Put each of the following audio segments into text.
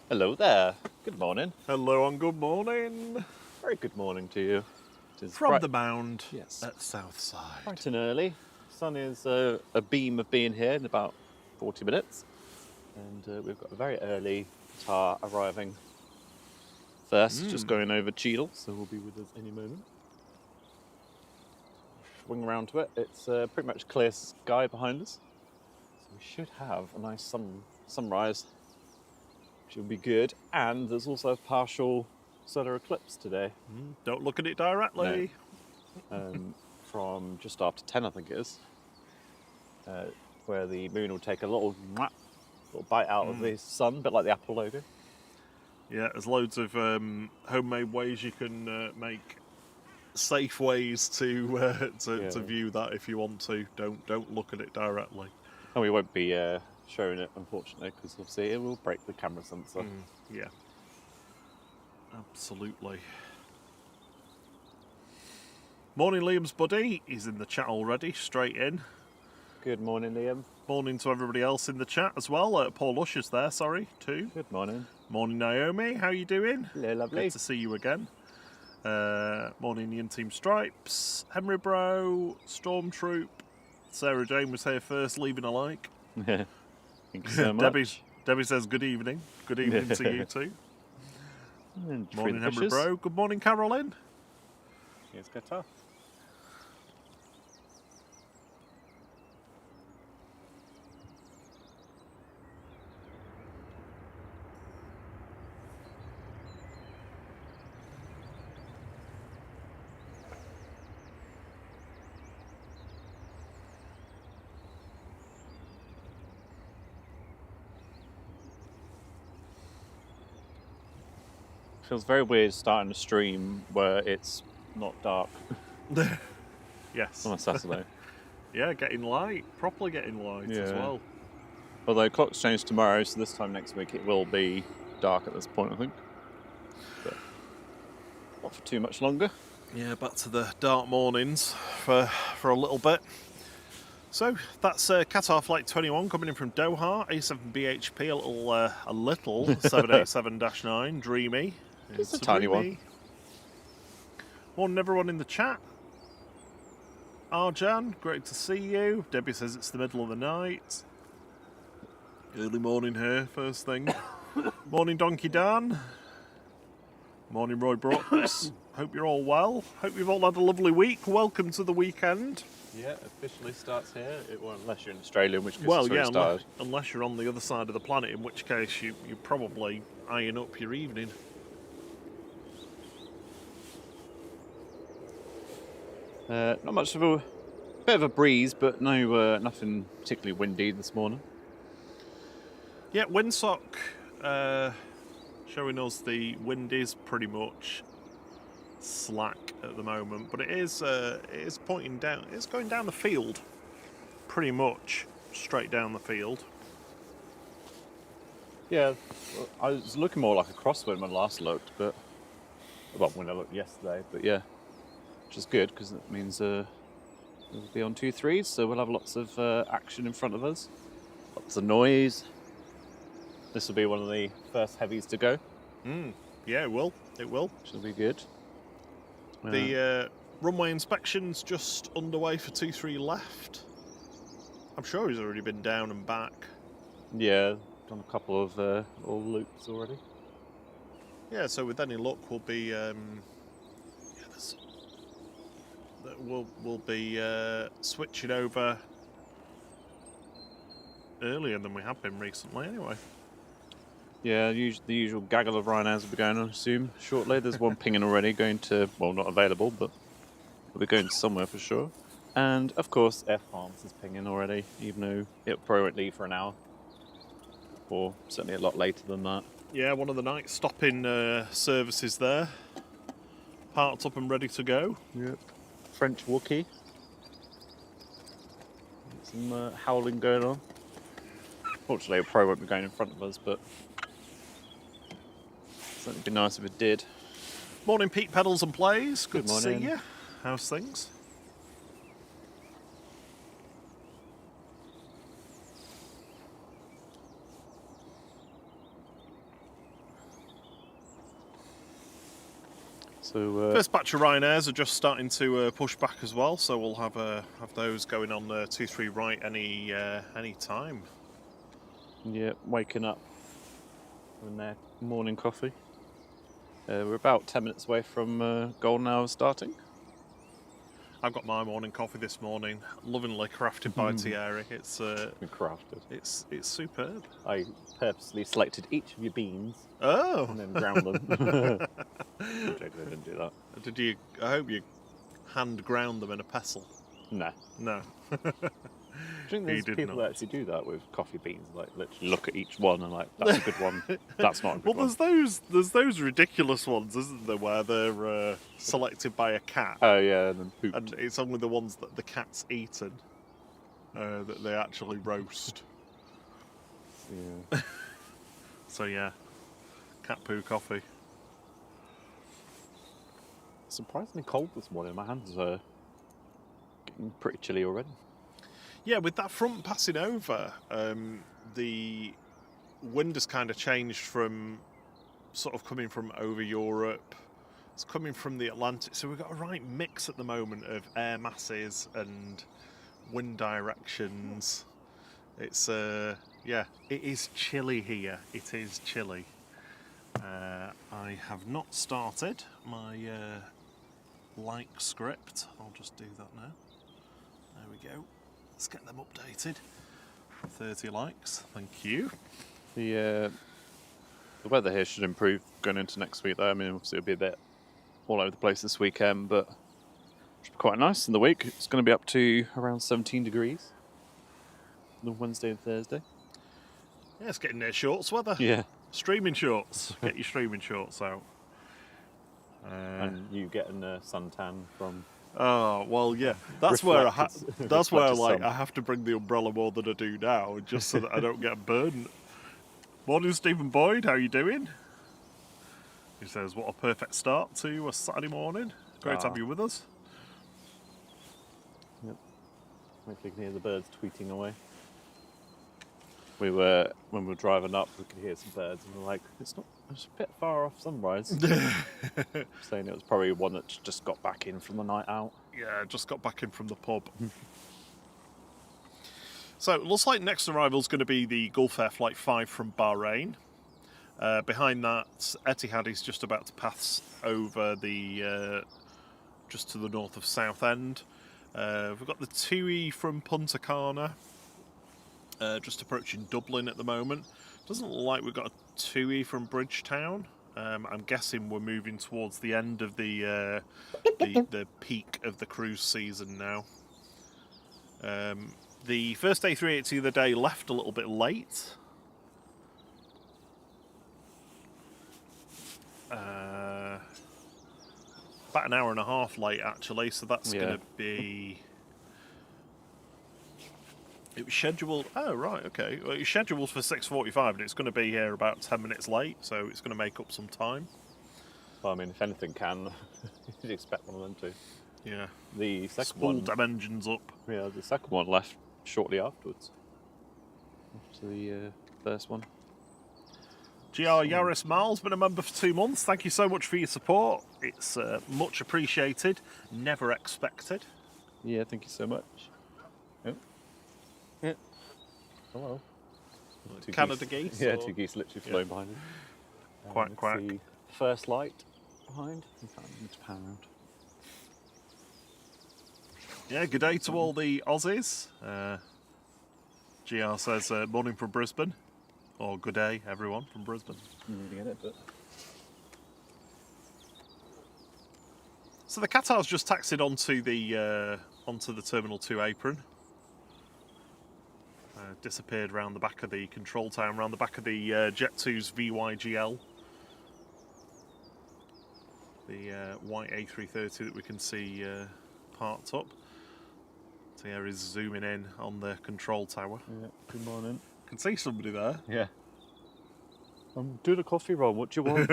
Hello there. Good morning. Hello and good morning. Very good morning to you. It is From bright, the mound yes, at Southside. bright and early. Sun is a beam of being here in about 40 minutes. And we've got a very early tar arriving first, just going over Cheadle, so we'll be with us any moment. Swing around to it. It's pretty much clear sky behind us. So we should have a nice sunrise, which will be good. And there's also a partial solar eclipse today. Don't look at it directly. From just after 10, I think it is, where the moon will take a little bite out of the sun, a bit like the Apple logo. Yeah, there's loads of homemade ways you can make safe ways to view that if you want to. Don't look at it directly. And we won't be showing it, unfortunately, because obviously it will break the camera sensor. Yeah, absolutely. Morning, Liam's buddy. He's in the chat already, straight in. Good morning, Liam. Morning to everybody else in the chat as well. Paul Usher's there, sorry, too. Good morning. Morning, Naomi. How you doing? Hello, lovely. Good to see you again. Morning, Ian Team Stripes. Henry Bro, Stormtroop. Sarah Jane was here first, leaving a like. Thank you so much. Debbie says good evening. Good evening to you too. Morning, Henry Bro. Good morning, Carolyn. Here's Qatar. Feels very weird starting a stream where it's not dark. Yes. On a Saturday. Yeah, getting light. Properly getting light as well. Although clocks change tomorrow, so this time next week it will be dark at this point, I think. But not for too much longer. Yeah, back to the dark mornings for a little bit. So that's Qatar Flight 21 coming in from Doha, A7BHP, a little 787-9, dreamy. It's a tiny one. Morning everyone in the chat. Arjan, great to see you. Debbie says it's the middle of the night. Early morning here, first thing. Morning Donkey Dan. Morning Roy Brooks. Hope you're all well. Hope you've all had a lovely week. Welcome to the weekend. Yeah, officially starts here. It won't, unless you're in Australia, in which case Well, it's already started. unless you're on the other side of the planet, in which case you're probably eyeing up your evening. Not much of a bit of a breeze, but no, nothing particularly windy this morning. Yeah, windsock showing us the wind is pretty much slack at the moment, but it is pointing down. It's going down the field, pretty much straight down the field. Yeah, I was looking more like a crosswind when I last looked, but well, when I looked yesterday. But yeah, which is good because it means we'll be on 2-3s, so we'll have lots of action in front of us, lots of noise. This will be one of the first heavies to go. Yeah, it will. It will. Which will be good. The runway inspection's just underway for 2-3 left. I'm sure he's already been down and back. Yeah, done a couple of little loops already. Yeah, so with any luck, we'll be we'll be switching over earlier than we have been recently, anyway. Yeah, the usual gaggle of Ryanairs will be going on, I assume, shortly. There's one pinging already, going to, well, not available, but we'll be going somewhere for sure. And, of course, Air France is pinging already, even though it probably won't leave for an hour. Or certainly a lot later than that. Yeah, one of the night stopping services there. Parked up and ready to go. Yep. French Wookiee. Some howling going on. Fortunately, it probably won't be going in front of us, but it'd be nice if it did. Morning, Pete Pedals and Plays. Good to see morning. you. How's things? So First batch of Ryanairs are just starting to push back as well, so we'll have those going on 2-3 right any time. yeah, waking up having their morning coffee. We're about 10 minutes away from golden hour starting. I've got my morning coffee this morning, lovingly crafted by Thierry. It's Crafted. it's superb. I purposely selected each of your beans Oh, and then ground them. I didn't do that. did you? I hope you hand ground them in a pestle. Nah. No. I think there's did people not. that actually do that with coffee beans, like literally look at each one and like, that's a good one, that's not a good Well, one. there's those ridiculous ones, isn't there, where they're selected by a cat, Oh yeah, and then pooped. and it's only the ones that the cat's eaten that they actually roast. Yeah. So yeah, cat poo coffee. Surprisingly cold this morning. My hands are getting pretty chilly already. Yeah, with that front passing over, the wind has kind of changed from sort of coming from over Europe. It's coming from the Atlantic, so we've got a right mix at the moment of air masses and wind directions. It's yeah, it is chilly here. It is chilly. I have not started my like script. I'll just do that now. There we go. Let's get them updated. 30 likes, thank you. The weather here should improve going into next week though. I mean, obviously it'll be a bit all over the place this weekend, but it should be quite nice in the week. It's going to be up to around 17 degrees on Wednesday and Thursday. Yeah, it's getting near shorts weather. Yeah. Streaming shorts. Get your streaming shorts out. And you getting a suntan from... Oh well, yeah. That's where that's where reflected sun. I have to bring the umbrella more than I do now, just so that I don't get burned. Morning, Stephen Boyd. How you doing? He says, "What a perfect start to a Saturday morning. Great to have you with us." Yep. Hopefully you can hear the birds tweeting away. When we were driving up, we could hear some birds, and we're like, it's a bit far off sunrise. Saying it was probably one that just got back in from the night out. Yeah, just got back in from the pub. So it looks like next arrival is going to be the Gulf Air Flight 5 from Bahrain. Behind that, Etihad is just about to pass over the just to the north of Southend. We've got the TUI from Punta Cana, just approaching Dublin at the moment. Doesn't look like we've got a TUI from Bridgetown. I'm guessing we're moving towards the end of the peak of the cruise season now. The first A380 of the day left a little bit late. About an hour and a half late, actually, so that's going to be... It was scheduled... Oh, right, okay. Well, it was scheduled for 6:45, and it's going to be here about 10 minutes late, so it's going to make up some time. Well, I mean, if anything can, you'd expect one of them to. Yeah. The second Spooled them engines up. Yeah, the second one left shortly afterwards. After the first one. GR Yaris Miles, been a member for 2 months. Thank you so much for your support. It's much appreciated. Never expected. Yeah, thank you so much. Oh. Yeah. Hello. Canada geese? Yeah, or... 2 geese literally flew behind him. Quack, quack. The first light behind. In fact, I need to pan around. Yeah, good day to all the Aussies. GR says, morning from Brisbane. Or good day, everyone, from Brisbane. Didn't get it, but... So the Qatar's just taxied onto the Terminal 2 apron. Disappeared around the back of the control tower, around the back of the Jet2's VYGL. The white A330 that we can see parked up. So here is zooming in on the control tower. Yeah, good morning. Can see somebody there. Yeah. I'm doing a coffee run, what do you want?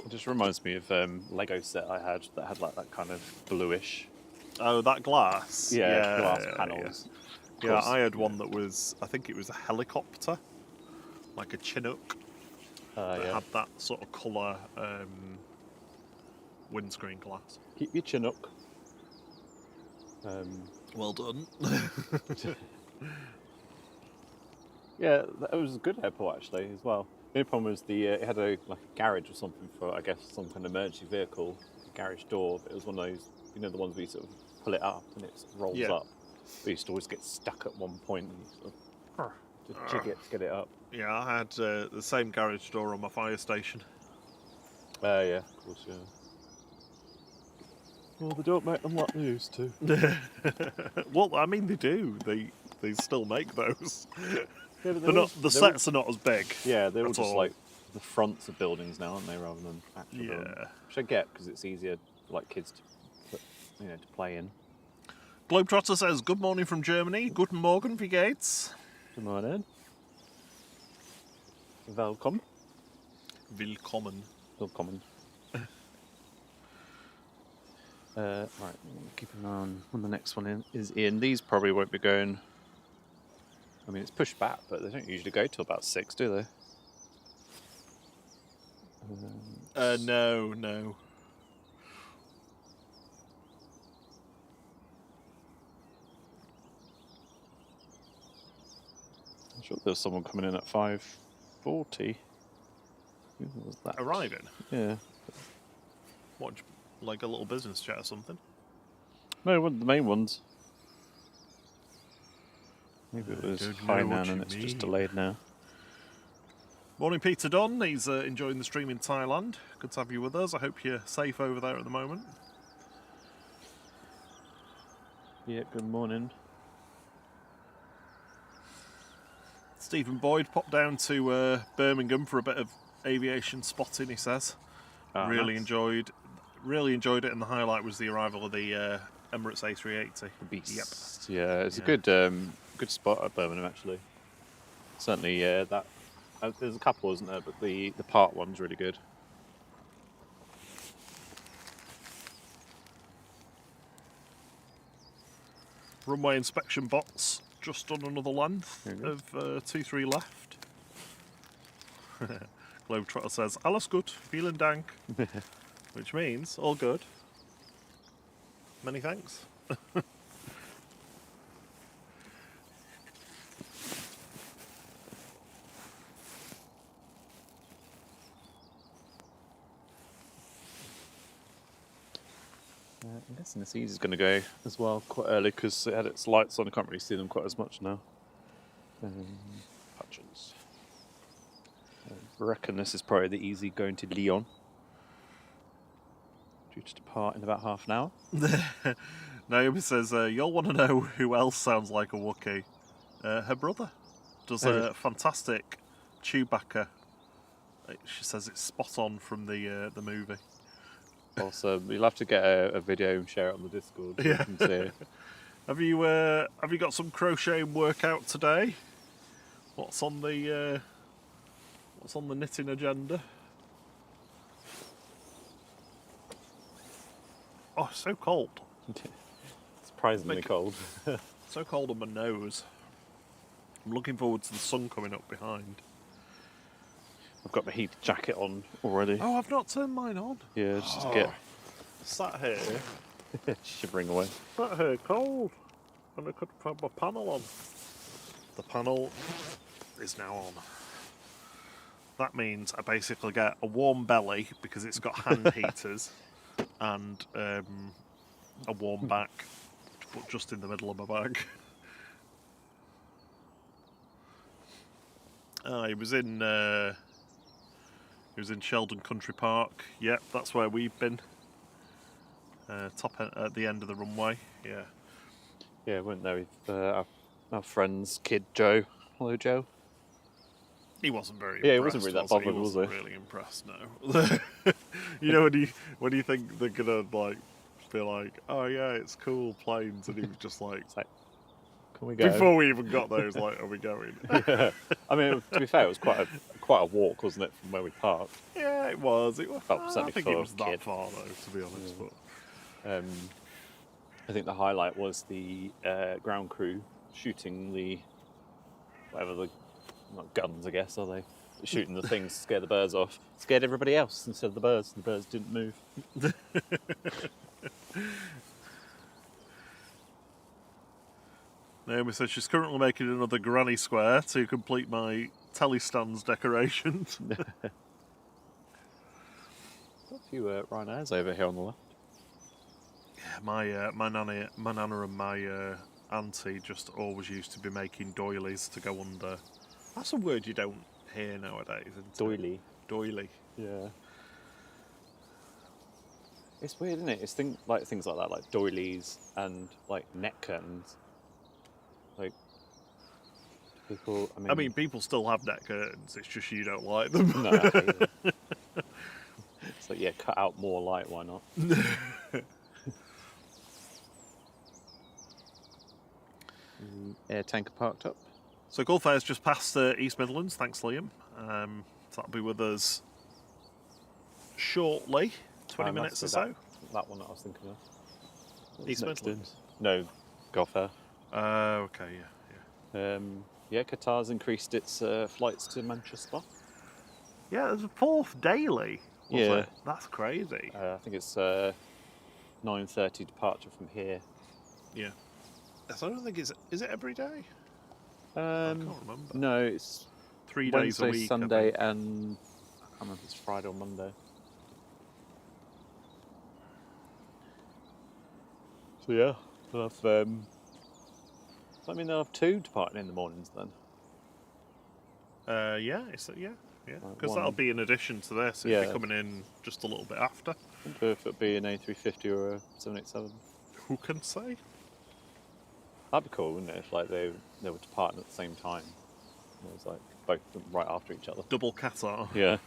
It just reminds me of Lego set I had that had like that kind of bluish. Oh, that glass. Glass panels. Yeah, I had one that was, I think it was a helicopter, like a Chinook, that Yeah. had that sort of colour windscreen glass. Keep your chin up. Well done. Yeah, it was a good airport actually as well. The only problem was it had a garage or something for, I guess, some kind of emergency vehicle, a garage door. But it was one of those, the ones where you sort of pull it up and it sort of rolls Yeah. up. But you used to always get stuck at one point and you sort of just jig it to get it up. Yeah, I had the same garage door on my fire station. Yeah, of course, yeah. Well, they don't make them like they used to. Well, I mean, they do. They still make those. Yeah, but They're not. The sets are not as big. Yeah, they're all at just all. like the fronts of buildings now, aren't they, rather than actual buildings? Yeah. Which I get because it's easier for like kids to put, to play in. Globetrotter says, "Good morning from Germany. Guten Morgen, wie geht's?" Good morning. Welcome. Willkommen. Willkommen. Right, keep an eye on when the next one is in. These probably won't be going. I mean, it's pushed back, but they don't usually go till about 6, do they? No. I'm sure there was someone coming in at 5:40. Who was that? Arriving. Yeah. What, like a little business chat or something? No, one of the main ones. Maybe it was don't high know now what and you it's just mean. delayed now. Morning, Peter Don. He's enjoying the stream in Thailand. Good to have you with us. I hope you're safe over there at the moment. Yeah, good morning. Stephen Boyd popped down to Birmingham for a bit of aviation spotting, he says. Oh, really nice. enjoyed it, and the highlight was the arrival of the Emirates A380. The Beast. Yep. Yeah, it's a good spot at Birmingham actually. Certainly, that there's a couple, isn't there? But the part one's really good. Runway inspection bots just on another length of 2-3 left. Globetrotter says, "Alles gut, vielen Dank," which means all good. Many thanks. I'm guessing the Seas is going to go as well quite early because it had its lights on. I can't really see them quite as much now. Hutchins. I reckon this is probably the Easy going to Lyon. Due to depart in about half an hour. Naomi says, "You'll want to know who else sounds like a Wookiee. Her brother does a fantastic Chewbacca. She says it's spot on from the movie." Awesome. You'll have to get a video and share it on the Discord. So Yeah. you can see it. Have you got some crocheting workout today? What's on the knitting agenda? Oh, it's so cold. Surprisingly cold. So cold on my nose. I'm looking forward to the sun coming up behind. I've got my heat jacket on already. Oh, I've not turned mine on. Yeah, just get Sat here. shivering away. Sat here cold. And I could put my panel on. The panel is now on. That means I basically get a warm belly because it's got hand heaters and a warm back to put just in the middle of my bag. He was in Sheldon Country Park. Yep, that's where we've been. At the end of the runway. Yeah. Yeah, we went there with our friend's kid Joe. Hello, Joe. He wasn't very Yeah, he impressed, wasn't really that bothered, he? was wasn't he? really impressed, no. You know when you think they're gonna be like, "Oh yeah, it's cool planes," and he was just like, Can we go? before we even got there, he was like, "Are we going?" Yeah. I mean, to be fair, it was quite a walk, wasn't it, from where we parked? Yeah, it was. Well, certainly I think for it a was that kid. far though, to be honest. I think the highlight was the ground crew shooting the whatever the not guns, I guess, are they? Shooting the things to scare the birds off. Scared everybody else instead of the birds. The birds didn't move. Naomi says she's currently making another granny square to complete my telly stands decorations. A few rhinos over here on the left. Yeah, my nana and my auntie just always used to be making doilies to go under. That's a word you don't hear nowadays, isn't it? Doily. Doily. Yeah. It's weird, isn't it? It's things like that, like doilies and like neck curtains. Like people. I mean, people still have neck curtains. It's just you don't like them. No, I hate them. It's like, yeah, cut out more light. Why not? Air tanker parked up. So Gulf Air's just past East Midlands. Thanks, Liam. That'll be with us shortly. 20 minutes or so. That one that I was thinking of. East Midlands? No, Gulf Air. Okay, yeah. Yeah, Qatar's increased its flights to Manchester. Yeah, there's a fourth daily. Was Yeah. it? That's crazy. I think it's 9:30 departure from here. Yeah. I don't think is it every day? I can't remember. No, it's 3 days Wednesday, a week. Sunday, and I can't remember if it's Friday or Monday. So yeah, they'll have. I mean, they'll have 2 departing in the mornings then. Yeah. Right, Because one. that'll be in addition to this. If Yeah. they're coming in just a little bit after. I wonder if it'll be an A350 or a 787. Who can say? That'd be cool, wouldn't it? If like they were departing at the same time. It was like both of them right after each other. Double Qatar. Yeah.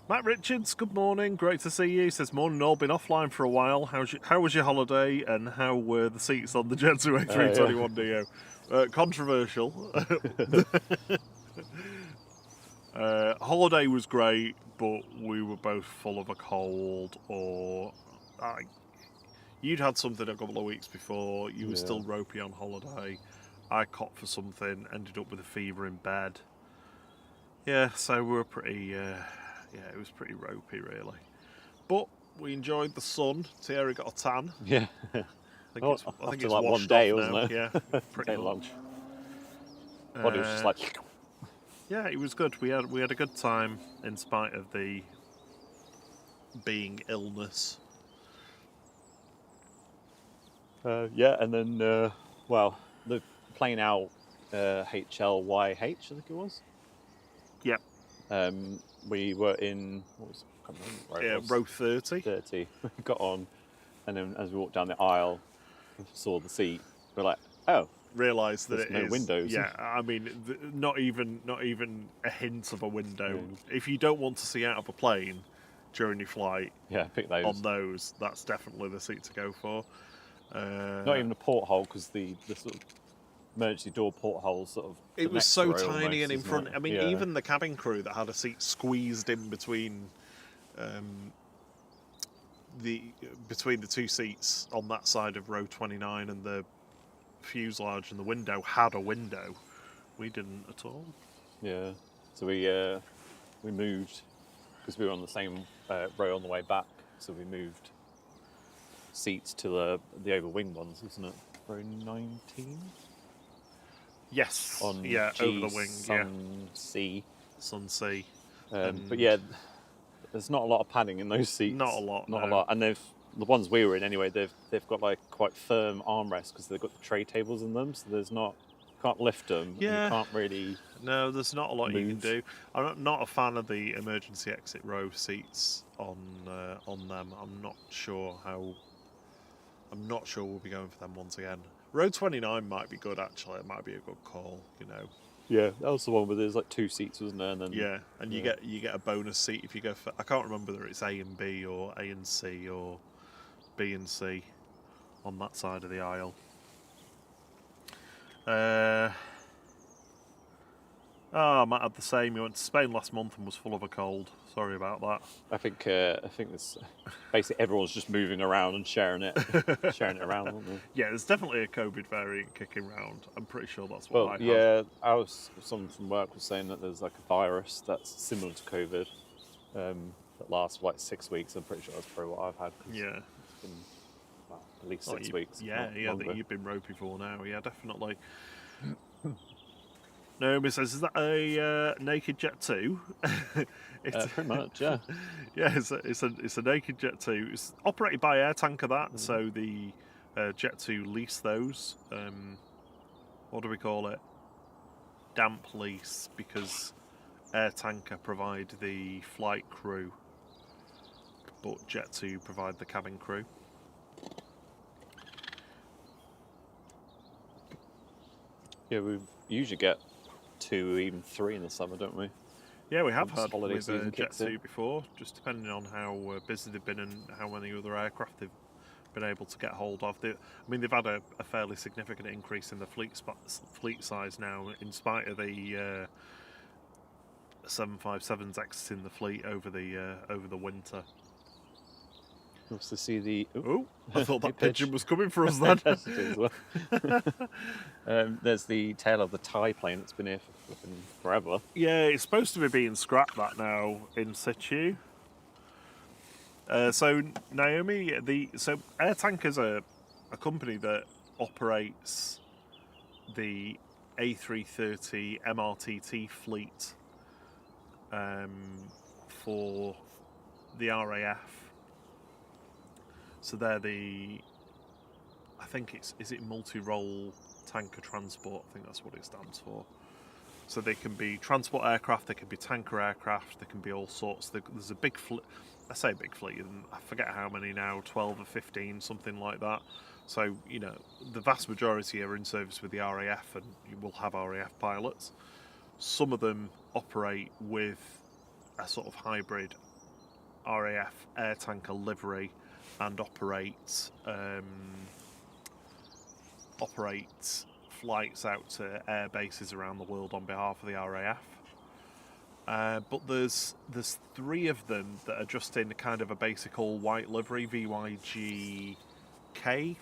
Matt Richards, good morning. Great to see you. Says, morning all. Been offline for a while. How was your holiday and how were the seats on the Jetsu A321 Neo? Controversial. Holiday was great, but we were both full of a cold, or you'd had something a couple of weeks before. You were still ropey on holiday. I caught for something, ended up with a fever in bed. Yeah, so we were pretty. It was pretty ropey, really. But we enjoyed the sun. Thierry got a tan. Yeah. I think it's like washed one day, off wasn't now. it? Yeah, pretty Day much. lunch. Body was just like. Yeah, it was good. We had a good time in spite of the being illness. Yeah, and then the plane out HLYH, I think it was. Yep. We were in I can't remember where it was. Row 30. 30. We got on, and then as we walked down the aisle, we saw the seat. We're like, oh, Realised that there's it no is. windows. Yeah, I mean, not even a hint of a window. If you don't want to see out of a plane during your flight, yeah, pick those. on those, that's definitely the seat to go for. Not even a porthole, because the sort of emergency door portholes sort of. It was so tiny and in front. It? I mean, Yeah. even the cabin crew that had a seat squeezed in between the 2 seats on that side of row 29 and the fuselage and the window had a window. We didn't at all. Yeah. So we moved because we were on the same row on the way back. So we moved seats to the over wing ones, isn't it? Row 19. Yes. On yeah, G, over the wing. Sun, C. Sun C. But yeah, there's not a lot of padding in those seats. Not a lot. Not no. a lot. And the ones we were in anyway, they've got like quite firm armrests because they've got the tray tables in them. So there's not, you can't lift them. Yeah. And you can't really. No, there's not a lot you can move. do. I'm not a fan of the emergency exit row seats on them. I'm not sure we'll be going for them once again. Row 29 might be good actually. It might be a good call, you know. Yeah, that was the one where there's like 2 seats, wasn't there? And then Yeah, and you get a bonus seat if you go for. I can't remember whether it's A and B or A and C or B and C on that side of the aisle. Oh, I might have the same. You went to Spain last month and was full of a cold. Sorry about that. I think it's basically everyone's just moving around and sharing it around, aren't they? Yeah, there's definitely a COVID variant kicking around. I'm pretty sure that's what Well, I have. yeah, someone from work was saying that there's like a virus that's similar to COVID that lasts for like 6 weeks. I'm pretty sure that's probably what I've had. Cause Yeah. it's been well, at least Oh, 6 weeks. yeah, Not longer. that you've been ropey for now. Yeah, definitely. Naomi says, "Is that a naked Jet 2?" Pretty much, yeah. Yeah, it's a naked Jet 2. It's operated by Air Tanker. So the Jet 2 lease those. What do we call it? Damp lease, because Air Tanker provide the flight crew, but Jet 2 provide the cabin crew. Yeah, we usually get 2, even 3 in the summer, don't we? Yeah, we have Once had holiday with season Jet kicks 2 in. before, just depending on how busy they've been and how many other aircraft they've been able to get hold of. They've had a fairly significant increase in the fleet size now, in spite of the 757s exiting the fleet over the winter. Nice to see the. Oh, I thought that pitch. pigeon was coming for us then. Yes, it is, well. There's the tail of the Thai plane that's been here for flipping forever. Yeah, it's supposed to be being scrapped that now in situ. So Naomi, Air Tanker's a company that operates the A330 MRTT fleet for the RAF. So they're I think is it multi-role tanker transport? I think that's what it stands for. So they can be transport aircraft, they can be tanker aircraft, they can be all sorts. There's a big fleet. I say big fleet, and I forget how many now, 12 or 15, something like that. So, the vast majority are in service with the RAF, and you will have RAF pilots. Some of them operate with a sort of hybrid RAF air tanker livery and operate flights out to air bases around the world on behalf of the RAF. But there's 3 of them that are just in kind of a basic all-white livery, VYG-K,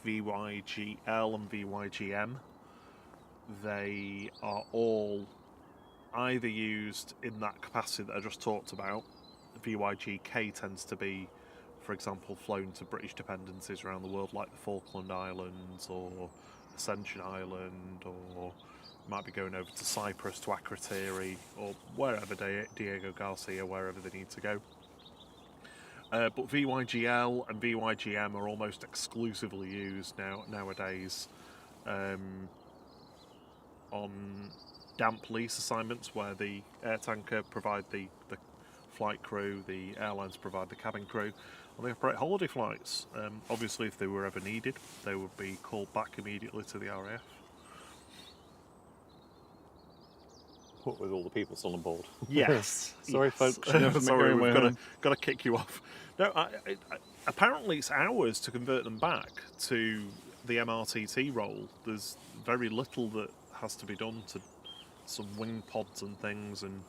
VYG-L and VYG-M. They are all either used in that capacity that I just talked about. VYG-K tends to be, for example, flown to British dependencies around the world, like the Falkland Islands or Ascension Island, or might be going over to Cyprus to Akrotiri, or wherever Diego Garcia, wherever they need to go. But VYGL and VYGM are almost exclusively used nowadays on damp lease assignments, where the air tanker provide the flight crew, the airlines provide the cabin crew, and they operate holiday flights. Obviously, if they were ever needed, they would be called back immediately to the RAF. What with all the people still on board? Yes. Sorry, yes. folks. Sorry, we've got to kick you off. No, apparently it's hours to convert them back to the MRTT role. There's very little that has to be done to some wing pods and things, and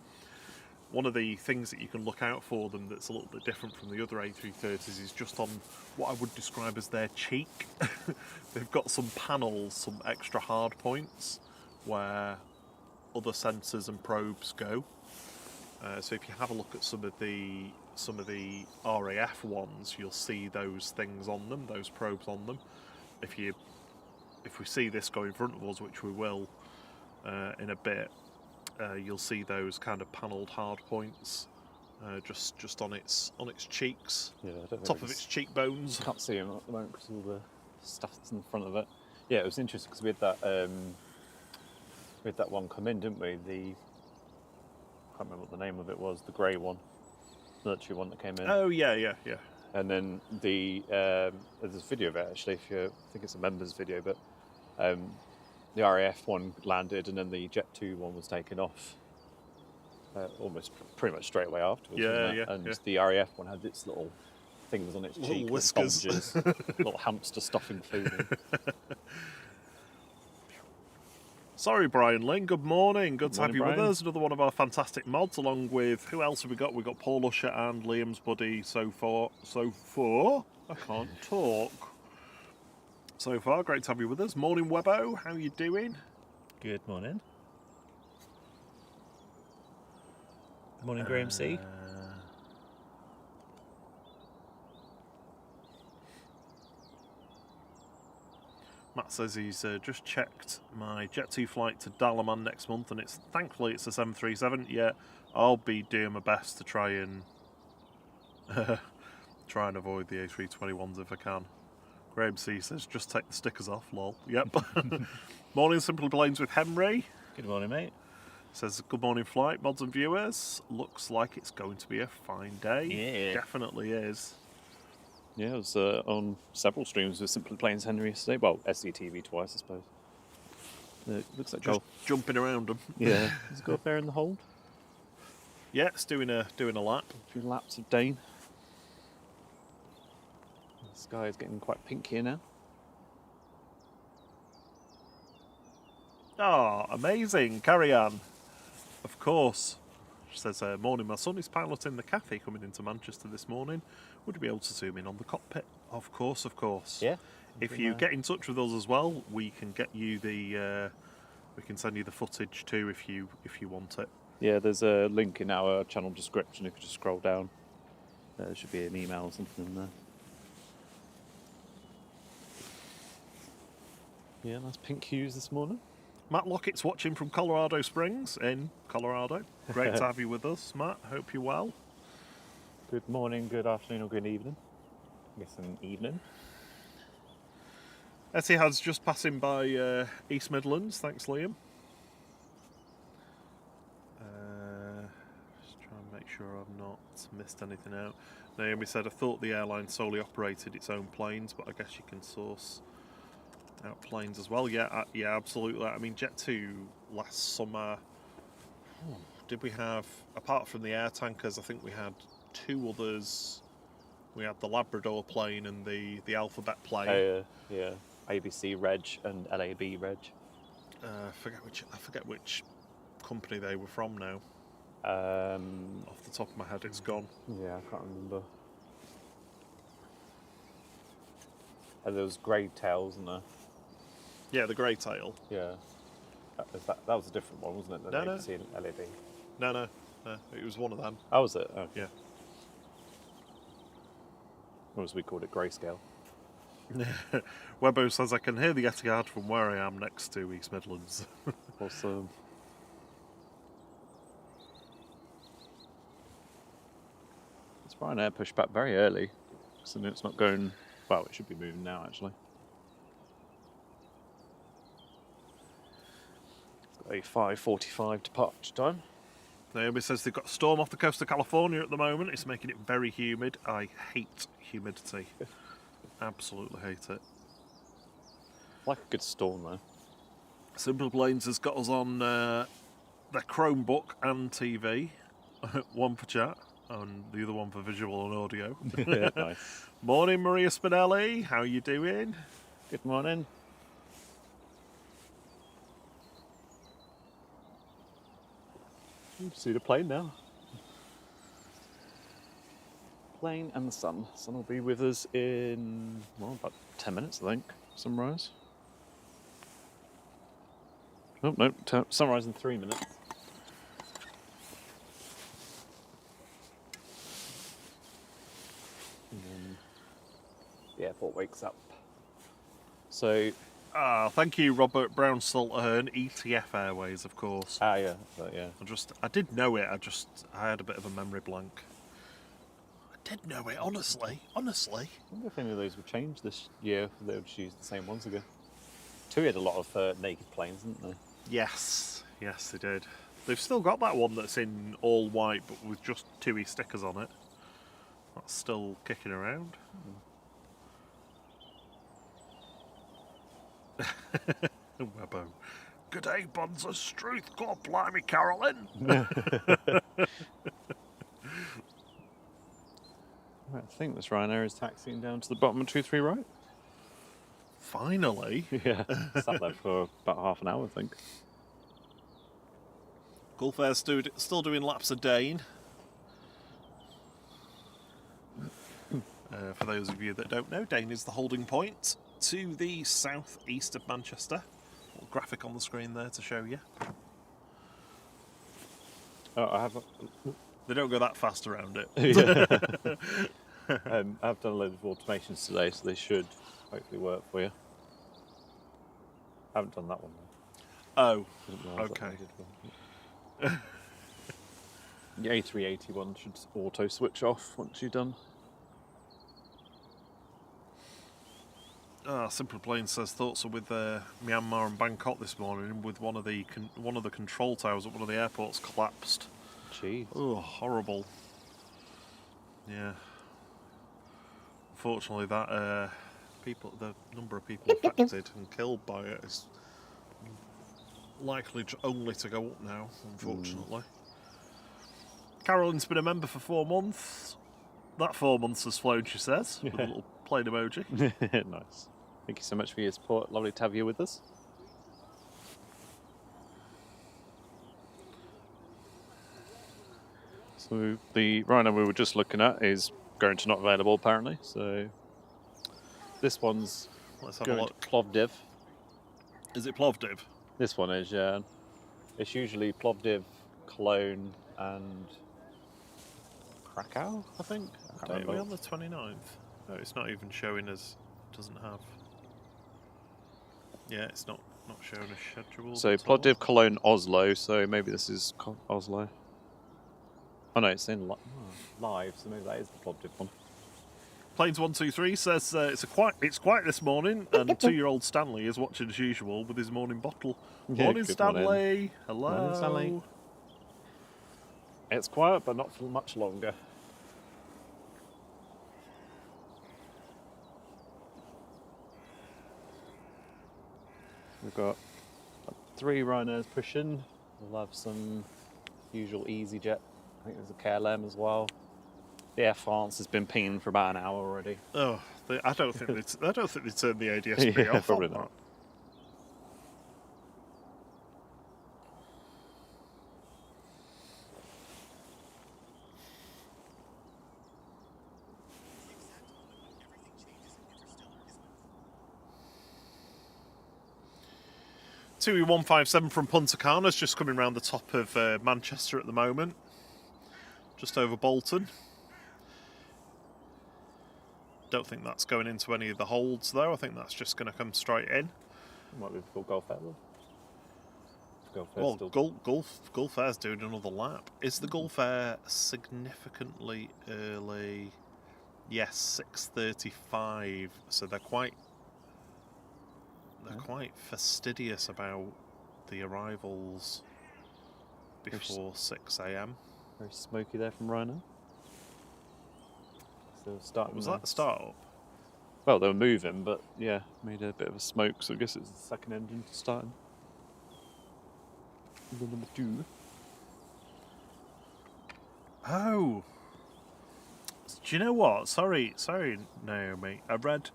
one of the things that you can look out for them that's a little bit different from the other A330s is just on what I would describe as their cheek. They've got some panels, some extra hard points where other sensors and probes go. So if you have a look at some of the RAF ones, you'll see those things on them, those probes on them. If we see this go in front of us, which we will in a bit, you'll see those kind of panelled hard points just on its cheeks, top of its cheekbones. Can't see them at the moment because all the stuff that's in front of it. Yeah, it was interesting because we had that one come in, didn't we? I can't remember what the name of it was. The grey one, military one that came in. Oh yeah. And then there's a video of it actually. I think it's a members video, but the RAF one landed, and then the Jet 2 one was taken off almost pretty much straight away afterwards. And the RAF one had its little things on its cheek, whiskers, little hamster stuffing food. Sorry, Brian Lynn. Good morning. Good to have you Morning, with Brian. us. Another one of our fantastic mods, along with who else have we got? We've got Paul Usher and Liam's buddy. So far, I can't talk. So far, great to have you with us. Morning, Webbo. How you doing? Good morning. Good morning, Graham C. Matt says he's just checked my Jet2 flight to Dalaman next month, and thankfully it's a 737. Yeah, I'll be doing my best to try and avoid the A321s if I can. Graham C says just take the stickers off. Lol. Yep. Morning, Simple Planes with Henry. Good morning, mate. Says good morning, flight mods and viewers. Looks like it's going to be a fine day. Yeah. Definitely is. Yeah, I was on several streams with Simply Planes Henry yesterday. Well, SCTV twice, I suppose. It looks like Just jumping around them. Yeah, he's got there in the hold. Yeah, it's doing a lap. A few laps of Dane. The sky is getting quite pink here now. Oh, amazing. Carry on. Of course. She says, morning, my son is piloting the Cathay coming into Manchester this morning. Would you be able to zoom in on the cockpit? Of course, of course. Yeah. If you get in touch with us as well, we can get you we can send you the footage too if you want it. Yeah, there's a link in our channel description. If you just scroll down, there should be an email or something in there. Yeah, nice pink hues this morning. Matt Lockett's watching from Colorado Springs in Colorado. Great to have you with us, Matt. Hope you're well. Good morning, good afternoon, or good evening. I guess an evening. Etihad's just passing by East Midlands. Thanks, Liam. Just try and make sure I've not missed anything out. Naomi said, I thought the airline solely operated its own planes, but I guess you can source out planes as well. Yeah, yeah, absolutely. I mean, Jet2 last summer, did we have, apart from the air tankers, I think we had two others. We had the Labrador plane and the Alphabet plane. Yeah, ABC Reg and LAB Reg. I forget which company they were from now. Off the top of my head, it's gone. Yeah, I can't remember. And there was grey tails, isn't there? Yeah, the grey tail. Yeah. That was a different one, wasn't it? Than No. ABC and LAB. No, it was one of them. Oh, was it? Oh. Yeah. Or as we called it, grayscale. Webbo says, I can hear the Etihad from where I am next to East Midlands. Awesome. It's Ryanair pushed back very early, so it's not going. Well, it should be moving now, actually. It's got a 5:45 departure time. Naomi says they've got a storm off the coast of California at the moment. It's making it very humid. I hate humidity. Absolutely hate it. Like a good storm, though. Simple Planes has got us on their Chromebook and TV. One for chat and the other one for visual and audio. Yeah, nice. Morning, Maria Spinelli. How you doing? Good morning. You can see the plane now. Plane and the sun. Sun will be with us in, well, about 10 minutes, I think. Sunrise. Oh, no, sunrise in 3 minutes. And then the airport wakes up. So, Thank you, Robert Brown Saltahern, ETF Airways, of course. yeah, yeah. I did know it, I had a bit of a memory blank. I did know it, honestly. I wonder if any of those would change this year, if they would just use the same ones again. TUI had a lot of naked planes, didn't they? Yes, they did. They've still got that one that's in all white, but with just TUI stickers on it. That's still kicking around. Webbo. Good day, Buns of Struth. God blimey, Carolyn. I think this Ryanair is taxiing down to the bottom of 23 right. Finally. Yeah, sat there for about half an hour, I think. Gulf Air's still doing laps of Dane. For those of you that don't know, Dane is the holding point to the south-east of Manchester. Little graphic on the screen there to show you. Oh, I have. They don't go that fast around it. Yeah. I've done a load of automations today, so they should hopefully work for you. I haven't done that one though. Oh, Didn't realise that okay. I did one. The A380 should auto switch off once you're done. Simple Plane says thoughts are with Myanmar and Bangkok this morning, with one of the control towers at one of the airports collapsed. Jeez. Oh, horrible. Yeah. Unfortunately, the number of people affected and killed by it is likely only to go up now, unfortunately. Carolyn's been a member for 4 months. That 4 months has flown, she says, with a little plane emoji. Nice. Thank you so much for your support. Lovely to have you with us. So the Rhino we were just looking at is going to not available apparently. So this one's Let's have a going to look. Plovdiv. Is it Plovdiv? This one is, yeah. It's usually Plovdiv, Cologne, and Krakow, I think. I can't Are we remember. on the 29th? No, it's not even showing as. Doesn't have. Yeah, it's not showing as scheduled. So at all. Plovdiv, Cologne, Oslo. So maybe this is Oslo. Oh no, it's in live. So maybe that is the Plovdiv one. Planes123 says it's quiet this morning, and 2-year-old Stanley is watching as usual with his morning bottle. Yeah, Morning, good Stanley. morning. Hello. Morning, Stanley. It's quiet, but not for much longer. We've got 3 Rhinos pushing. We'll have some usual EasyJet. I think there's a KLM as well. The Air France has been pinging for about an hour already. Oh, I don't think they turned the ADSB Yeah, off. probably on not. that. TUI157 from Punta Cana's just coming round the top of Manchester at the moment, just over Bolton. Don't think that's going into any of the holds though. I think that's just going to come straight in. Might be before Gulf Air though. Gulf Air's Well, still... Gulf Air's doing another lap. Is the Gulf Air significantly early? Yes, 6:35. So they're quite fastidious about the arrivals before 6 a.m. Very smoky there from Rhino. So starting Was there. that the start up? Well, they were moving, but yeah, made a bit of a smoke, so I guess it's the second engine starting. Number 2. Oh. Do you know what? Sorry, Naomi. I read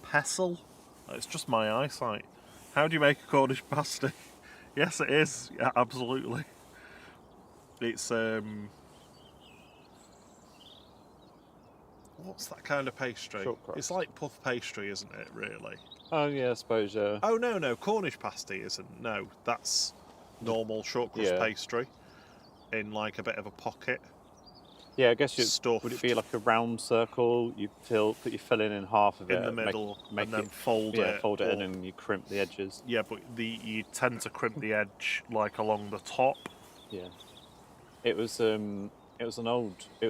pestle. It's just my eyesight. How do you make a Cornish pasty? Yes, it is. Yeah, absolutely. It's what's that kind of pastry? Short crust. It's like puff pastry, isn't it? Really? Oh yeah, I suppose. Oh no, Cornish pasty isn't. No, that's normal short crust Yeah. pastry in like a bit of a pocket. Yeah, I guess Stuffed. would it be like a round circle? You put your filling in half of it In the middle, make and then it, fold yeah, it. fold it in, up. and you crimp the edges. Yeah, but you tend to crimp the edge like along the top. Yeah, it was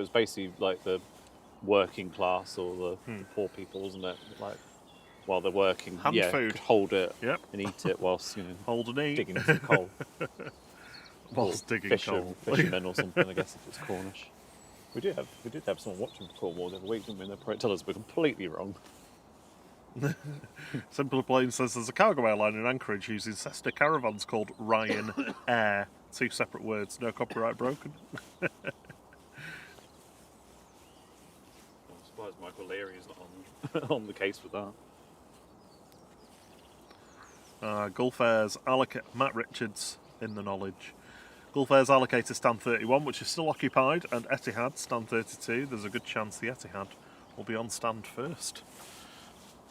basically like the working class or the poor people, wasn't it? Like while they're working, Hand food. could hold it Yep. and eat it whilst Hold and eat. digging into the coal. Whilst digging coal. Fishermen or something, I guess if it's Cornish. We did have someone watching for Cornwall the other week, didn't we? And they'll probably tell us we're completely wrong. Simpler Plane says there's a cargo airline in Anchorage using Cessna caravans called Ryan Air. 2 separate words, no copyright broken. I'm surprised Michael Leary is not on the case with that. Gulf Air's allocate Matt Richards in the knowledge. Gulf Air's allocated stand 31, which is still occupied, and Etihad stand 32. There's a good chance the Etihad will be on stand first.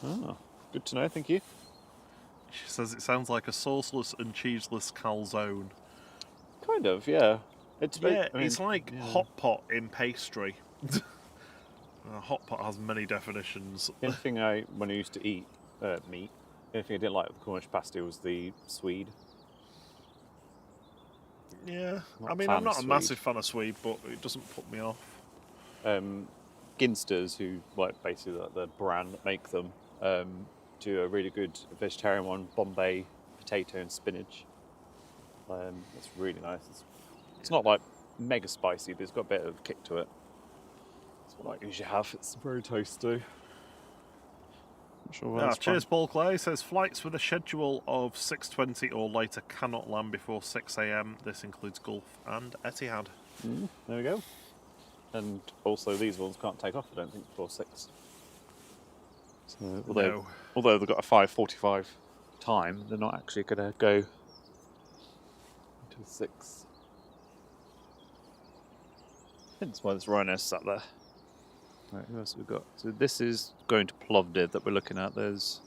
Oh, good to know, thank you. She says it sounds like a sauceless and cheeseless calzone. Kind of, yeah. It's It's like hot pot in pastry. Hot pot has many definitions. The only thing when I used to eat meat, the only thing I didn't like with the Cornish pasty was the swede. Yeah, Not I mean, fan I'm not of a massive fan of swede, but it doesn't put me off. Ginsters, who basically the brand that make them, do a really good vegetarian one, Bombay potato and spinach. It's really nice. It's not like mega spicy, but it's got a bit of kick to it. That's what I usually have. It's very tasty. Not sure what else Cheers, Paul Clay says flights with a schedule of 6:20 or later cannot land before 6 a.m. This includes Gulf and Etihad. There we go. And also these ones can't take off, I don't think, before 6. So, although they've got a 5:45 time, they're not actually going to go until 6. Hence why there's Rhinos sat there. Right, who else have we got? So this is going to Plovdiv that we're looking at. There's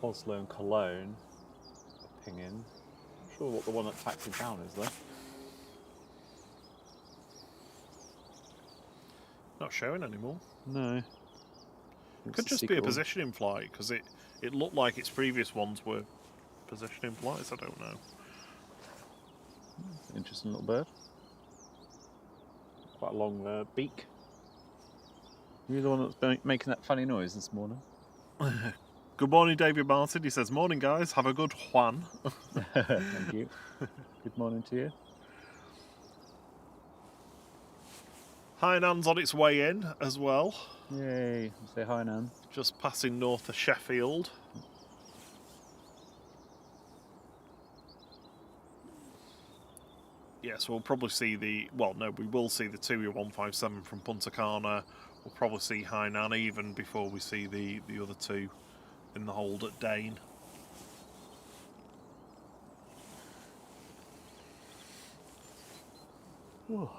Oslo and Cologne. Ping in. Not sure what the one that taxi down is though. Not showing anymore. No. Could just be a positioning flight, because it looked like its previous ones were positioning flights. I don't know. Interesting little bird. Quite a long beak. You're the one that's been making that funny noise this morning. Good morning, David Martin. He says, morning, guys. Have a good Juan. Thank you. Good morning to you. Hainan's on its way in as well. Yay. Say hi, Nan. Just passing north of Sheffield. Yes, we'll probably see we will see the TUI 157 from Punta Cana. We'll probably see Hainan even before we see the other two in the hold at Dane. Whoa.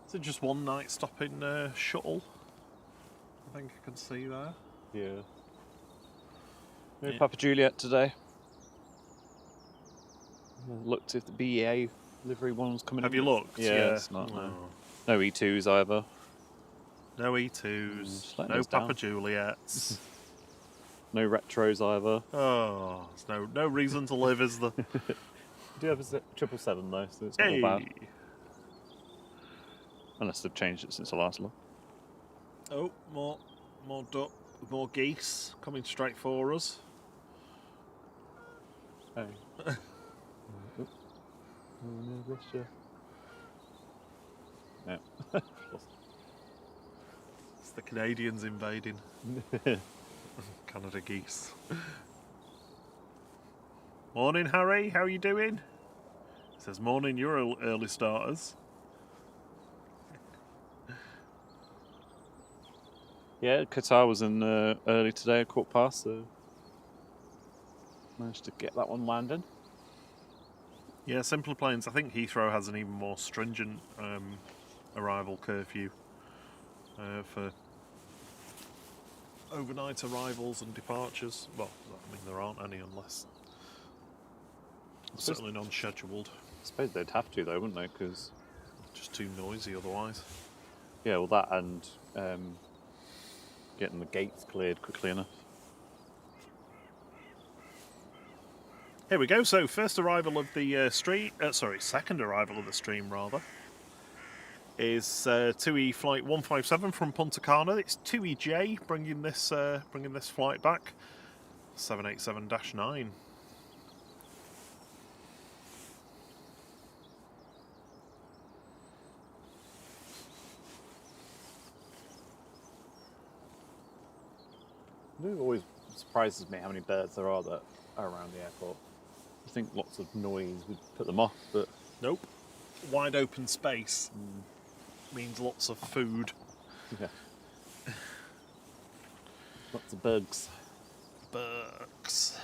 Is it just one night stop in Shuttle? I think I can see there. Yeah. No Papa Juliet today. Looked if the BEA livery one was coming in. Have you looked? Yeah, it's not. No. No E2s either. No E2s. letting No us Papa down. Juliets. No retros either. Oh, there's no reason to live, is there? We do have a 777 though, so it's not all bad. Unless they've changed it since the last look. Oh, more duck, more geese coming straight for us. Oh. Oh no, bless you. Yeah. It's the Canadians invading. Canada geese. Morning, Harry. How are you doing? He says, morning, you're early starters. Yeah, Qatar was in early today, 15:15, so managed to get that one landed. Yeah, Simpler Planes. I think Heathrow has an even more stringent arrival curfew for overnight arrivals and departures. Well, I mean, there aren't any unless certainly non-scheduled. I suppose they'd have to though, wouldn't they? Because just too noisy otherwise. Yeah, well that and getting the gates cleared quickly enough. Here we go. So first arrival of the second arrival of the stream rather, is TUI flight 157 from Punta Cana. It's TUI J bringing this flight back. 787-9. I do always surprises me how many birds there are that are around the airport. I think lots of noise would put them off, but Nope. Wide open space means lots of food. yeah. Lots of bugs. Bugs.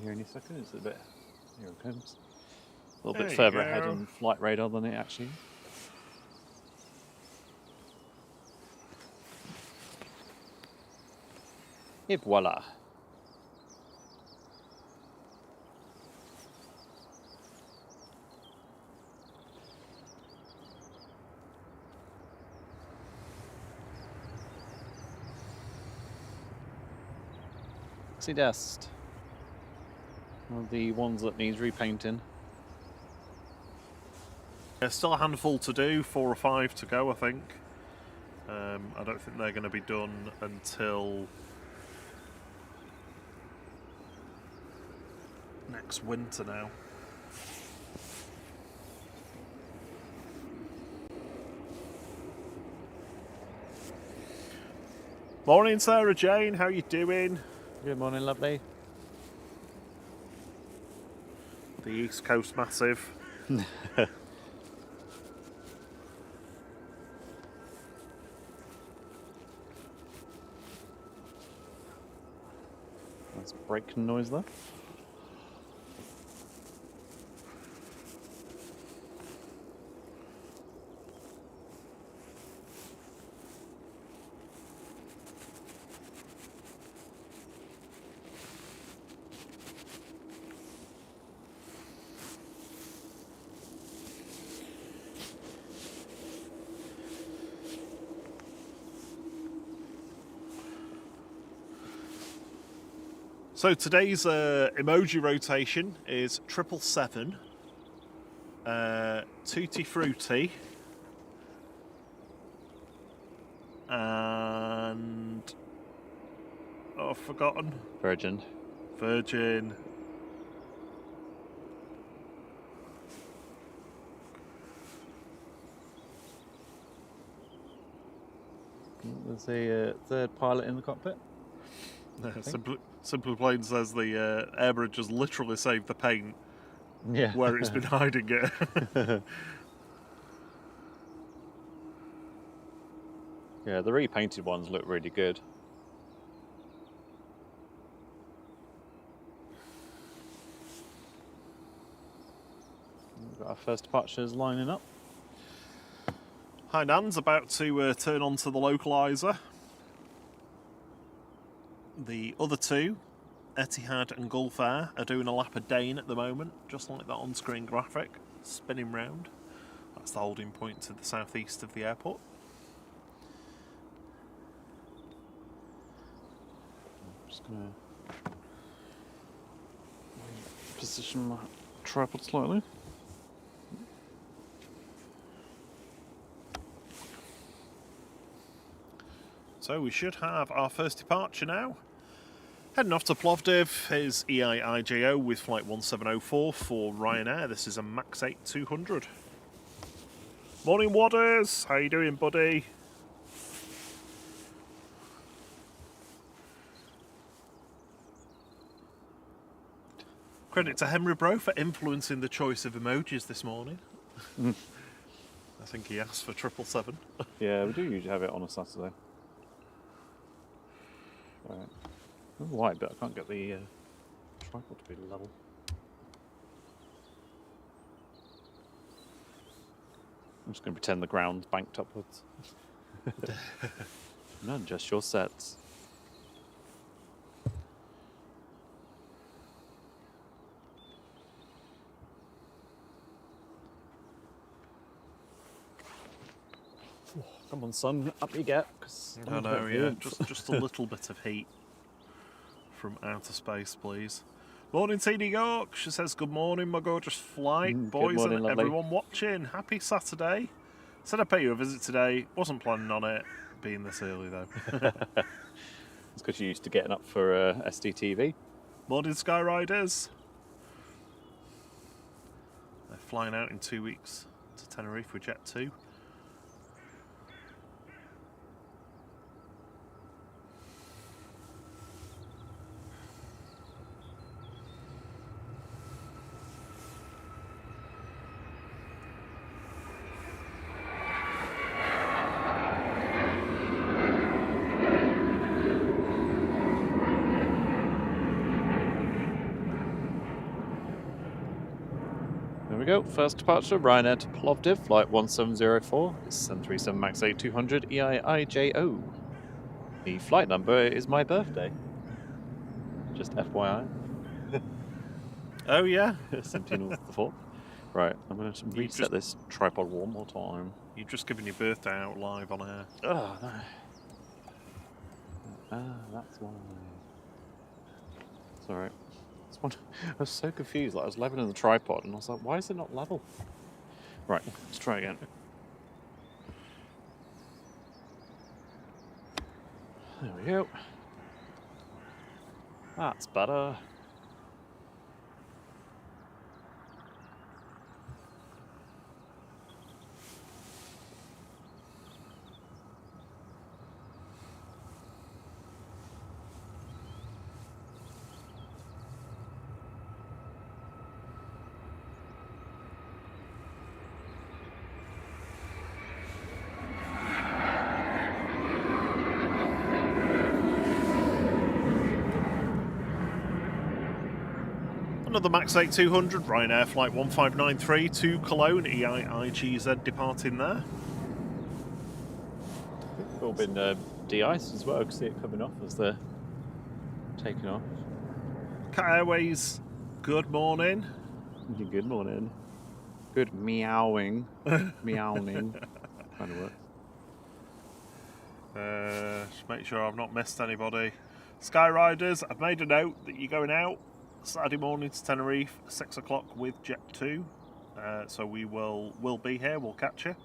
Here any second, it's a bit. Here it comes. A little There bit you further ahead go. on flight radar than it actually is. Et voila. Pixie dust. One of the ones that needs repainting. There's still a handful to do, 4 or 5 to go, I think. I don't think they're going to be done until next winter now. Morning, Sarah Jane. How you doing? Good morning, lovely. The East Coast Massive. That's braking noise there. So today's emoji rotation is 777, Tutti Frutti, and I've forgotten. Virgin. Virgin. There's a third pilot in the cockpit. Simple Plain says the airbridge has literally saved the paint Yeah. where it's been hiding it. Yeah, the repainted ones look really good. We've got our first departures lining up. Hi, Nan's about to turn onto the localizer. The other two, Etihad and Gulf Air, are doing a lap of Dane at the moment, just like that on-screen graphic, spinning round. That's the holding point to the southeast of the airport. Just gonna position my tripod slightly. So we should have our first departure now. Heading off to Plovdiv is EIIJO with flight 1704 for Ryanair. This is a Max 8 200. Morning, Wadders. How you doing, buddy? Credit to Henry Bro for influencing the choice of emojis this morning. I think he asked for 777. Yeah, we do usually have it on a Saturday. Right. I'm wide, but I can't get the tripod to be level. I'm just going to pretend the ground's banked upwards. None, just your sets. Come on, son, up you get. 'Cause I know, yeah. Just a little bit of heat from outer space, please. Morning, TD York. She says, good morning, my gorgeous flight. Good Boys morning, and lovely. everyone watching. Happy Saturday. Said I'd pay you a visit today. Wasn't planning on it being this early, though. It's because you're used to getting up for SDTV. Morning, Skyriders. They're flying out in 2 weeks to Tenerife with Jet 2. There we go. First departure, Ryanair to Plovdiv, flight 1704. It's 737 MAX 8200 EIIJO. The flight number is my birthday. Just FYI. Oh, yeah? 17th of the 4th. Right, I'm going to reset just- this tripod one more time. You've just given your birthday out live on air. Oh, no. That's why. It's alright. I was so confused. Like, I was leveling the tripod and I was like, why is it not level? Right, let's try again. There we go. That's better. Another MAX 8200 Ryanair flight 1593 to Cologne, EIIGZ departing there. It's all been de-iced as well. I can see it coming off as they're taking off. Cat Airways, good morning. Good morning. Good meowing. Meowing. Kind of works. Just make sure I've not missed anybody. Skyriders, I've made a note that you're going out Saturday morning to Tenerife, 6 o'clock with Jet 2. So we'll be here, we'll catch you.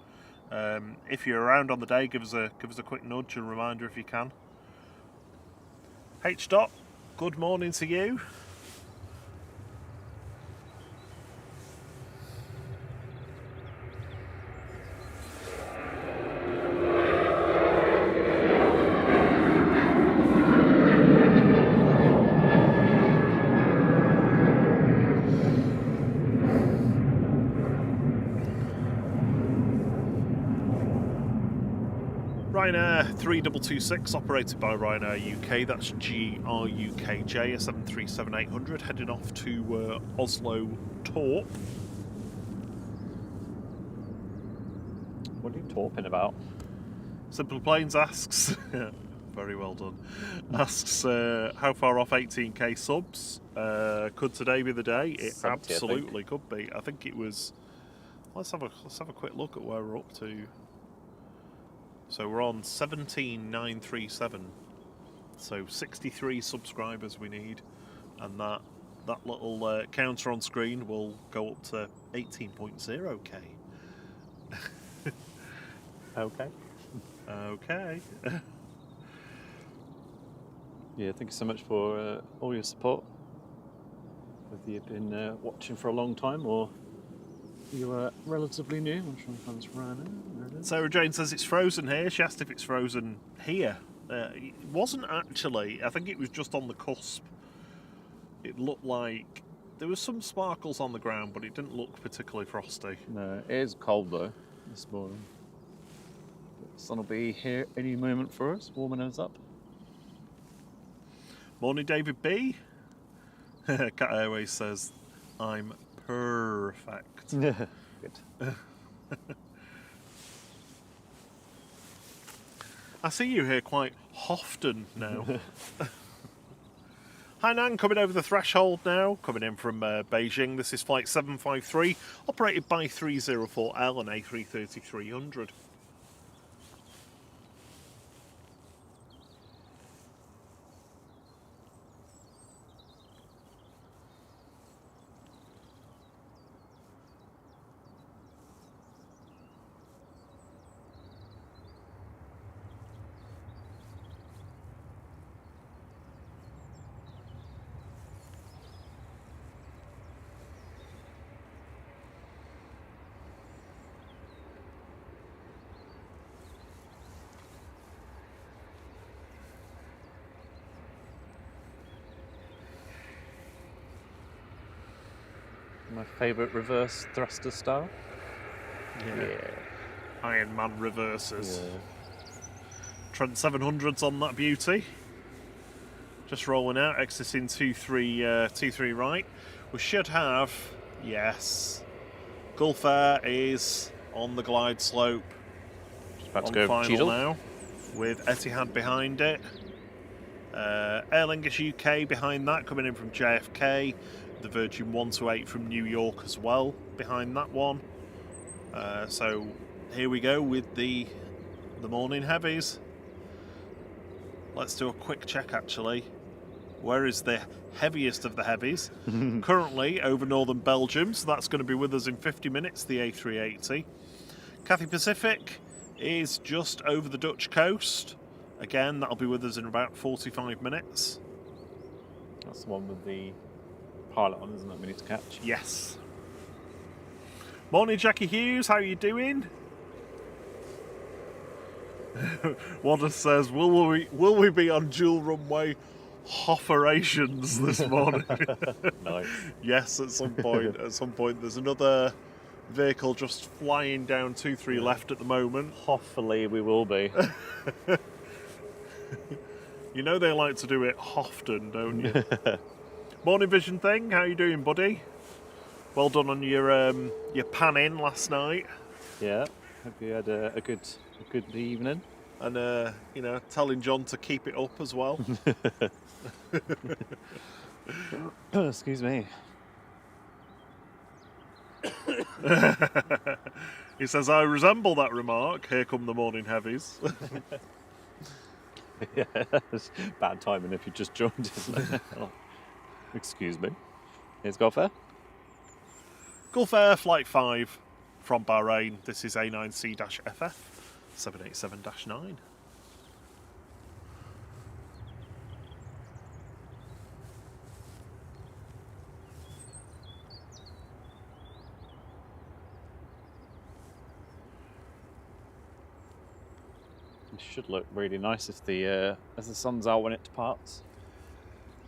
If you're around on the day, give us a quick nudge and reminder if you can. H. Dot, good morning to you. Ryanair 3226, operated by Ryanair UK, that's GRUKJ, a 737-800, heading off to Oslo Torp. What are you talking about? Simple Planes asks, very well done, asks how far off 18k subs? Could today be the day? It 70, absolutely could be. I think it was, let's have a quick look at where we're up to. So we're on 17,937. So 63 subscribers we need, and that little counter on screen will go up to 18.0k. Okay. Okay. Yeah, thank you so much for all your support. Whether you've been watching for a long time or you are relatively new. I'm trying to find this Ryanair. Sarah Jane says it's frozen here. She asked if it's frozen here. It wasn't actually. I think it was just on the cusp. It looked like there was some sparkles on the ground, but it didn't look particularly frosty. No, it is cold though this morning. The sun will be here any moment for us, warming us up. Morning, David B. Cat Airways says, I'm perfect. Good. I see you here quite often now. Hi Nan, coming over the threshold now, coming in from Beijing. This is flight 753, operated by 304L and A330-300. My favourite reverse thruster style. Iron Man reverses. Yeah. Trent 700s on that beauty. Just rolling out, exiting 2-3 right. We should have, yes. Gulf Air is on the glide slope. Just about On to go final Cheadle. now, with Etihad behind it. Aer Lingus UK behind that, coming in from JFK. The Virgin 128 from New York as well behind that one. So here we go with the morning heavies. Let's do a quick check actually. Where is the heaviest of the heavies? Currently over northern Belgium, so that's going to be with us in 50 minutes, the A380. Cathay Pacific is just over the Dutch coast. Again, that'll be with us in about 45 minutes. That's the one with the pilot on, isn't it? We need to catch. Yes. Morning, Jackie Hughes. How are you doing? Wanda says, will we be on dual runway operations this morning? Nice. Yes, at some point. At some point, there's another vehicle just flying down 2-3 left at the moment. Hopefully we will be. You know they like to do it often, don't you? Morning Vision Thing, how you doing, buddy? Well done on your pan in last night, Yeah. Hope you had a good evening. and telling John to keep it up as well. Excuse me. He says, I resemble that remark. Here come the morning heavies. Yeah, it's bad timing if you just joined, isn't it? Oh, excuse me. Here's Gulf Air. Gulf Air Flight 5 from Bahrain. This is A9C-FF 787-9. It should look really nice if the as the sun's out when it departs.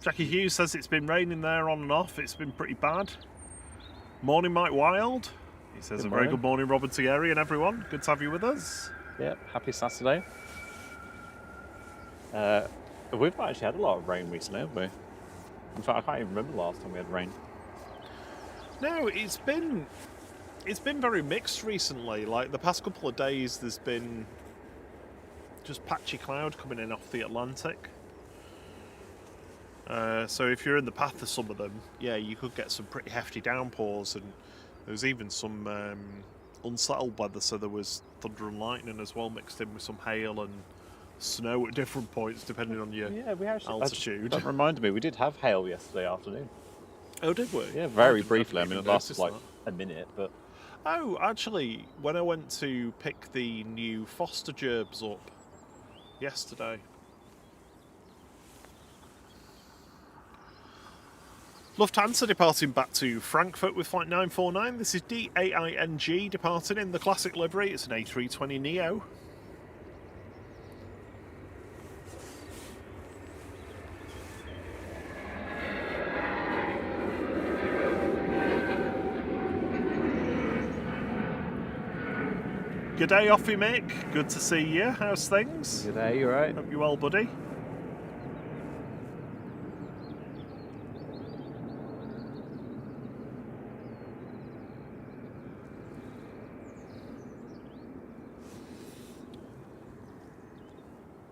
Jackie Hughes says it's been raining there on and off. It's been pretty bad. Morning, Mike Wild. He says Good a very morning. good morning, Robert Thierry and everyone. Good to have you with us. Yep, happy Saturday. We've actually had a lot of rain recently, haven't we? In fact, I can't even remember the last time we had rain. No, it's been very mixed recently. Like the past couple of days, there's been just patchy cloud coming in off the Atlantic. So if you're in the path of some of them, yeah, you could get some pretty hefty downpours, and there was even some unsettled weather. So there was thunder and lightning as well, mixed in with some hail and snow at different points, depending on your altitude. That reminded me, we did have hail yesterday afternoon. Oh, did we? Yeah, very I didn't briefly. I mean, even it lasted notice like that. a minute, but Oh, actually, when I went to pick the new Foster gerbs up yesterday. Lufthansa departing back to Frankfurt with flight 949. This is DAING departing in the classic livery. It's an A320neo. Good day, Offie Mick. Good to see you. How's things? good day, you right? Hope you're well, buddy.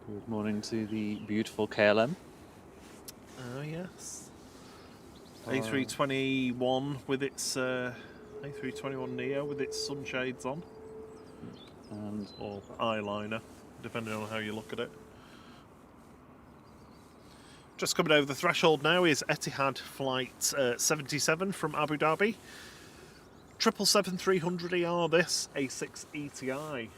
Good morning to the beautiful KLM. Oh, yes. A321 with its A321neo with its sunshades on, And or eyeliner, depending on how you look at it. Just coming over the threshold now is Etihad flight 77 from Abu Dhabi. 777-300ER this, A6 ETI.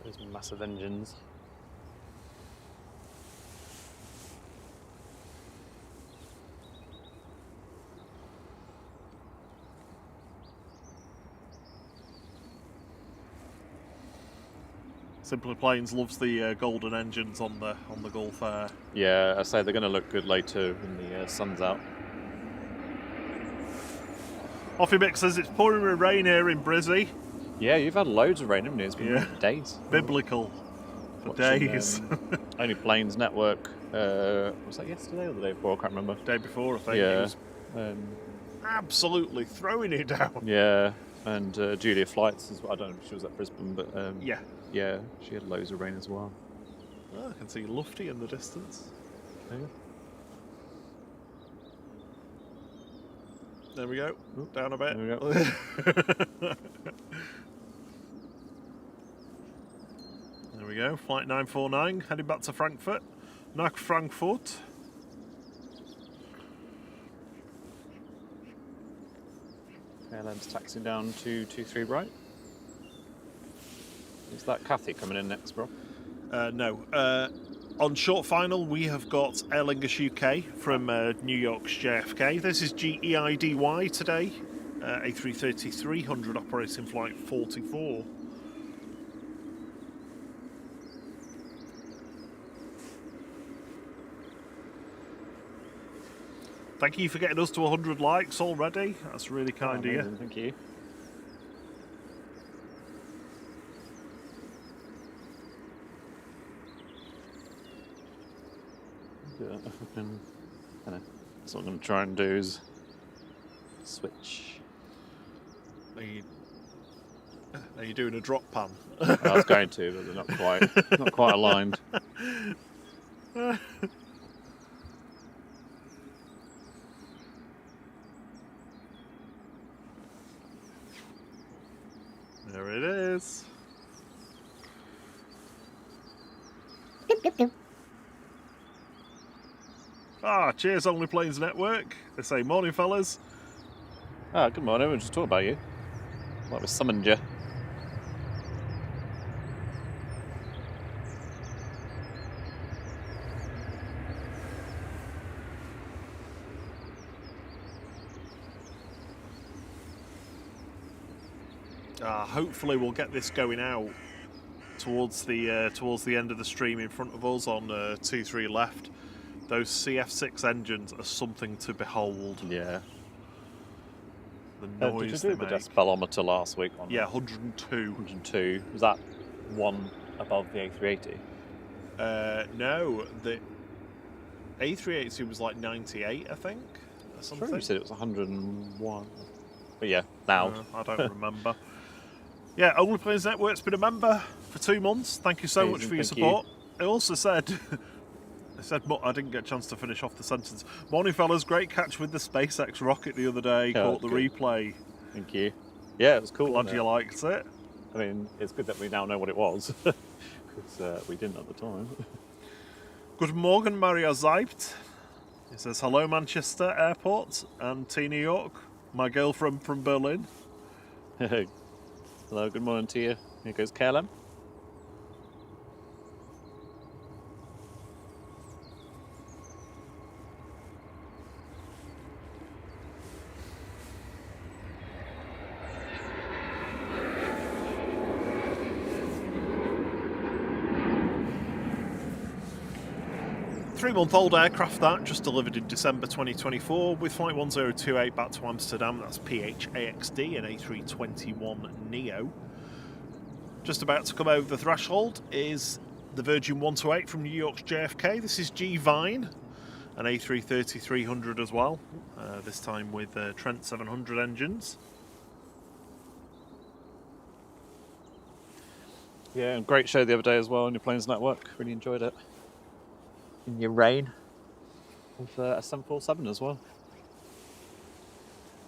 Those massive engines. Simply Planes loves the golden engines on the Gulf Air. Yeah, I say they're going to look good later when the sun's out. Offie Mick says it's pouring with rain here in Brizzy. Yeah, you've had loads of rain, haven't you? It's been days. Biblical for Watching, days. Only Planes Network. Was that yesterday or the day before? I can't remember. Day before, I think. It Yeah. was absolutely throwing it down. Yeah, and Julia Flights, I don't know if she was at Brisbane, but Yeah. she had loads of rain as well. Oh, I can see Lufty in the distance. Yeah. There we go. Down a bit. There we go. There we go. Flight 949 heading back to Frankfurt. Nach Frankfurt. KLM's taxiing down to 23 right. Is that Cathy coming in next, bro? No. On short final, we have got Aer Lingus UK from New York's JFK. This is GEIDY today. A330-300 operating flight 44. Thank you for getting us to 100 likes already. That's really kind of you. Amazing, thank you. Yeah, that's what I'm going to try and do is switch. Are you doing a drop pan? I was going to, but they're not quite aligned. There it is. Cheers, Only Planes Network. They say, morning, fellas. Good morning. We're just talking about you. Like we summoned you. Hopefully we'll get this going out towards the end of the stream in front of us on 2-3 left. Those CF6 engines are something to behold. Yeah. The noise did they you do the make. decibelometer last week? On 102. 102. Was that one above the A380? No, the A380 was like 98, I think, or something. Sure you said it was 101. But yeah, now. I don't remember. Yeah, Only Planes Network's been a member for 2 months. Thank you so much for your Thank support. I also said, I didn't get a chance to finish off the sentence. Morning, fellas. Great catch with the SpaceX rocket the other day. Yeah, Caught the good. replay. Thank you. Yeah, it was cool. Glad wasn't you it? liked it. I mean, it's good that we now know what it was, because we didn't at the time. Good morning, Mario Zeibt. He says, hello, Manchester Airport and Tina York, my girlfriend from Berlin. Hello, good morning to you. Here goes KLM. Three-month-old aircraft that, just delivered in December 2024 with flight 1028 back to Amsterdam. That's PHAXD and A321neo. Just about to come over the threshold is the Virgin 128 from New York's JFK. This is G Vine, an A330-300 as well, this time with Trent 700 engines. Yeah, and great show the other day as well on your Planes Network. Really enjoyed it. In your rain. With a 747 as well.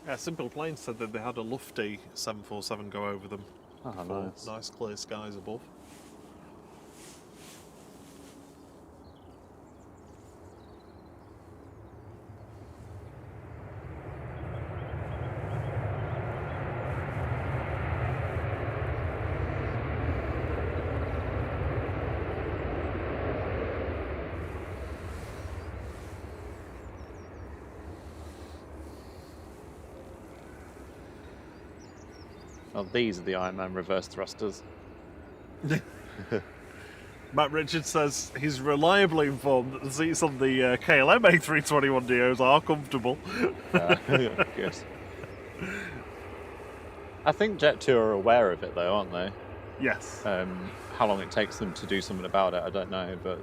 Yeah, Simple Planes said that they had a lofty 747 go over them. Oh, nice. Nice clear skies above. Oh, these are the Ironman reverse thrusters. Matt Richards says he's reliably informed that the seats on the KLM A321neos are comfortable. Good. I think Jet2 are aware of it, though, aren't they? Yes. How long it takes them to do something about it, I don't know, but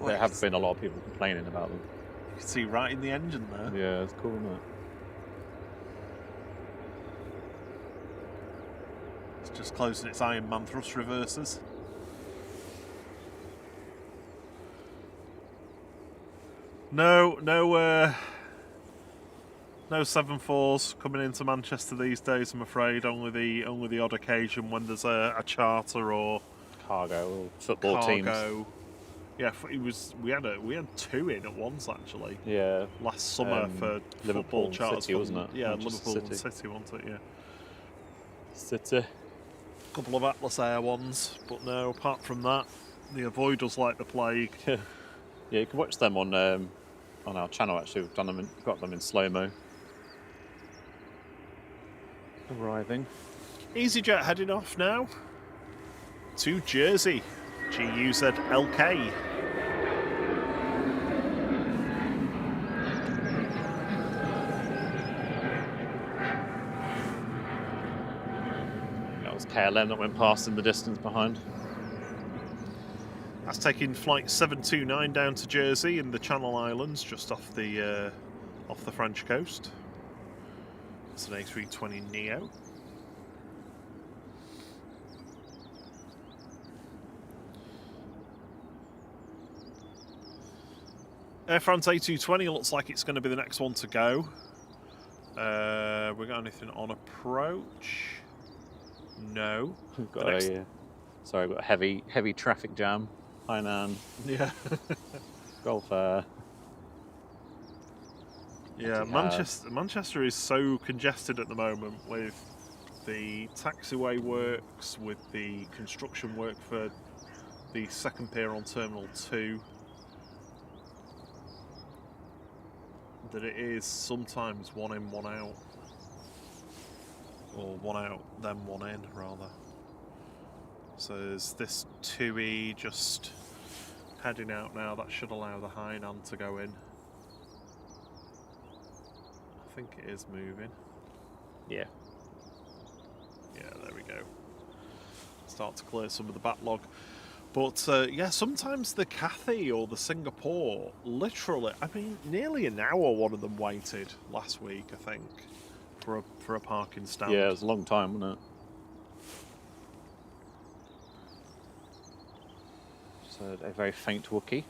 there have been a lot of people complaining about them. You can see right in the engine there. Yeah, it's cool, isn't it? It's just closing its Ironman thrust reversers. No 7.4s coming into Manchester these days, I'm afraid. Only the odd occasion when there's a charter or Cargo or football teams. Yeah, we had two in at once actually. Yeah. Last summer for Liverpool football and charters, City, wasn't it? Yeah, Manchester Liverpool and City. City, wasn't it? Yeah. City. A couple of Atlas Air ones, but no. Apart from that, they avoid us like the plague. Yeah, you can watch them on our channel. Actually, we've got them in slow mo. Arriving. EasyJet heading off now to Jersey. GUZ LK. That was KLM that went past in the distance behind. That's taking flight 729 down to Jersey in the Channel Islands, just off the French coast. It's an A320 Neo. Air France A220 looks like it's going to be the next one to go. We got anything on approach? No. We've got we've got a heavy traffic jam. Hainan, Yeah. Gulf Air. Yeah, Manchester is so congested at the moment with the taxiway works, with the construction work for the second pier on Terminal 2, that it is sometimes one in, one out. Or one out, then one in, rather. So there's this 2E just heading out now. That should allow the Hainan to go in. I think it is moving. Yeah. Yeah, there we go. Start to clear some of the backlog. But yeah, sometimes the Cathay or the Singapore, literally, I mean, nearly an hour one of them waited last week, I think, for a parking stand. Yeah, it was a long time, wasn't it? So a very faint Wookiee.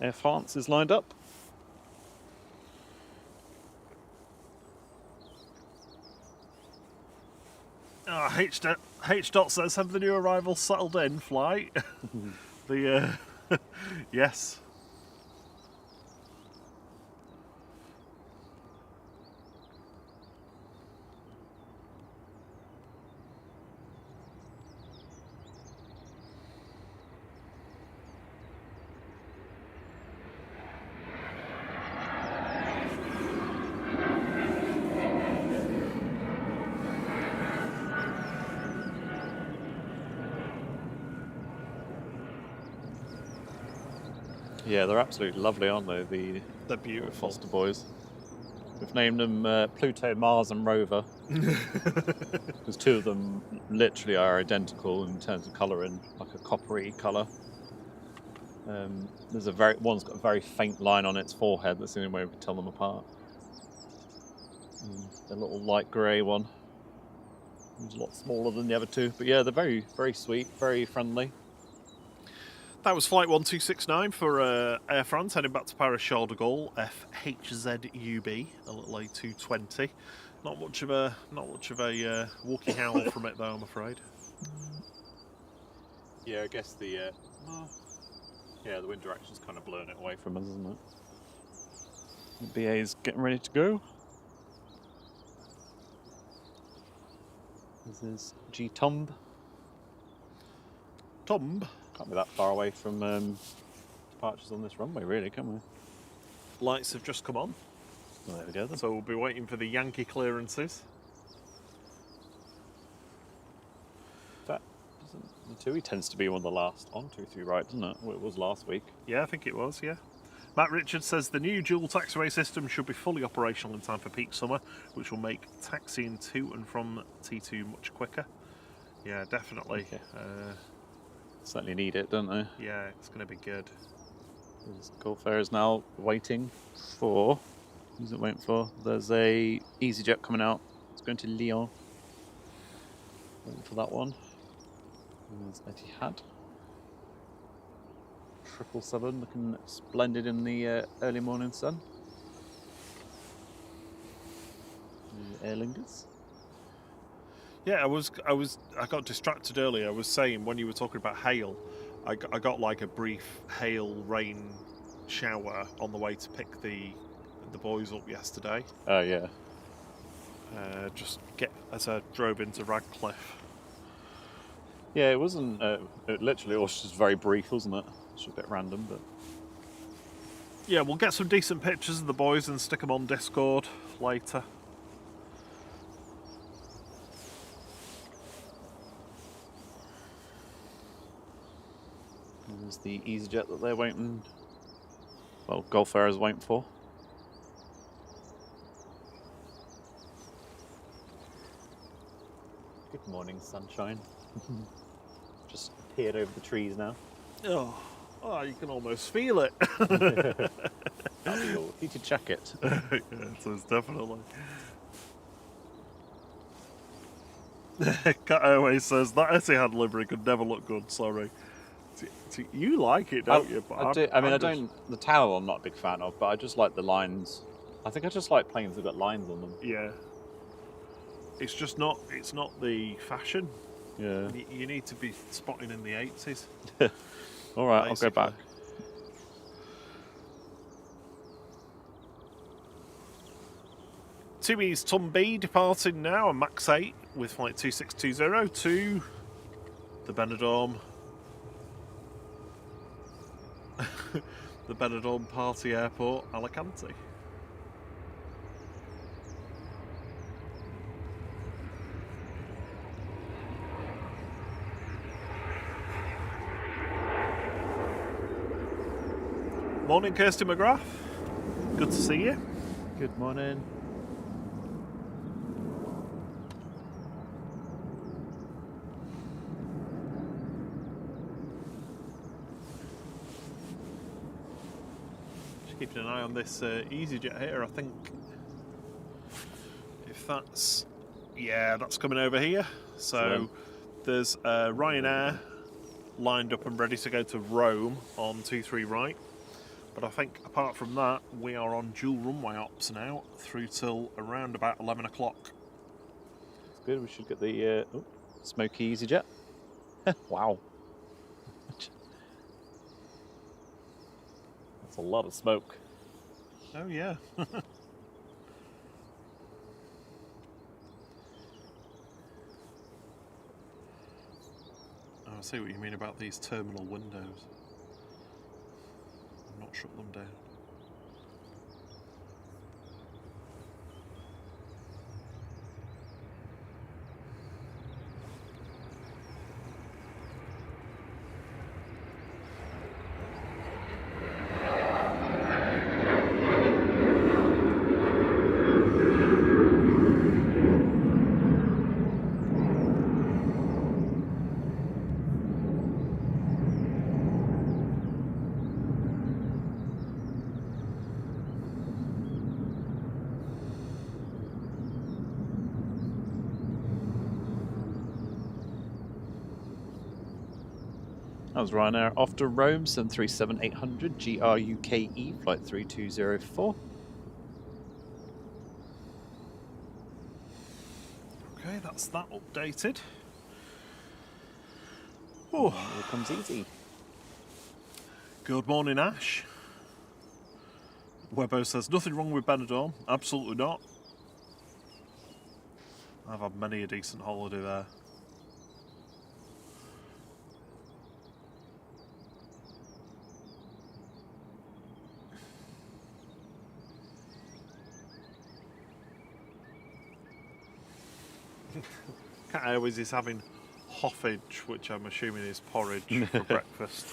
Air France is lined up. H. Dot says, have the new arrivals settled in, flight? Yes. Yeah, they're absolutely lovely, aren't they? They're beautiful. Foster boys. We've named them Pluto, Mars and Rover. Because two of them literally are identical in terms of colouring, like a coppery colour. One's got a very faint line on its forehead. That's the only way we can tell them apart. The little light grey one is a lot smaller than the other two. But yeah, they're very, very sweet, very friendly. That was flight 1269 for Air France heading back to Paris Charles de Gaulle, FHZUB, a little A220. Not much of a walkie howl from it though, I'm afraid. Yeah, I guess the wind direction's kind of blowing it away from us, isn't it? The BA's getting ready to go. This is G Tomb. Tomb. Can't be that far away from departures on this runway, really, can we? Lights have just come on. Well, there we go then. So we'll be waiting for the Yankee clearances. That doesn't the TUI tends to be one of the last on 2-3 right, doesn't it? Well, it was last week. Yeah, I think it was, yeah. Matt Richards says the new dual taxiway system should be fully operational in time for peak summer, which will make taxiing to and from T2 much quicker. Yeah, definitely. Okay. Certainly need it, don't they? Yeah, it's going to be good. Gulfair is now waiting for. Who's it waiting for? There's a EasyJet coming out. It's going to Lyon. Waiting for that one. And there's Etihad. 777 looking splendid in the early morning sun. The Aer Lingus. Yeah, I got distracted earlier. I was saying when you were talking about hail, I got like a brief hail rain shower on the way to pick the boys up yesterday. Oh yeah. As I drove into Radcliffe. Yeah, it wasn't. It literally was just very brief, wasn't it? It's a bit random, but Yeah, we'll get some decent pictures of the boys and stick them on Discord later. there's the EasyJet that they're waiting. Well, Gulfair is waiting for. Good morning, sunshine. Just appeared over the trees now. Oh, you can almost feel it. That'll be all. Need to check it. Yeah, so it's definitely. Cat Airways says that Etihad livery could never look good. Sorry. You like it, don't you? But I do. I don't. The tower I'm not a big fan of, but I just like the lines. I think I just like planes that got lines on them. Yeah. It's just not. It's not the fashion. Yeah. You need to be spotting in the 80s. All right, basically. I'll go back. TUI's Tom B departing now on Max 8 with flight 2620 to the Benidorm. The Benidorm Party Airport, Alicante. Morning, Kirsty McGrath. Good to see you. Good morning. Just keeping an eye on this EasyJet here. I think if that's that's coming over here. So there's Ryanair lined up and ready to go to Rome on 23 right. But I think apart from that, we are on dual runway ops now through till around about 11 o'clock. That's good. We should get the smoky EasyJet. Wow. That's a lot of smoke. Oh yeah. I see what you mean about these terminal windows. I've not shut them down. That was Ryanair off to Rome, 737-800 GRUKE, flight 3204. Okay, that's that updated. Oh, here comes Easy. Good morning, Ash. Webbo says, nothing wrong with Benidorm. Absolutely not. I've had many a decent holiday there. Cat Airways is having hoffage, which I'm assuming is porridge for breakfast.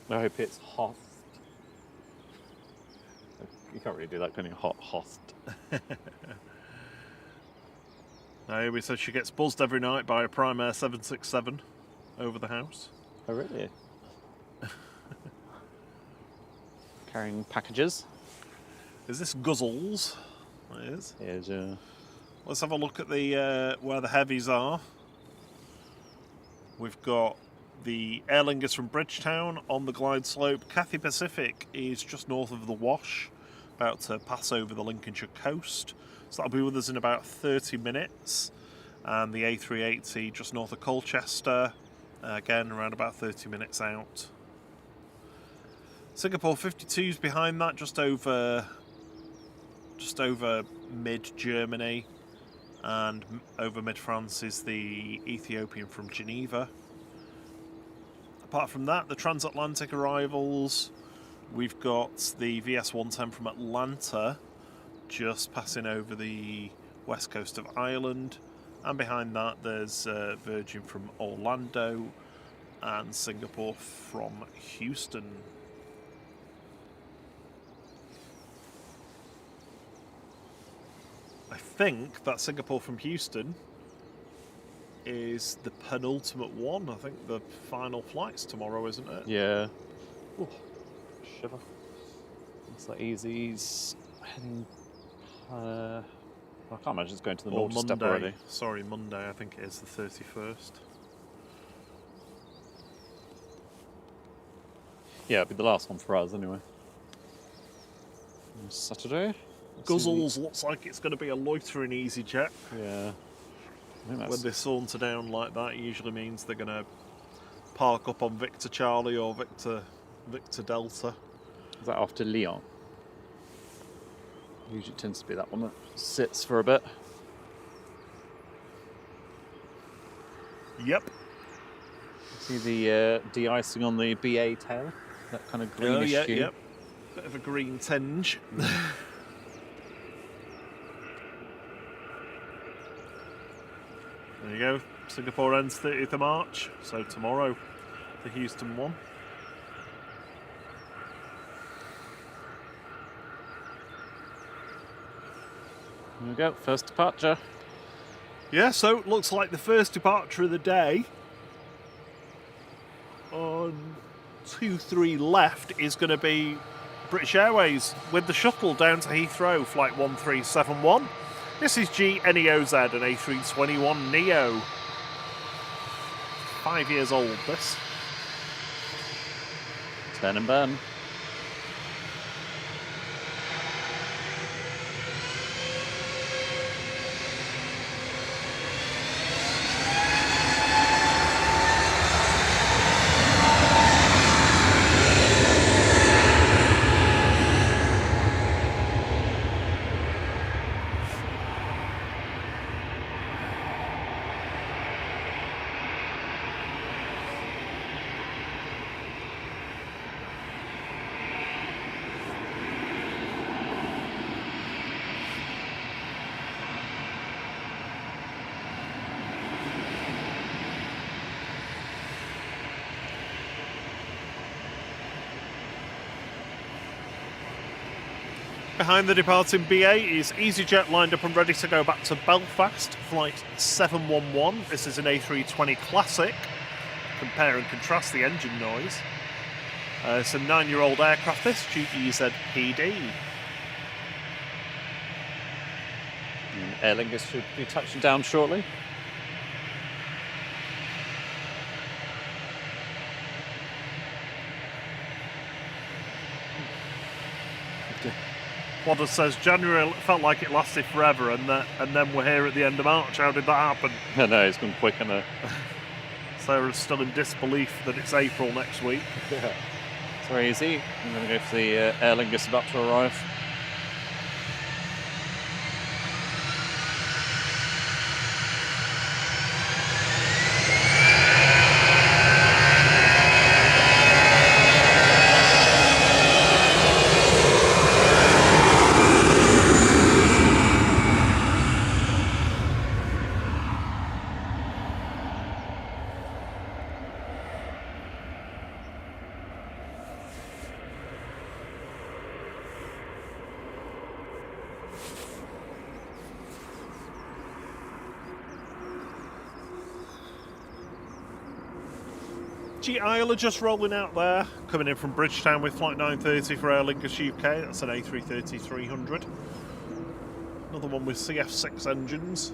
I hope it's hot. You can't really do that, can you? Host. Naomi says she gets buzzed every night by a Primair 767 over the house. Oh, really? Carrying packages. Is this Guzzles? It is. It is, Let's have a look at the where the heavies are. We've got the Aer Lingus from Bridgetown on the glide slope. Cathay Pacific is just north of the Wash, about to pass over the Lincolnshire coast. So that'll be with us in about 30 minutes. And the A380 just north of Colchester, again around about 30 minutes out. Singapore 52's behind that, just over mid-Germany, and over mid-France is the Ethiopian from Geneva. Apart from that, the transatlantic arrivals, we've got the VS110 from Atlanta, just passing over the west coast of Ireland, and behind that there's Virgin from Orlando and Singapore from Houston. I think that Singapore from Houston is the penultimate one. I think the final flight's tomorrow, isn't it? Yeah. Ooh, shiver. Looks like Easy's heading. I can't imagine it's going to the Or North Step Monday. already. Sorry, Monday. I think it is the 31st. Yeah, it'll be the last one for us anyway. On Saturday. Guzzles looks like it's going to be a loitering EasyJet. Yeah. I think that's When they saunter down like that, it usually means they're going to park up on Victor Charlie or Victor Delta. Is that after Lyon? Usually tends to be that one that sits for a bit. Yep. See the de-icing on the BA tail? That kind of greenish hue. Yep. Bit of a green tinge. There you go. Singapore ends 30th of March, so tomorrow, the Houston one. There we go, first departure. Yeah, so it looks like the first departure of the day on 23 left is going to be British Airways with the shuttle down to Heathrow, flight 1371. This is GNEOZ, an A321 Neo. 5 years old, this. Turn and burn. Behind the departing BA is EasyJet lined up and ready to go back to Belfast, flight 711. This is an A320 Classic. Compare and contrast the engine noise. It's a 9-year-old aircraft, this, GEZ PD. Aer Lingus should be touching down shortly. Wadder says January felt like it lasted forever, and then we're here at the end of March. How did that happen? I know, it's gone quick, isn't it? Sarah's still in disbelief that it's April next week. Yeah. It's very easy. I'm going to go for the Aer Lingus about to arrive. Energy Isle are just rolling out there, coming in from Bridgetown with flight 930 for Aer Lingus UK. That's an A330-300. Another one with CF6 engines.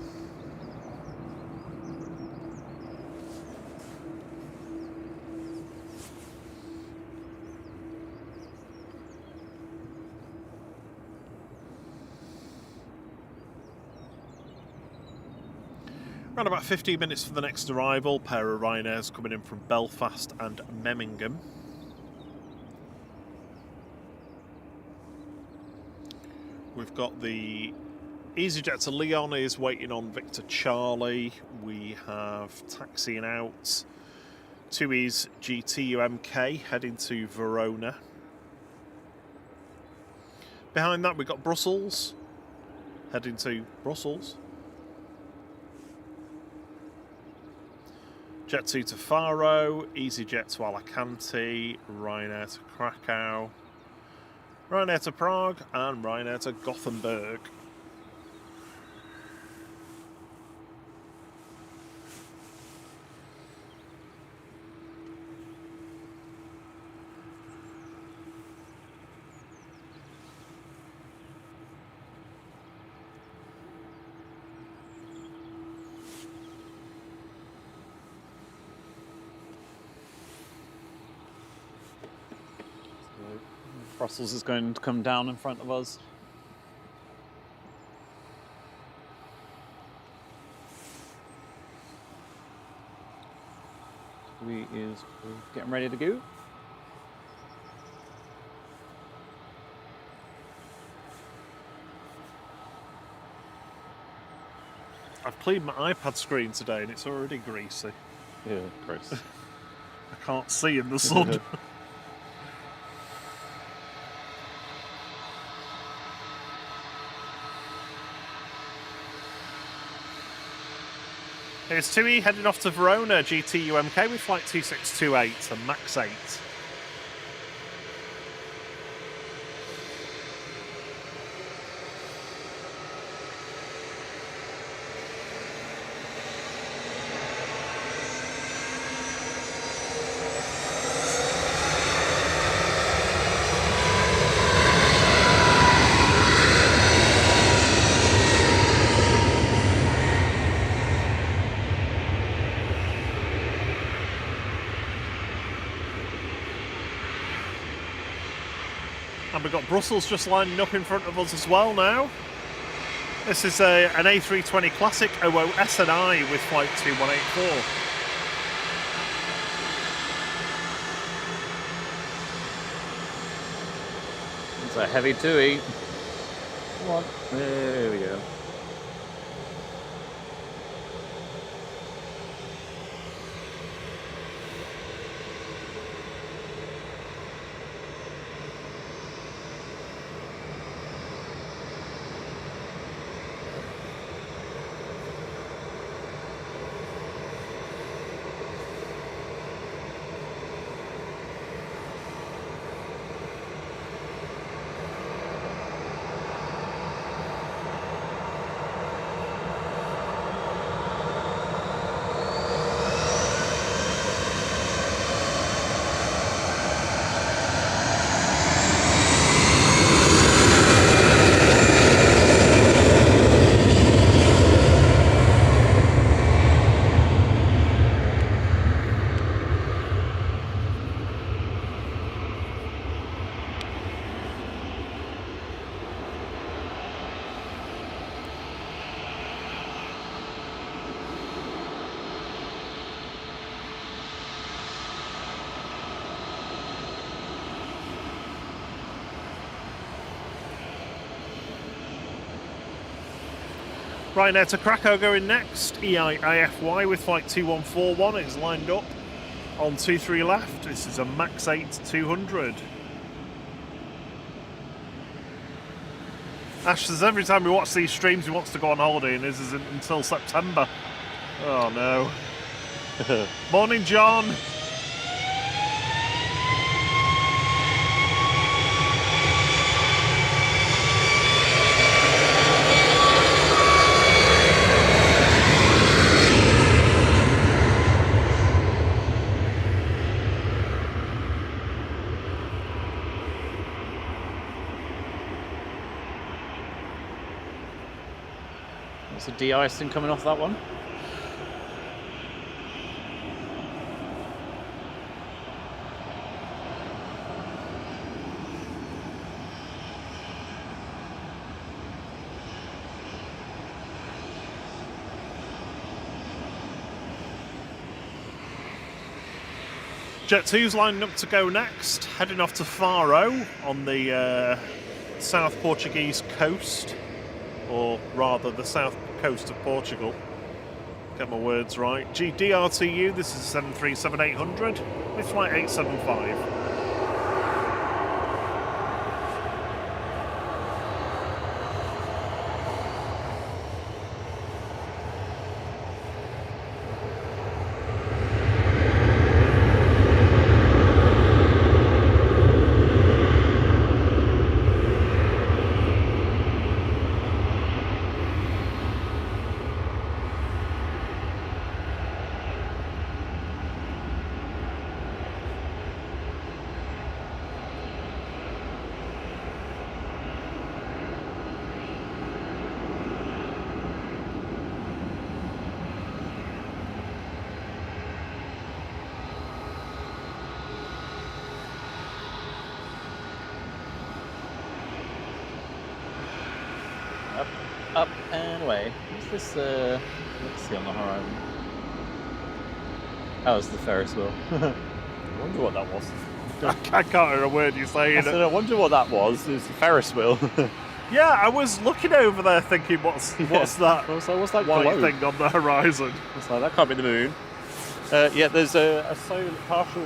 Around about 15 minutes for the next arrival. Pair of Ryanairs coming in from Belfast and Memmingen. We've got the EasyJet to Leon is waiting on Victor Charlie. We have taxiing out TUI's GTUMK heading to Verona. Behind that we've got Brussels heading to Brussels. Jet2 to Faro, EasyJet to Alicante, Ryanair to Krakow, Ryanair to Prague, and Ryanair to Gothenburg. Brussels is going to come down in front of us. We is getting ready to go. I've cleaned my iPad screen today and it's already greasy. Yeah, gross. I can't see in the sun. Here's TUI heading off to Verona, GTUMK with flight 2628 and MAX 8. And we've got Brussels just lining up in front of us as well now. This is an A320 Classic OO SNI with flight 2184. It's a heavy TUI. Come on. There we go. Ryanair to Krakow going next. EIIFY with flight 2141 is lined up on 23 left. This is a MAX 8 200. Ash says every time we watch these streams he wants to go on holiday and this isn't until September. Oh no. Morning, John. There's a de-icing coming off that one. Jet 2's lining up to go next, heading off to Faro on the South Portuguese coast, or rather the south coast of Portugal. Get my words right. DRTU, this is 737-800 with flight 875. Up and away. What's this? Let's see on the horizon. Oh, it's the Ferris wheel. I wonder what that was. I can't hear a word you're saying. I said, I wonder what that was. It's the Ferris wheel. Yeah, I was looking over there thinking, what's that? I was like, what's that white glow? thing on the horizon? I was like, that can't be the moon. Yeah, there's a partial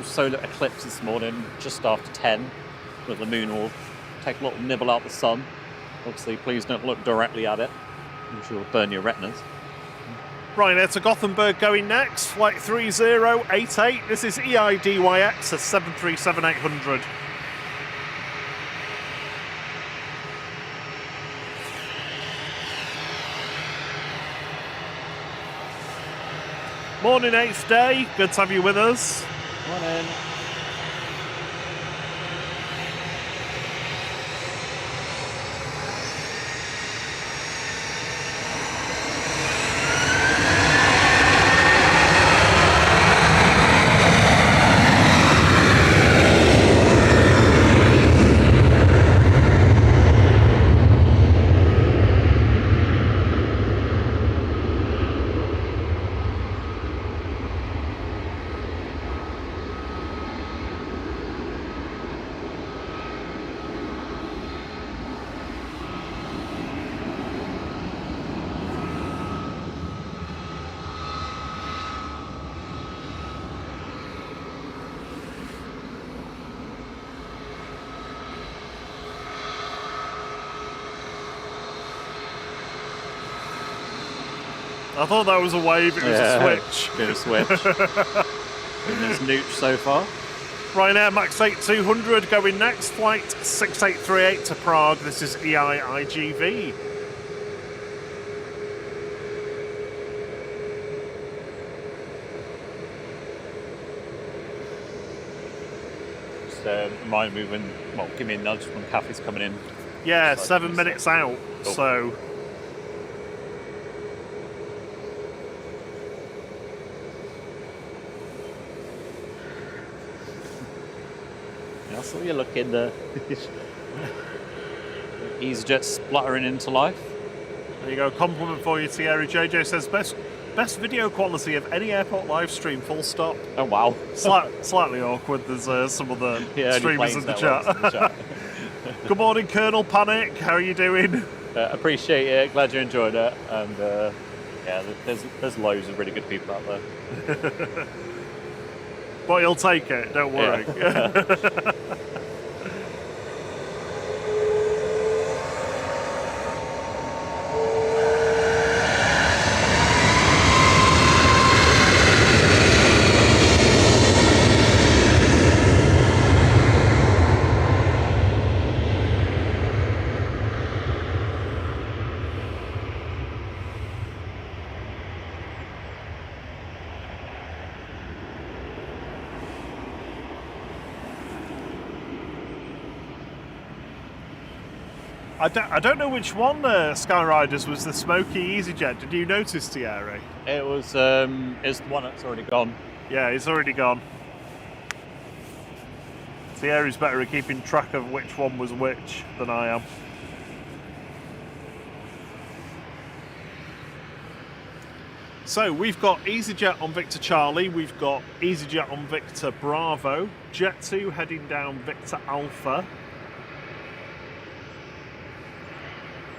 solar eclipse this morning, just after 10, but the moon will take a little nibble out the sun. Obviously, please don't look directly at it, which will burn your retinas. Ryanair to Gothenburg going next, flight 3088. This is EIDYX at 737-800. Morning, 8th day. Good to have you with us. Morning. I thought that was a wave, it was a switch. Bit of switch. Goodness nooch so far. Ryanair Max 8 200 going next, flight 6838 to Prague. This is EIIGV. Just remind me when, well, give me a nudge when Kathy's coming in. Yeah, So 7 minutes out, Cool. so... I saw you looking EasyJet spluttering into life. There you go, compliment for you, Thierry. JJ says, best video quality of any airport live stream, full stop. Oh wow. Slightly awkward, there's some of the streamers in the chat. Good morning, Colonel Panic, how are you doing? Appreciate it, glad you enjoyed it, and yeah, there's loads of really good people out there. But you'll take it, don't worry. Yeah. I don't know which one, Skyriders, was the smoky EasyJet. Did you notice, Thierry? It was it's the one that's already gone. Yeah, it's already gone. Thierry's better at keeping track of which one was which than I am. So we've got EasyJet on Victor Charlie, we've got EasyJet on Victor Bravo, Jet 2 heading down Victor Alpha,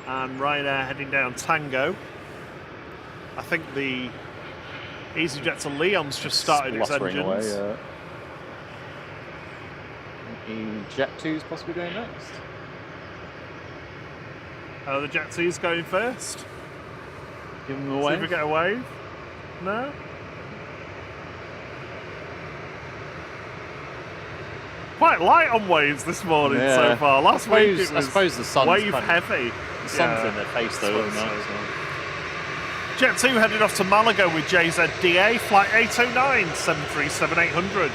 and Ryanair heading down Tango. I think the EasyJet to Leon's just started its Spluttering engines. away, Jet 2's possibly going next. The Jet 2's going first. Give them See away. if we get a wave. No? Quite light on waves this morning so far. Last week it was I suppose the sun's wave kind of- heavy. The sun's in their face though, suppose isn't it? so. Jet 2 headed off to Malaga with JZDA, flight 809, 737-800.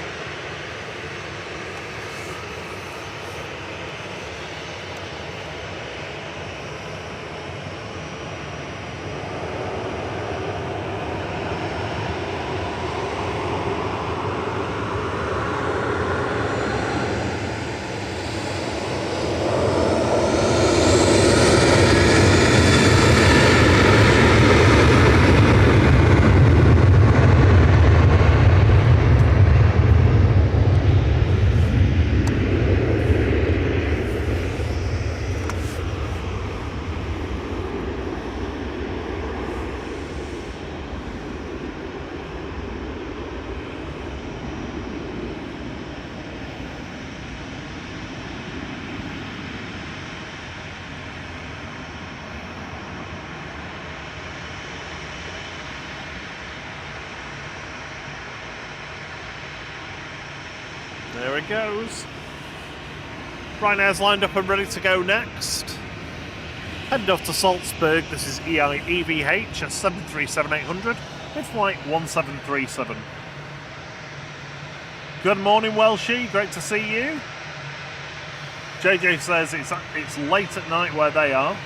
There it goes. Ryanair's lined up and ready to go next. Heading off to Salzburg, this is EVH at 737-800 with flight 1737. Good morning, Welshie. Great to see you. JJ says it's late at night where they are.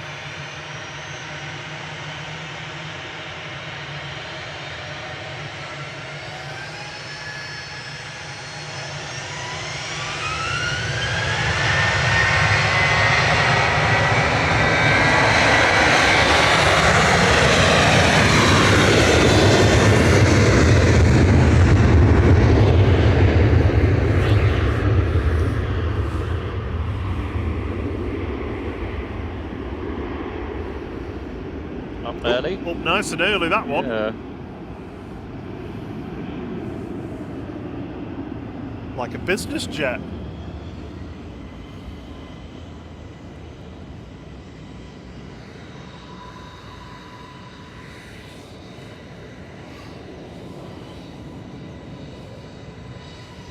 Up early. Up nice and early, that one. Yeah. Like a business jet.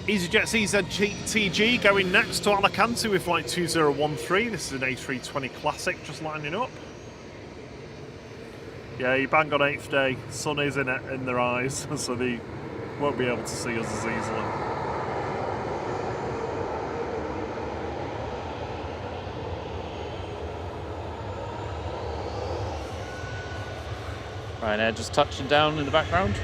EasyJet CZTG going next to Alicante with flight 2013. This is an A320 Classic just lining up. Yeah, you bang on 8th day. Sun is in their eyes, so they won't be able to see us as easily. Ryanair just touching down in the background.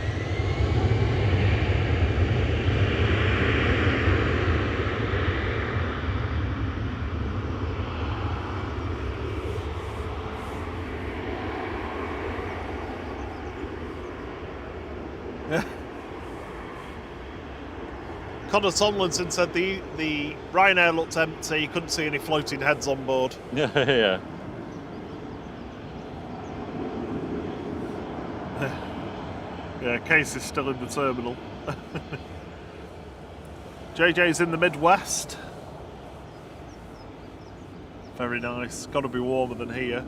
Connor Tomlinson said the Ryanair looked empty, you couldn't see any floating heads on board. Yeah, yeah. Yeah, Case is still in the terminal. JJ's in the Midwest. Very nice. Got to be warmer than here.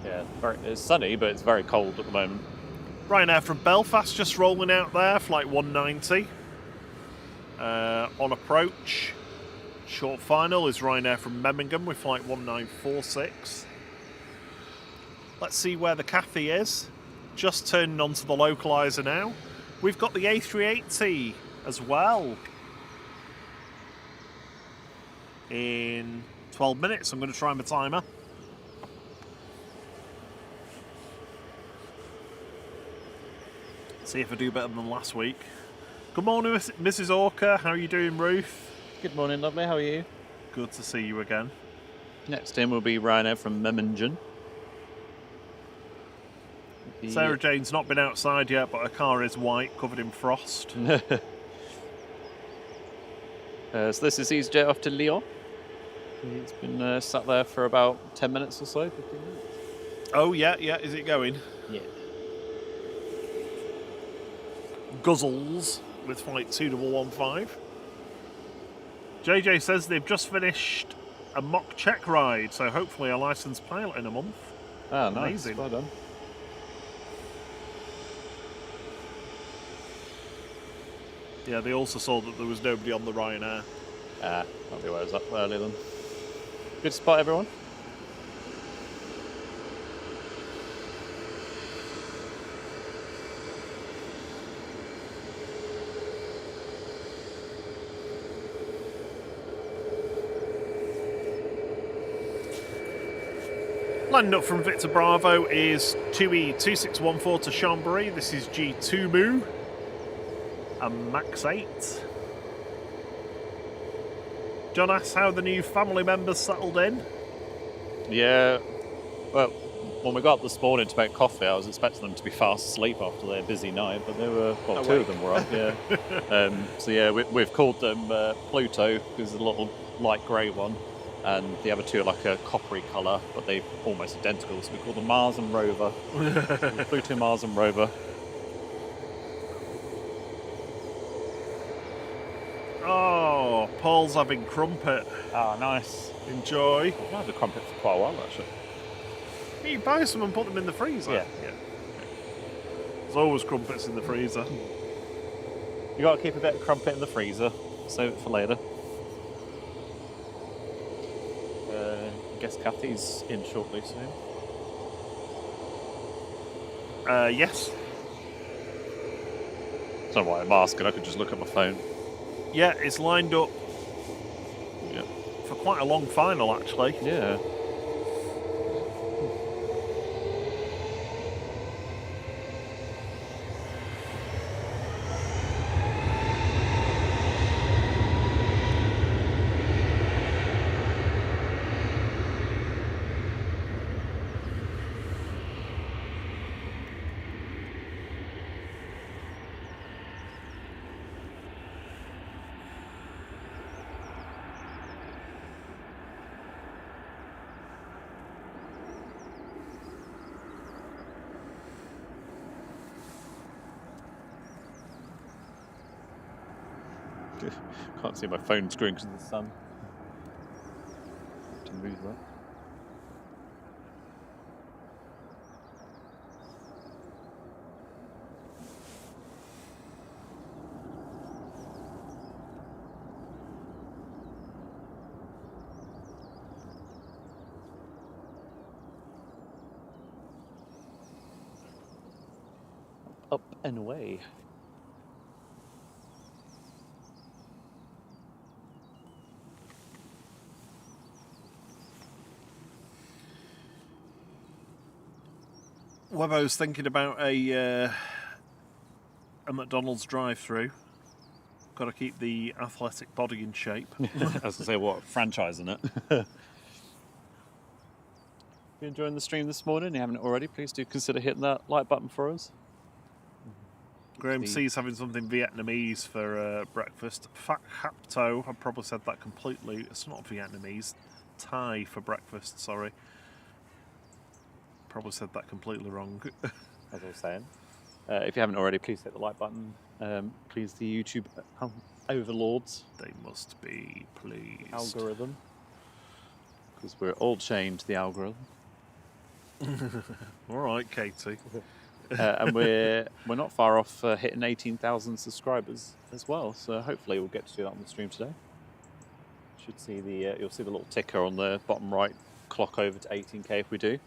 Yeah, it's sunny, but it's very cold at the moment. Ryanair from Belfast just rolling out there, flight 190. On approach. Short final is Ryanair from Memmingen with flight 1946. Let's see where the Cathay is. Just turning onto the localizer now. We've got the A380 as well. In 12 minutes. I'm going to try my timer. See if I do better than last week. Good morning, Mrs. Orca. How are you doing, Ruth? Good morning, lovely. How are you? Good to see you again. Next in will be Ryanair from Memmingen. Sarah Jane's not been outside yet, but her car is white, covered in frost. So this is EasyJet off to Lyon. It's been sat there for about 10 minutes or so, 15 minutes. Oh, yeah. Is it going? Yeah. Guzzles with flight 2115. JJ says they've just finished a mock check ride, so hopefully a licensed pilot in a month. Ah, nice. Amazing. Well done. Yeah, they also saw that there was nobody on the Ryanair. Might be where I was up earlier then. Good spot, everyone. Landing up from Victor Bravo is 2E2614 to Chambéry. This is G2 Moo. And Max 8. John asks how the new family members settled in. Yeah. Well, when we got up this morning to make coffee, I was expecting them to be fast asleep after their busy night, but they were, well, two of them were up, yeah. So yeah, we've called them Pluto, because it's a little light grey one, and the other two are like a coppery colour, but they're almost identical, so we call them Mars and Rover. Pluto, Mars and Rover. Oh, Paul's having crumpet. Ah, nice. Enjoy. I've had a crumpet for quite a while, actually. You buy some and put them in the freezer. Yeah. There's always crumpets in the freezer. You got to keep a bit of crumpet in the freezer, save it for later. I guess Kathy's in shortly soon. Yes. I don't know why I'm asking, I could just look at my phone. Yeah, it's lined up Yeah. for quite a long final, actually. Yeah. Can't see my phone screen because of the sun. To move that. Up and away. Webbo's thinking about a McDonald's drive-through. Got to keep the athletic body in shape. I was going to say, what, franchising it? If you're enjoying the stream this morning and you haven't already, please do consider hitting that like button for us. Graham C's having something Vietnamese for breakfast. Fat Hapto, I probably said that completely. It's not Vietnamese. Thai for breakfast, sorry. Probably said that completely wrong. As I was saying. If you haven't already, please hit the like button. Please the YouTube overlords. They must be pleased. Algorithm. Because we're all chained to the algorithm. All right, Katie. And we're not far off hitting 18,000 subscribers as well. So hopefully we'll get to do that on the stream today. Should see the you'll see the little ticker on the bottom right clock over to 18k if we do.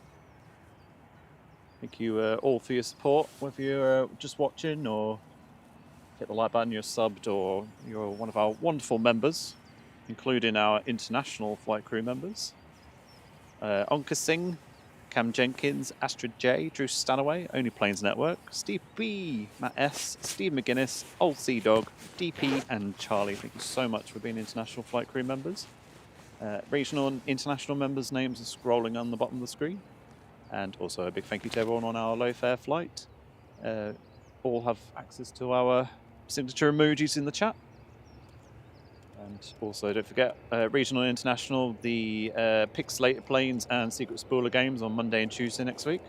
Thank you all for your support, whether you're just watching or hit the like button, you're subbed, or you're one of our wonderful members. including our international flight crew members. Onka Singh, Cam Jenkins, Astrid J, Drew Stanaway, Only Planes Network, Steve B, Matt S, Steve McGuinness, Old Sea Dog, DP, and Charlie. Thank you so much for being international flight crew members. Regional and international members' names are scrolling on the bottom of the screen. And also a big thank you to everyone on our low fare flight. All have access to our signature emojis in the chat. And also, don't forget, regional and international, the Pixelated Planes and Secret Spooler games on Monday and Tuesday next week.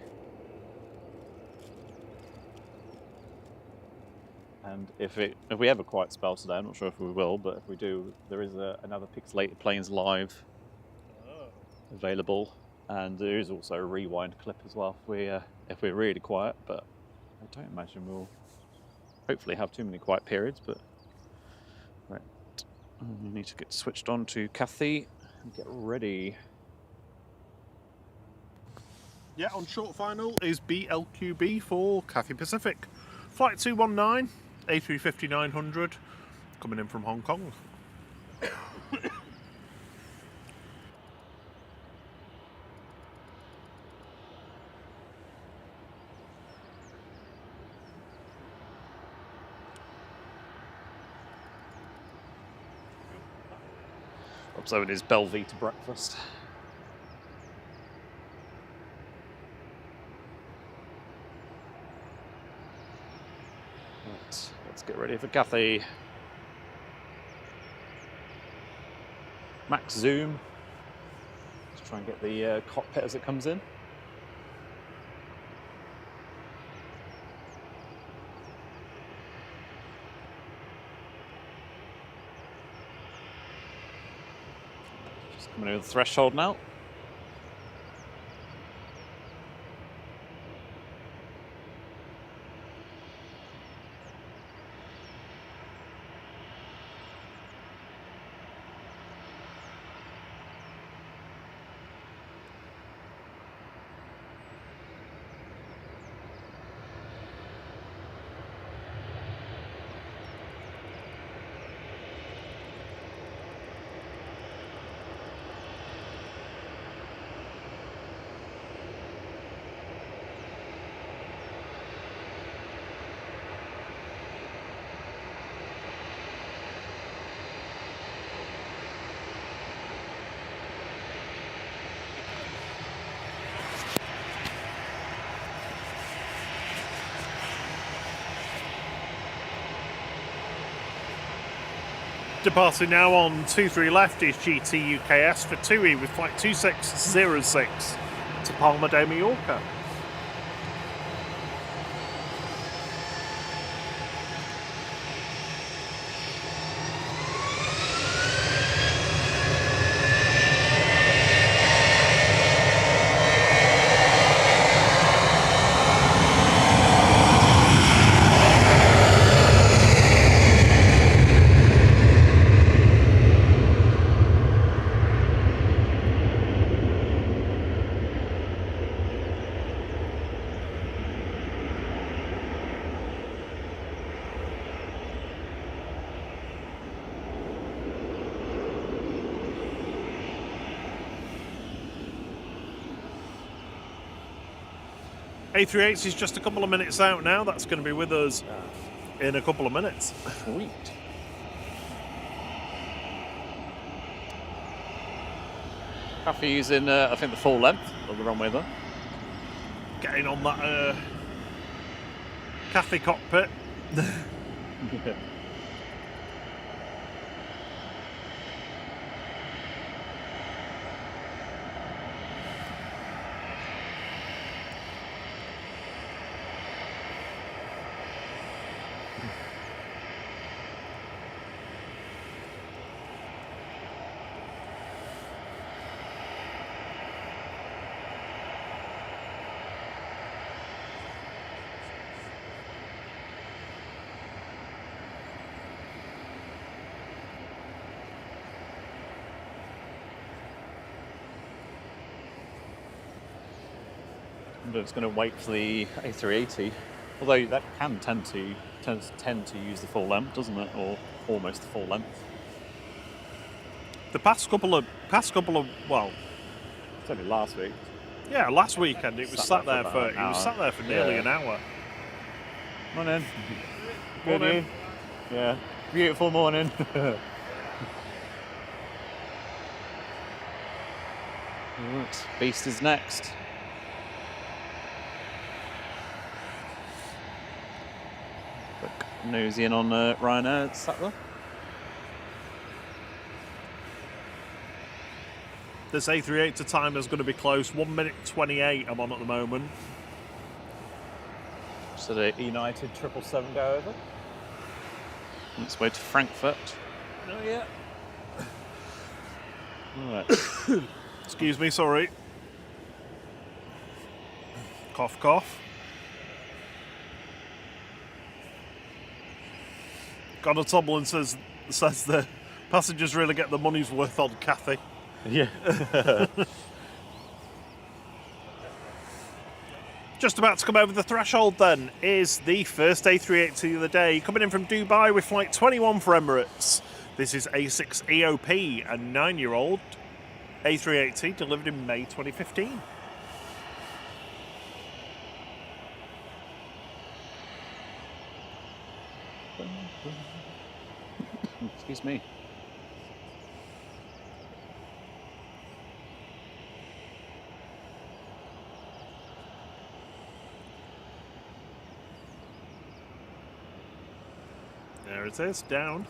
And if we ever quite spell today, I'm not sure if we will, but if we do, there is another Pixelated Planes live available, and there is also a rewind clip as well if we're really quiet. But I don't imagine we'll hopefully have too many quiet periods. But right, we need to get switched on to Kathy and get ready. Yeah, on short final is BLQB for Cathay Pacific. Flight 219, A350-900, coming in from Hong Kong. So it is Belvita breakfast. Right, let's get ready for Cathay. Max zoom. Let's try and get the cockpit as it comes in. Coming over the threshold now. Departing now on 23 left is GT UKS for TUI with flight 2606 to Palma de Mallorca. A38 is just a couple of minutes out now. That's going to be with us in a couple of minutes. Sweet. Cathay using, I think, the full length of the runway there. Getting on that Cathay cockpit. It's going to wait for the A380, although that can tend to use the full length, doesn't it, or almost the full length. The past couple of well, It's only last week. yeah, last weekend it was sat there about for an hour. nearly Yeah. an hour. Morning. Good Morning. you? Yeah. Beautiful morning. Right, Beast is next. Quick nosy in on Ryanair Sattler. This A380 timer is going to be close. 1 minute 28 I'm on at the moment. So the United 777 go over. On its way to Frankfurt. Oh yeah. Alright. Excuse me, sorry. Cough, cough. Connor Tomlin says the passengers really get the money's worth on Cathy. Yeah. Just about to come over the threshold then is the first A380 of the day, coming in from Dubai with flight 21 for Emirates. This is A6 EOP, a 9-year-old A380 delivered in May 2015. Excuse me. There it is, down.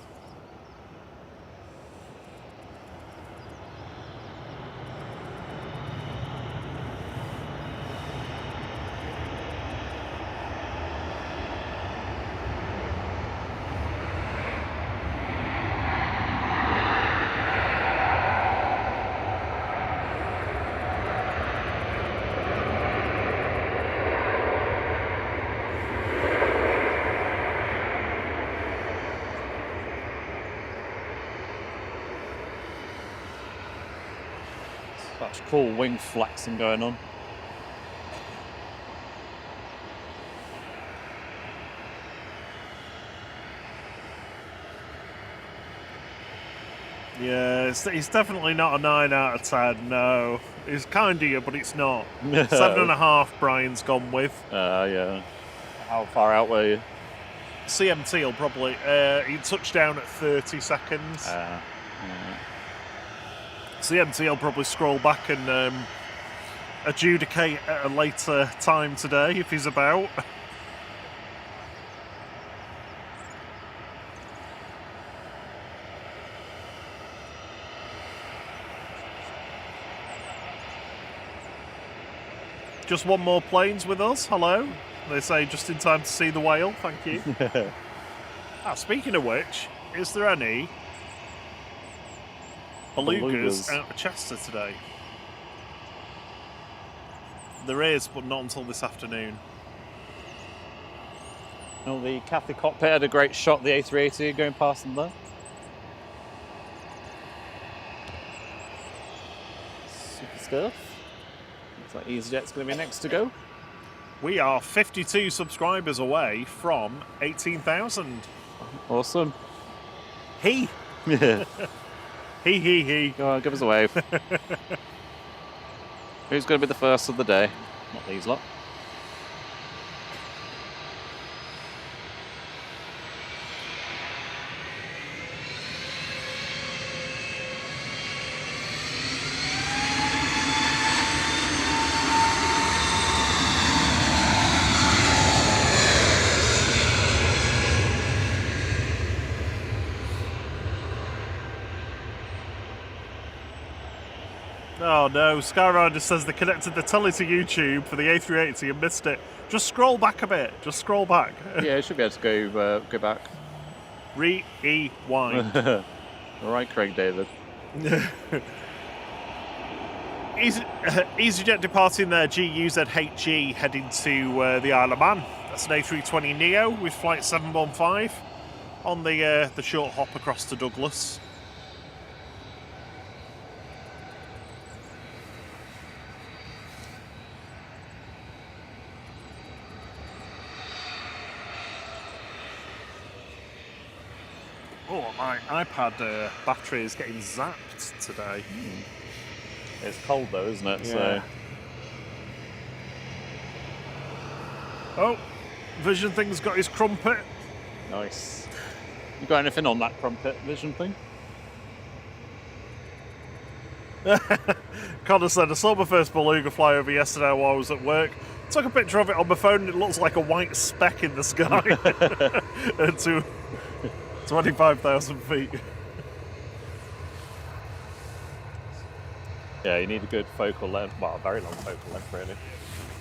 Such cool wing flexing going on. Yeah, it's definitely not a 9 out of 10, no. It's kind of you, but it's not. 7.5 Brian's gone with. Yeah. How far out were you? CMT will probably... he touched down at 30 seconds. Yeah. CMT will probably scroll back and adjudicate at a later time today if he's about. Just one more planes with us. Hello. They say just in time to see the whale. Thank you. Speaking of which, is there any belugas out of Chester today? There is, but not until this afternoon. Well, the Cathay cockpit had a great shot, the A380 going past them there. Super stuff. Looks like EasyJet's going to be next to go. We are 52 subscribers away from 18,000. Awesome. He. Yeah. He. Go on, give us a wave. Who's going to be the first of the day? Not these lot. Oh no, Skyrider says they connected the telly to YouTube for the A380 and missed it. Just scroll back a bit. Just scroll back. Yeah, it should be able to go back. Rewind. All right, Craig David. EasyJet departing their GUZHG heading to the Isle of Man. That's an A320 Neo with flight 715 on the short hop across to Douglas. Oh, my iPad battery is getting zapped today. It's cold though, isn't it? Yeah. Oh, Vision Thing's got his crumpet. So nice. You got anything on that crumpet vision thing? Connor said, I saw my first beluga fly over yesterday while I was at work. Took a picture of it on my phone and it looks like a white speck in the sky. To 25,000 feet. Yeah, you need a good focal length. Well, a very long focal length, really.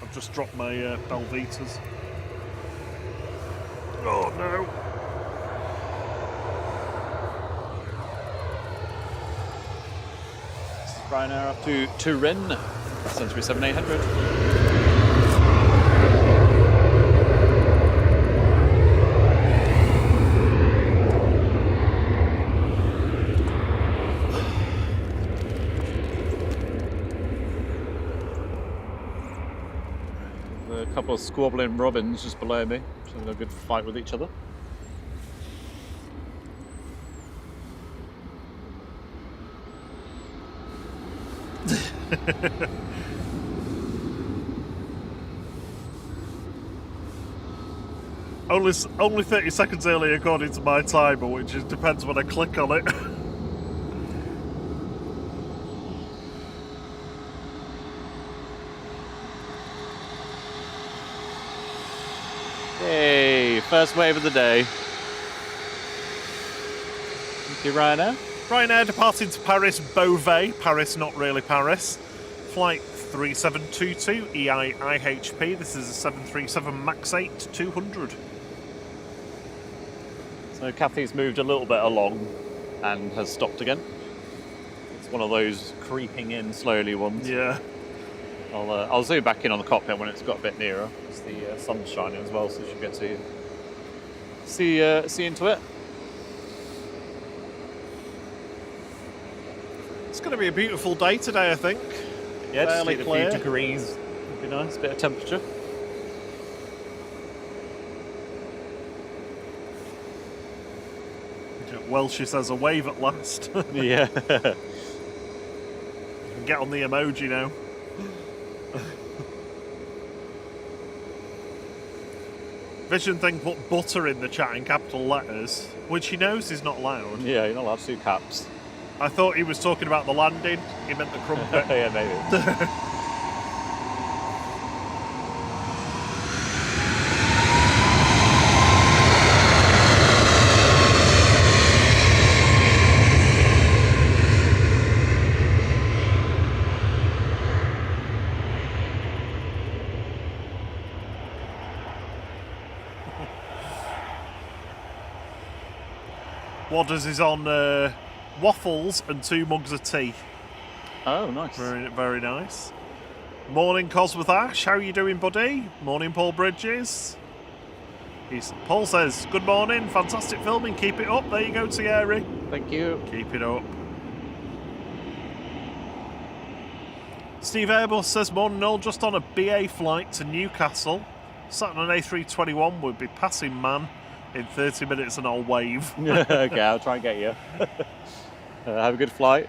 I've just dropped my Belvitas. Oh no. Ryanair up to Turin, Century 7800. A couple of squabbling robins just below me, just having a good fight with each other. Only 30 seconds early according to my timer, which is, depends when I click on it. Yay, first wave of the day. Thank you, Ryanair. Ryanair departing to Paris Beauvais, Paris not really Paris. Flight 3722 EI-IHP, this is a 737 MAX 8 200. So Kathy's moved a little bit along and has stopped again. It's one of those creeping in slowly ones. Yeah. I'll zoom back in on the cockpit when it's got a bit nearer. It's the sun's shining as well, so you should get to see into it. It's going to be a beautiful day today, I think. Yeah, just Fairly need a clear. few degrees. Would be nice, bit of temperature. Welsh says a wave at last. Yeah. Get on the emoji now. Vision Thing put butter in the chat in capital letters, which he knows is not loud. Yeah, you're not allowed to do caps. I thought he was talking about the landing. He meant the crumpet. Yeah, maybe. Wadders is on waffles and 2 mugs of tea. Oh, nice. Very, very nice. Morning, Cosworth Ash. How are you doing, buddy? Morning, Paul Bridges. Paul says, good morning. Fantastic filming. Keep it up. There you go, Thierry. Thank you. Keep it up. Steve Airbus says, morning, Noel. Just on a BA flight to Newcastle. Sat on an A321 would be passing man in 30 minutes and I'll wave. Okay, I'll try and get you. Have a good flight.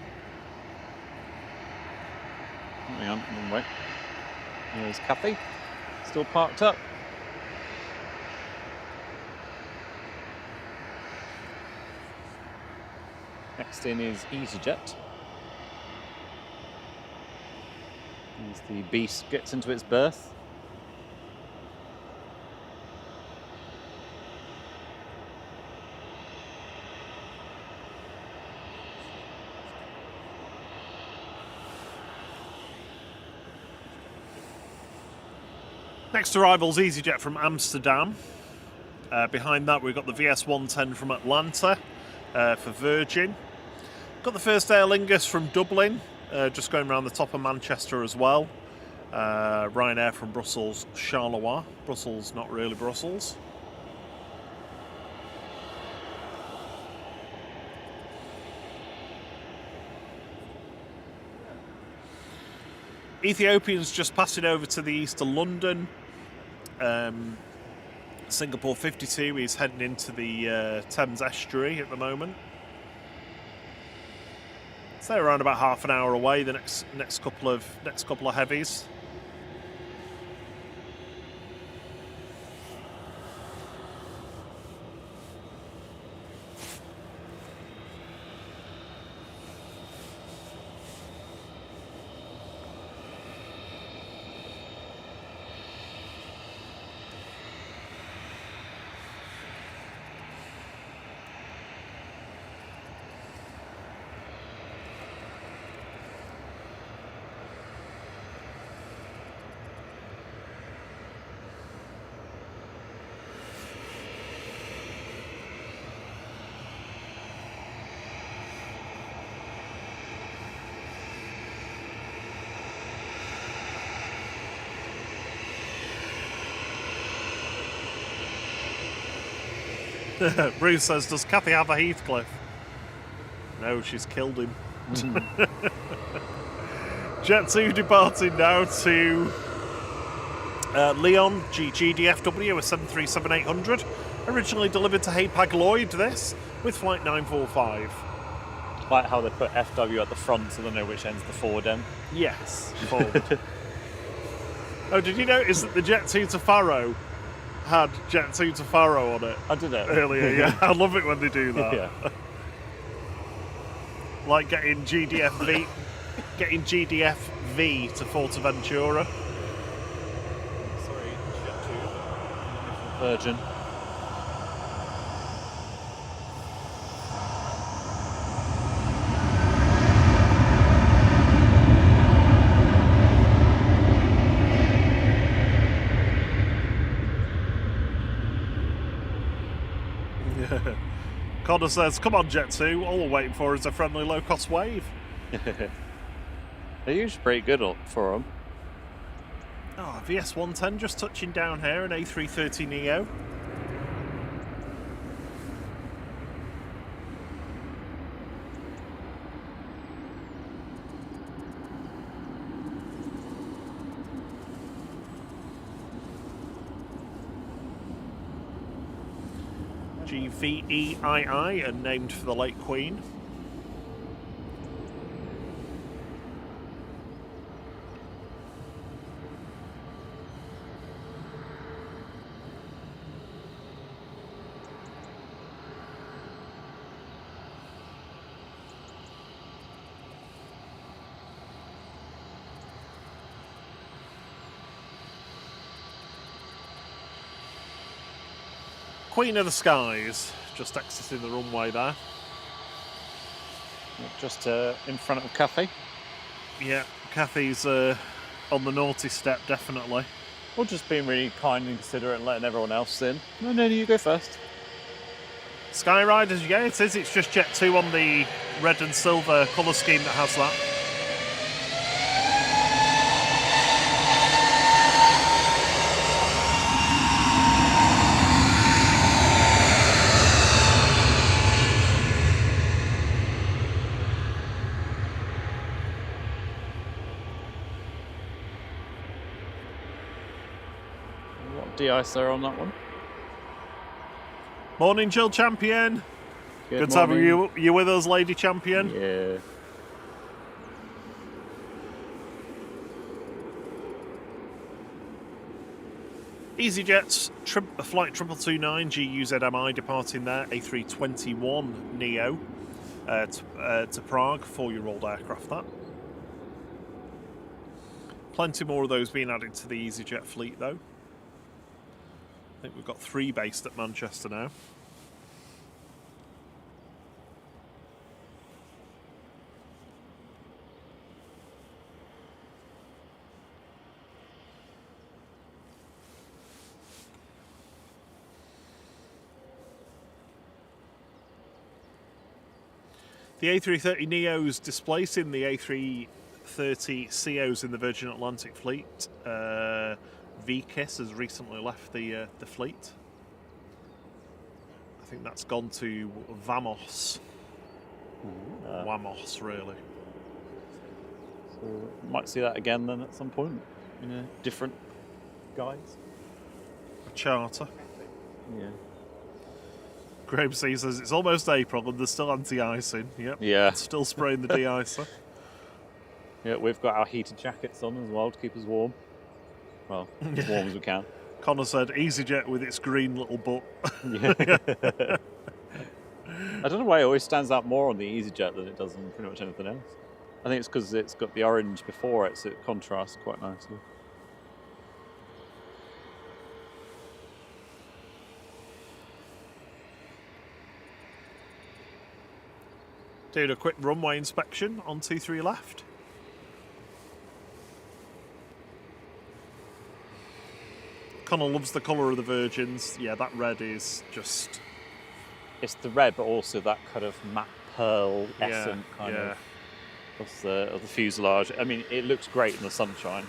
Hang on, one way. There's Kathy, still parked up. Next in is EasyJet. As the beast gets into its berth. Next arrival's EasyJet from Amsterdam. Behind that we've got the VS110 from Atlanta for Virgin. Got the first Aer Lingus from Dublin, just going around the top of Manchester as well. Ryanair from Brussels, Charleroi. Brussels, not really Brussels. Ethiopian's just passing over to the east of London. Singapore 52 is heading into the Thames estuary at the moment. So they're around about half an hour away. The next couple of heavies. Bruce says, does Kathy have a Heathcliff? No, she's killed him. Jet 2 departing now to Leon GDFW, a 737-800. Originally delivered to Hapag-Lloyd, this, with flight 945. Like how they put FW at the front so they know which end's the forward end. Yes, forward. Oh, did you notice that the Jet 2 to Faro had Jet 2 to Faro on it? I did it. Earlier, yeah. I love it when they do that. Yeah. Like getting GDFV to Forteventura. Sorry, Jet 2. Virgin. Connor says, come on Jet 2, all we're waiting for is a friendly low-cost wave. They're usually pretty good for them. Oh, VS110 just touching down here, an A330neo. GVEII, and named for the late Queen. Queen of the Skies, just exiting the runway there. Just in front of Cathay. Yeah, Kathy's on the naughty step, definitely. Or just being really kind and considerate and letting everyone else in. No, you go first. Skyriders, yeah, it is. It's just Jet 2 on the red and silver colour scheme that has that. De-icer on that one. Morning, Jill Champion. Good to have you with us, Lady Champion. Yeah. EasyJet's flight 2229 GUZMI departing there, A321 Neo to Prague, 4-year-old aircraft that. Plenty more of those being added to the EasyJet fleet though. I think we've got 3 based at Manchester now. The A330 Neos displacing the A330 COs in the Virgin Atlantic fleet. VKISS has recently left the fleet. I think that's gone to Vamos. Vamos, really. So might see that again then at some point in a different guise. A charter. Yeah. Graham C says it's almost April and there's still anti-icing. Yep. Yeah. Still spraying the de-icer. Yeah, we've got our heated jackets on as well to keep us warm. Well, as warm as we can. Connor said EasyJet with its green little butt. Yeah. I don't know why it always stands out more on the EasyJet than it does on pretty much anything else. I think it's because it's got the orange before it, so it contrasts quite nicely. Doing a quick runway inspection on T3 left. Connor loves the colour of the Virgins. Yeah, that red is just... It's the red, but also that kind of matte pearl-escent kind of the fuselage. I mean, it looks great in the sunshine.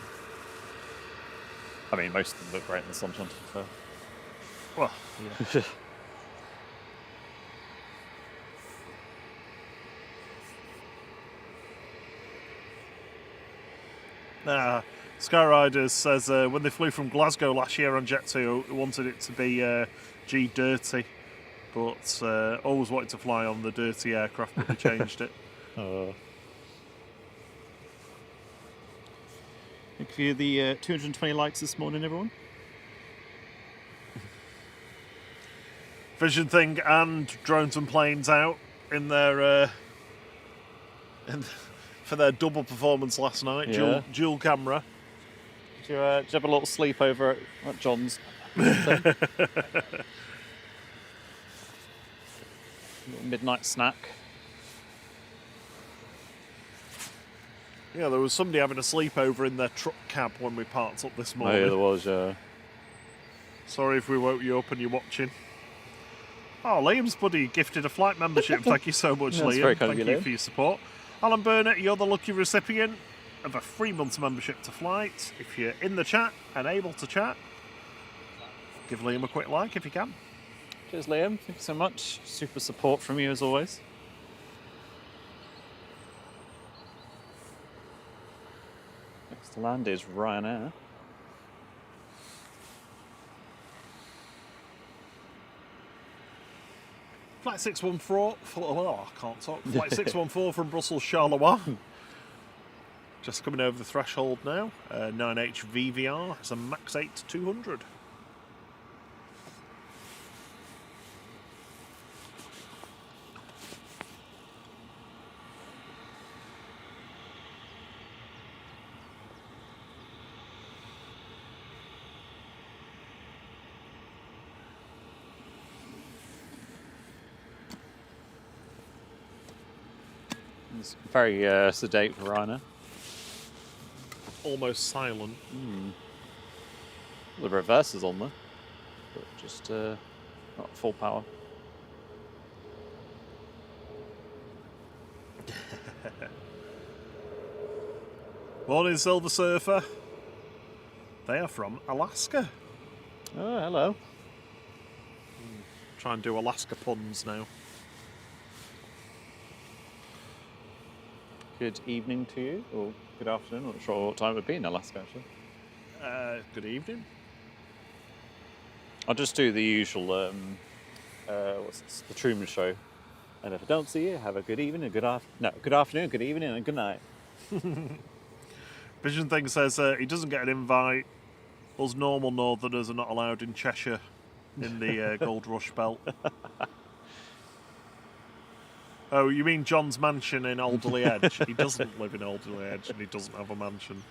I mean, most of them look great in the sunshine, to be fair. Well, yeah. Skyriders says when they flew from Glasgow last year on Jet2, they wanted it to be G dirty, but always wanted to fly on the dirty aircraft, but they changed it. Thank you for the 220 likes this morning, everyone. Vision Thing and Drones and Planes out in their for their double performance last night. Yeah. Dual camera. Did you have a little sleepover at John's? Little midnight snack. Yeah, there was somebody having a sleepover in their truck cab when we parked up this Oh, morning. yeah, there was, yeah. Sorry if we woke you up and you're watching. Oh, Liam's buddy gifted a flight membership. Thank you so much, That's Liam. very kind of Thank you, you Liam. for your support. Alan Burnett, you're the lucky recipient of a 3 months membership to Flight. If you're in the chat and able to chat, give Liam a quick like if you can. Cheers, Liam. Thank you so much. Super support from you, as always. Next to land is Ryanair. Flight 614, I can't talk. Flight 614 from Brussels Charleroi. Just coming over the threshold now. 9H VVR, it's a max 8 200. It's very sedate for Ryanair. Almost silent. The reverse is on there, but just not full power. Morning, Silver Surfer. They are from Alaska. Oh, hello. Try and do Alaska puns now. Good evening to you, or good afternoon. I'm not sure what time it would be in Alaska, actually. Good evening. I'll just do the usual, what's this, the Truman Show. And if I don't see you, have a good evening, good afternoon, good evening, and good night. Vision Thing says he doesn't get an invite. Us normal northerners are not allowed in Cheshire in the Gold Rush belt. Oh, you mean John's mansion in Alderley Edge? He doesn't live in Alderley Edge and he doesn't have a mansion.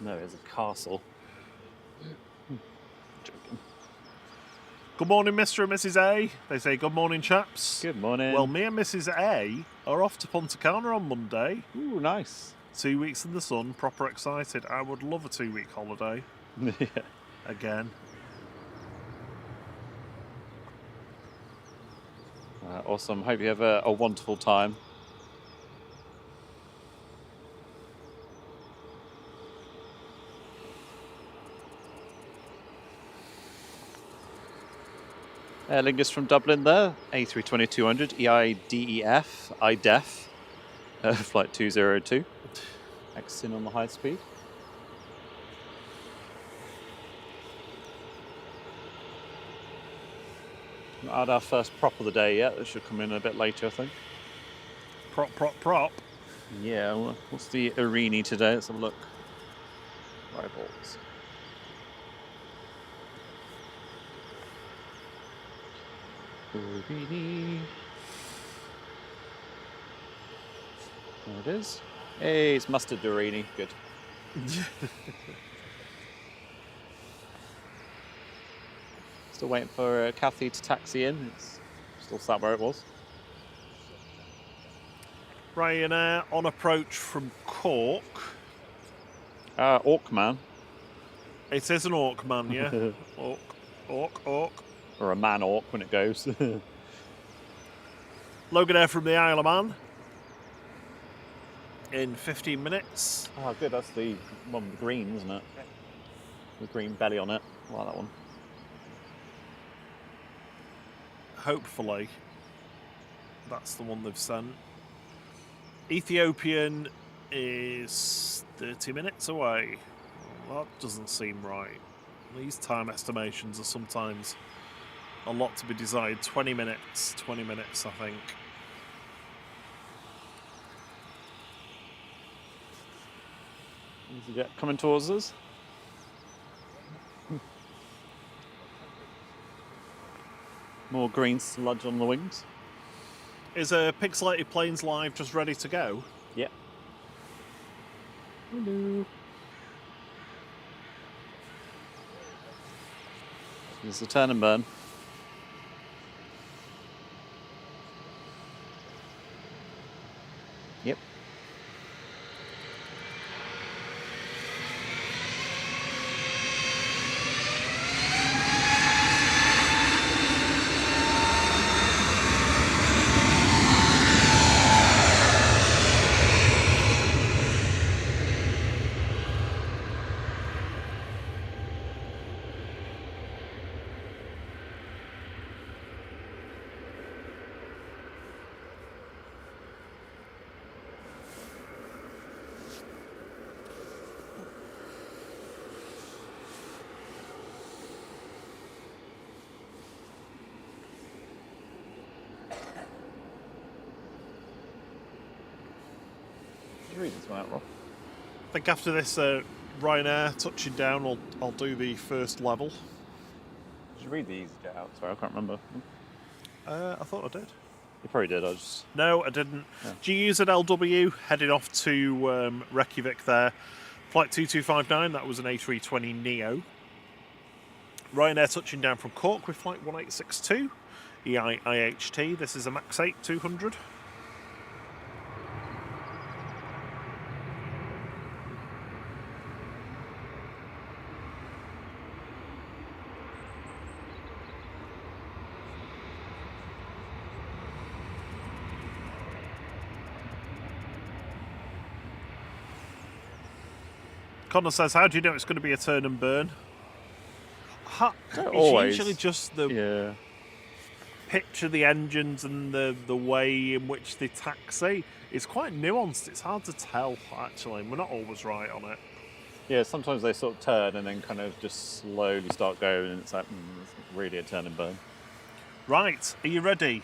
No, it's a castle. Joking. Good morning, Mr. and Mrs. A. They say good morning, chaps. Good morning. Well, me and Mrs. A are off to Punta Cana on Monday. Ooh, nice. 2 weeks in the sun, proper excited. I would love a 2-week holiday. Yeah. Again. Awesome. Hope you have a wonderful time. Aer Lingus from Dublin there, A320-200, EIDEF, IDEF, flight 202, exiting on the high speed. Not had our first prop of the day yet. That should come in a bit later, I think. Prop. Yeah, what's the Arini today? Let's have a look. Rivals. Arini. There it is. Hey, it's mustard Arini. Good. Still waiting for Kathy to taxi in. It's still sat where it was. Ryanair on approach from Cork. Orkman. It is an Orc man, yeah. Orc. Or a man orc when it goes. Loganair from the Isle of Man. In 15 minutes. Oh, good. That's the one with the green, isn't it? The green belly on it. I like that one. Hopefully. That's the one they've sent. Ethiopian is 30 minutes away. Well, that doesn't seem right. These time estimations are sometimes a lot to be desired. 20 minutes, I think. EasyJet coming towards us. More green sludge on the wings. Is a Pixelated Planes Live just ready to go? Yep. Hello. There's the turn and burn. Yep. Read this one out, Rob. I think after this Ryanair touching down, I'll do the first level. Did you read the EasyJet out? Sorry, I can't remember. I thought I did. You probably did. I just. No, I didn't. Yeah. GU's at LW, heading off to Reykjavik there. Flight 2259, that was an A320neo. Ryanair touching down from Cork with flight 1862, EIHT. This is a MAX 8 200. Connor says, how do you know it's going to be a turn and burn? It's always. usually just the pitch of the engines and the way in which they taxi. It's quite nuanced. It's hard to tell, actually. We're not always right on it. Yeah, sometimes they sort of turn and then kind of just slowly start going, and it's like, it's really a turn and burn. Right, are you ready?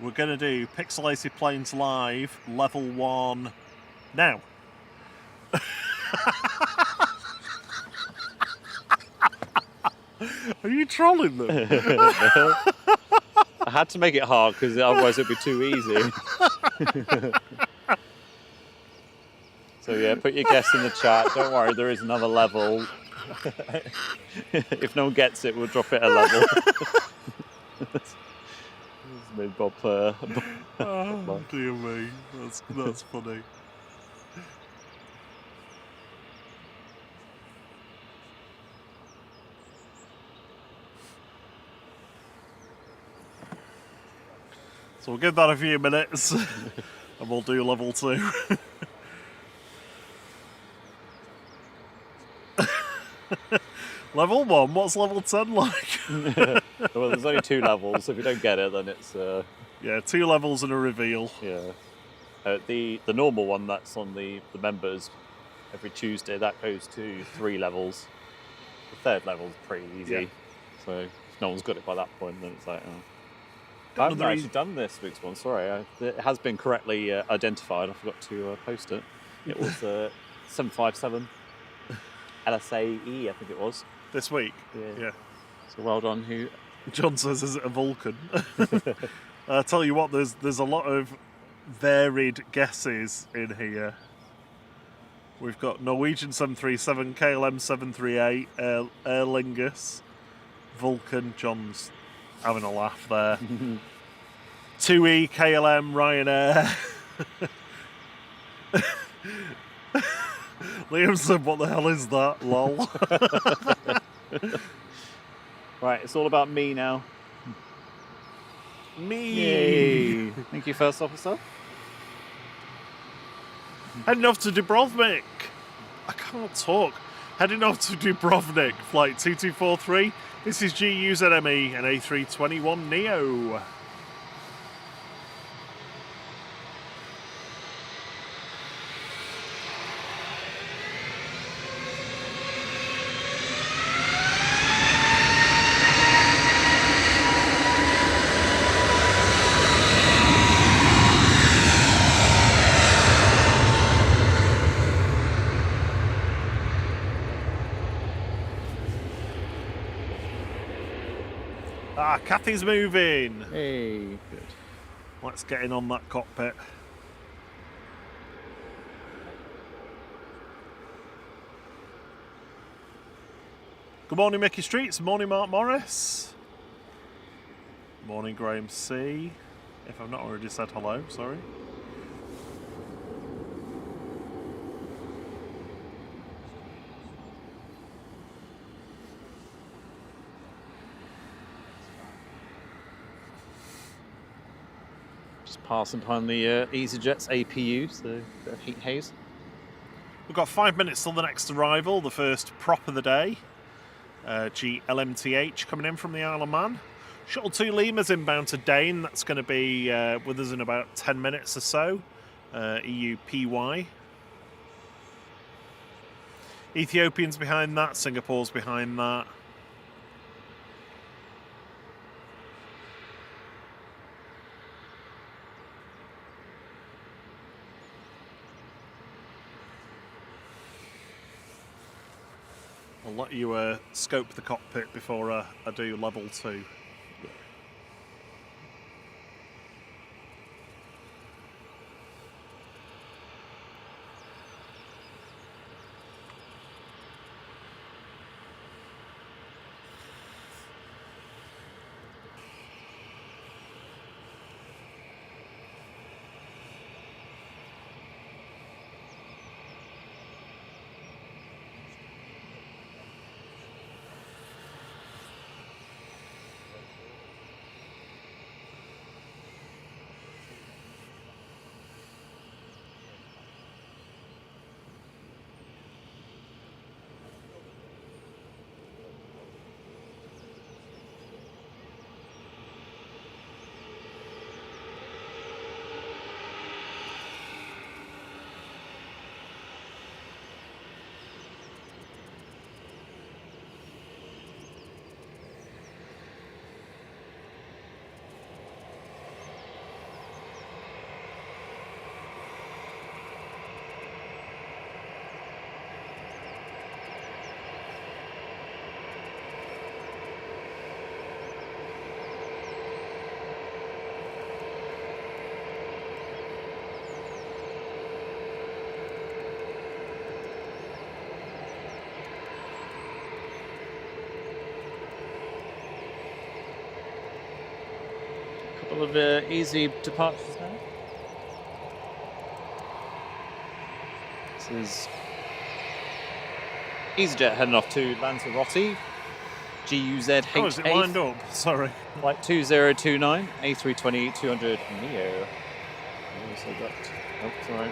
We're going to do Pixelated Planes Live, Level 1, now. Are you trolling them? I had to make it hard because otherwise it'd be too easy. So yeah, put your guess in the chat. Don't worry, there is another level. If no one gets it, we'll drop it a level. Made Bob. Oh, dear me, that's funny. So we'll give that a few minutes and we'll do level 2. Level 1? What's level 10 like? Well, there's only 2 levels, so if you don't get it, then it's... Yeah, 2 levels and a reveal. Yeah. The normal one that's on the members every Tuesday, that goes to 3 levels. The 3rd level's pretty easy. Yeah. So if no one's got it by that point, then it's like... I haven't Another actually done this week's one, sorry. It has been correctly identified. I forgot to post it. It was 757 LSAE, I think it was. this week. Yeah. So well done. Who? John says, "Is it a Vulcan?" I tell you what, there's a lot of varied guesses in here. We've got Norwegian 737, KLM 738, Aer Lingus, Vulcan. John's having a laugh there. 2E, KLM, Ryanair. Liam said, "What the hell is that? Lol." Right, it's all about me now. Me. Yay! Thank you, First Officer. Heading off to Dubrovnik. I can't talk. Heading off to Dubrovnik, flight 2243. This is GUZME and A321neo. Ah, Kathy's moving. Hey, good. Let's get in on that cockpit. Good morning, Mickey Streets. Morning, Mark Morris. Morning, Graham C. If I've not already said hello, sorry. Just passing behind the EasyJet's APU, so a bit of heat haze. We've got 5 minutes till the next arrival, the first prop of the day. GLMTH coming in from the Isle of Man. Shuttle 2 Lima's inbound to Dane. That's going to be with us in about 10 minutes or so. EUPY. Ethiopian's behind that. Singapore's behind that. I'll let you scope the cockpit before I do level 2. Couple of easy departures now. This is EasyJet heading off to Lanzarote. GUZH8. Oh, is it lined up? Sorry. Flight 2029, A320-200 neo. Also got, oh, sorry.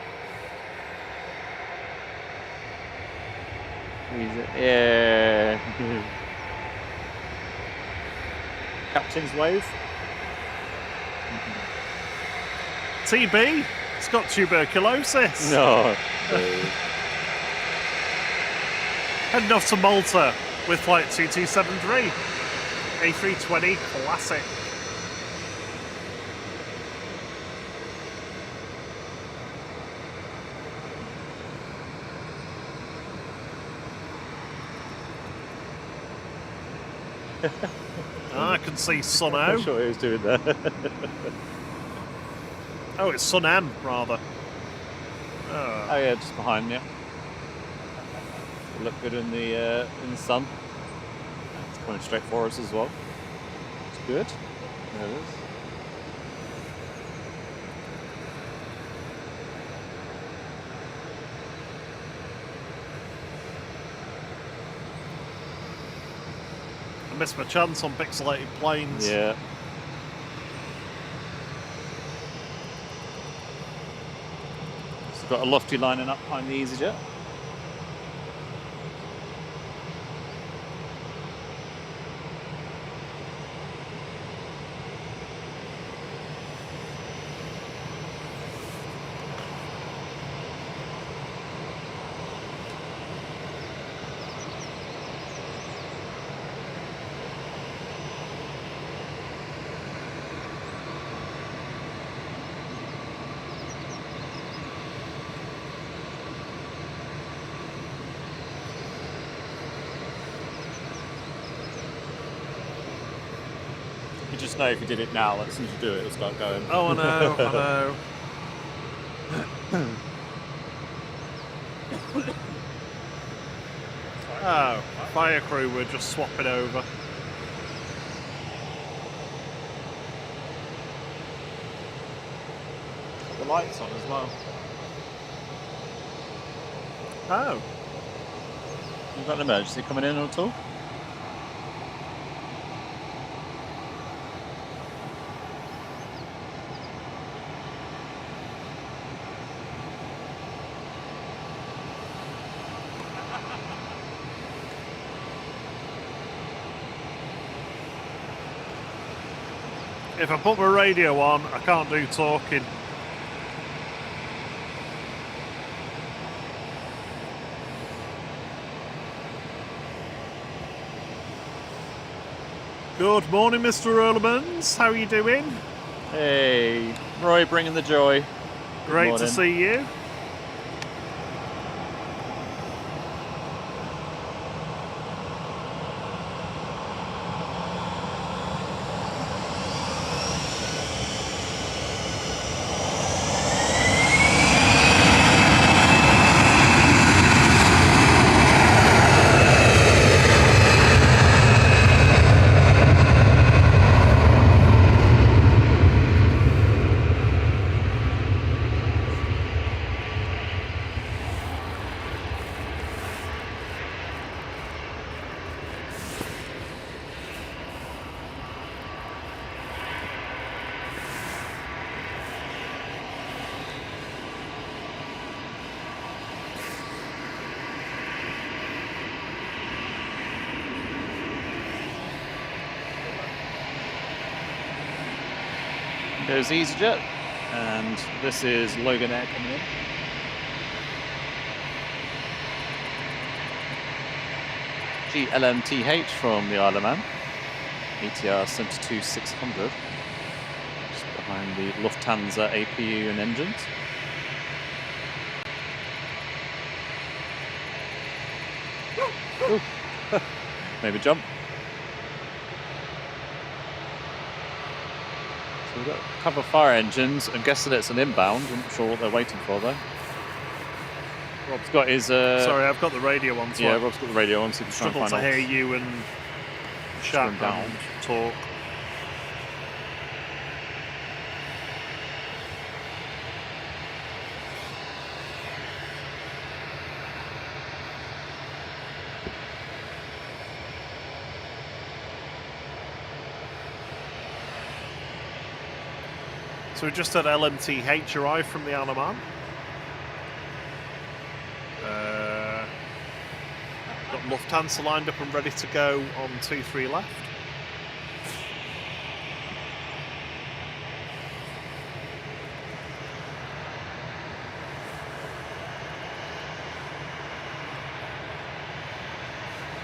Yeah. Captain's wave. TB, it's got tuberculosis. No. Heading off to Malta with flight 2273, A320 Classic. I can see Sun I'm O. sure he was doing that. Oh, it's Sun M, rather. Oh. Oh yeah, just behind you. Look good in the sun. It's coming straight for us as well. It's good. There it is. I missed my chance on pixelated planes. Yeah. So got a lofty lining up behind the EasyJet. You just know if you did it now, as soon as you do it, it'll start going. Oh, I know, I know. Oh, fire crew were just swapping over. The lights on as well. Oh. You've got an emergency coming in at all? If I put my radio on, I can't do talking. Good morning, Mr. Earlemans. How are you doing? Hey, Roy bringing the joy. Good Great to morning. see you. There's EasyJet, and this is Logan Air coming in. GLMTH from the Isle of Man, ATR 72600, just behind the Lufthansa APU and engines. Ooh. Maybe jump. So we've got a couple of fire engines. I'm guessing it's an inbound. I'm not sure what they're waiting for though. Rob's got his. Sorry, I've got the radio on. So Yeah, I Rob's got the radio on, so he can try and struggle find to hear out. you and chat Swim down. and talk. So we just had LMTH arrive from the Isle of Man. Got Lufthansa lined up and ready to go on 2-3 left.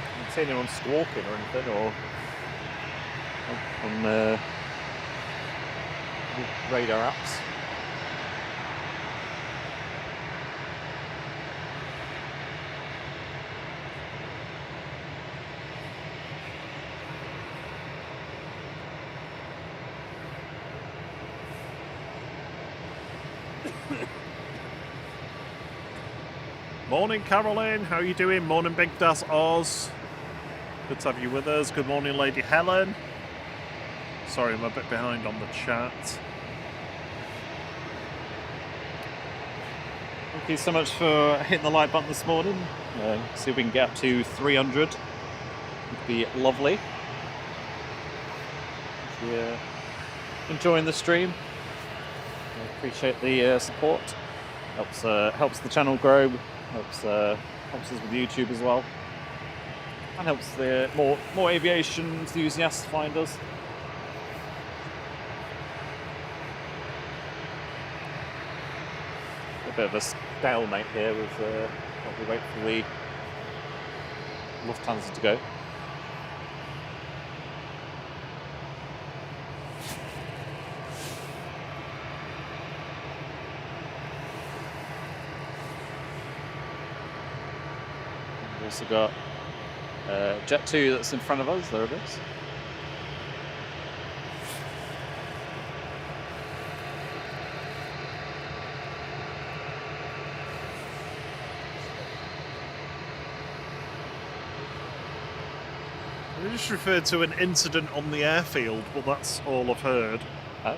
I haven't seen anyone squawking or anything, or on radar apps. Morning, Caroline. How are you doing? Morning, Big Das Oz. Good to have you with us. Good morning, Lady Helen. Sorry, I'm a bit behind on the chat. Thank you so much for hitting the like button this morning. See if we can get up to 300. It'd be lovely. If you're enjoying the stream, I appreciate the support. Helps the channel grow. Helps us with YouTube as well, and helps the more aviation enthusiasts find us. A bit of a stalemate here with while we wait for the Lufthansa to go. We've also got Jet 2 that's in front of us. There it is. We just referred to an incident on the airfield, but that's all I've heard. Oh.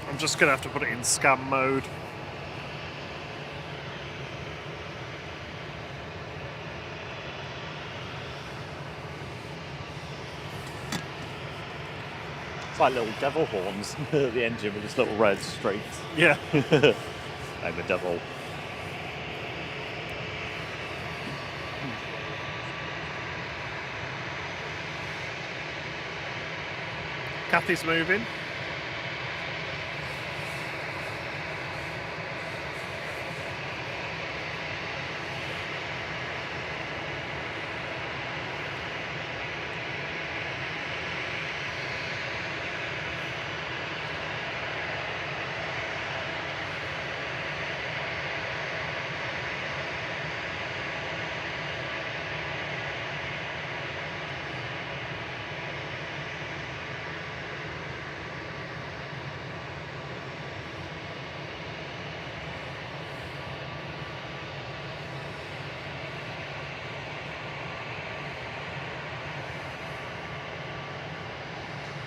I'm just going to have to put it in scam mode. It's like little devil horns, the engine with its little red streaks. Yeah. Like the devil. Kathy's moving.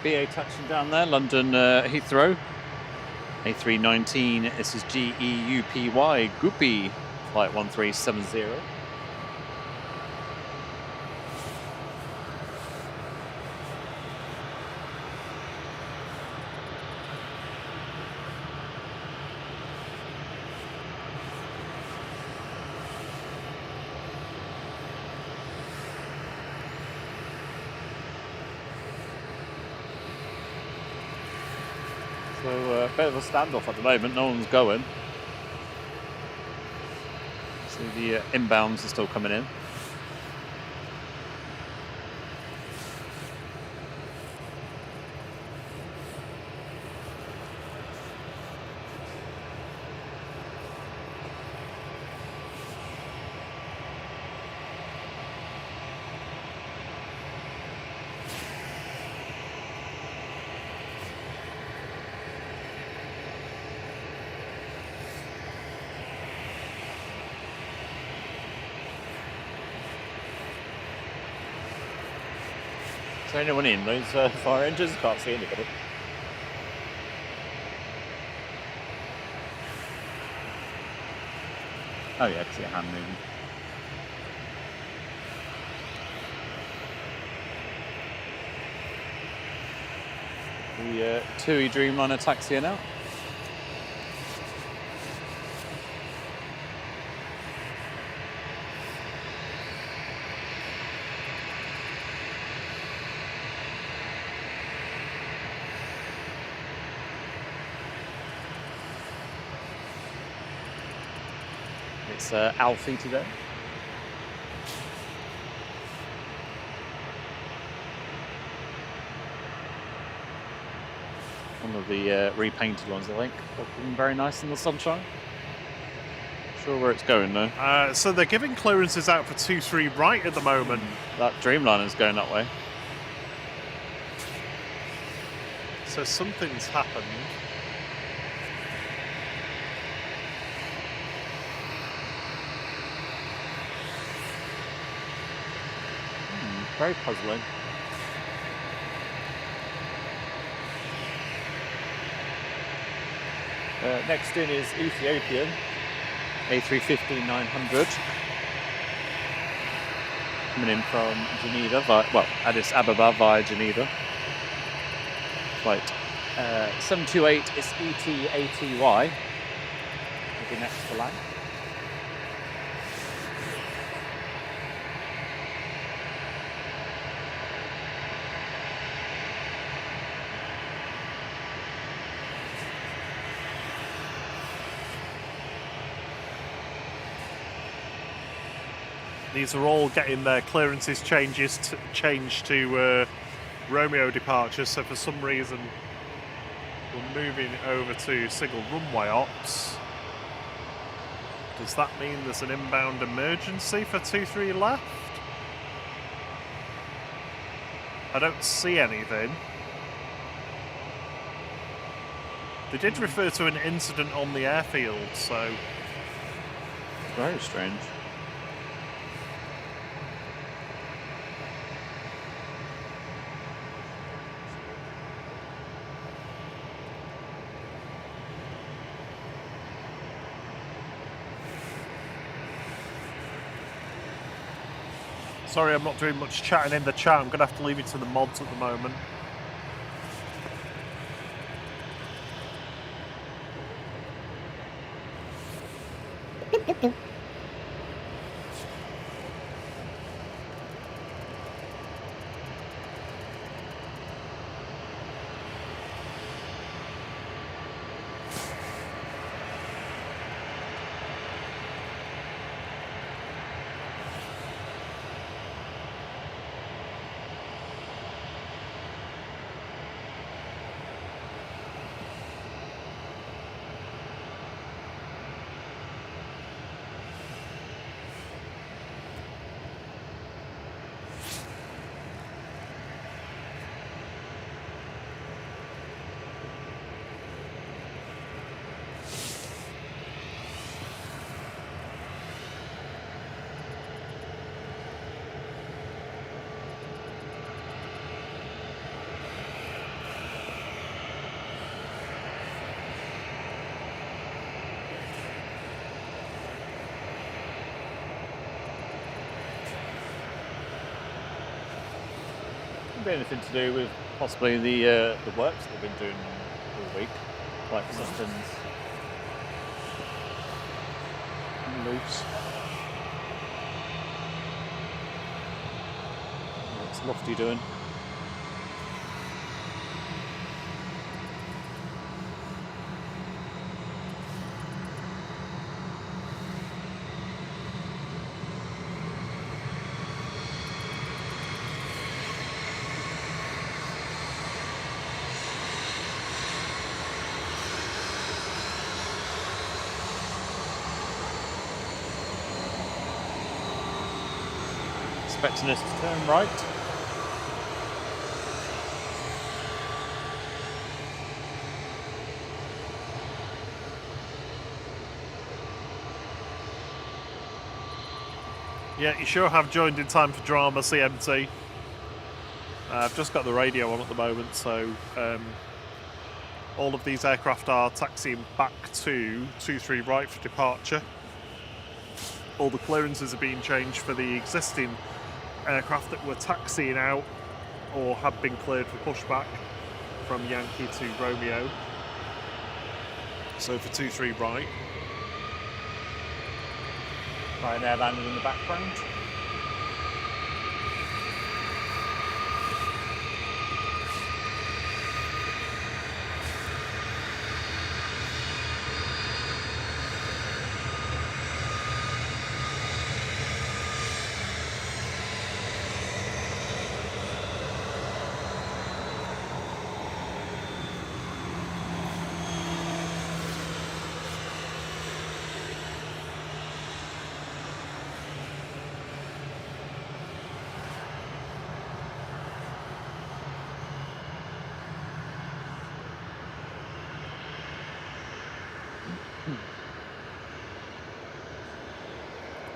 BA touching down there, London Heathrow. A319, this is GEUPY, Goopy, flight 1370. So a bit of a standoff at the moment, no one's going. So the inbounds are still coming in. Is there anyone in those fire engines? Can't see anybody. Oh yeah, I can see a hand moving. The TUI Dreamliner taxiing out. It's Alfie today. One of the repainted ones, I think. Looking very nice in the sunshine. Not sure where it's going though. So they're giving clearances out for 2-3 right at the moment. That Dreamliner's going that way. So something's happened. Very puzzling. Next in is Ethiopian, A350-900. Coming in from Geneva, Addis Ababa via Geneva. Flight 728 is ET80Y. Will be next to land. These are all getting their clearances changed to Romeo departures. So for some reason, we're moving over to single runway ops. Does that mean there's an inbound emergency for 23 left? I don't see anything. They did refer to an incident on the airfield, so... Very strange. Sorry, I'm not doing much chatting in the chat. I'm going to have to leave it to the mods at the moment. Be anything to do with possibly the works they've been doing all week, like something's loose. What's Lofty doing? Expecting us to turn right. Yeah, you sure have joined in time for drama, CMT. I've just got the radio on at the moment, so all of these aircraft are taxiing back to 23 right for departure. All the clearances are being changed for the existing aircraft that were taxiing out or had been cleared for pushback from Yankee to Romeo. So for 23 right. Ryanair landed in the background.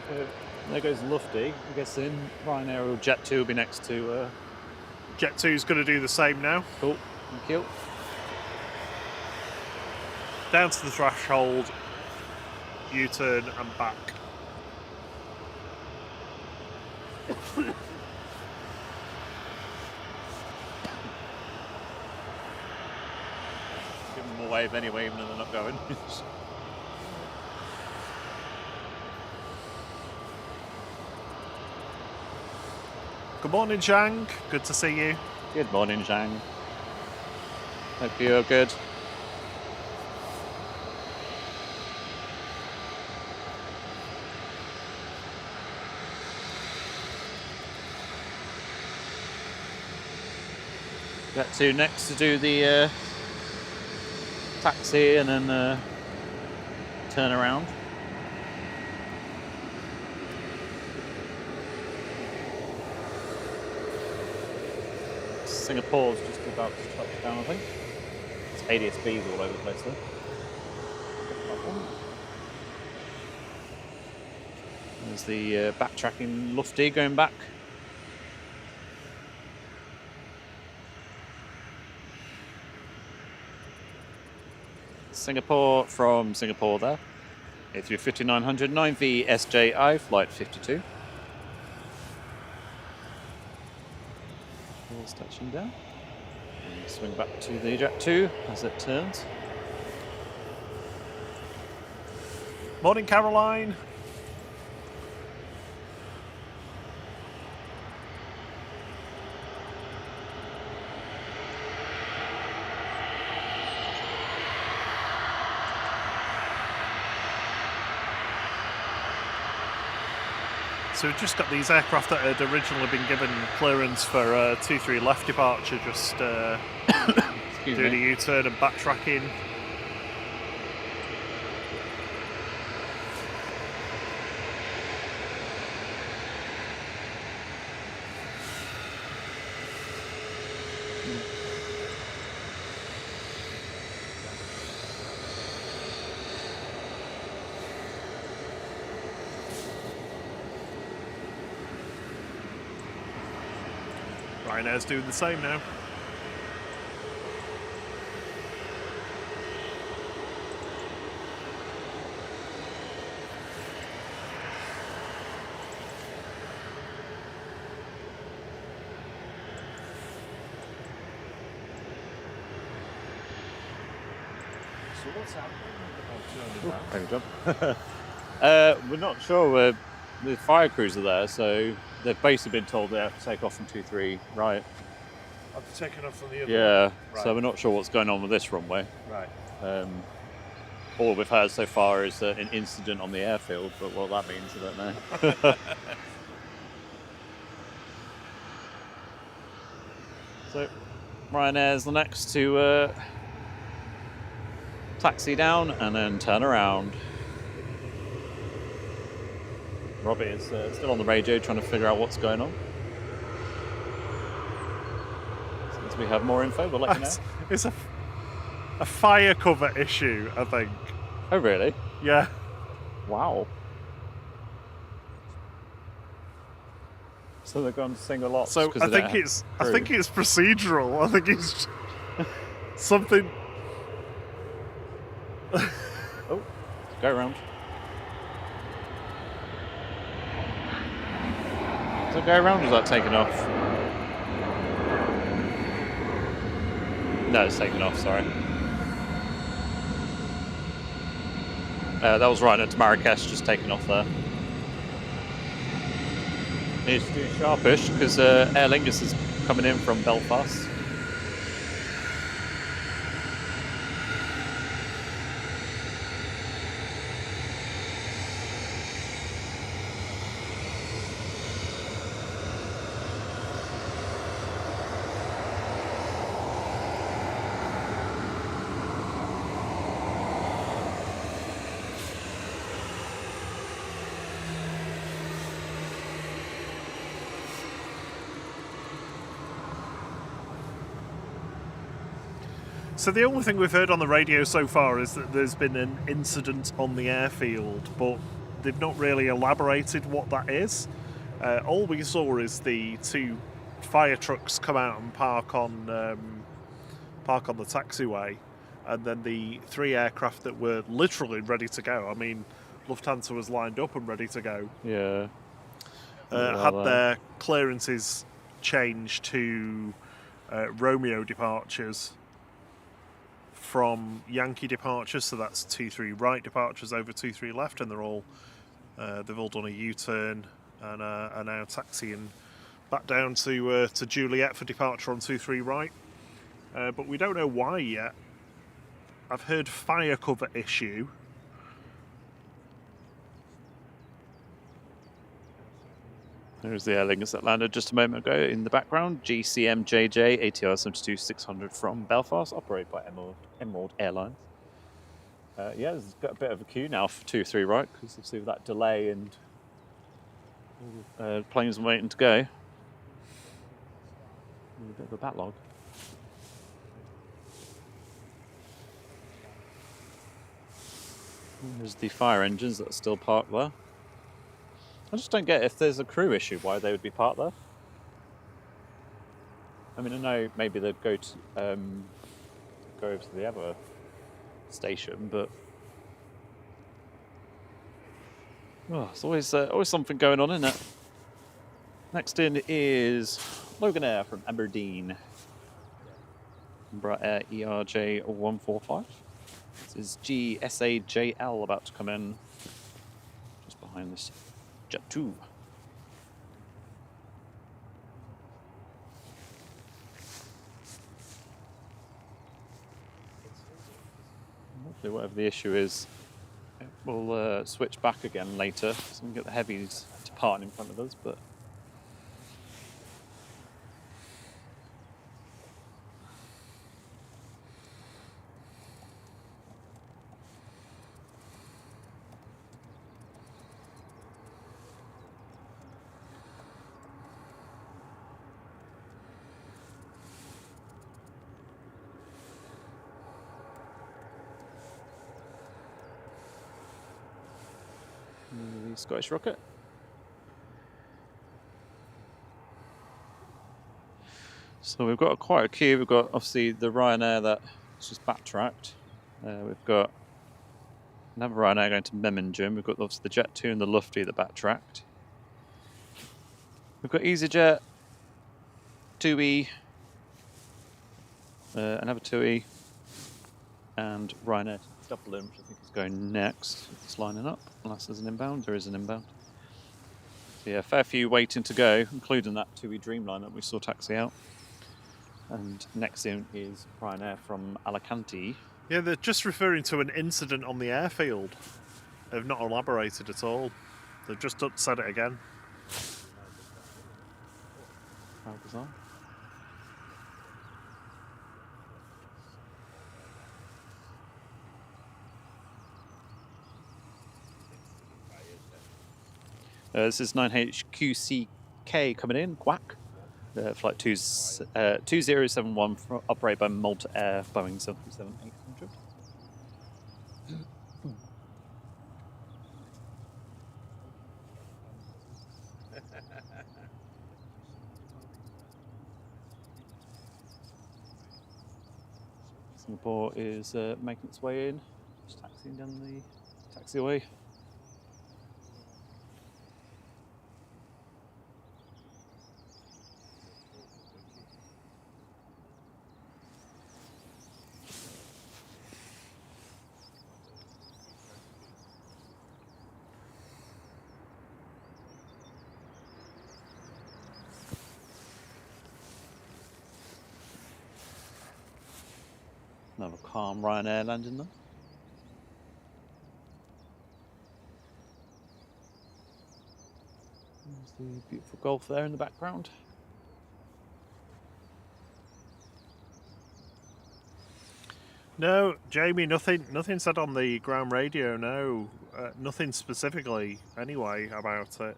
So there goes Lufty. I'm guessing Ryanair or Jet 2 will be next to. Jet 2's going to do the same now. Cool. Thank you. Down to the threshold, U-turn and back. Give them a wave anyway, even though they're not going. Good morning, Zhang. Good to see you. Good morning, Zhang. Hope you're good. Got to next to do the taxi and then turn around. Singapore's just about to touch down, I think. It's ADS-Bs all over the place though. There's the backtracking Lufty going back. Singapore from Singapore there. A350-900 9V SJI, flight 52. Wheels touching down. And swing back to the Jet 2 as it turns. Morning, Caroline. So we've just got these aircraft that had originally been given clearance for 2-3 left departure, just doing a U-turn and backtracking. Ryanair's doing the same now. So what's happening? We're not sure. The fire crews are there, so they've basically been told they have to take off from 2-3 right. I've taken off from the other Yeah, one. Right. so we're not sure what's going on with this runway. Right. All we've heard so far is an incident on the airfield, but what that means, I don't know. So, Ryanair's the next to taxi down and then turn around. Robbie is still on the radio trying to figure out what's going on. Since we have more info, we'll let you know. It's a fire cover issue, I think. Oh, really? Yeah. Wow. So they're going to sing a lot. So I think it's procedural. I think it's something. Oh, go around. Does it go around or is that taken off? No, it's taken off, sorry. That was right at Marrakesh, just taken off there. Needs to do sharpish because Aer Lingus is coming in from Belfast. So the only thing we've heard on the radio so far is that there's been an incident on the airfield, but they've not really elaborated what that is. All we saw is the 2 fire trucks come out and park on the taxiway, and then the 3 aircraft that were literally ready to go. I mean, Lufthansa was lined up and ready to go. Yeah. Had their clearances changed to Romeo departures from Yankee departures, so that's 2-3 right departures over 2-3 left, and they've all done a U-turn and are now taxiing back down to Juliet for departure on 2-3 right. But we don't know why yet. I've heard fire cover issue. There's the Aer Lingus that landed just a moment ago in the background. GCMJJ ATR 72-600 from Belfast, operated by Emerald Airlines. Yeah, there's got a bit of a queue now for 2-3 right, because obviously with that delay and planes waiting to go. A bit of a backlog. There's the fire engines that are still parked there. I just don't get, if there's a crew issue, why they would be parked there. I mean, I know maybe they'd go over to the other station, but it's always something going on, isn't it? Next in is Logan Air from Aberdeen. Embraer Air ERJ 145. This is GSAJL about to come in just behind this Jet 2. Hopefully whatever the issue is, we'll switch back again later so we can get the heavies departing in front of us, but the Scottish Rocket. So we've got quite a queue. We've got obviously the Ryanair that's just backtracked. We've got another Ryanair going to Memmingen. We've got obviously the Jet 2 and the Lufty that backtracked. We've got EasyJet, 2E, another 2E, and Ryanair Dublin, which I think is going next. It's lining up, unless there's an inbound. There is an inbound. So yeah, fair few waiting to go, including that 2E Dreamliner that we saw taxi out. And next in is Ryanair from Alicante. Yeah, they're just referring to an incident on the airfield. They've not elaborated at all. They've just said it again. How bizarre. This is 9HQCK coming in, Quack. Flight 2071, operated by Malta Air, Boeing 737-800. Singapore is making its way in, just taxiing down the taxiway. Another calm Ryanair landing there. There's the beautiful Gulf there in the background. No, Jamie, nothing said on the ground radio, no. Nothing specifically, anyway, about it.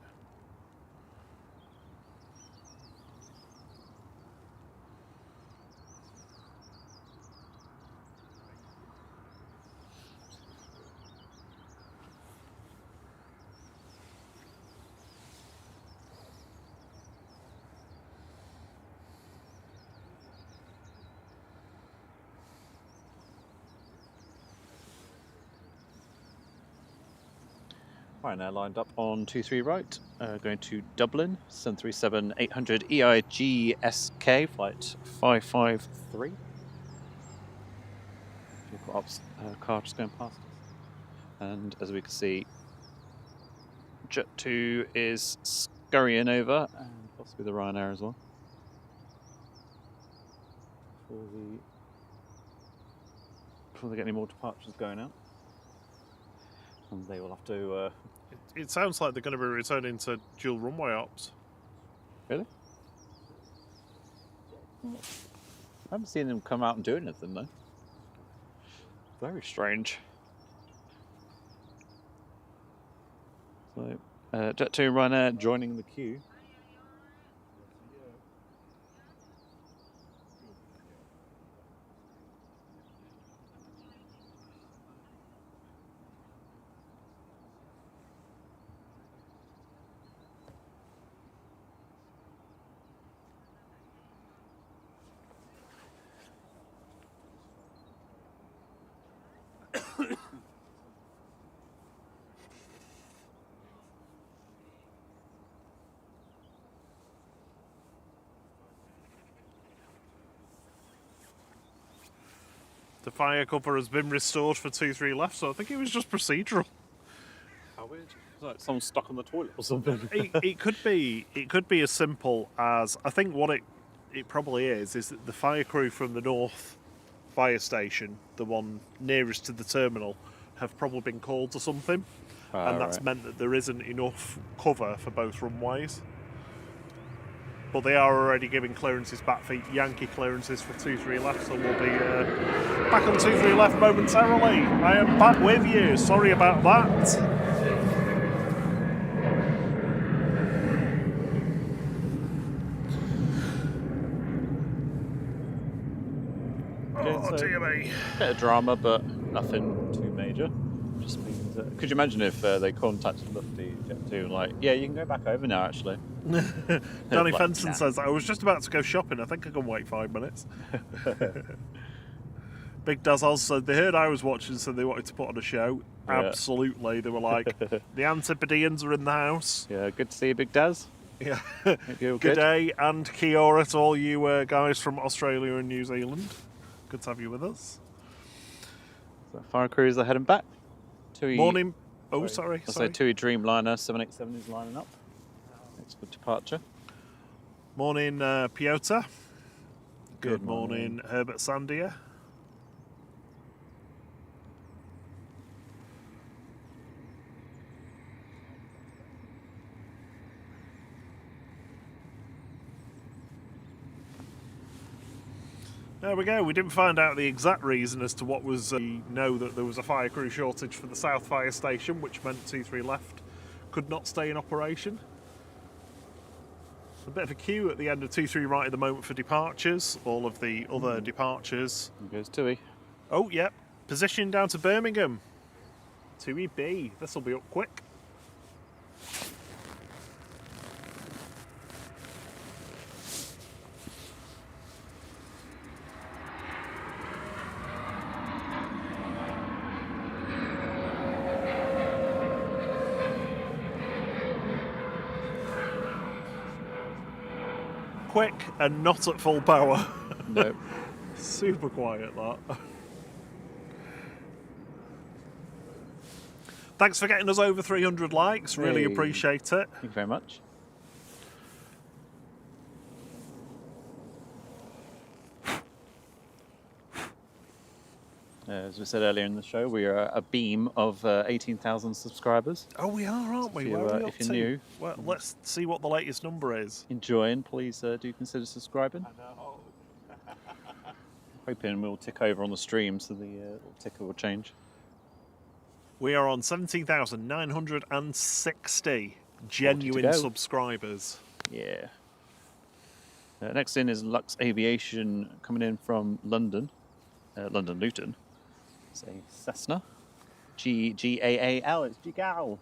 Ryanair lined up on 23 right, going to Dublin, 737-800 EIG-SK, flight 553. Vehicle ops car just going past us. And as we can see, Jet 2 is scurrying over, and possibly the Ryanair as well. Before they get any more departures going out. And they will have to... It sounds like they're going to be returning to dual runway ops. Really? I haven't seen them come out and do anything though. Very strange. So, Jet 2 Ryanair joining the queue. The fire cover has been restored for 2-3 left, so I think it was just procedural. How weird. It's like someone's stuck on the toilet or something. It could be as simple as, I think what it probably is that the fire crew from the North fire station, the one nearest to the terminal, have probably been called to something, and that's meant that there isn't enough cover for both runways. But they are already giving clearances back for Yankee clearances for 2-3 left, so we'll be back on 2-3 left momentarily. I am back with you. Sorry about that. Oh, dear me. Bit of drama, but nothing too major. Just means, could you imagine if they contacted Lufty Jet 2 like, yeah, you can go back over now, actually. Danny Fenton says, I was just about to go shopping. I think I can wait 5 minutes. Big Daz said they heard I was watching, so they wanted to put on a show. Yeah. Absolutely. They were like, the Antipodeans are in the house. Yeah, good to see you, Big Daz. Yeah. Good day, and kia ora to all you guys from Australia and New Zealand. Good to have you with us. So fire crews are heading back. Morning. Oh, sorry. I'll say TUI Dreamliner 787 is lining up. It's for departure. Morning, Piotr. Good morning, Herbert Sandia. There we go. We didn't find out the exact reason as to what was. We know that there was a fire crew shortage for the South Fire Station, which meant 2-3 left could not stay in operation. A bit of a queue at the end of 2-3 right at the moment for departures. All of the other departures. Here goes TUI. Oh, yep. Position down to Birmingham. 2EB. This will be up quick. Quick and not at full power. Nope. Super quiet, that. Thanks for getting us over 300 likes. Really appreciate it. Thank you very much. As we said earlier in the show, we are a beam of 18,000 subscribers. Oh, we are, aren't we? If you're new, well, let's see what the latest number is. Enjoying, please do consider subscribing. I know. Hoping we'll tick over on the stream, so the little ticker will change. We are on 17,960 genuine subscribers. Yeah. Next in is Lux Aviation coming in from London, London Luton. It's a Cessna, GAAL. It's GAAL.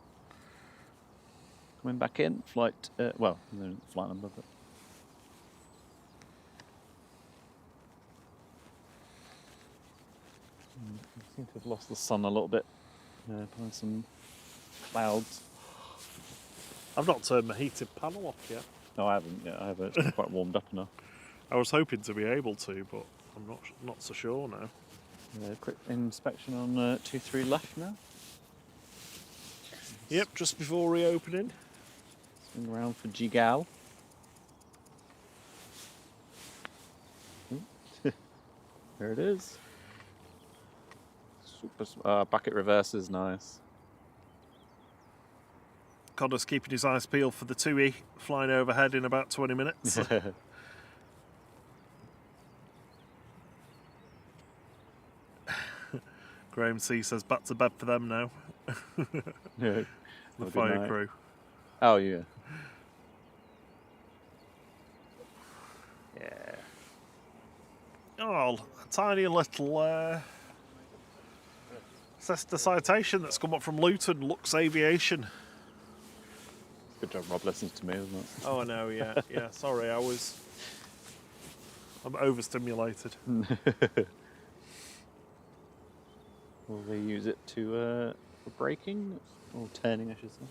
Coming back in, flight. Well, no flight number, but. I seem to have lost the sun a little bit. Behind some clouds. I've not turned my heated panel off yet. No, I haven't yet. I haven't. It's quite warmed up enough. I was hoping to be able to, but I'm not so sure now. Yeah, quick inspection on 2-3 left now. Yep, just before reopening. Swing around for Jigal. There it is. Super. Bucket reverse is nice. Connor's keeping his eyes peeled for the TUI flying overhead in about 20 minutes. Graham C says back to bed for them now. Yeah. The fire crew. Oh yeah. Yeah. Oh, a tiny little sister citation that's come up from Luton, Lux Aviation. Good job Rob listens to me, isn't it? Oh, I know, yeah. Yeah, sorry, I'm overstimulated. Will they use it for braking or turning, I should say?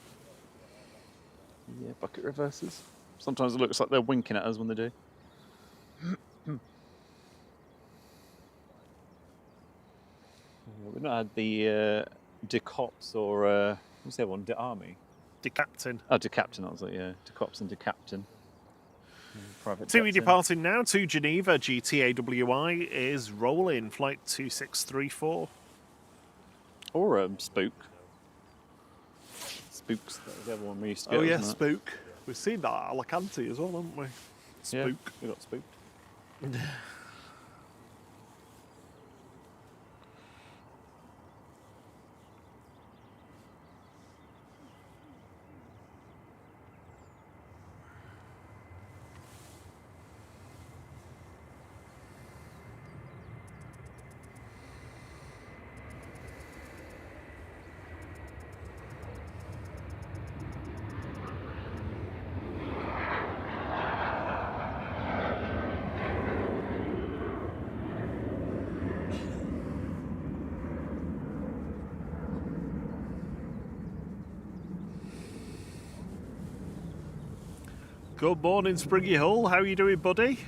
Yeah, bucket reverses. Sometimes it looks like they're winking at us when they do. We've not had the decops or what's the other one? De-army? Decaptain. Oh, decaptain, that was it, yeah. Decops and decaptain. Private TUI jets in. departing now to Geneva, GTAWI is rolling, flight 2634. Or Spook. Spooks, that was the other one we used to get. Oh yeah, wasn't it? Spook. We've seen that at Alicante as well, haven't we? Spook. Yeah, we got spooked. Good morning, Springy Hull. How are you doing, buddy?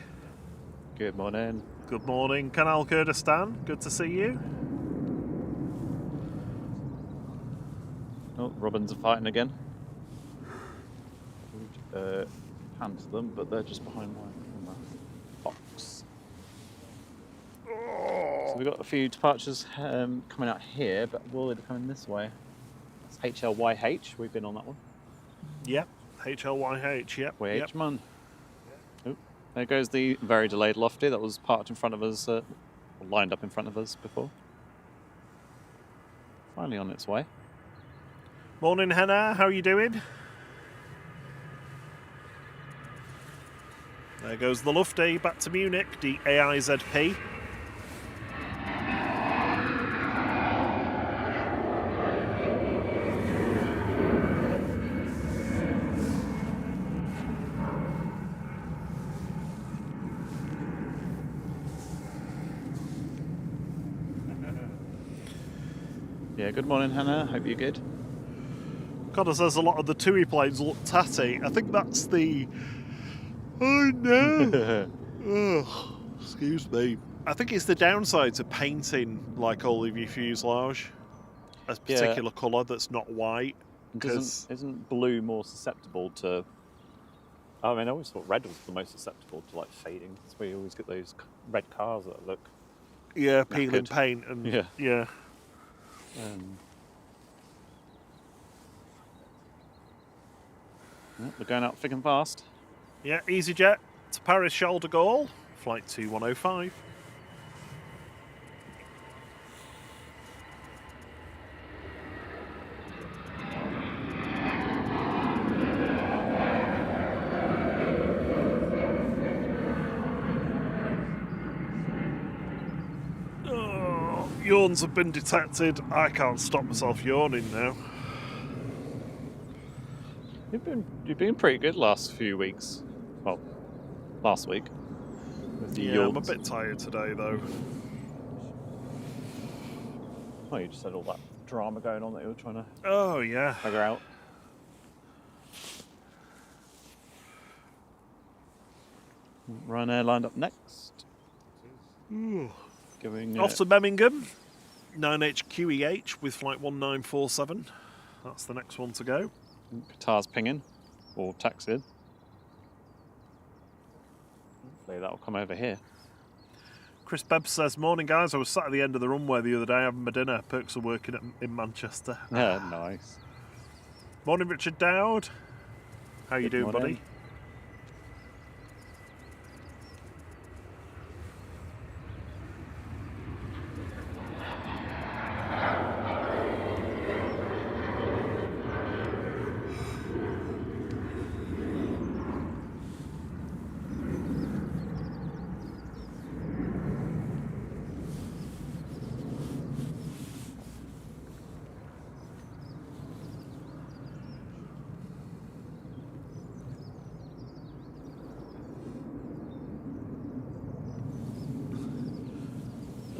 Good morning. Good morning, Canal Kurdistan. Good to see you. Oh, robins are fighting again. Hand to them, but they're just behind my box. So we've got a few departures coming out here, but will they be coming this way? It's HLYH. We've been on that one. Yep. HLYH, yep. YH Yep. man. Oh, there goes the very delayed Lofty that was parked in front of us, lined up in front of us before. Finally on its way. Morning, Hannah. How are you doing? There goes the Lufty back to Munich, DAIZP. Yeah, good morning, Hannah. Hope you're good. Connor says a lot of the TUI planes look tatty. I think that's the... Oh no! Ugh, excuse me. I think it's the downside to painting like all of your fuselage a particular colour that's not white. Isn't blue more susceptible to... I mean, I always thought red was the most susceptible to like fading. That's where you always get those red cars that look... Yeah, peeling knackered. paint and... Yeah. Yeah. They're going out thick and fast. Yeah, EasyJet to Paris Charles de Gaulle, flight 2105. Oh, yawns have been detected. I can't stop myself yawning now. You've been pretty good last few weeks. Well, last week. With the Yeah, I'm a yawns. bit tired today though. Oh, you just had all that drama going on that you were trying to Oh yeah. figure out. Ryanair lined up next. Going Off to Birmingham, 9HQEH with flight 1947. That's the next one to go. Qatar's pinging, or taxiing. Hopefully that'll come over here. Chris Bebb says, morning guys, I was sat at the end of the runway the other day having my dinner. Perks are working in Manchester. Yeah, nice. Morning Richard Dowd. How you doing, morning. buddy?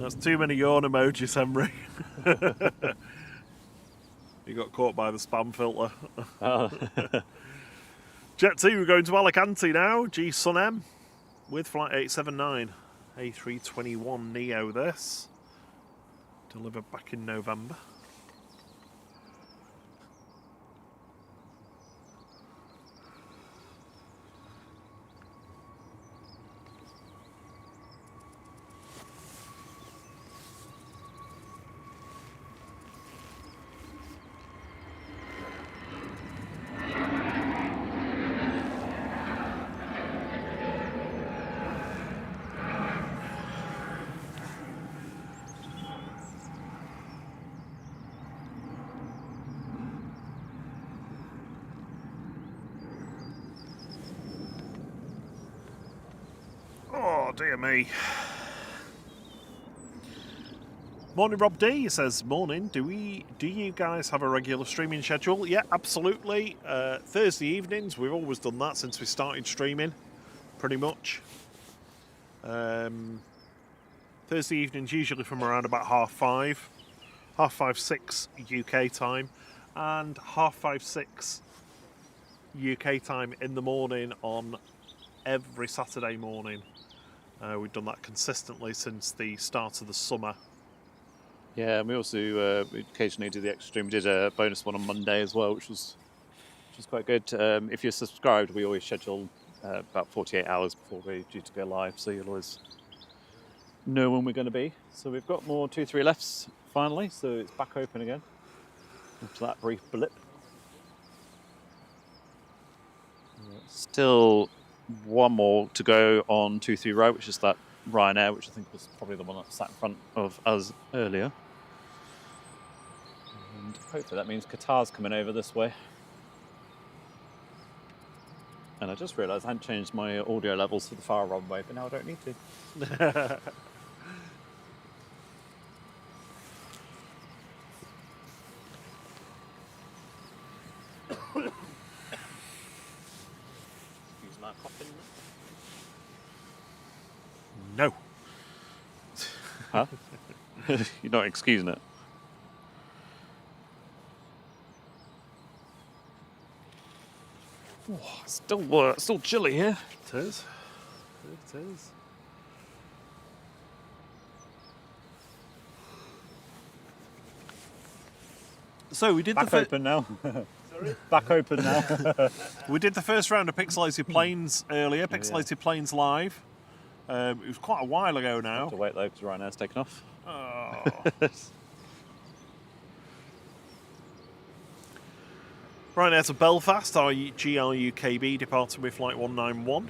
That's too many yawn emojis, Henry. You got caught by the spam filter. Oh. Jet 2, we're going to Alicante now. G Sun M with flight 879. A321 Neo this. Delivered back in November. Oh, dear me. Morning, Rob D. He says, morning. Do you guys have a regular streaming schedule? Yeah, absolutely. Thursday evenings, we've always done that since we started streaming, pretty much. Thursday evenings, usually from around about 5:30, 6 UK time, and 5:30, 6 UK time in the morning on every Saturday morning. We've done that consistently since the start of the summer. Yeah, and we also we occasionally do the extra stream. We did a bonus one on Monday as well, which was quite good. If you're subscribed, we always schedule about 48 hours before we're due to go live, so you'll always know when we're going to be. So we've got more 2-3 lefts finally, so it's back open again after that brief blip. Still one more to go on 2-3 right, which is that Ryanair, which I think was probably the one that sat in front of us earlier. And hopefully that means Qatar's coming over this way. And I just realised I hadn't changed my audio levels for the far runway, but now I don't need to. Excuse my coughing. No. Huh? You're not excusing it? Oh, still chilly here. It is. It is. So we did Back open now. Sorry? Back open now. We did the first round of Pixelated Planes earlier. Pixelated Planes live. It was quite a while ago now. Have to wait though, because Ryanair's taken off. Oh. Right now to Belfast, our GRUKB departing with flight 191.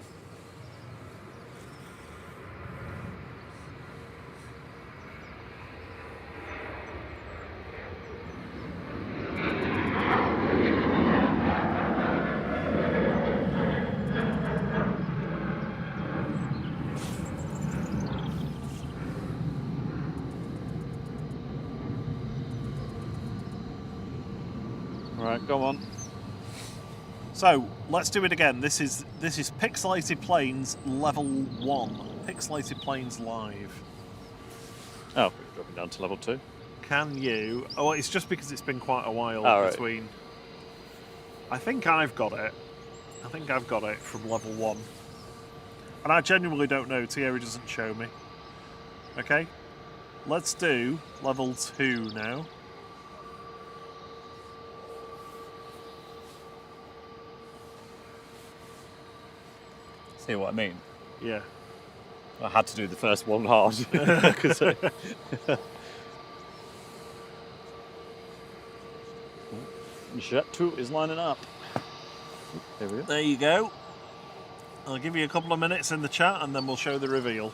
Right, go on. So let's do it again. This is Pixelated Planes level 1. Pixelated Planes live. Oh, we're dropping down to level 2. Can you? Oh, it's just because it's been quite a while right. between. I think I've got it. I think I've got it from level 1. And I genuinely don't know. Thierry doesn't show me. Okay. Let's do level 2 now. See what I mean? Yeah. I had to do the first one hard. 'Cause, Jet 2 is lining up. There we go. There you go. I'll give you a couple of minutes in the chat and then we'll show the reveal.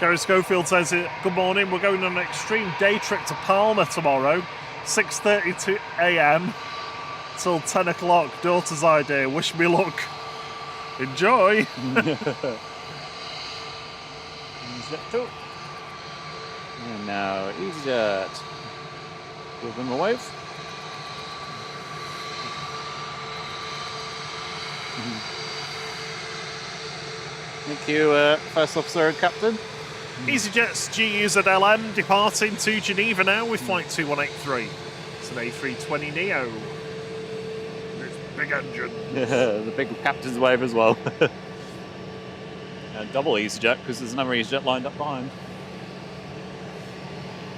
Gary Schofield says, good morning, we're going on an extreme day trip to Palma tomorrow, 6:30 a.m. till 10 o'clock. Daughter's idea, wish me luck. Enjoy! Jet 2. And now EasyJet. Give them a wave. Thank you, First Officer and Captain. EasyJet's GUZLM departing to Geneva now with flight 2183. It's an A320neo. It's big engine. The big captain's wave as well. And double EasyJet because there's another EasyJet lined up behind.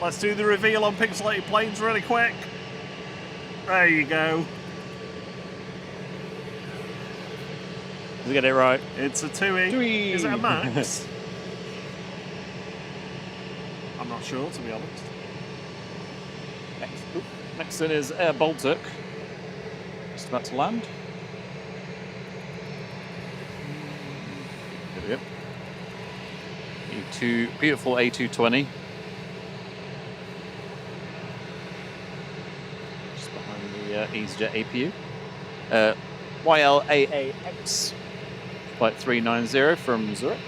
Let's do the reveal on pixelated planes really quick. There you go. Did I get it right? It's a 2E. 2E. Is it a max? I'm not sure, to be honest. Next in is Air Baltic. Just about to land. There we go. Beautiful A220. Just behind the EasyJet APU. YLAAX. Flight 390 from Zurich.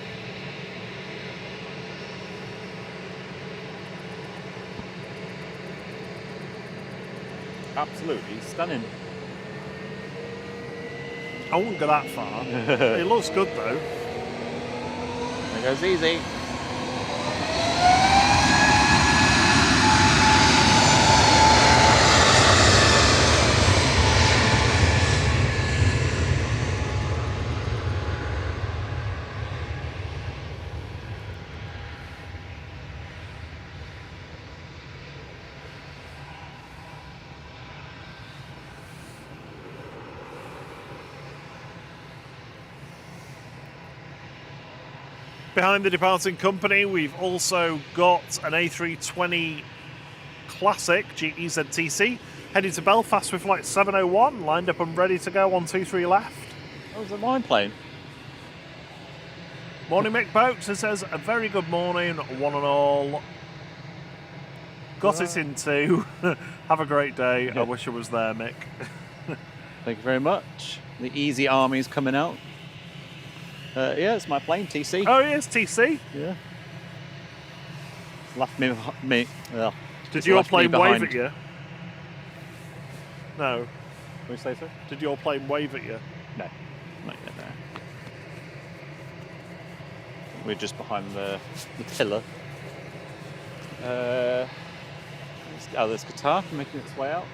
Absolutely stunning. I wouldn't go that far. It looks good though. There goes Easy. Behind the departing company, we've also got an A320 Classic GEZTC heading to Belfast with flight 701, lined up and ready to go on 23 left. Oh, was it mine plane? Morning, Mick Boats. It says, a very good morning, one and all. Got it in 2. Have a great day. Yeah. I wish I was there, Mick. Thank you very much. The Easy Army's coming out. Yeah, it's my plane, TC. Oh, yes, TC. Yeah. Left me. Did your left me plane wave behind. at you? No. What do you say, sir? Did your plane wave at you? No, not yet. No. We're just behind the pillar. There's Qatar making its way out.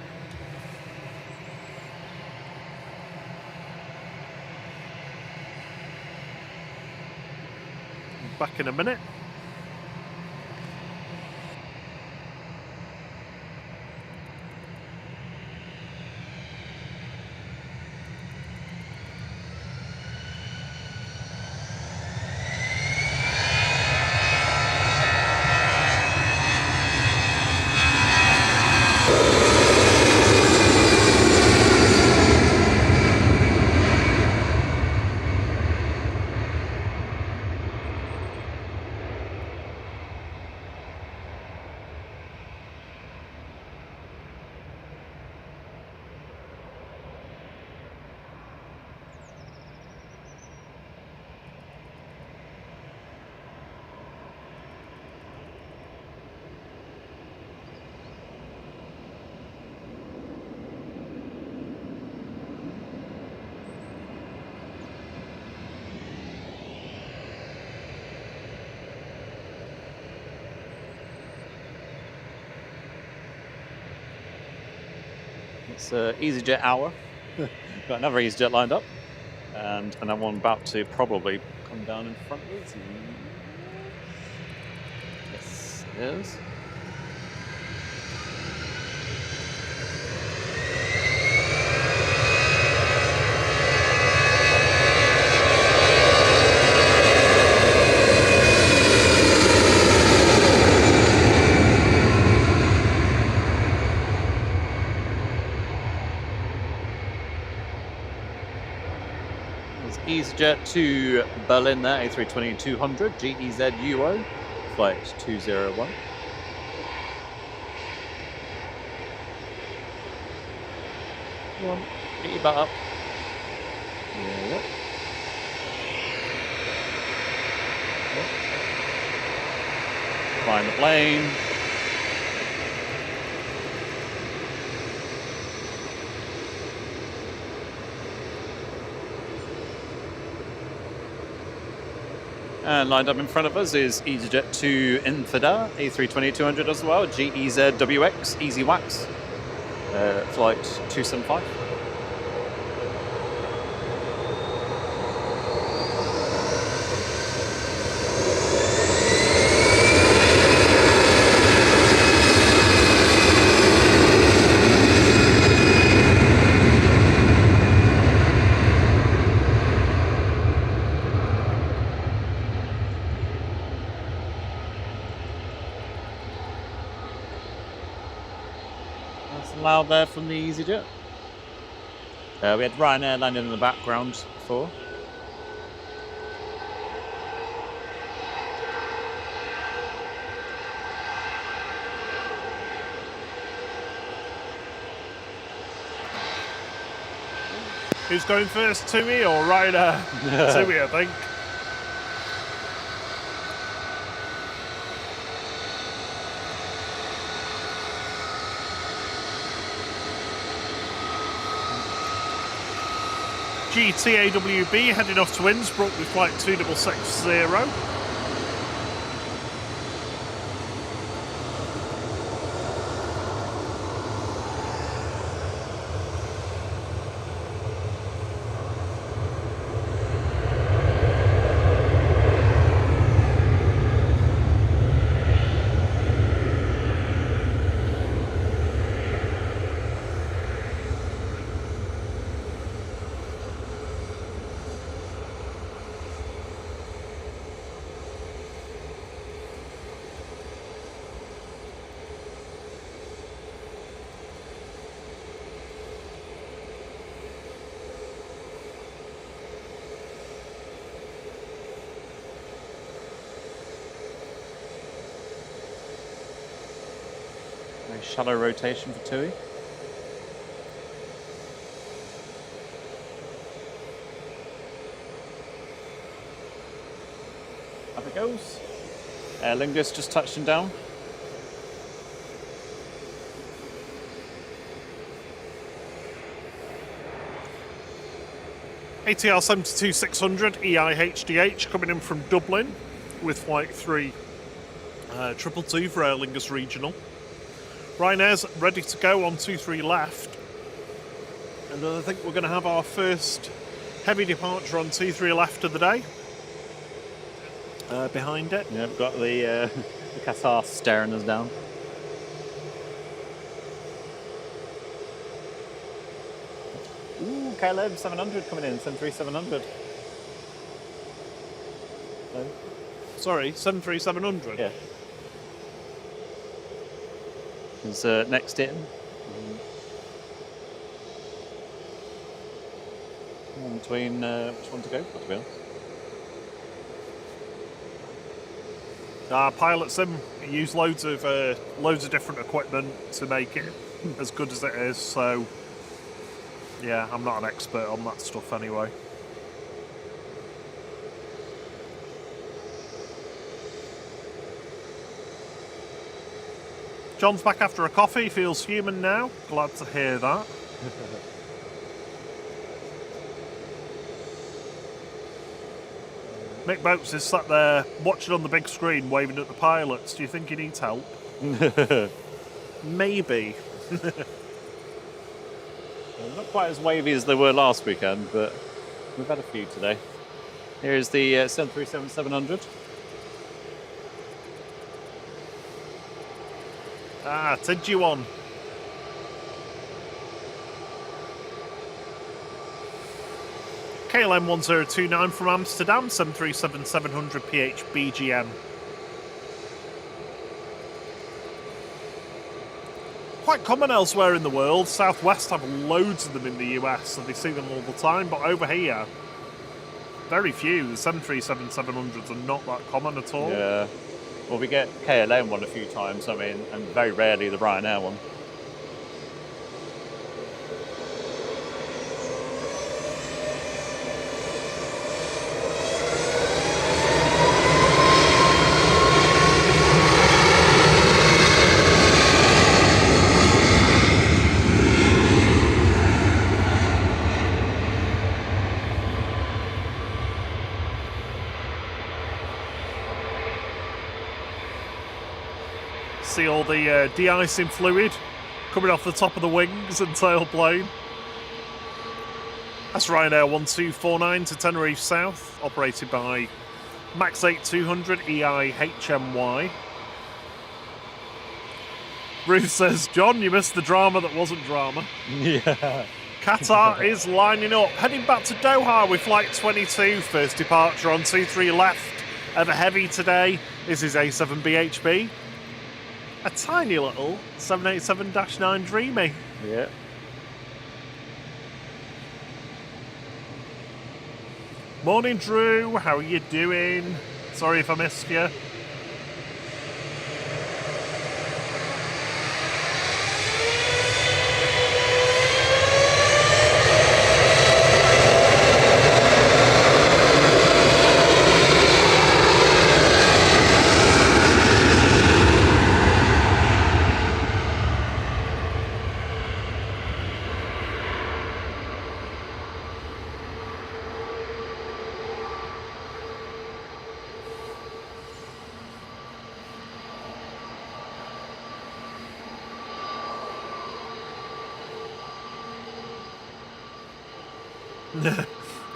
Back in a minute. It's EasyJet hour. Got another EasyJet lined up, and another one about to probably come down in front of us. Yes, it is. EasyJet to Berlin there, A320-200, GEZ UO, flight 201. Come on, get your butt up. Yeah, yep. Find the plane. And lined up in front of us is EasyJet to Infidel, A320-200 as well, GEZ WX, Easy Wax, flight 275. Loud there from the EasyJet. We had Ryanair landing in the background before. Who's going first, Tui or Ryanair? Tui, I think. GTAWB heading off to Innsbruck with flight 2660. Very shallow rotation for Tui. Up it goes. Aer Lingus just touching down. ATR 72600 EIHDH coming in from Dublin with flight 322 for Aer Lingus Regional. Ryanair's ready to go on 23 left. And then I think we're going to have our first heavy departure on 23 left of the day. Behind it. Yeah, we've got the Qatar staring us down. Ooh, KLM 700 coming in, 73700. No? Sorry, 73700? Yeah. Is next in. Between which one to go for, to be honest. Pilot sim use loads of different equipment to make it as good as it is. So yeah, I'm not an expert on that stuff anyway. John's back after a coffee, feels human now. Glad to hear that. Mick Boats is sat there watching on the big screen, waving at the pilots. Do you think he needs help? Maybe. They're not quite as wavy as they were last weekend, but we've had a few today. Here's the 737-700. Ah, Tidgy one. KLM 1029 from Amsterdam, 737-700 PHBGM. Quite common elsewhere in the world. Southwest have loads of them in the US, so they see them all the time. But over here, very few. The 737-700s are not that common at all. Yeah. Well, we get KLM one a few times, I mean, and very rarely the Ryanair one. See all the de-icing fluid coming off the top of the wings and tailplane. That's Ryanair 1249 to Tenerife South, operated by Max 8200 EIHMY. Ruth says, John, you missed the drama that wasn't drama. Yeah. Qatar is lining up, heading back to Doha with Flight 22. First departure on 23 left of a heavy today. This is A7BHB. A tiny little 787-9 Dreamy. Yeah. Morning, Drew. How are you doing? Sorry if I missed you.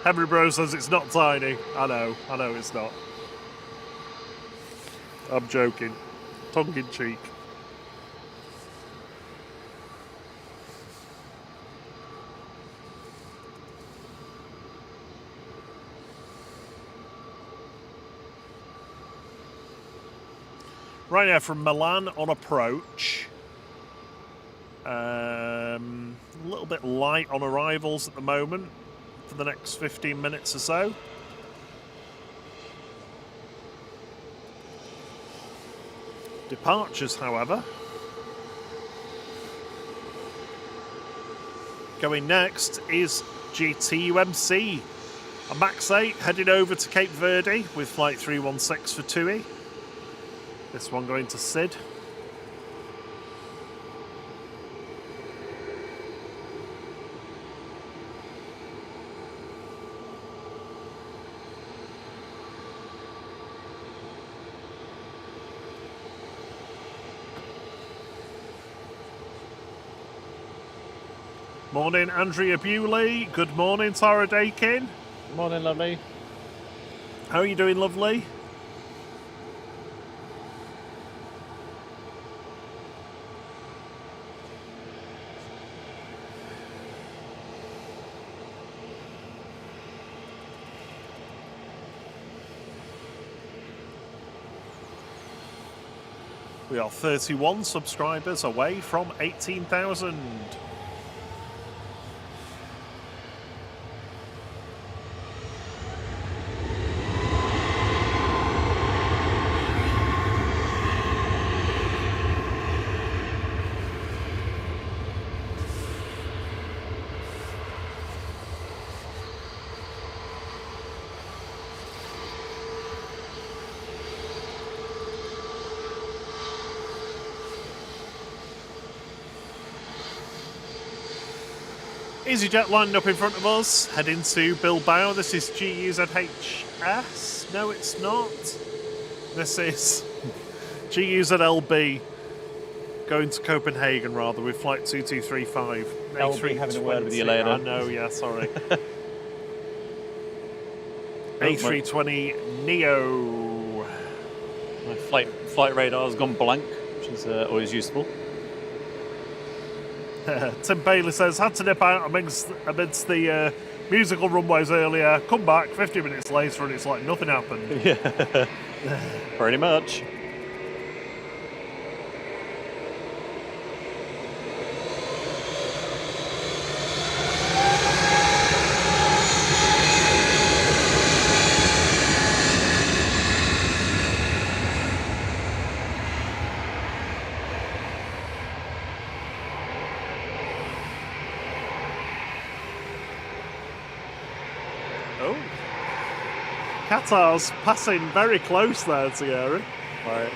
Henry Bro says it's not tiny. I know it's not. I'm joking. Tongue in cheek. Right now from Milan on approach. A little bit light on arrivals at the moment for the next 15 minutes or so. Departures, however. Going next is GTUMC. A Max 8 heading over to Cape Verde with Flight 316 for TUI. This one going to Sid. Morning, Andrea Bewley. Good morning, Tara Dakin. Morning, lovely. How are you doing, lovely? We are 31 subscribers away from 18,000. EasyJet lined up in front of us, heading to Bilbao. This is GUZHS. No, it's not. This is GUZLB. Going to Copenhagen rather with flight 2235. I'll be having a word with you later. I know, yeah, sorry. A320 Neo. My flight radar's gone blank, which is always useful. Tim Bailey says, had to nip out amidst the musical runways earlier, come back 50 minutes later and it's like nothing happened. Yeah, pretty much. Oh. Qatar's passing very close there to Gary. Right.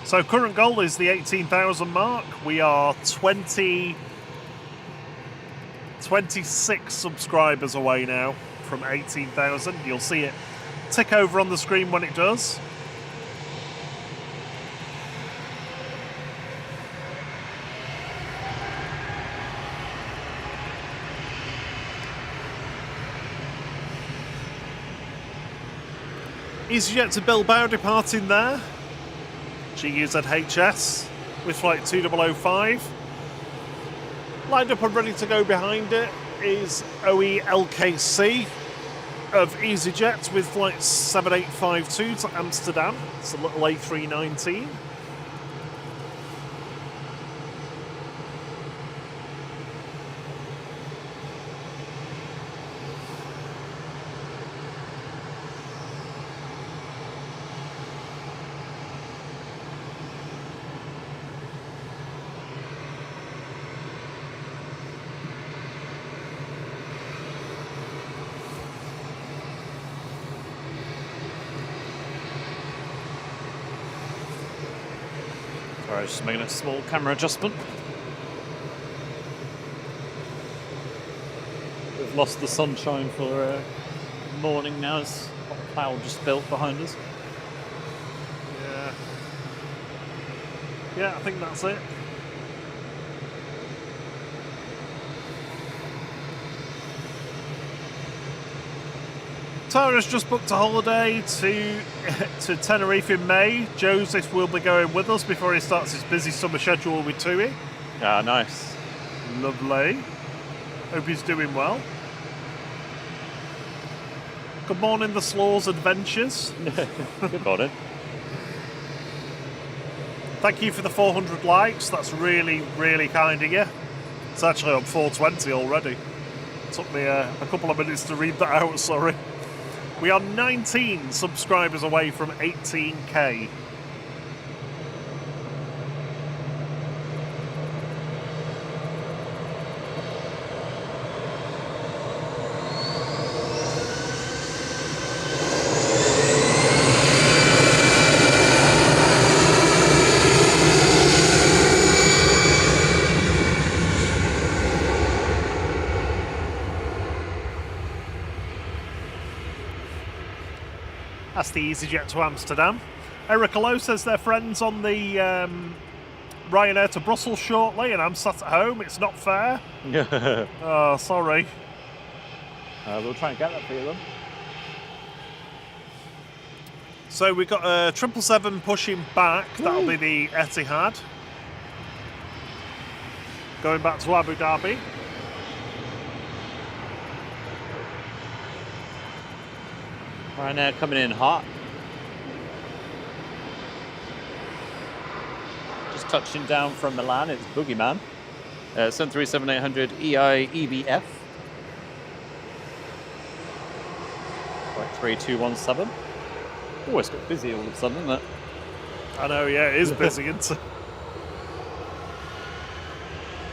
So current goal is the 18,000 mark. We are 26 subscribers away now from 18,000. You'll see it tick over on the screen when it does. EasyJet to Bilbao departing there. GUZHS with flight 2005. Lined up and ready to go behind it is OE-LKC of EasyJet with flight 7852 to Amsterdam. It's a little A319. Sorry, just making a small camera adjustment. We've lost the sunshine for morning now. It's a cloud just built behind us. Yeah. Yeah, I think that's it. Tara's just booked a holiday to Tenerife in May. Joseph will be going with us before he starts his busy summer schedule with TUI. Ah, nice. Lovely. Hope he's doing well. Good morning, the Slaws Adventures. Good morning. Thank you for the 400 likes. That's really, really kind of you. It's actually on 420 already. Took me a couple of minutes to read that out, sorry. We are 19 subscribers away from 18k. That's the EasyJet to Amsterdam. Eric Hello says they're friends on the Ryanair to Brussels shortly, and I'm sat at home. It's not fair. Oh, sorry. We'll try and get that for you then. So we've got a 777 pushing back. That'll be the Etihad. Going back to Abu Dhabi. Ryanair coming in hot. Just touching down from Milan, it's Boogeyman. 737-800 EI EBF. Flight 3217. Oh, it's got busy all of a sudden, isn't it? I know, yeah, it is busy, isn't it?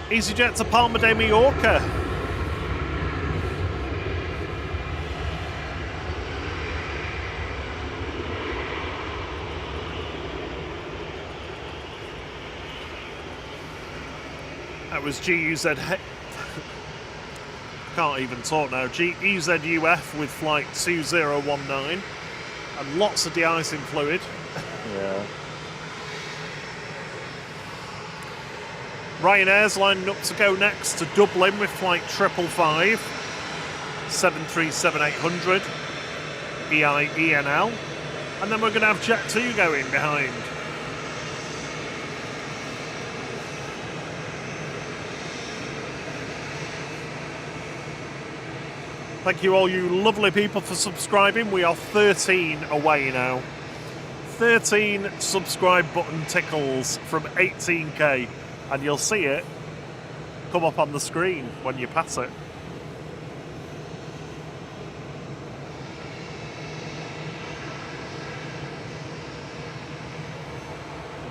EasyJet to Palma de Mallorca. that was GUZ. Can't even talk now. GUZUF with flight 2019, and lots of de-icing fluid. Yeah. Ryanair's lining up to go next to Dublin with flight 555, 737-800, EIENL, and then we're going to have Jet2 going behind. Thank you all you lovely people for subscribing. We are 13 away now. 13 subscribe button tickles from 18k, and you'll see it come up on the screen when you pass it.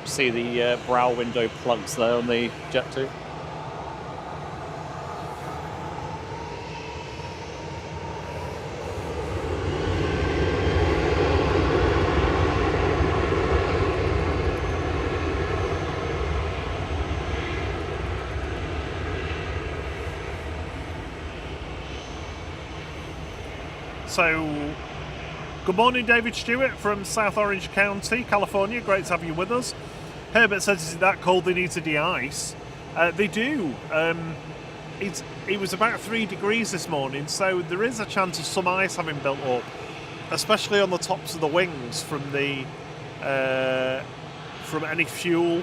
See the brow window plugs there on the Jet2. So, good morning, David Stewart from South Orange County, California. Great to have you with us. Herbert says, is it that cold they need to de-ice? They do. It was about 3 degrees this morning, so there is a chance of some ice having built up, especially on the tops of the wings from the from any fuel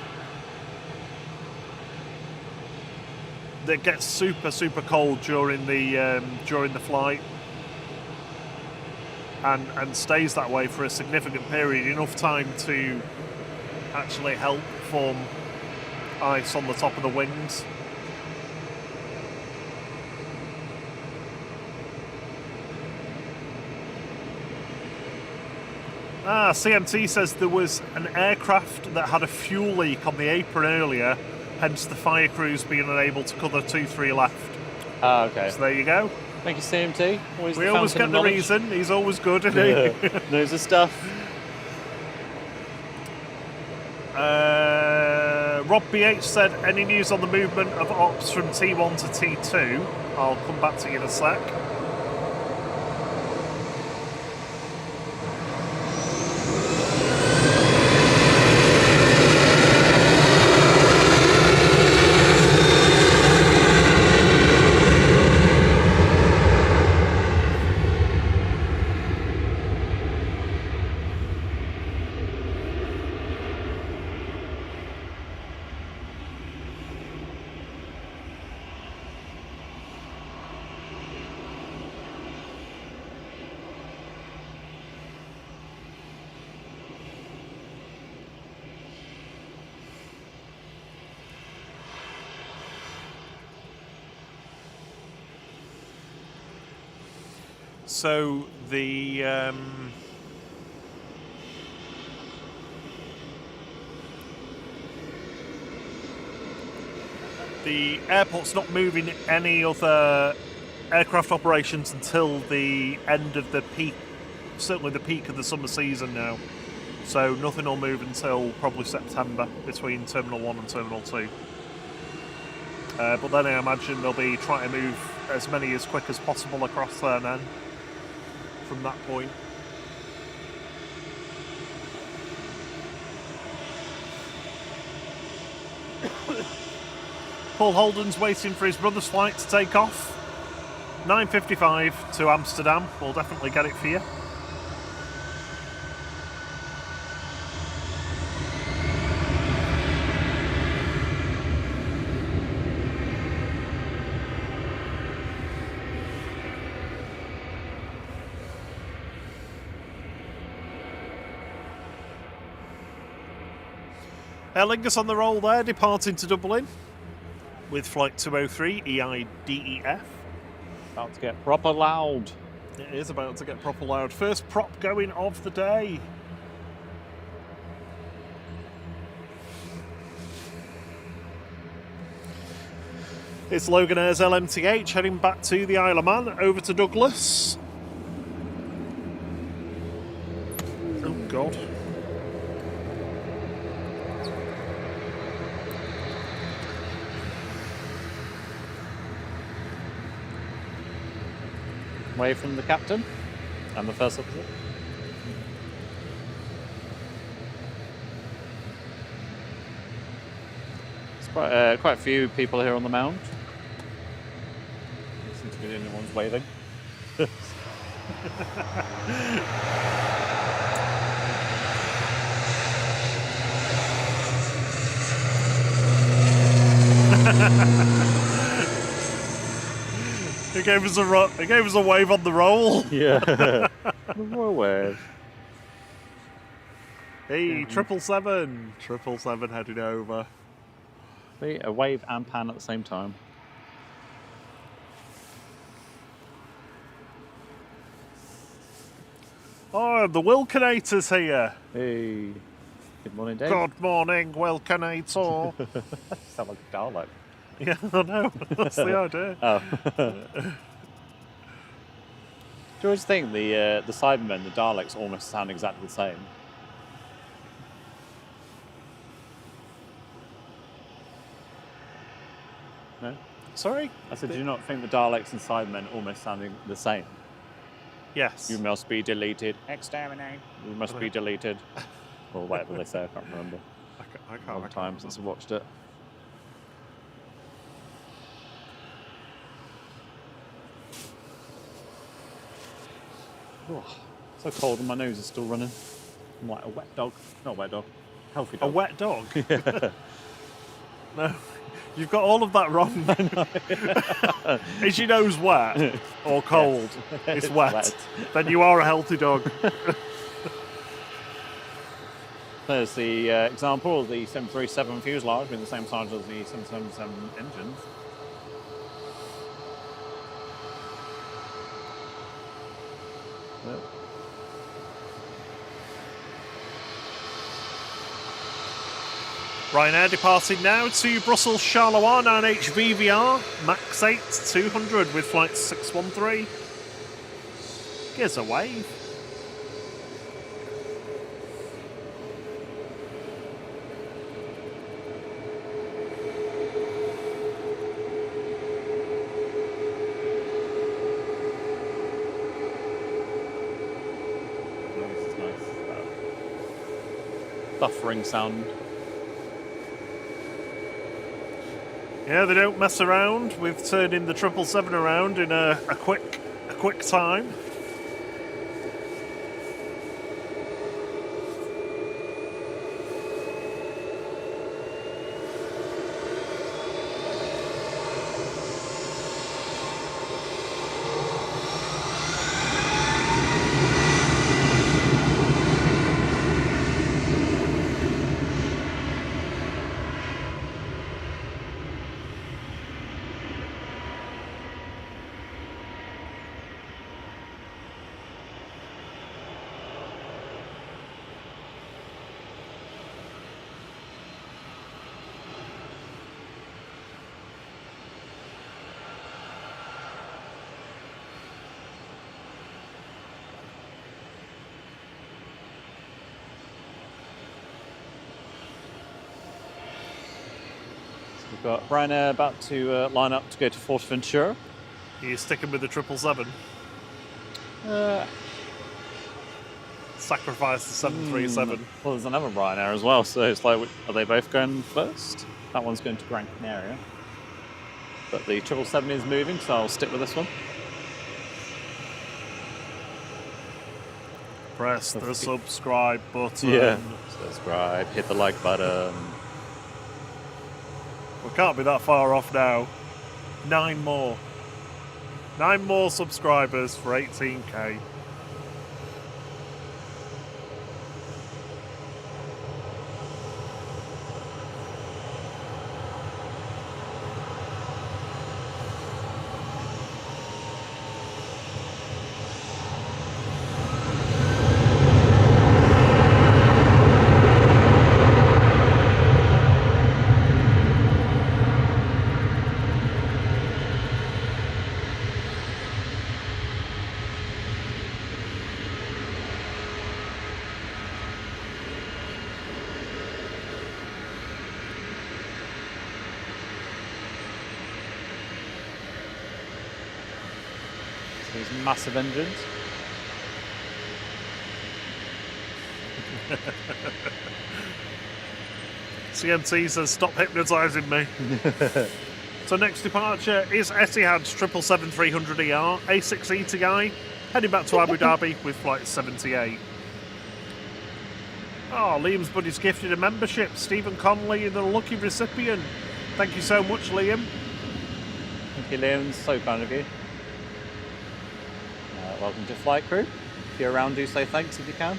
that gets super cold during the flight. And stays that way for a significant period, enough time to actually help form ice on the top of the wings. CMT says there was an aircraft that had a fuel leak on the apron earlier, hence the fire crews being unable to cover 2-3 left. Okay. So there you go. Thank you, CMT. We always get the reason. He's always good, isn't he? Knows his stuff. Rob BH said, any news on the movement of ops from T1 to T2? I'll come back to you in a sec. So the airport's not moving any other aircraft operations until the end of the peak, certainly the peak of the summer season now. So nothing will move until probably September between Terminal 1 and Terminal 2. But then I imagine they'll be trying to move as many as quick as possible across there then, from that point. Paul Holden's waiting for his brother's flight to take off. 9:55 to Amsterdam. We'll definitely get it for you. Aer Lingus on the roll there, departing to Dublin with flight 203 EIDEF. About to get proper loud. It is about to get proper loud. First prop going of the day. It's Loganair's LMTH heading back to the Isle of Man, over to Douglas. Oh God. Wave from the captain and the first officer. There's quite a few people here on the mound. Doesn't seem to be the only ones waving. He gave us a wave on the roll. Yeah. The royal wave. Hey, 777. 777 heading over. See, a wave and pan at the same time. Oh, the Wilkinator's here. Hey. Good morning, Dave. Good morning, Wilkinator. Sound like a Dalek. Yeah, I know. That's the idea. Oh. Do you always think the Cybermen, the Daleks, almost sound exactly the same? No? Sorry? I said, do you not think the Daleks and Cybermen almost sounding the same? Yes. You must be deleted. Exterminate. You must be deleted. Or whatever they say, I can't remember. I can't. Long time since I watched it. Oh, so cold and my nose is still running. I'm like a wet dog. Not a wet dog. Healthy A dog. wet dog? No, you've got all of that wrong. Is your nose wet or cold? Yes. It's It's wet. wet. Then you are a healthy dog. There's the example of the 737 fuselage being the same size as the 777 engines. Yep. Ryanair departing now to Brussels Charleroi 9H VVR, max 8 200 with flight 613. Gives a wave. This is nice. Buffering sound. Yeah, they don't mess around with turning the 777 around in a quick time. We've got Ryanair about to line up to go to Forteventura. Are you sticking with the 777? Sacrifice the 737. Well, there's another Ryanair as well, so it's like, are they both going first? That one's going to Gran Canaria. But the 777 is moving, so I'll stick with this one. Press the subscribe button. Yeah. Subscribe, hit the like button. We can't be that far off now. 9 more. 9 more subscribers for 18k. These massive engines. CNC says, stop hypnotising me. So next departure is Etihad's 777-300ER, A6ETI, heading back to Abu Dhabi with flight 78. Oh, Liam's buddy's gifted a membership. Stephen Conley, the lucky recipient. Thank you so much, Liam. Thank you, Liam. So kind of you. Welcome to Flight Crew. If you're around, do say thanks if you can.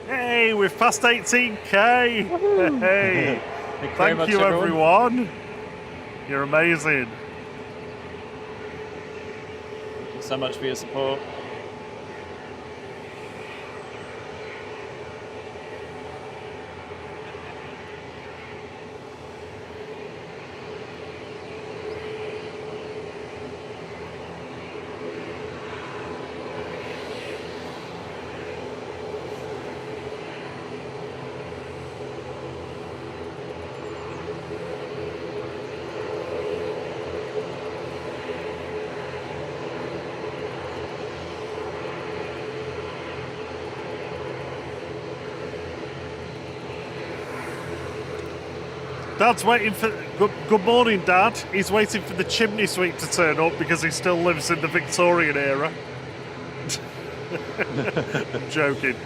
Hey, we've passed 18k. Hey, thank you, everyone. You're amazing. Thank you so much for your support. Dad's waiting for... Good morning, Dad. He's waiting for the chimney sweep to turn up because he still lives in the Victorian era. I'm joking.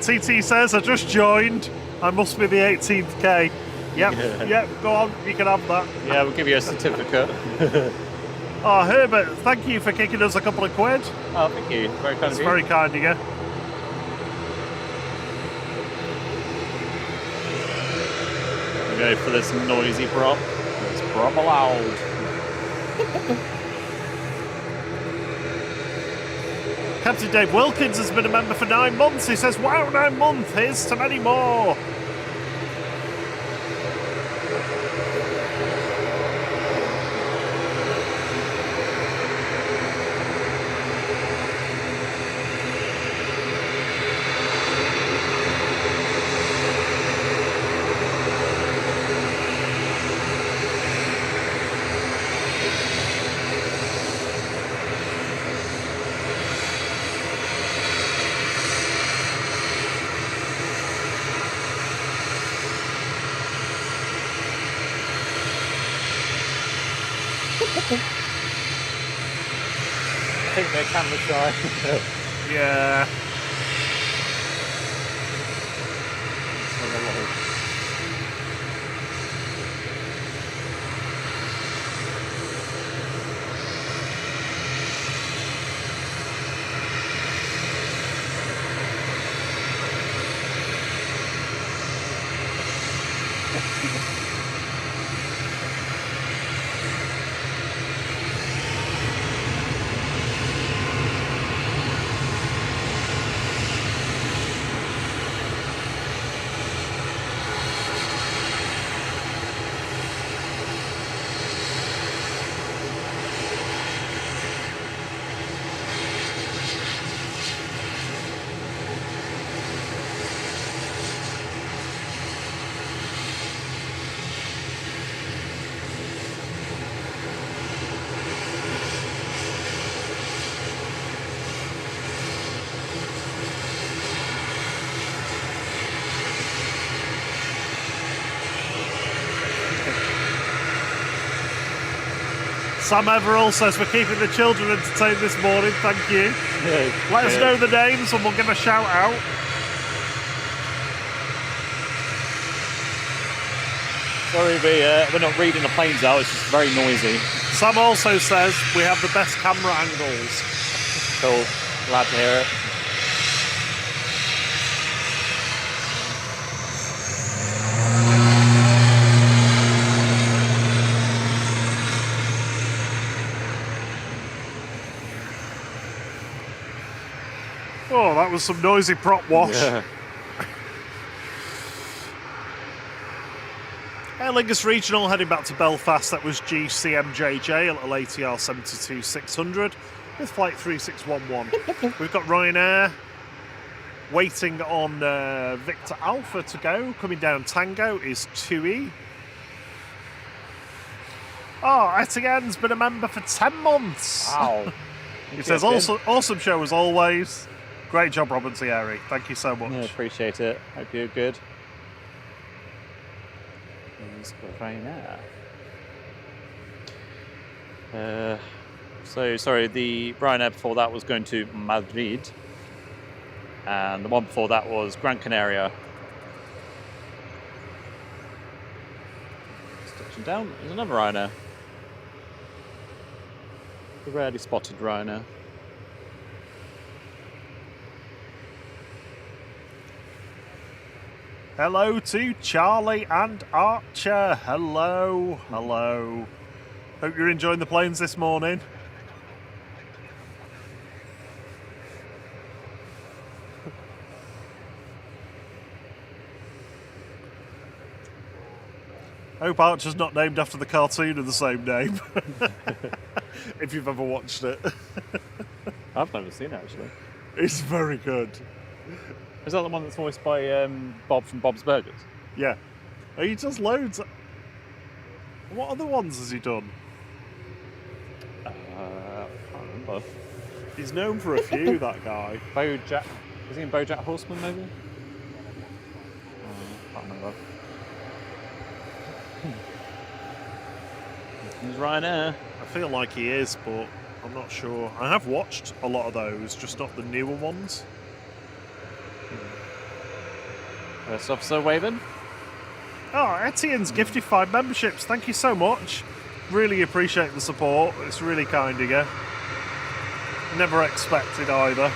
TT says, I just joined. I must be the 18th K. Yep, go on, you can have that. Yeah, we'll give you a certificate. Oh, Herbert, thank you for kicking us a couple of quid. Oh, thank you. Very kind That's of you. very kind of you. We'll go for this noisy prop. Let's prop loud. Captain Dave Wilkins has been a member for 9 months. He says, wow, 9 months, here's to many more. think they're camera shy. Yeah. Sam Everall says we're keeping the children entertained this morning. Thank you. Yeah, Let us know the names and we'll give a shout out. Sorry, we're not reading the planes out. It's just very noisy. Sam also says we have the best camera angles. Cool. Glad to hear it. Oh, that was some noisy prop wash. Yeah. Aer Lingus Regional heading back to Belfast. That was GCMJJ, a little ATR 72-600 with flight 3611. We've got Ryanair waiting on Victor Alpha to go. Coming down Tango is 2E. Oh, Etienne's been a member for 10 months. Wow. He says, awesome show as always. Great job, Robin Thierry. Thank you so much. Yeah, appreciate it. Hope you're good. He's got Ryanair. So, sorry, the Ryanair before that was going to Madrid. And the one before that was Gran Canaria. Touching down, there's another Ryanair. The rarely spotted Ryanair. Hello to Charlie and Archer. Hello, hello. Hope you're enjoying the planes this morning. Hope Archer's not named after the cartoon of the same name. If you've ever watched it. I've never seen it, actually. It's very good. Is that the one that's voiced by Bob from Bob's Burgers? Yeah. He does loads. What other ones has he done? I can't remember. He's known for a few, that guy. BoJack. Is he in BoJack Horseman, maybe? Can't remember. He's Ryanair. I feel like he is, but I'm not sure. I have watched a lot of those, just not the newer ones. First officer waving. Oh, Etienne's gifted 5 memberships. Thank you so much. Really appreciate the support. It's really kind of you. Never expected either.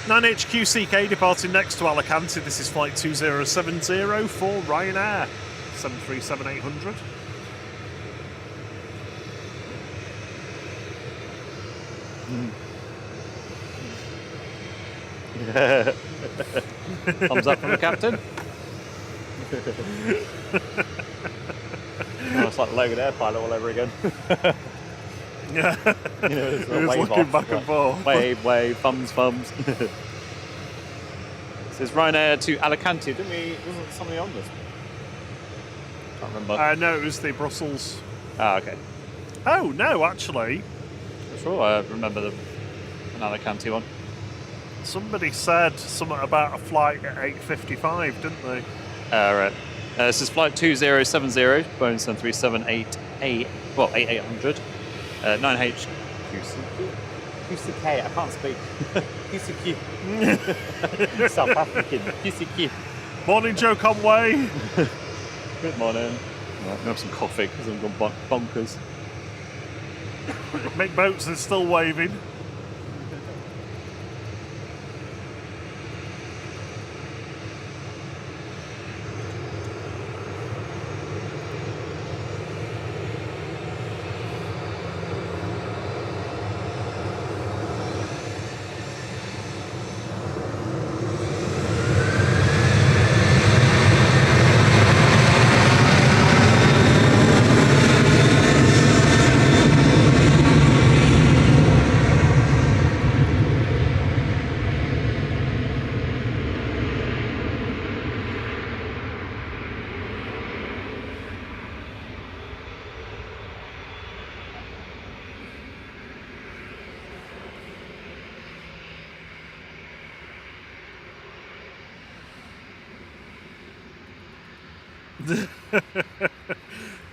(9HQCK) departing next to Alicante. This is flight 2070 for Ryanair 737-800. Thumbs up from the captain. Oh, it's like Logan Air Pilot all over again. Yeah, You know, it's he was looking back and forth. Wave, thumbs. This is Ryanair to Alicante. Wasn't somebody on this? Can't remember. No, it was the Brussels. Ah, okay. Oh, no, actually. I'm sure I remember an Alicante one. Somebody said something about a flight at 8:55, didn't they? Right. This is flight 2070, Boeing 737-8A, well, 8800, 9H QCK, I can't speak. QCQ. South African, QCQ. Morning, Joe Conway. Good morning. Right, have some coffee because I'm gone bonkers. Mick Boats is still waving.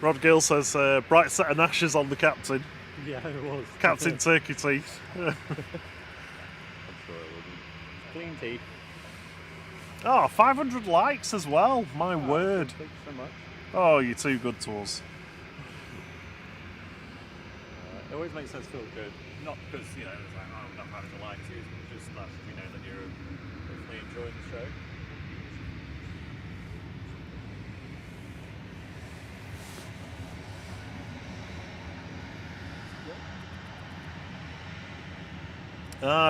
Rod Gill says, bright set of ashes on the captain. Yeah, it was. Captain Turkey Teeth. I'm sure it wasn't. Clean teeth. Oh, 500 likes as well. My word. Thanks so much. Oh, you're too good to us. It always makes us feel good. Not because, it's like, I'm not having to lie to you, but just that we know that you're hopefully enjoying the show.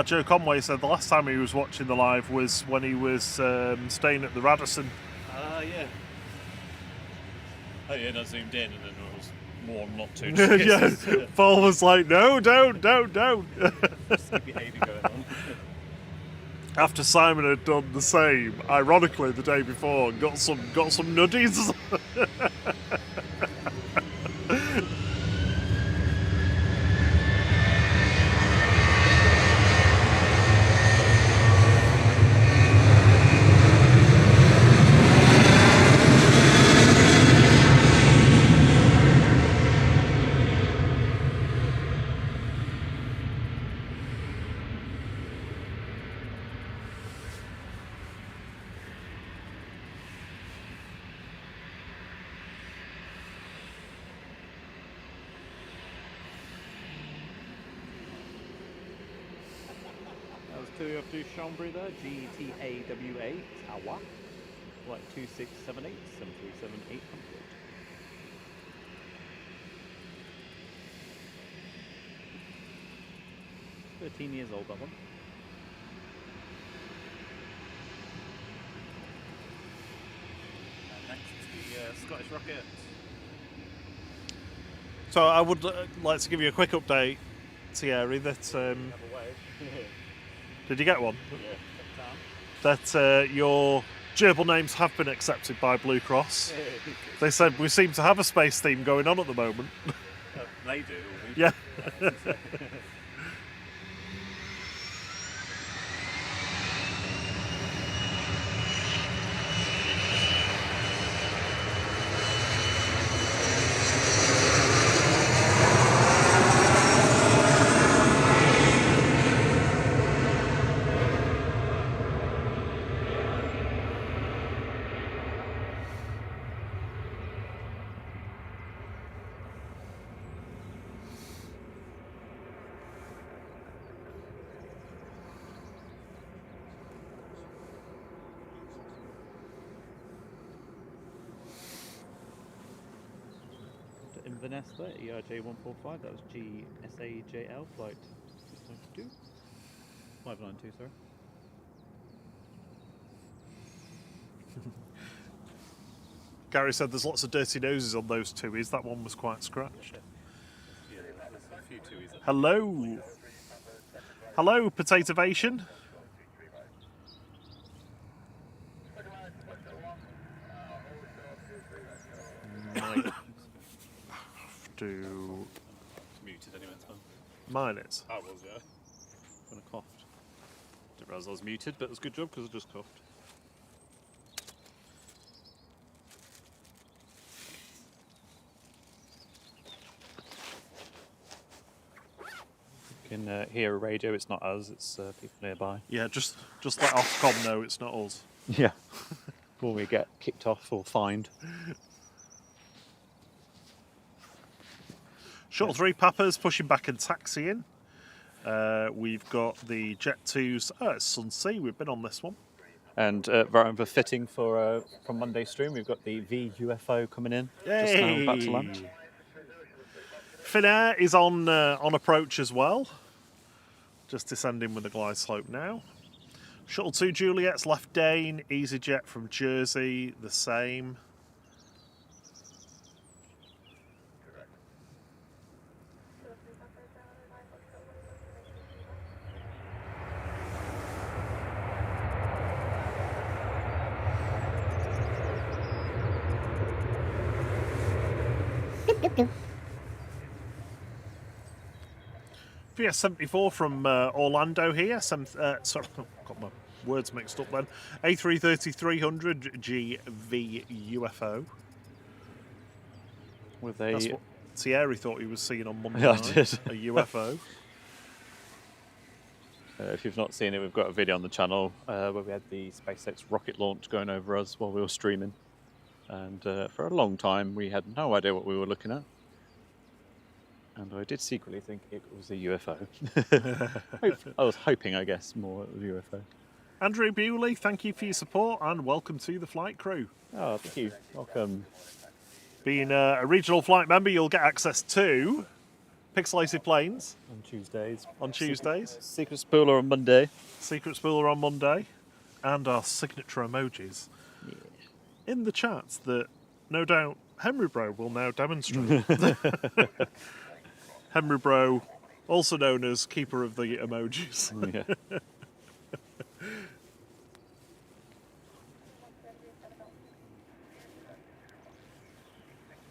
Joe Conway said the last time he was watching the live was when he was staying at the Radisson. Yeah. Oh yeah, I zoomed in and then it was more not to. Yeah, Paul was like, no, don't. Risky behaviour going on. After Simon had done the same, ironically the day before, and got some nuddies. That was 2 off to Chambry there, GTAWA, Tawa, flight 2678, 737 800. 13 years old, that one. And next is the Scottish Rocket. So I would like to give you a quick update, Thierry, that Have a wave. did you get one? Yeah, That your gerbil names have been accepted by Blue Cross. They said we seem to have a space theme going on at the moment. they do. Yeah. Inverness there, ERJ 145, that was GSAJL, flight 692. 592, sorry. Gary said there's lots of dirty noses on those tuies. That one was quite scratched. Yeah, there's a few tuies. Hello. Hello, Potatovation. Might have to It's muted anyway, it's fine. mine it. I was, yeah. When I coughed. Didn't realise I was muted, but it was a good job because I just coughed. can hear a radio. It's not us, it's people nearby. Yeah, just let Ofcom know it's not us. Yeah. Before we get kicked off or fined. Shuttle 3 Papa's pushing back and taxiing. We've got the Jet 2's. Oh, it's Sunsea. We've been on this one. And right over fitting for from Monday stream, we've got the VUFO coming in. Just now about to launch. Finnair is on approach as well. Just descending with the glide slope now. Shuttle 2 Juliet's left Dane. EasyJet from Jersey, the same. VS74 from Orlando here. Sorry, got my words mixed up then. A330-300 GV UFO. With That's a what Thierry thought he was seeing on Monday Yeah, I night. did. A UFO. if you've not seen it, we've got a video on the channel where we had the SpaceX rocket launch going over us while we were streaming. And for a long time, we had no idea what we were looking at. And I did secretly think it was a UFO. I was hoping, I guess, more it was a UFO. Andrew Bewley, thank you for your support and welcome to the flight crew. Oh, thank you. Welcome. Being a regional flight member, you'll get access to pixelated planes On Tuesdays. on Tuesdays, Secret Spooler on Monday. secret spooler on Monday, and our signature emojis Yeah. in the chat that no doubt Henry Bro will now demonstrate. Henry Bro, also known as Keeper of the Emojis. Yeah.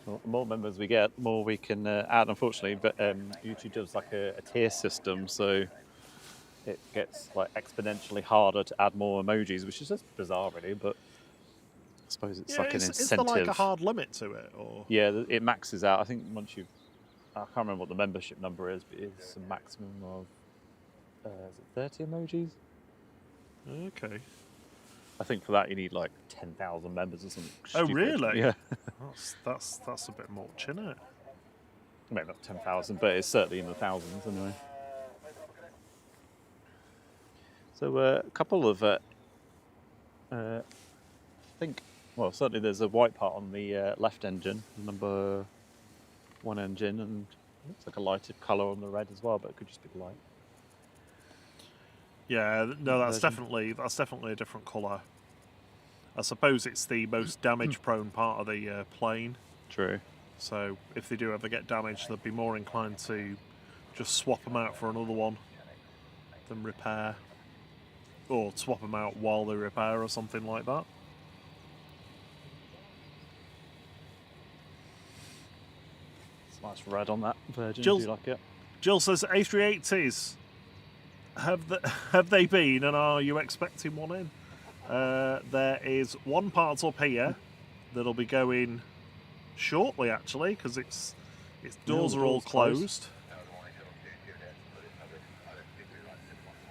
Well, the more members we get, the more we can add, unfortunately. But YouTube does like a tier system, so it gets like exponentially harder to add more emojis, which is just bizarre, really. But I suppose it's like an Is incentive. there like a hard limit to it? Or Yeah, it maxes out. I think once you, I can't remember what the membership number is, but it's a maximum of is it 30 emojis? okay. I think for that you need like 10,000 members or something. Oh, stupid. really? Yeah. That's a bit much, isn't it? Maybe not 10,000, but it's certainly in the thousands anyway. So a couple of, I think, well, certainly there's a white part on the left engine, number 1 engine, and it looks like a lighted colour on the red as well, but it could just be the light. Yeah, no, that's Version. definitely a different colour. I suppose it's the most damage-prone part of the plane. True. So if they do ever get damaged, they'd be more inclined to just swap them out for another one than repair, or swap them out while they repair or something like that. It's nice red on that Virgin. Jill- Do you like it? Jill says A380s. Have they been, and are you expecting one in? There is one part up here that'll be going shortly, actually, because its doors the are all door's closed.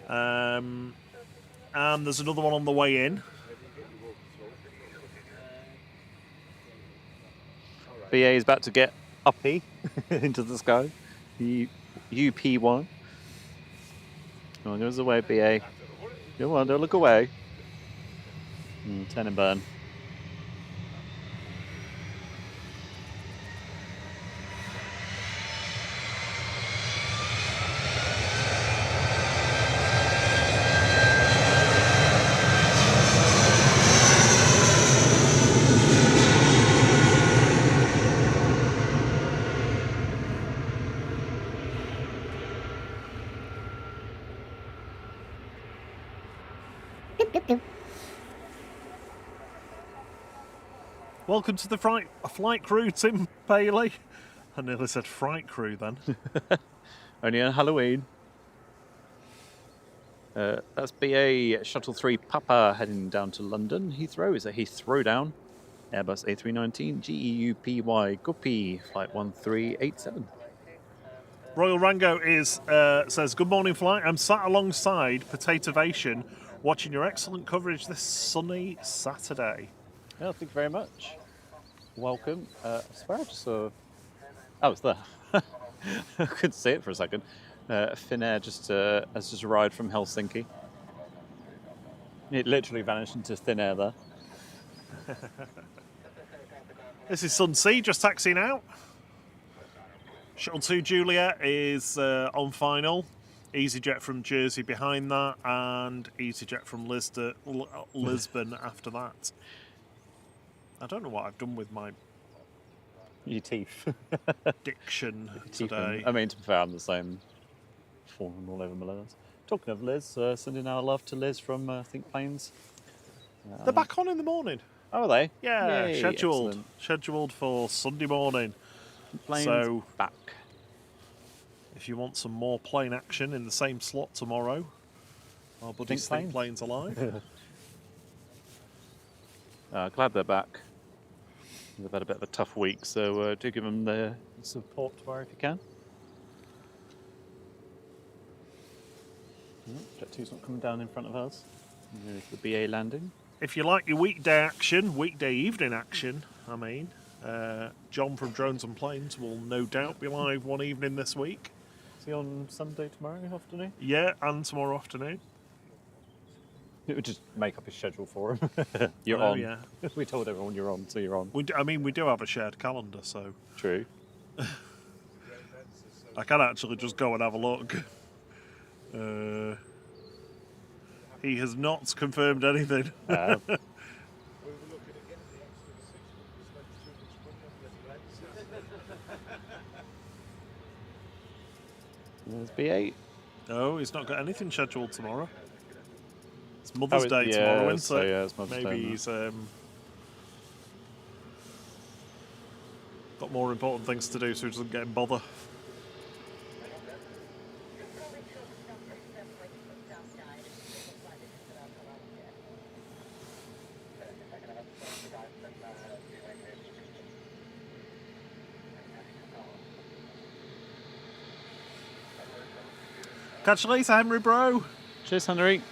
closed. And there's another one on the way in. BA is about to get uppy into the sky. UP1. Come on, goes away, BA. Come on, don't look away. Turn and burn. Welcome to the flight crew, Tim Bailey. I nearly said fright crew then. Only on Halloween. That's BA Shuttle 3 Papa heading down to London. Heathrow is a Heathrow down. Airbus A319 GEUPY Guppy Flight 1387. Royal Rango says, "Good morning, flight. I'm sat alongside Potatovation, watching your excellent coverage this sunny Saturday." Yeah, thank you very much. Welcome. I swear I just saw. Oh, it's there. I couldn't see it for a second. Finnair has just arrived from Helsinki. It literally vanished into thin air there. This is Sun Sea just taxiing out. Shuttle 2 Juliet is on final. EasyJet from Jersey behind that, and EasyJet from Lisbon after that. I don't know what I've done with my Your teeth. diction Teeth today. I mean, to be fair, I'm the same. Falling all over my legs. Talking of Liz, sending our love to Liz from Think Planes. They're back on in the morning. Oh, are they? Yeah, Yay, scheduled. excellent. Scheduled for Sunday morning. Planes So back. if you want some more plane action in the same slot tomorrow, our buddies Think Planes alive. Glad they're back. They've had a bit of a tough week, so do give them the support tomorrow if you can. Jet 2's not coming down in front of us. There's the BA landing. If you like your weekday evening action, John from Drones and Planes will no doubt be live one evening this week. Is he on Sunday tomorrow afternoon? Yeah, and tomorrow afternoon. It would just make up his schedule for him. You're Oh, on. yeah. We told everyone you're on, so you're on. We do have a shared calendar, so True. I can actually just go and have a look. He has not confirmed anything. There's B8. No, he's not got anything scheduled tomorrow. It's Mother's Day yeah, tomorrow, isn't so it? yeah, it's Mother's Day, Maybe isn't it? he's got more important things to do, so he doesn't get in bother. Catch you later, Henry, bro. Cheers, Henry.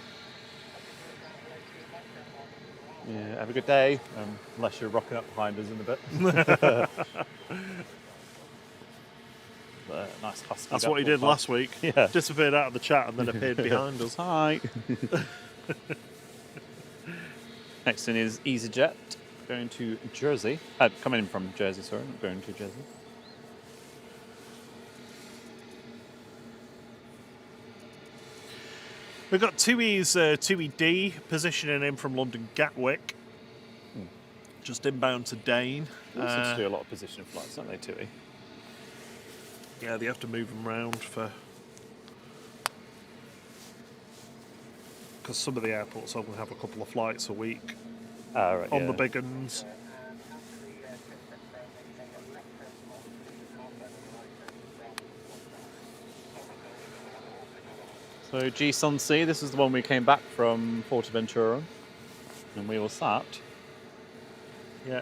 Yeah, have a good day. Unless you're rocking up behind us in a bit. Nice husky. That's what he did last week. Yeah. Disappeared out of the chat and then appeared behind us. Hi. Next in is EasyJet, going to Jersey. Coming in from Jersey, sorry, not going to Jersey. We've got 2ED positioning in from London Gatwick. Just inbound to Dane. They also just do a lot of positioning flights, don't they, Tui? Yeah, they have to move them around because some of the airports only have a couple of flights a week Right, on the big ones. So G-Sun C, this is the one we came back from Forteventura, and we all sat Yeah.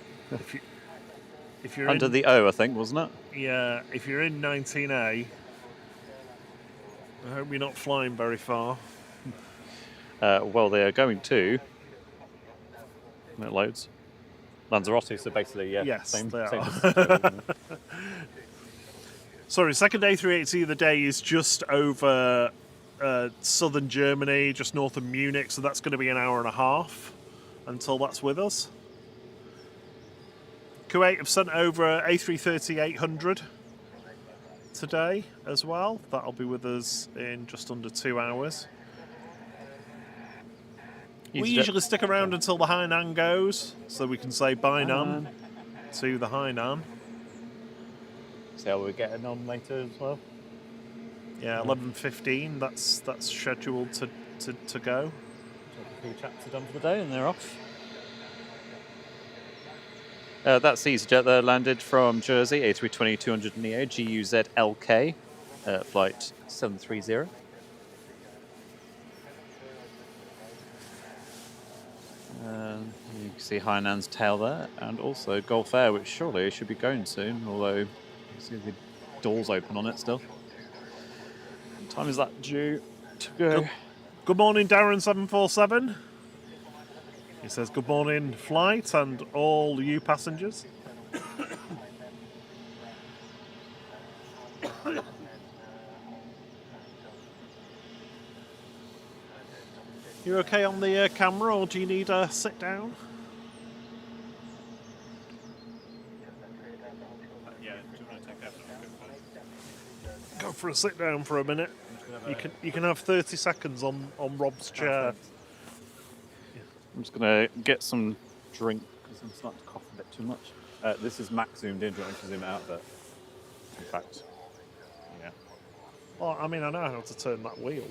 If you're under in, the O, I think, wasn't it? yeah, if you're in 19A, I hope you're not flying very far. Well, they are going to. It loads. Lanzarote, so basically, yeah. Yes, same they are. distance. Sorry, second A380 of the day is just over southern Germany, just north of Munich, so that's going to be an hour and a half until that's with us. Kuwait have sent over A330-800 today as well. That'll be with us in just under 2 hours. We usually stick around until the Hainan goes, so we can say bye Nan to the Hainan. See how we're getting on later as well. Yeah, 11:15. That's scheduled to go. A few chaps are done for the day and they're off. That's EasyJet there, landed from Jersey, A320-200 Neo, GUZ LK, flight 730. You can see Hainan's tail there, and also Gulf Air, which surely should be going soon, although you see the doors open on it still. time is that due to go? Good morning, Darren747. He says, good morning, flight, and all you passengers. You okay on the camera, or do you need a sit down? Yeah, do you want to take that for a quick photo? Go for a sit down for a minute. You can have 30 seconds on Rob's chair. I'm just going to get some drink because I'm starting to cough a bit too much. This is max zoomed in. Do you want me to zoom it out a bit? In fact, yeah, Well, I mean, I know how to turn that wheel.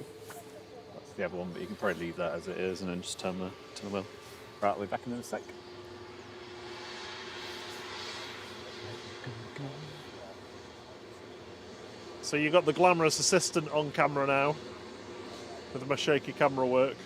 that's the other one, but you can probably leave that as it is and then just turn the wheel. Right, we'll be back in a sec. So you got the glamorous assistant on camera now, with my shaky camera work.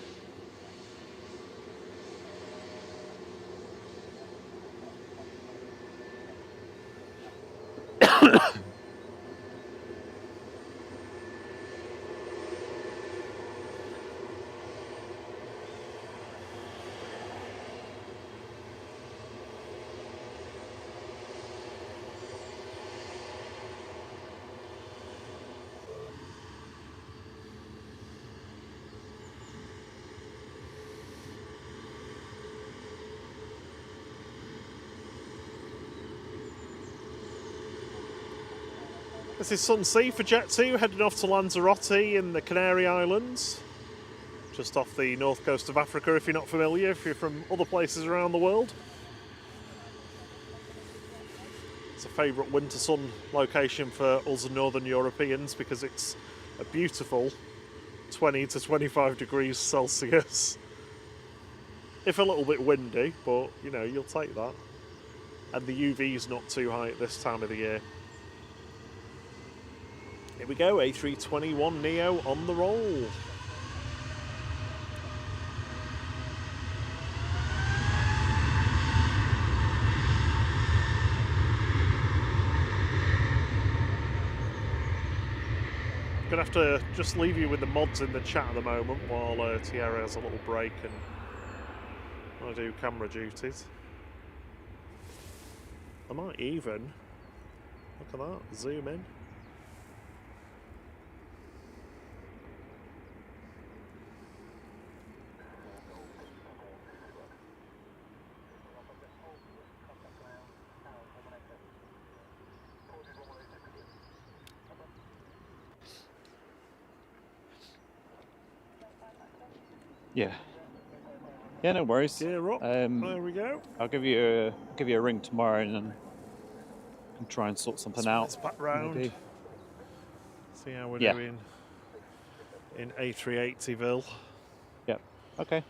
This is Sunsea for Jet 2, heading off to Lanzarote in the Canary Islands. Just off the north coast of Africa, if you're not familiar, if you're from other places around the world. It's a favourite winter sun location for us Northern Europeans because it's a beautiful 20 to 25 degrees Celsius. If a little bit windy, but you know, you'll take that. And the UV's not too high at this time of the year. Here we go, A321neo on the roll. Gonna have to just leave you with the mods in the chat at the moment while Thierry has a little break and I do camera duties. I might even, look at that, zoom in. Yeah. Yeah, no worries. Gear up. There we go. I'll give you a ring tomorrow and then try and sort something out. Let's back round. Maybe. See how we're doing in A380ville. Yep. Okay.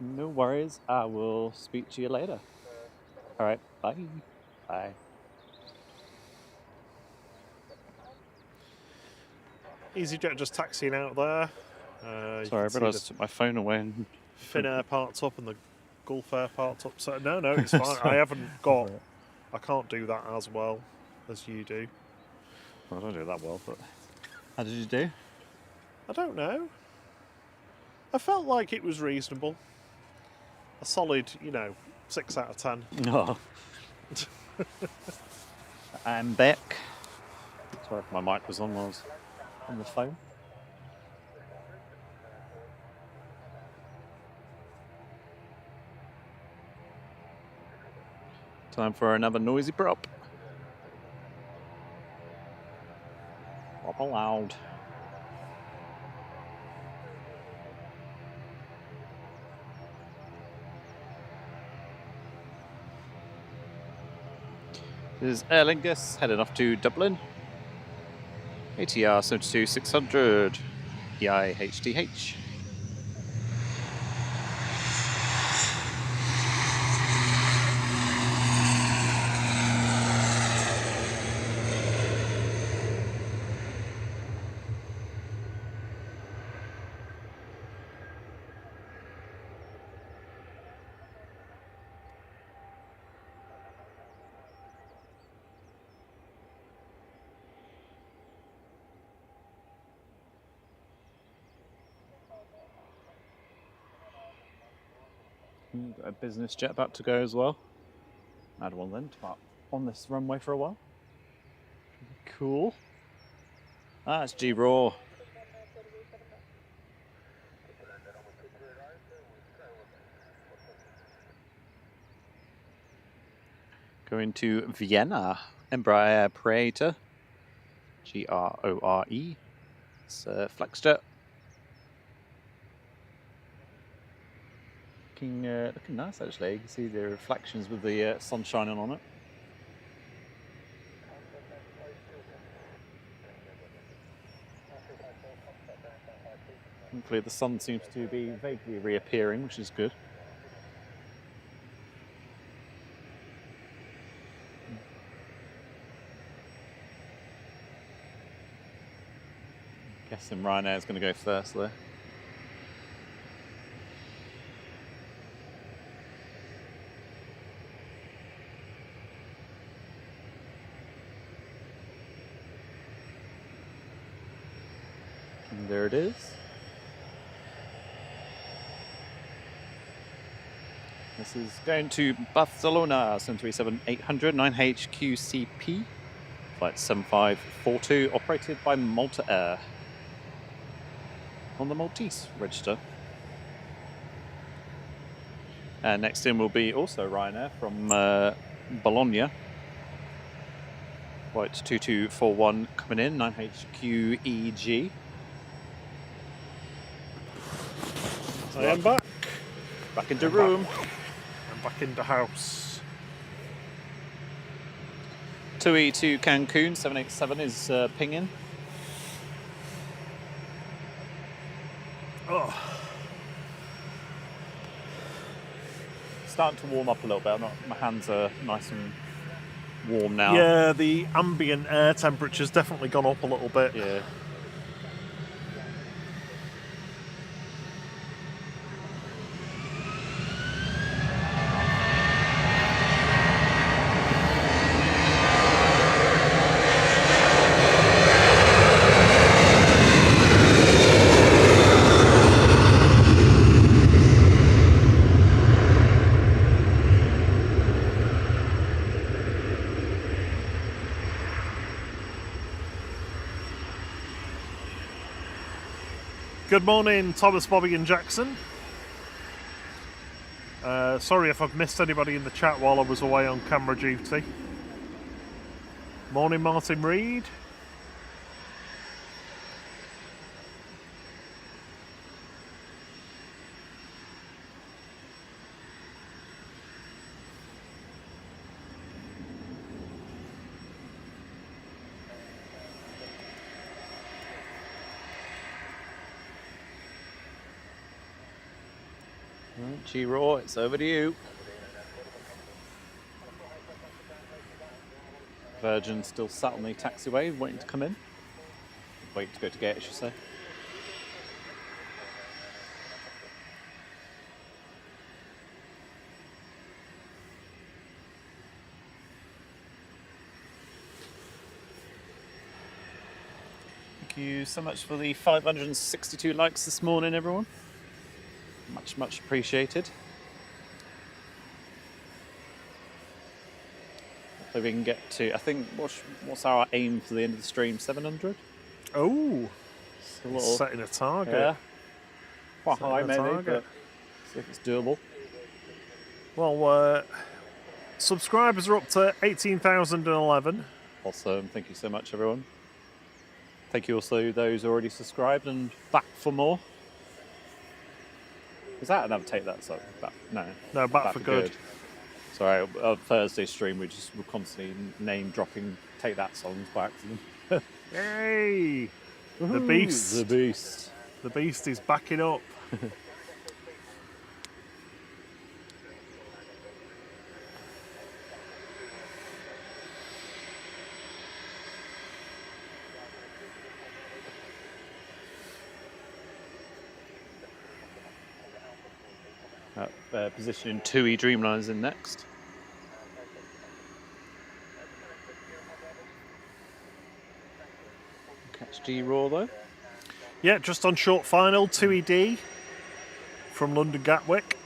No worries. I will speak to you later. All right. Bye. Bye. EasyJet just taxiing out there. Sorry, I realised I took my phone away and Finnair parked up and the Gulf Air parked up. So no, it's fine. I haven't got. I can't do that as well as you do. Well, I don't do that well, but how did you do? I don't know. I felt like it was reasonable. A solid, 6 out of 10. No. I'm back. Sorry, my mic was on while I was on the phone. Time for another noisy prop. Prop aloud. This is Aer Lingus heading off to Dublin. ATR 72600 EIHDH. Got a business jet about to go as well. Add one then to park on this runway for a while. Cool. Ah, it's G-Raw. Going to Vienna, Embraer Praetor, G-R-O-R-E. It's Flexjet. Looking nice actually. You can see the reflections with the sun shining on it. Hopefully the sun seems to be vaguely reappearing, which is good. Guessing Ryanair is going to go first there. And there it is. This is going to Barcelona, 737-800, 9HQCP, flight 7542, operated by Malta Air on the Maltese register. And next in will be also Ryanair from Bologna. Flight 2241 coming in, 9HQEG. I am back. Back into room. I'm back in the house. 2E to Cancun, 787 is pinging. Oh, Starting to warm up a little bit. My hands are nice and warm now. yeah, the ambient air temperature's definitely gone up a little bit. Yeah. Good morning, Thomas, Bobby and Jackson. Sorry if I've missed anybody in the chat while I was away on camera duty. Morning, Martin Reed. G-Raw, it's over to you. Virgin still sat on the taxiway, waiting to come in. Waiting to go to gate, I should say. Thank you so much for the 562 likes this morning, everyone. Much, much appreciated. Hopefully we can get to, I think, what's our aim for the end of the stream? 700? Oh, A little, setting a target. yeah. Quite Setting high a maybe, target. but see if it's doable. Well, subscribers are up to 18,011. Awesome, thank you so much everyone. Thank you also those already subscribed and back for more. Is that another take that song? No, back for good. Sorry, on Thursday stream we were constantly name dropping Take That songs by accident. Hey, the Woohoo, beast. The beast. The beast is backing up. Positioning 2E Dreamliners in next. Catch G-Raw though. Yeah, just on short final, 2ED from London Gatwick.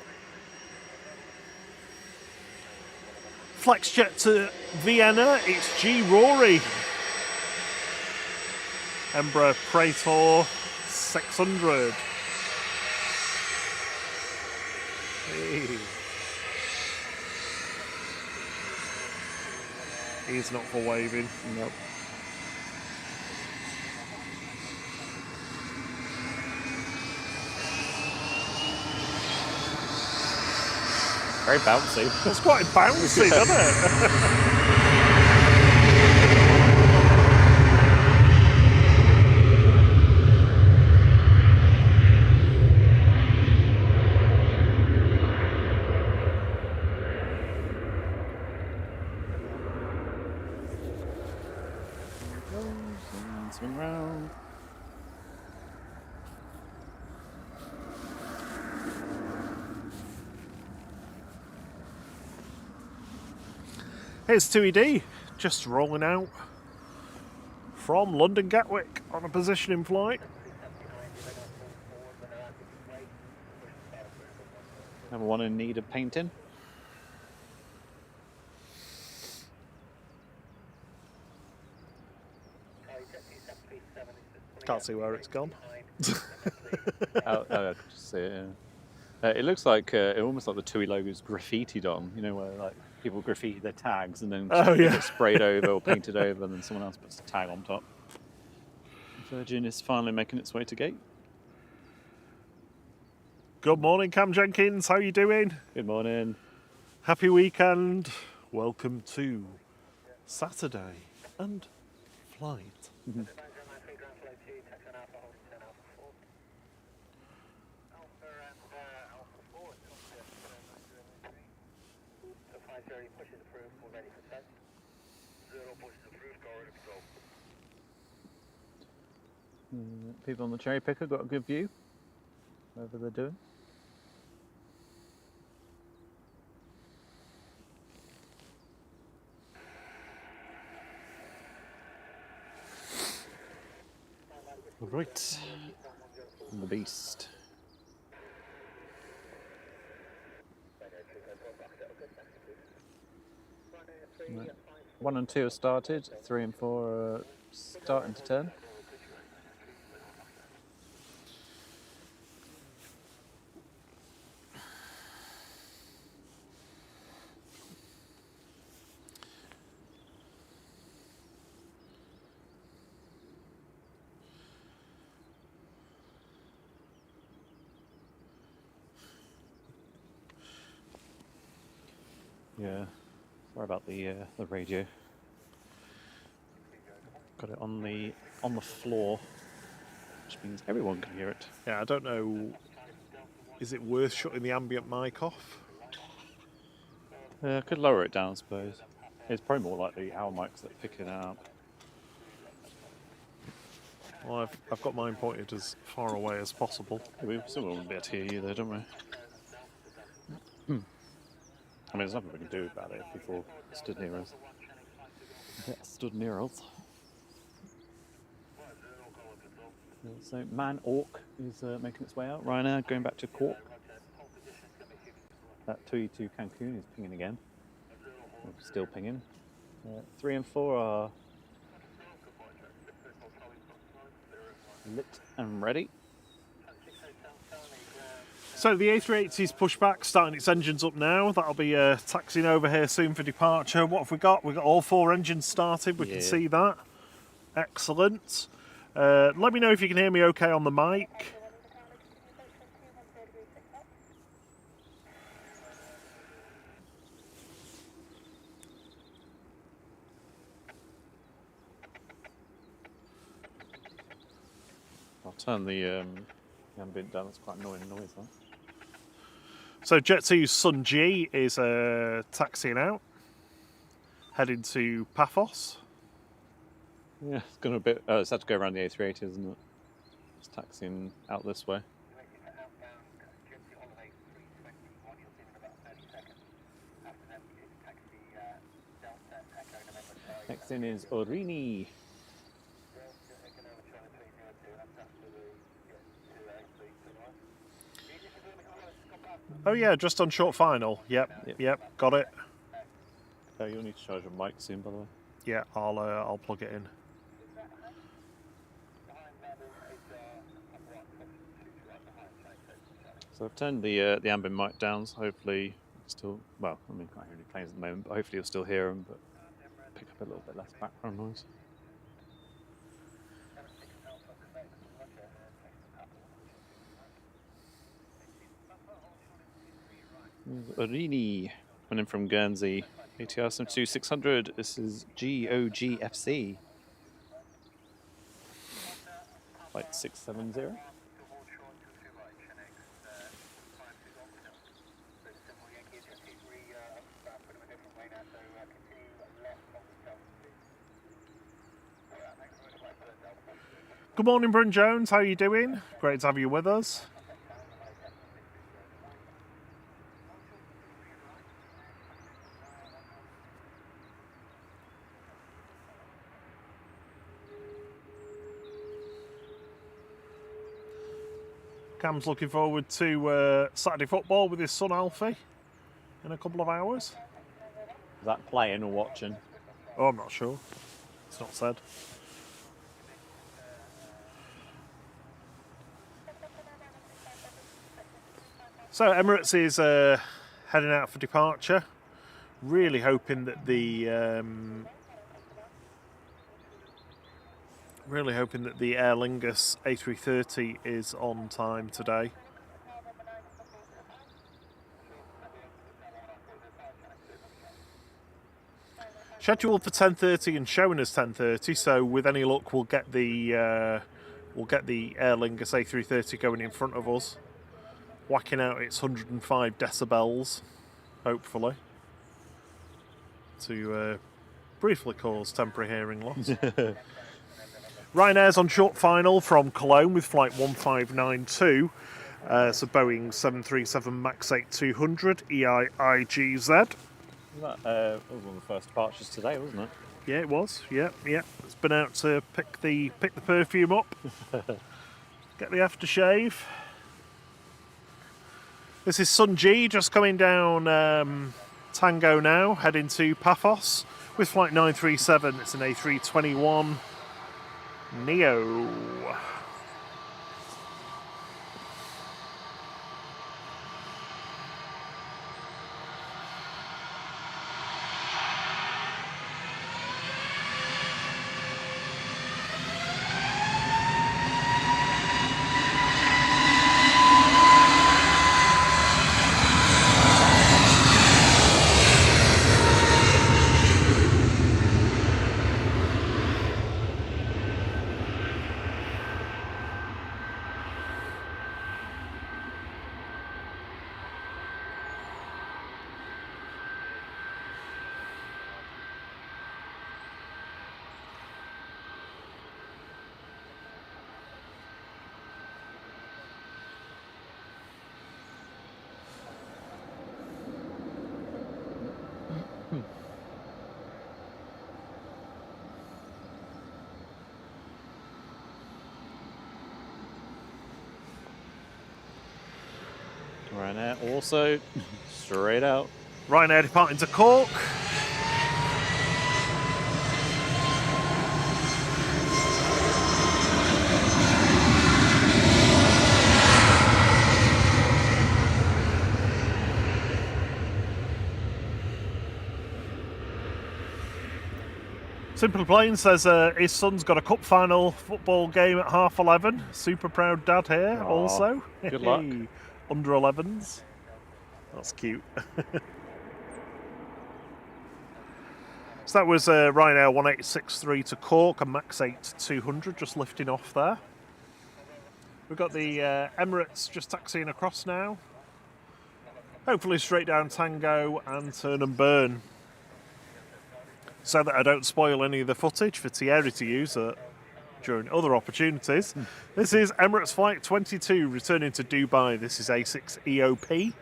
FlexJet to Vienna, it's G Rory. Embraer Praetor 600. Hey. He's not for waving. Nope. Very bouncy. It's quite bouncy, doesn't it? Swing round. Here's 2ED, just rolling out from London Gatwick on a positioning flight. Number one in need of painting. Can't see where it's gone. I could just see it. Yeah. It looks like almost like the TUI logo's graffitied on. You know, where like people graffiti their tags and then get sprayed over or painted over, and then someone else puts a tag on top. Virgin is finally making its way to gate. Good morning, Cam Jenkins. How are you doing? Good morning. Happy weekend. Welcome to Saturday and flight. People on the cherry picker got a good view, whatever they're doing. Right. The beast. Right. 1 and 2 have started, 3 and 4 are starting to turn. Yeah, sorry about the radio. Got it on the floor, which means everyone can hear it. Yeah, I don't know. Is it worth shutting the ambient mic off? I could lower it down, I suppose. It's probably more likely our mics that pick it up. Well, I've got mine pointed as far away as possible. We still won't be able to hear you though, don't we? I mean, there's nothing we can do about it if people stood near us. Yeah, stood near us. So, Man Orc is making its way out right now, going back to Cork. That TUI to Cancun is pinging again. Still pinging. 3 and 4 are lit and ready. So the A380's pushed back, starting its engines up now. That'll be taxiing over here soon for departure. What have we got? We've got all 4 engines started. We can see that. Excellent. Let me know if you can hear me okay on the mic. I'll turn the ambient down. It's quite annoying noise, that. So Jet2's Sun G is taxiing out, heading to Paphos. Yeah, it's gonna be. Oh, it's had to go around the A380, isn't it? It's taxiing out this way. Next in is Orini. Oh yeah, just on short final. Yep, got it. You'll need to charge your mic soon, by the way. Yeah, I'll plug it in. So I've turned the ambient mic down, so hopefully still, well, I mean, can't hear any planes at the moment, but hopefully you'll still hear them, but pick up a little bit less background noise. Arini, coming in from Guernsey, ATR 72600. This is GOGFC. Flight 670. Good morning, Bryn Jones. How are you doing? Great to have you with us. Cam's looking forward to Saturday football with his son Alfie in a couple of hours. Is that playing or watching? Oh, I'm not sure. It's not said. So Emirates is heading out for departure. Really hoping that the Aer Lingus A330 is on time today. Scheduled for 10:30 and showing us 10:30. So with any luck, we'll get the Aer Lingus A330 going in front of us, whacking out its 105 decibels, hopefully, to briefly cause temporary hearing loss. Ryanair's on short final from Cologne with flight 1592. So Boeing 737 MAX 8200 EIIGZ. That was one of the first departures today, wasn't it? Yeah, it was. Yeah. It's been out to pick the perfume up, get the aftershave. This is Sun G just coming down Tango now, heading to Paphos with flight 937. It's an A321 Neo. Ryanair also straight out. Ryanair departing to Cork. Simply Plain says his son's got a cup final football game at 11:30. Super proud dad here. Aww, also. good luck. Under 11s. That's cute. So that was Ryanair 1863 to Cork, a MAX 8200 just lifting off there. We've got the Emirates just taxiing across now. Hopefully straight down Tango and turn and burn, so that I don't spoil any of the footage for Thierry to use during other opportunities. This is Emirates Flight 22 returning to Dubai. This is A6 EOP,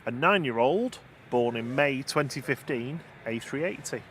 a 9-year-old born in May 2015 A380.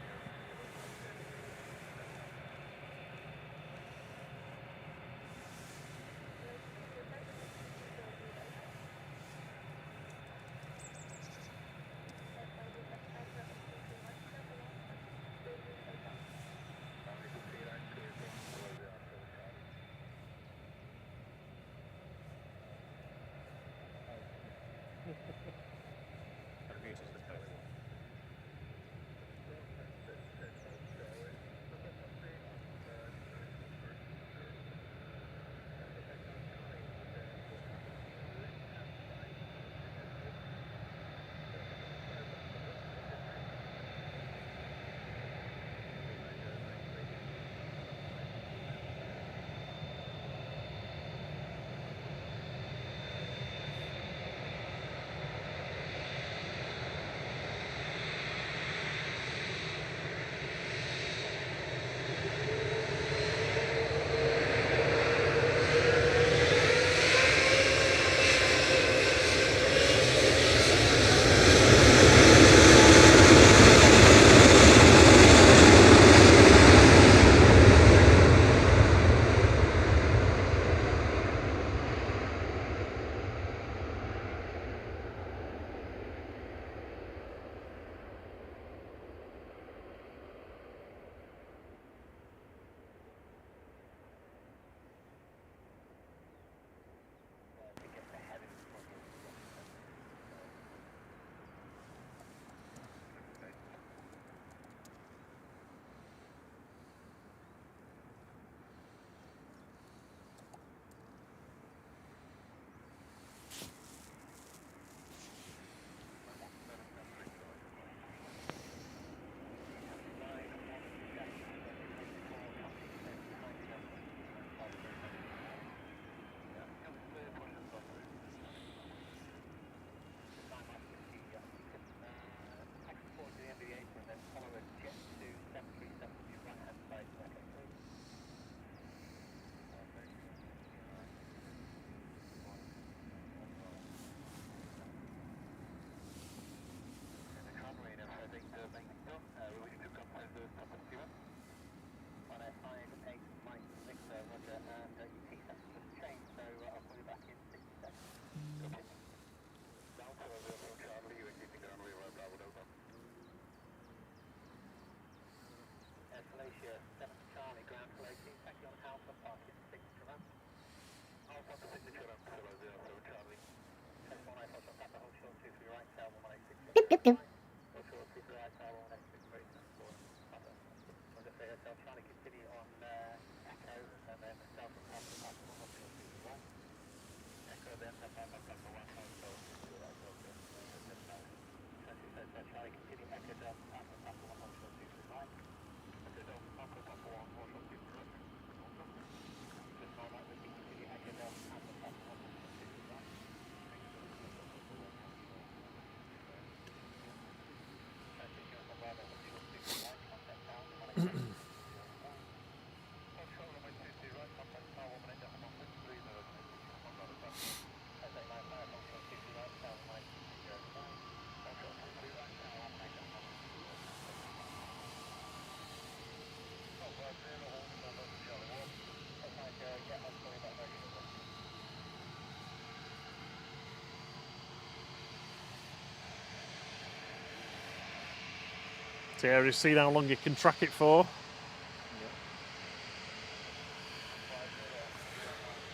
So yeah, we've seen how long you can track it for.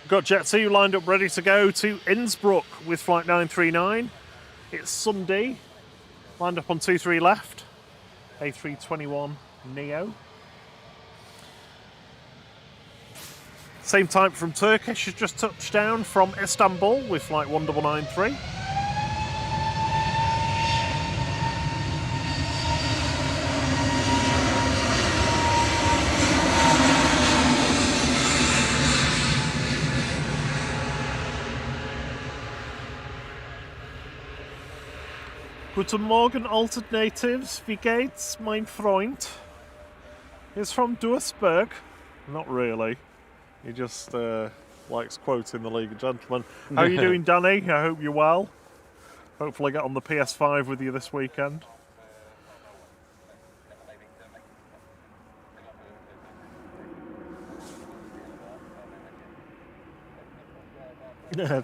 Got Jet 2 lined up ready to go to Innsbruck with flight 939. It's Sunday, lined up on 23 left, A321 Neo. Same type from Turkish has just touched down from Istanbul with flight 1993. Guten Morgen, Alternatives. Wie geht's, mein Freund? He's from Duisburg. Not really. He just likes quoting the League of Gentlemen. How are you doing, Danny? I hope you're well. Hopefully get on the PS5 with you this weekend.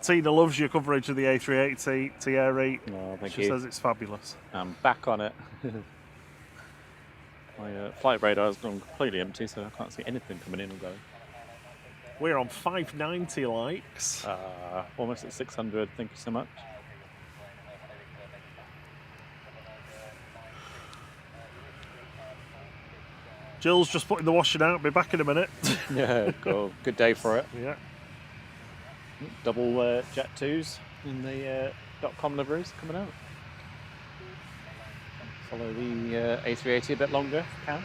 Tina loves your coverage of the A380 TR8. Oh, thank she you. says it's fabulous. I'm back on it. My flight radar has gone completely empty, so I can't see anything coming in or going. We're on 590 likes. Almost at 600. Thank you so much. Jill's just putting the washing out. Be back in a minute. Yeah, cool. Good day for it. Yeah. Double Jet 2s in the .com liveries coming out. Follow the A380 a bit longer if you can.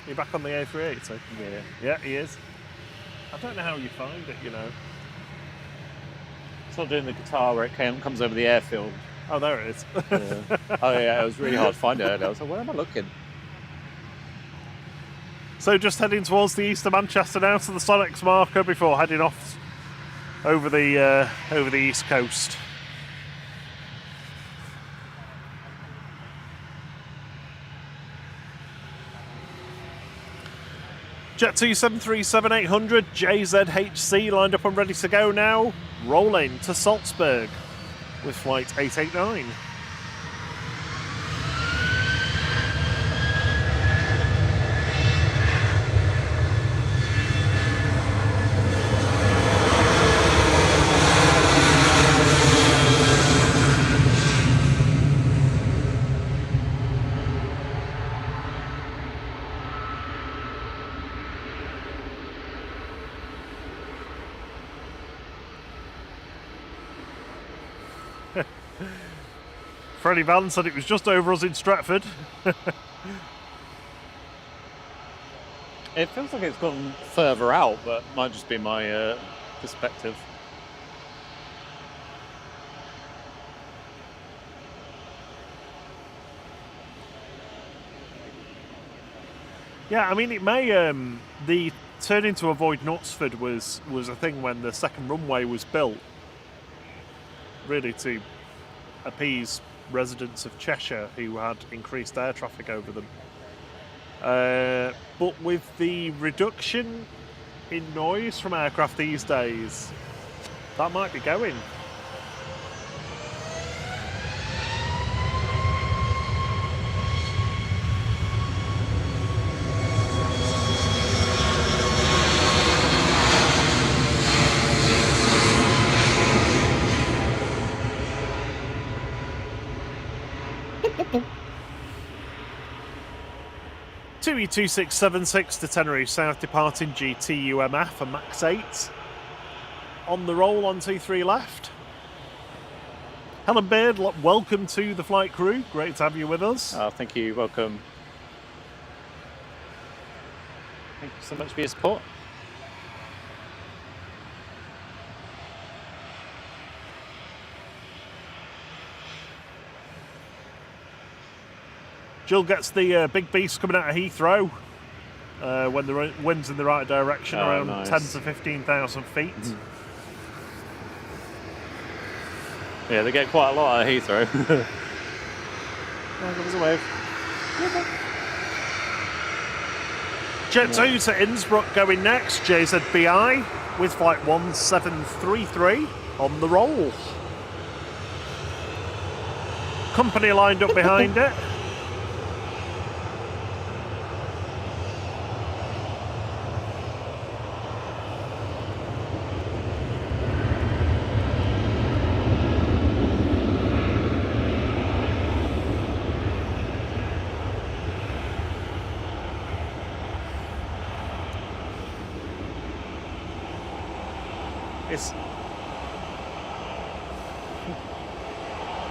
You're back on the A380? Yeah. Yeah, he is. I don't know how you find it, you know. It's not doing the guitar where it comes over the airfield. Oh, there it is. Yeah. Oh yeah, it was really hard to find it earlier. I was like, where am I looking? So just heading towards the east of Manchester now to the Sonex marker before heading off over the east coast. Jet 737-800 JZHC lined up and ready to go now, rolling to Salzburg with flight 889. Freddie Van said it was just over us in Stratford. It feels like it's gone further out, but might just be my perspective. Yeah, I mean, it may. The turning to avoid Knutsford was a thing when the second runway was built, really to appease residents of Cheshire who had increased air traffic over them. But with the reduction in noise from aircraft these days, that might be going. 2E2676 to Tenerife South, departing GTUMF and Max 8. On the roll on 23 left. Helen Beard, welcome to the flight crew. Great to have you with us. Oh, thank you. Welcome. Thank you so much for your support. Jill gets the big beast coming out of Heathrow when the wind's in the right direction, around nice. 10 to 15,000 feet. Yeah, they get quite a lot out of Heathrow. Oh, give us a wave. Jet 2 to Innsbruck going next, JZBI with flight 1733 on the roll. Company lined up behind it.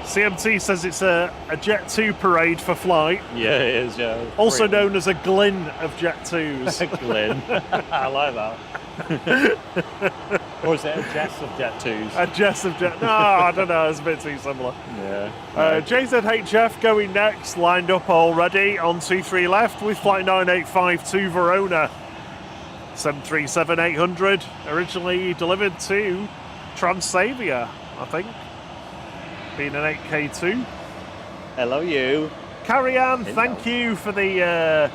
CMT says it's a Jet 2 parade for flight. Yeah, it is, yeah. Also known as a Glyn of Jet 2s. Glyn. I like that. Or is it a Jess of Jet 2s? A Jess of Jet... No, I don't know, it's a bit too similar. Yeah. JZHF going next, lined up already on 23 left with flight 9852 Verona. 737-800, originally delivered to Transavia, I think. Being an 8K2. Hello, you. Carrie Ann, thank you for the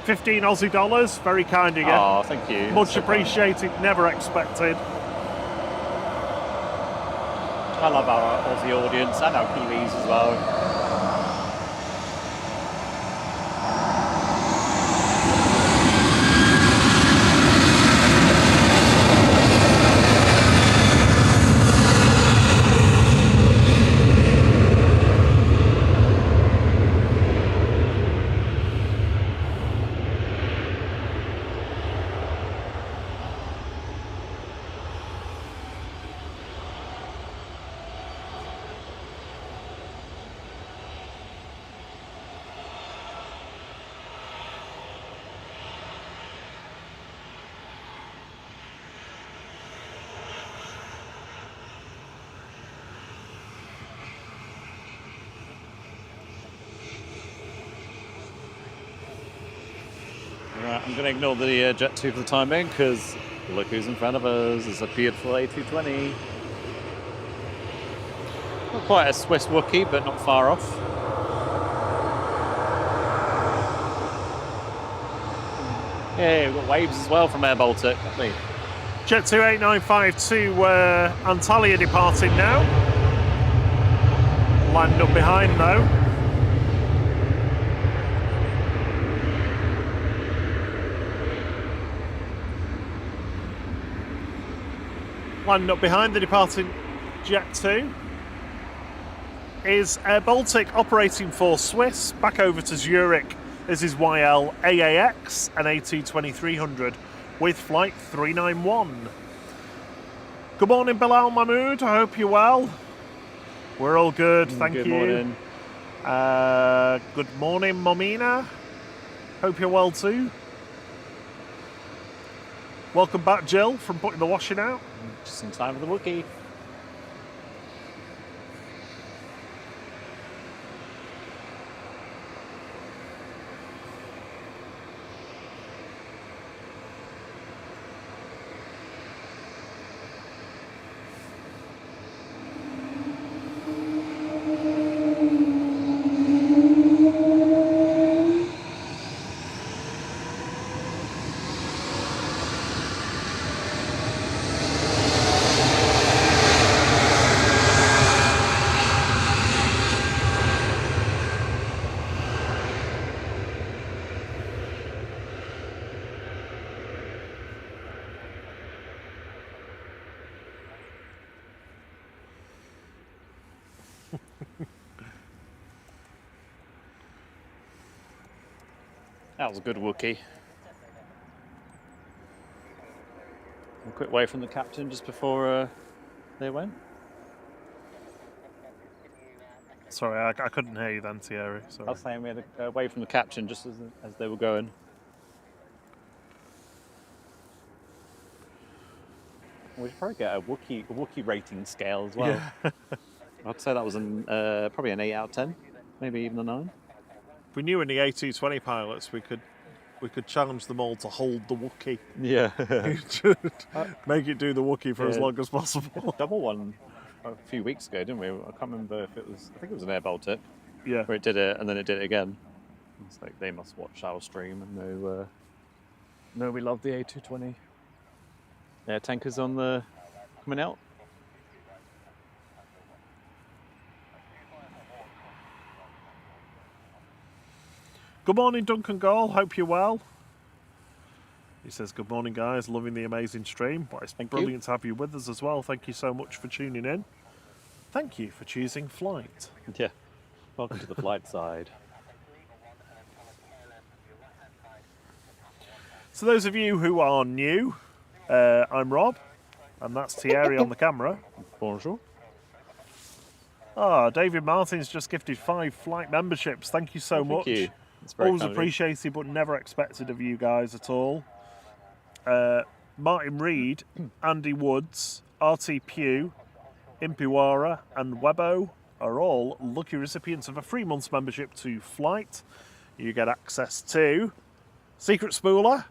15 Aussie dollars. Very kind of you. Oh, thank you. Much That's so appreciated, never expected. I love our Aussie audience and our Kiwis as well. Right, I'm going to ignore the Jet 2 for the time being because look who's in front of us. It's a beautiful A220. Not quite a Swiss Wookiee, but not far off. Yeah, we've got waves as well from Air Baltic. Jet 28952 Antalya departing now. Lined up behind though. Lined up behind the departing Jet 2 is Air Baltic operating for Swiss. Back over to Zurich. This is YL AAX and A220-300 with flight 391. Good morning, Bilal Mahmood. I hope you're well. We're all good, thank you. Good morning. Good morning, Momina. Hope you're well too. Welcome back, Jill, from putting the washing out. Just in time for the Wookiee. That was a good Wookiee. A quick wave from the captain just before they went. Sorry, I couldn't hear you then, Thierry. Sorry. I was saying we had a wave from the captain just as they were going. We should probably get a Wookiee rating scale as well. Yeah. I'd say that was probably an 8 out of 10, maybe even a 9. If we knew any A220 pilots, we could challenge them all to hold the Wookiee. Yeah. Make it do the Wookiee for as Yeah. long as possible. Double one a few weeks ago, didn't we? I can't remember if it was. I think it was an Air Baltic Yeah. where it did it and then it did it again. It's like they must watch our stream and know we love the A220. Yeah, tankers on the coming out. Good morning, Duncan Gall. Hope you're well. He says, good morning, guys. Loving the amazing stream. But it's Thank brilliant to have you with us as well. Thank you so much for tuning in. Thank you for choosing Flight. Yeah. Welcome to the flight side. So those of you who are new, I'm Rob, and that's Thierry on the camera. Bonjour. David Martin's just gifted 5 flight memberships. Thank you so much. Thank you. It's very Always kind of you. appreciated, but never expected of you guys at all. Martin Reed, Andy Woods, RT Pugh, Impiwara, and Webbo are all lucky recipients of a 3 months membership to Flight. You get access to Secret Spooler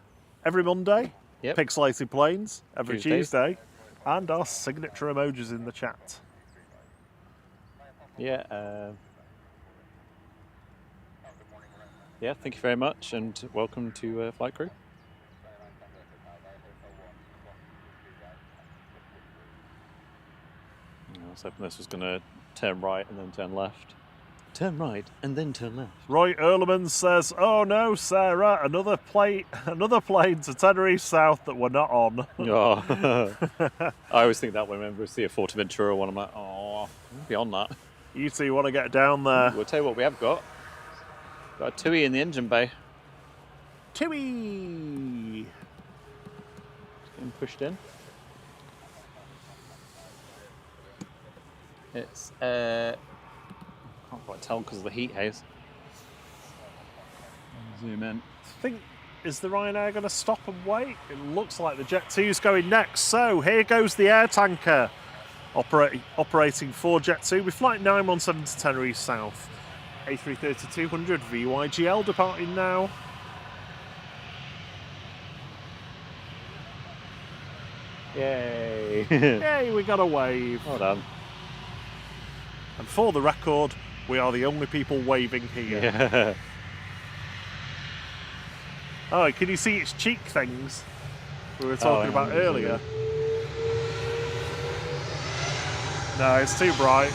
every Monday, Yep. Pixelated Planes every Tuesdays. Tuesday, and our signature emojis in the chat. Yeah. Yeah, thank you very much and welcome to Flight Crew. I was hoping this was going to turn right and then turn left. Turn right and then turn left. Roy Ehrliman says, "Oh no, Sarah, another plane to Tenerife South that we're not on." Oh. I always think that when I see a Fortaventura one, I'm like, oh, beyond that. You two want to get down there? We'll tell you what we have got. Got a TUI in the engine bay. TUI. Getting pushed in. It's can't quite tell because of the heat haze. Zoom in. Is the Ryanair going to stop and wait? It looks like the Jet 2's going next. So here goes the air tanker operating for Jet 2 with flight 917 to Tenerife South. A330-200 VYGL departing now. Yay! Yay, we got a wave. Well done. And for the record, we are the only people waving here. Yeah. Oh, can you see its cheek things we were talking about earlier? No, it's too bright.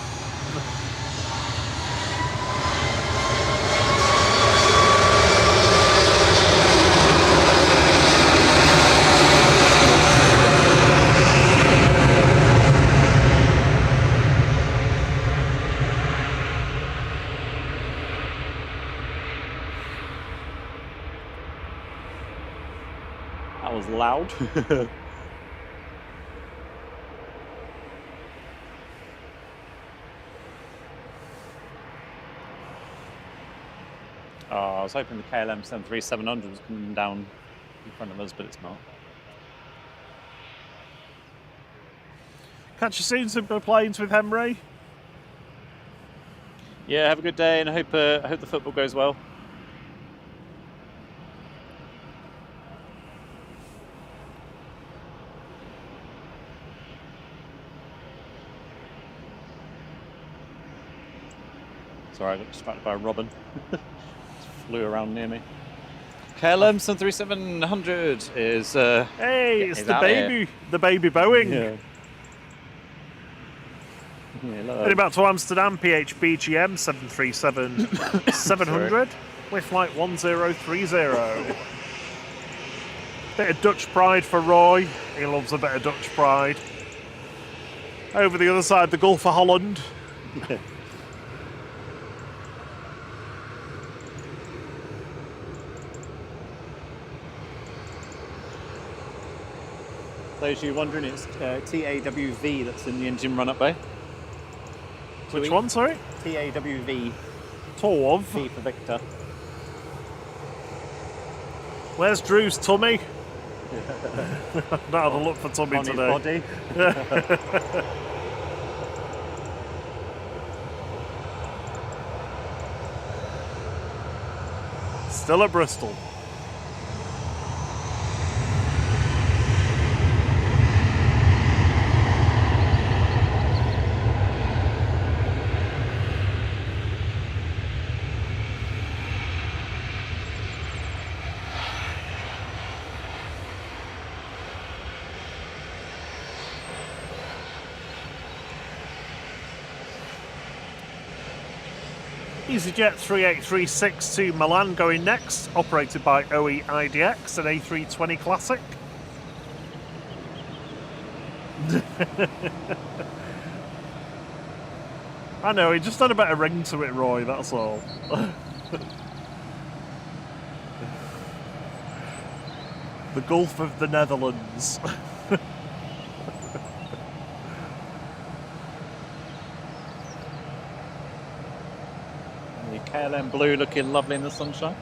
That was loud. I was hoping the KLM 73700 was coming down in front of us, but it's not. Catch you soon, Simple Planes with Henry. Yeah, have a good day, and I hope the football goes well. Sorry, I got distracted by a robin. Just flew around near me. KLM 73700 is. Hey, it's is the out baby Boeing. Yeah. Yeah, look. Heading back to Amsterdam, PHBGM 737-700 with flight 1030. Bit of Dutch pride for Roy. He loves a bit of Dutch pride. Over the other side, the Gulf of Holland. those of you wondering, it's TAWV that's in the engine run-up bay. Which one, sorry? TAWV. Torv. V for Victor. Where's Drew's tummy? Not had a look for tummy On his today. body. Still at Bristol. EasyJet 3836 to Milan going next, operated by OE IDX, an A320 Classic. I know, he just had a better ring to it, Roy, that's all. The Gulf of the Netherlands. The KLM blue looking lovely in the sunshine.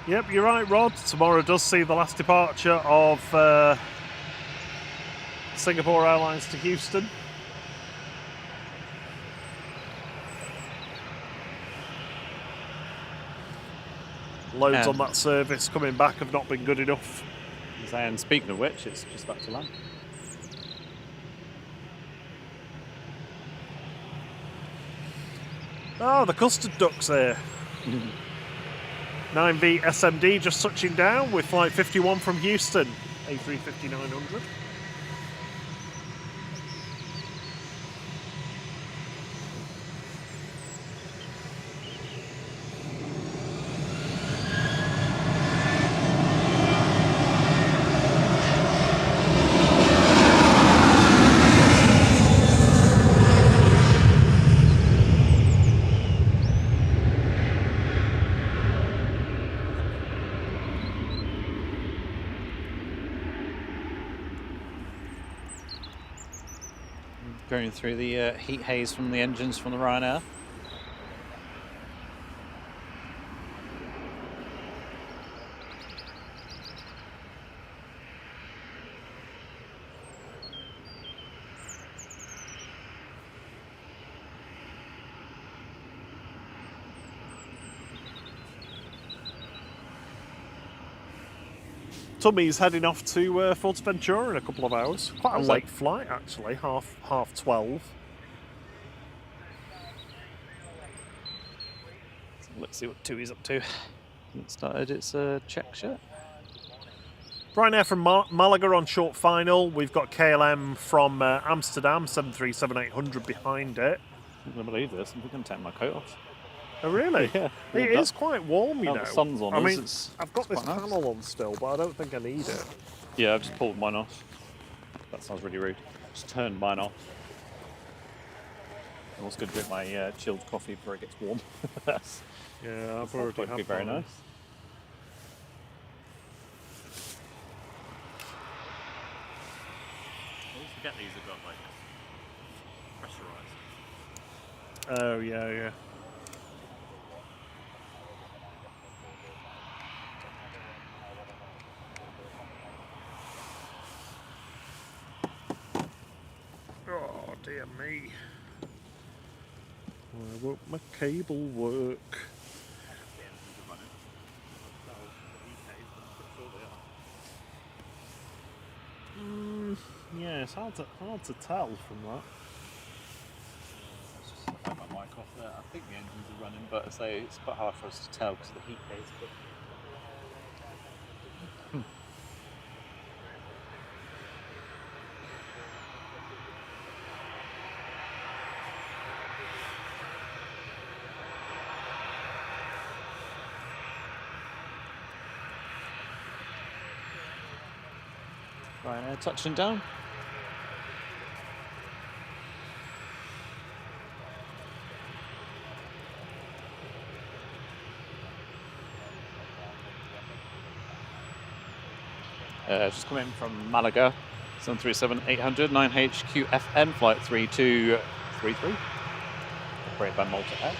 Yep, you're right, Rod. Tomorrow does see the last departure of Singapore Airlines to Houston. Loads on that service coming back have not been good enough. And speaking of which, it's just about to land. Oh, the custard duck's here. 9V SMD just touching down with flight 51 from Houston, A350-900. Going through the heat haze from the engines from the Ryanair. Tummy's heading off to Fuerteventura in a couple of hours. Quite a How's late that? flight, actually, half 12. Let's see what Tui's up to. It started its check yet. Ryanair from Malaga on short final. We've got KLM from Amsterdam, 737-800 behind it. I can't believe this. I'm going to take my coat off. Oh, really? Yeah. It is quite warm, you Now know. the sun's on I us, mean, it's I've got this quite nice. panel on still, but I don't think I need it. Yeah, I've just pulled mine off. That sounds really rude. Just turned mine off. I'm also going to drink my chilled coffee before it gets warm. That's Yeah, I've that already would had be very mine. nice. I always forget these have got like pressurised. Oh, yeah, yeah. Oh, dear me. Why won't my cable work? it's hard to tell from that. Let's just turn my mic off there. I think the engines are running, but I say it's quite hard for us to tell because of the heat days. But... Right, touching down. Just coming from Malaga, 737-800, 9HQFN, flight 3233, operated by Malta Air.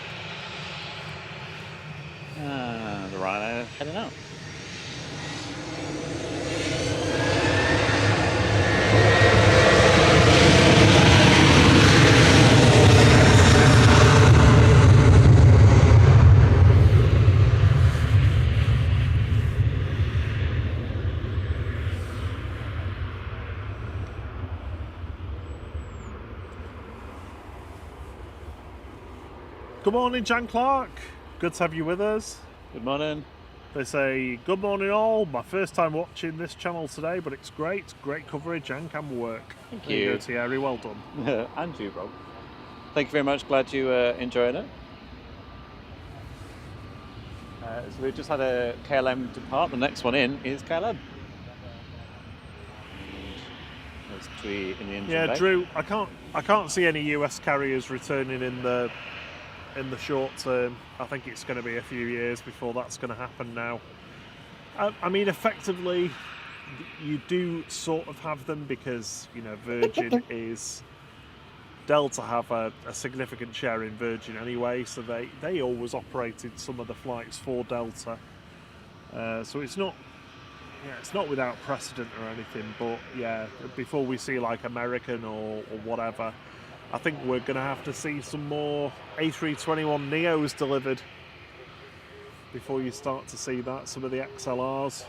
And the Ryanair heading out. Good morning, Jan Clark. Good to have you with us. Good morning. They say, good morning all. My first time watching this channel today, but it's great. Great coverage and camera work. Thank There you you. go, Thierry. Well done. And you, Rob. Thank you very much. Glad you enjoying it. So we've just had a KLM depart. The next one in is KLM. There's Twee in the engine Yeah, bay. Drew. I can't see any US carriers returning in the short term. I think it's going to be a few years before that's going to happen now. I mean, effectively, you do sort of have them because, you know, Virgin is... Delta have a significant share in Virgin anyway, so they always operated some of the flights for Delta. So it's not without precedent or anything, but yeah, before we see like American or whatever, I think we're going to have to see some more A321 Neos delivered before you start to see that, some of the XLRs.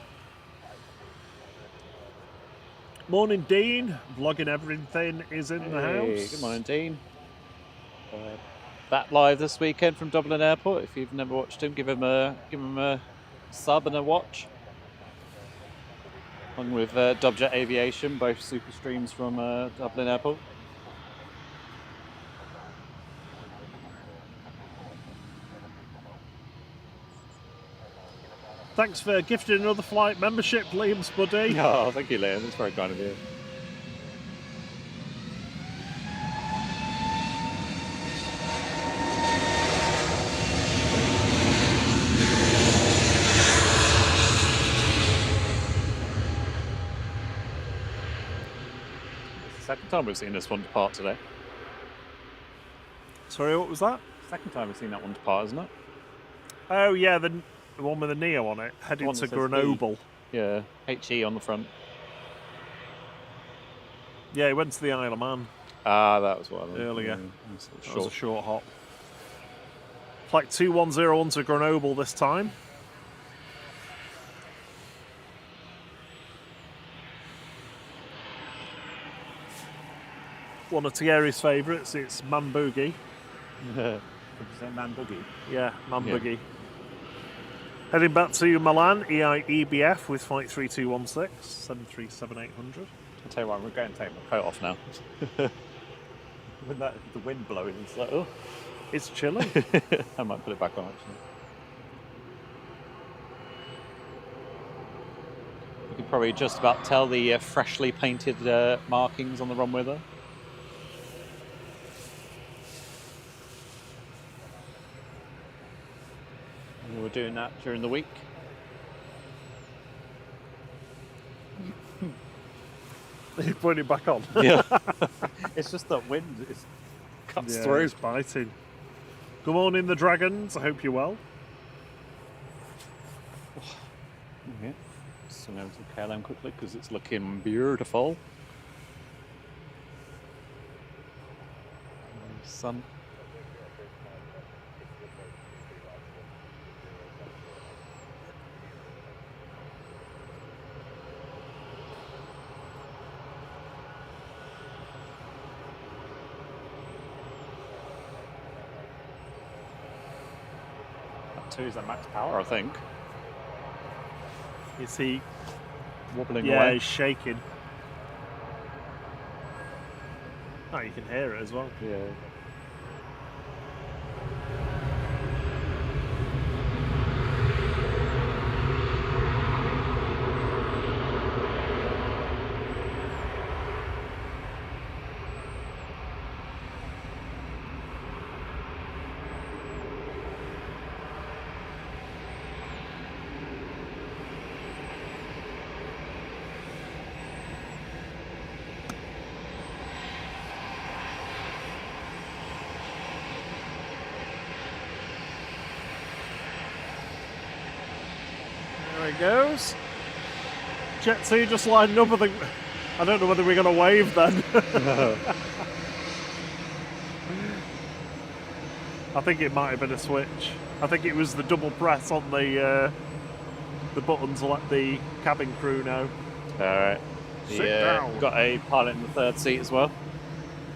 Morning, Dean. Vlogging everything is in the house. Good morning, Dean. Back live this weekend from Dublin Airport. If you've never watched him, give him a sub and a watch. Along with Dubjet Aviation, both super streams from Dublin Airport. Thanks for gifting another flight membership, Liam's buddy. Oh, thank you, Liam. That's very kind of you. It's the second time we've seen this one depart today. Sorry, what was that? Second time we've seen that one depart, isn't it? Oh yeah, the one with the Neo on it, heading one to that says Grenoble. Yeah, HE on the front. Yeah, he went to the Isle of Man Ah, that was what I meant. earlier. Yeah, That was a short hop. Flight 2101 to Grenoble this time. One of Thierry's favourites, it's Man Boogie. Man Boogie. Yeah, Man Yeah. Boogie. Heading back to Milan, EIEBF with flight 3216, 737-800. I'll tell you what, I'm going to take my coat off now. With the wind blowing, it's like, oh. It's chilly. I might put it back on actually. You can probably just about tell the freshly painted markings on the runway there. And we were doing that during the week. You put it back on. Yeah. It's just that wind cuts Yeah, through. it's biting. Good morning, the Dragons. I hope you're well. Yeah. Swing over to the KLM quickly because it's looking beautiful. Sun. Jet 2's at max power, I think. Is he? Wobbling Yeah, away. he's shaking. Oh, you can hear it as well. Yeah. There he goes. Jet 2 just lining up. I don't know whether we're going to wave then. I think it might have been a switch. I think it was the double press on the button to let the cabin crew know. All right. Sit down. We've got a pilot in the third seat as well.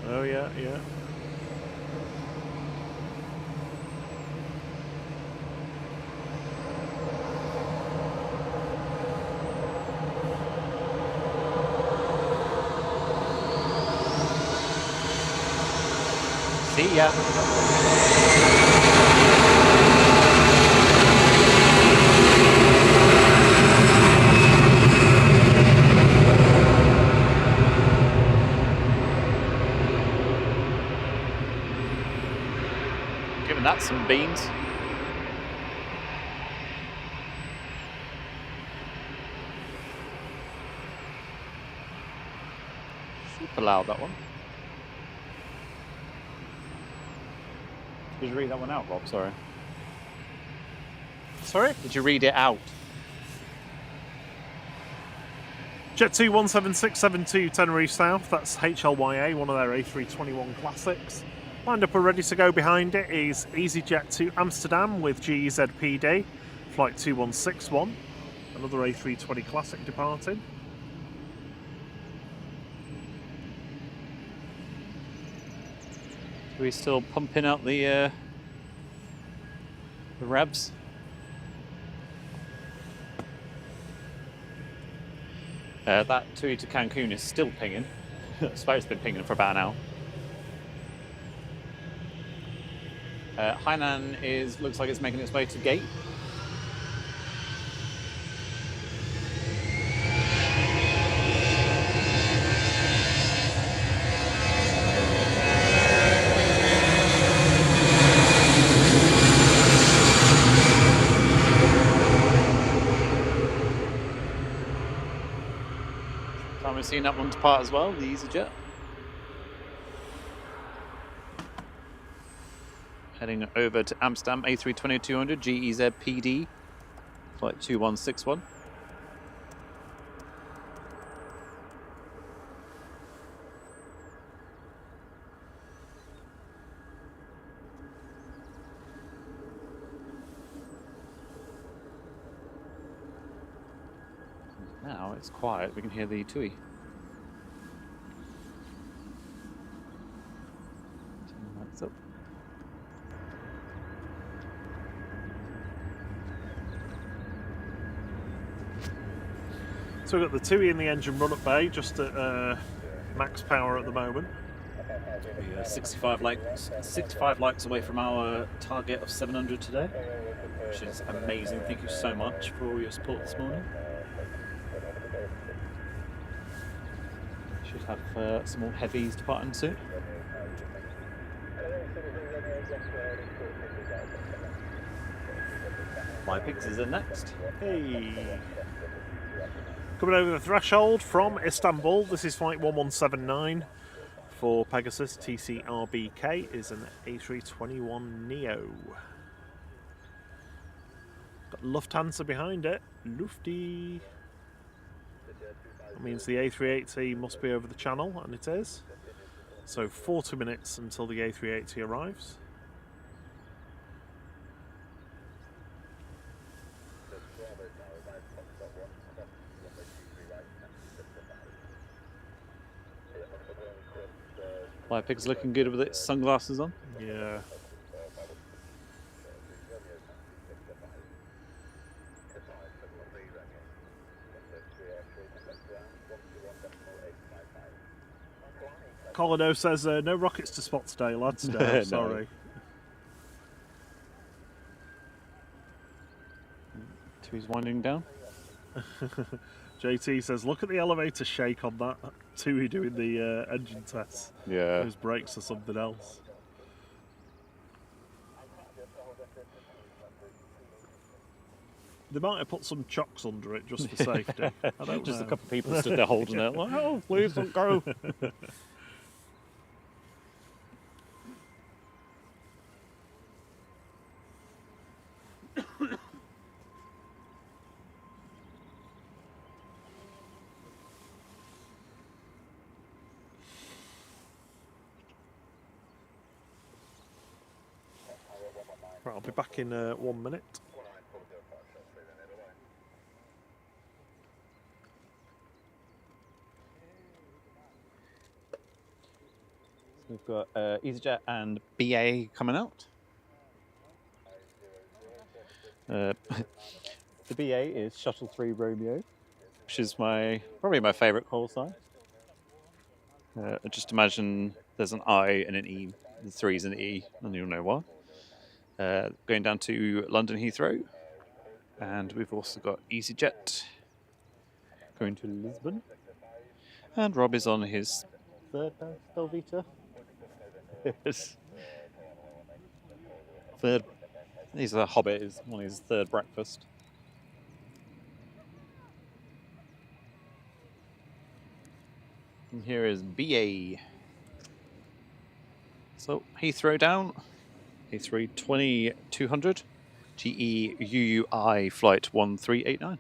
Oh yeah, yeah. See ya. Giving that some beans. Super loud, that one. Did you read that one out, Rob? Sorry. Sorry? Did you read it out? Jet 2 17672 Tenerife South, that's HLYA, one of their A321 classics. Lined up and ready to go behind it is EasyJet to Amsterdam with GEZPD, flight 2161, another A320 classic departing. Are we still pumping out the revs? That TUI to Cancun is still pinging. I suppose it's been pinging for about an hour. Hainan looks like it's making its way to gate. We've seen that one depart as well, the EasyJet. Heading over to Amsterdam, A320-200, GEZPD, flight 2161. Now it's quiet, we can hear the TUI. Turn the lights up. So we've got the TUI in the engine run-up bay, just at max power at the moment. We are 65 likes away from our target of 700 today, which is amazing. Thank you so much for all your support this morning. Should have some more heavies departing soon. My Pigs is in next. Hey! Coming over the threshold from Istanbul, this is flight 1179 for Pegasus TCRBK, is an A321 Neo. Got Lufthansa behind it, Lufty. That means the A380 must be over the channel, and it is. So 40 minutes until the A380 arrives. My Pig's looking good with its sunglasses on. Yeah. Colino says, no rockets to spot today, lads. No, No. sorry. Two's winding down. JT says, look at the elevator shake on that Tui doing the engine tests. Yeah. Those brakes are something else. They might have put some chocks under it just for safety. I don't Just know. a couple of people stood there holding it. Like, oh, please don't go. Right, I'll be back in 1 minute. We've got EasyJet and BA coming out. The BA is Shuttle 3 Romeo, which is probably my favourite call sign. Just imagine there's an I and an E, the 3's an E, and you'll know why. Going down to London Heathrow, and we've also got EasyJet going to Lisbon, and Rob is on his third Velveeta. Third. He's a Hobbit. Is on his third breakfast. And here is BA. So Heathrow down. Heathrow 2200. GE UUI flight 1389.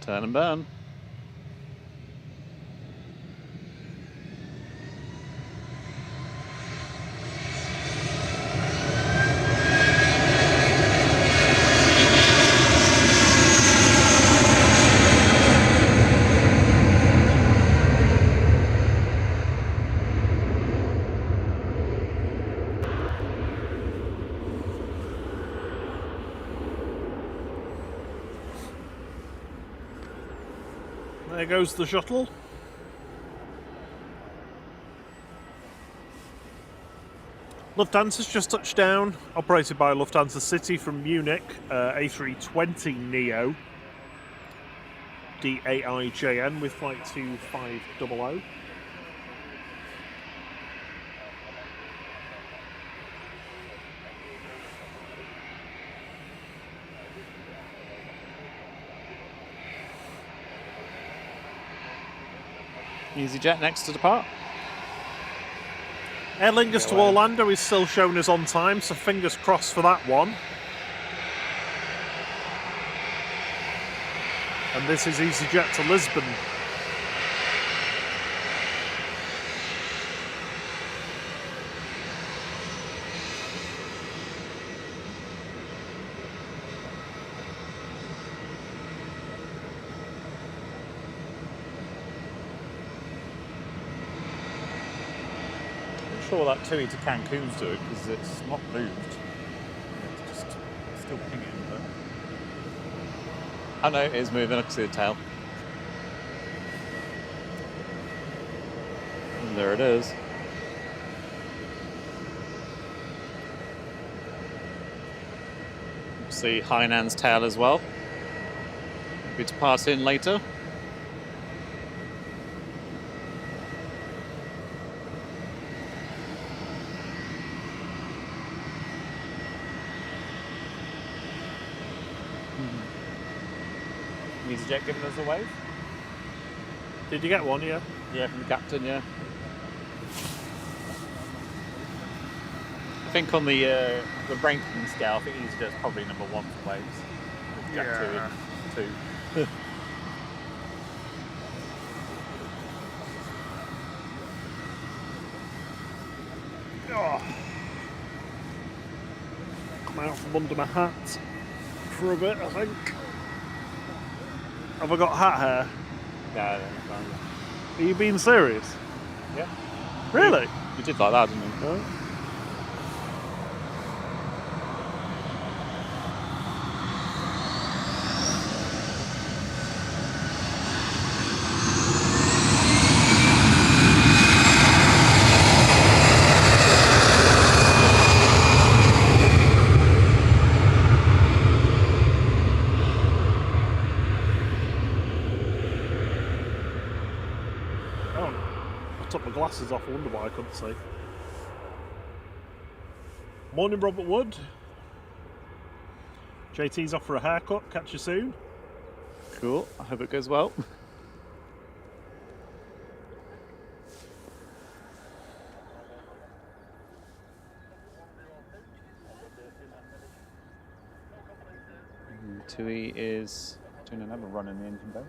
Turn and burn. There goes the shuttle. Lufthansa's just touched down, operated by Lufthansa City from Munich, A320neo, DAIJN with flight 2500. EasyJet next to depart. Aer Lingus to Orlando is still shown as on time, so fingers crossed for that one. And this is EasyJet to Lisbon. Sure that TUI to Cancun's doing because it's not moved. It's just still pinging. But I know it is moving. I can see the tail. And there it is. See Hainan's tail as well. Be to pass in later. EasyJet giving us a wave. Did you get one, yeah? Yeah, from the captain, yeah. I think on the ranking scale, I think EasyJet's probably number one for waves. With Jet Yeah. 2 and 2. Oh. Come out from under my hat for a bit, I think. Have I got hat hair? Yeah. Are you being serious? Yeah. Really? You did like that, didn't you? No. I took my glasses off. I wonder why I couldn't see. Morning, Robert Wood. JT's off for a haircut. Catch you soon. Cool. I hope it goes well. Tui is doing another run in the engine bay.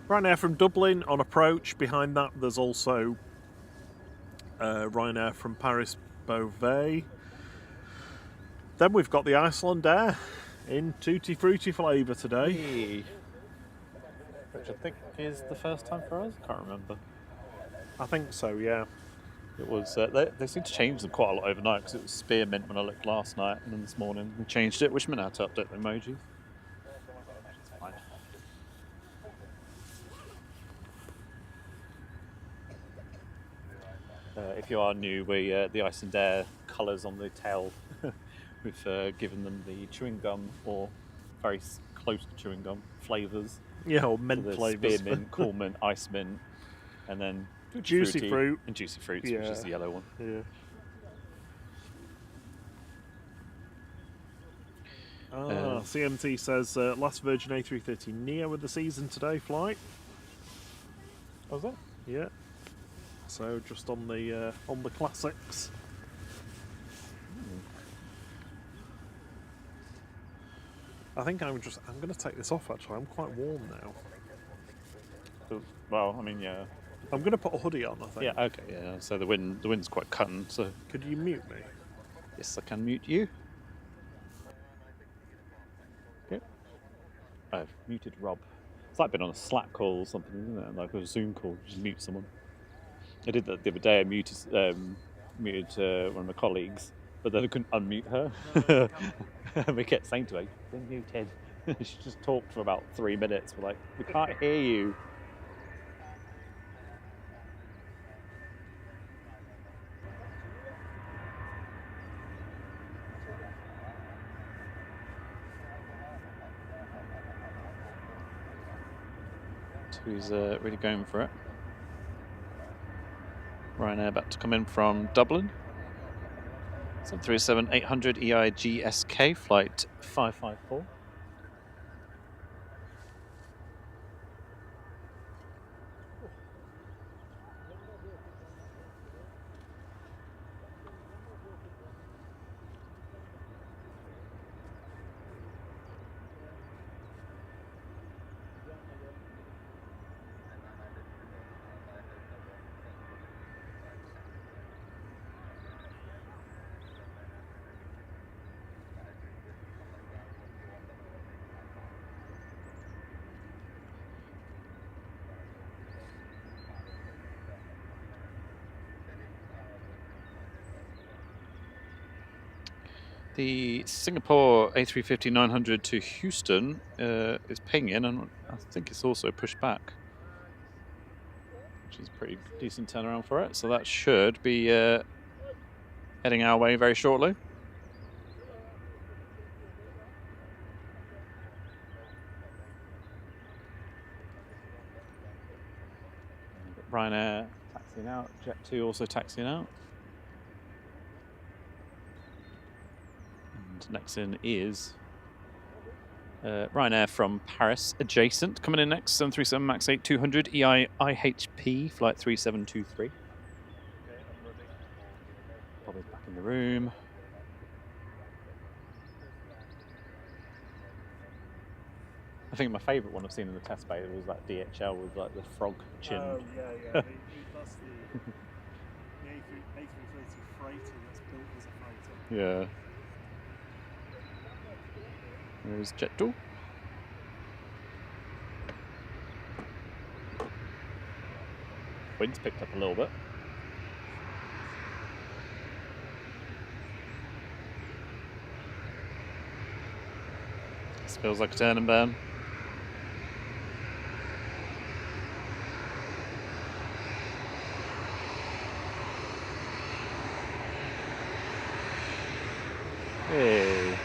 Ryanair from Dublin on approach. Behind that, there's also Ryanair from Paris Beauvais. Then we've got the Iceland Air in Tutti Frutti flavour today. Hey. Which I think is the first time for us. Can't remember. I think so, yeah. It was. They seem to change them quite a lot overnight because it was spearmint when I looked last night, and then this morning we changed it, which meant I had to update the emojis. It's fine. If you are new, we the Iceland Air colours on the tail, we've given them the chewing gum or very close to chewing gum flavours. Yeah, or So mint there's flavours. spearmint, cool mint, ice mint, and then Juicy fruity fruit. and juicy fruits, which Yeah. is the yellow one. Yeah. CMT says last Virgin A330 Neo with the season today flight. Was it? Yeah. So just on the classics. I think I'm going to take this off. Actually, I'm quite warm now. Well, I mean, yeah. I'm going to put a hoodie on. I think. Yeah. Okay. Yeah. So the wind's quite cutting. So Could you mute me? yes, I can mute you. Okay. I've muted Rob. It's like being on a Slack call or something, isn't it? Like a Zoom call, just mute someone. I did that the other day. I muted one of my colleagues, but then I couldn't unmute her. And we kept saying to her, "You've been muted." She just talked for about 3 minutes. We're like, "We can't hear you." Who's really going for it. Ryanair about to come in from Dublin. 737-800 EIGSK, flight 554. The Singapore A350-900 to Houston is pinging, and I think it's also pushed back, which is a pretty decent turnaround for it. So that should be heading our way very shortly. Ryanair taxiing out, Jet2 also taxiing out. Next in is Ryanair from Paris, adjacent. Coming in next, 737 MAX 8-200 IHP, flight 3723. Okay, I'm ready. Bobby's back in the room. I think my favourite one I've seen in the test bay was that DHL with like the frog chin. Oh yeah, yeah. That's the A330 freighter that's built as a freighter. Yeah. There's Jet 2. Wind's picked up a little bit. This feels like a turn and burn. Hey.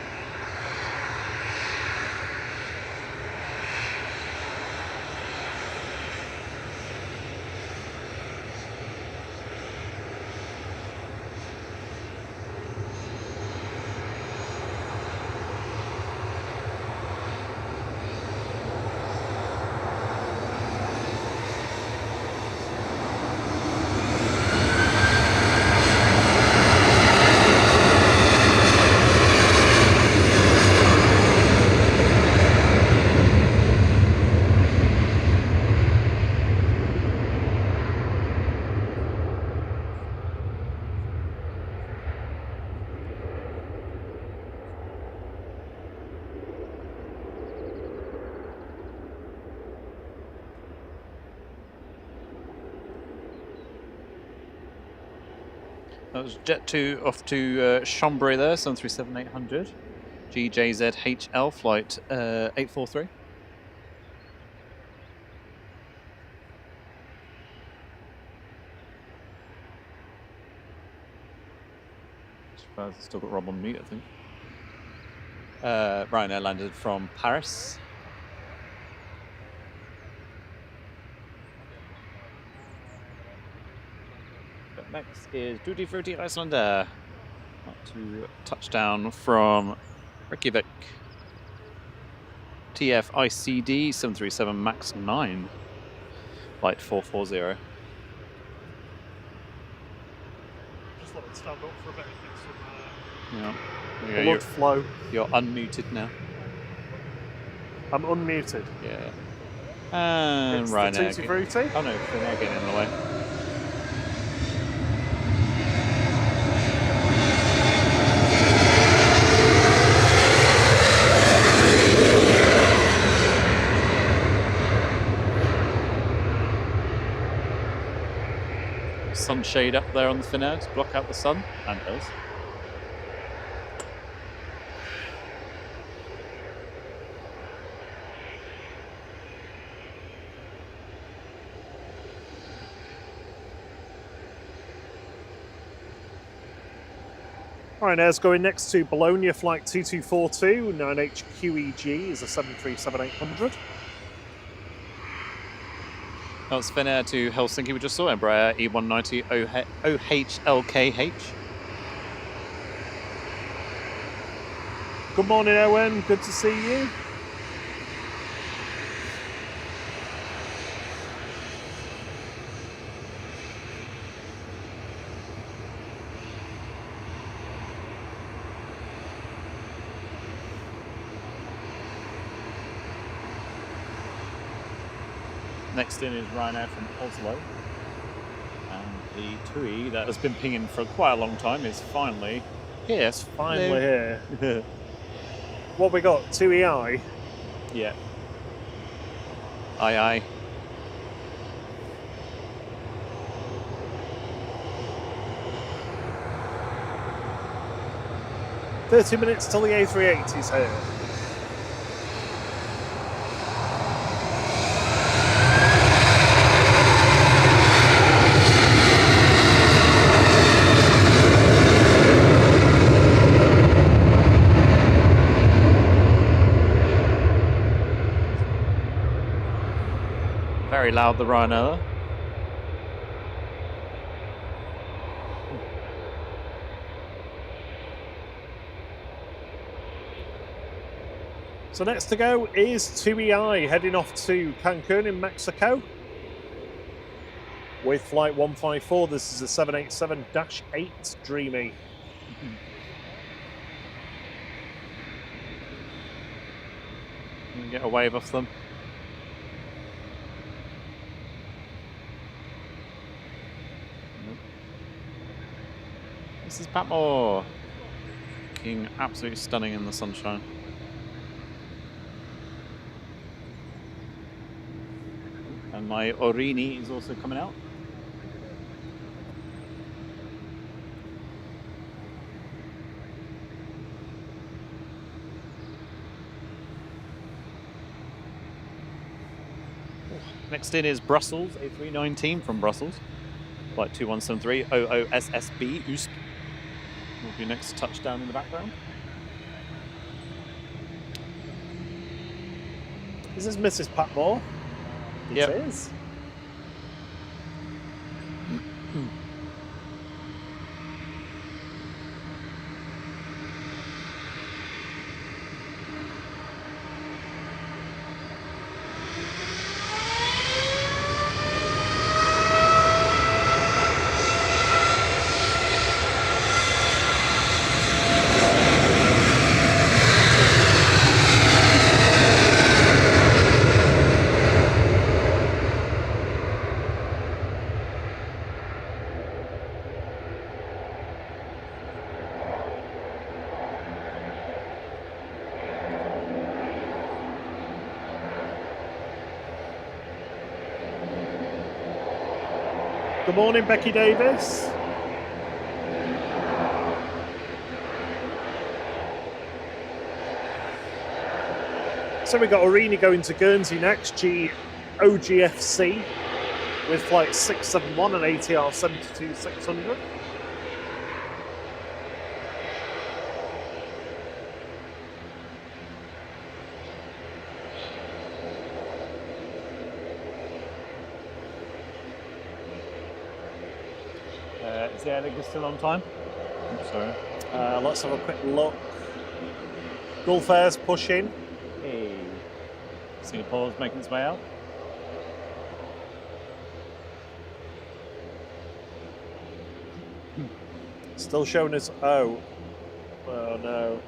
That was Jet 2 off to Chambray there, 737-800. GJZHL flight 843. Surprised it's still got Rob on mute, I think. Ryanair landed from Paris. But next is Tutti Frutti Icelander. Up to touchdown from Reykjavik. TF ICD 737 MAX 9. Flight 440. Just let it stand up for a bit and get some Yeah. blood flow. You're unmuted now. I'm unmuted. Yeah. And It's Ryanair. the Tutti Frutti. Oh no, Ryanair getting in the way. Sunshade up there on the Finnair to block out the sun, and does. Ryanair's going next to Bologna flight 2242, 9HQEG is a 737-800. That's Finnair to Helsinki. We just saw Embraer E190 OHLKH. Good morning, Owen. Good to see you. Next in is Ryanair from Oslo. And the TUI that has been pinging for quite a long time is finally here. Finally here. What we got? 2EI? Yeah. Aye, aye. "30 minutes till the A380 is here." Very loud, the Ryanair. So next to go is 2EI heading off to Cancun in Mexico with flight 154. This is a 787-8 Dreamy. You can get a wave off them. Mrs. Patmore. Looking absolutely stunning in the sunshine. And my Orini is also coming out. Next in is Brussels, A319 from Brussels. Flight 2173, OOSSB, Oost. Will be next touchdown in the background. Is this Mrs. Patmore? Yep. It is. Good morning, Becky Davis. So we got Orini going to Guernsey next, OGFC, with flight 671 and ATR 72600. Is the airlift still on time? I'm sorry. Let's have a quick look. Gulf Air's pushing. Hey. Singapore's making its way out. Still showing us. Oh no.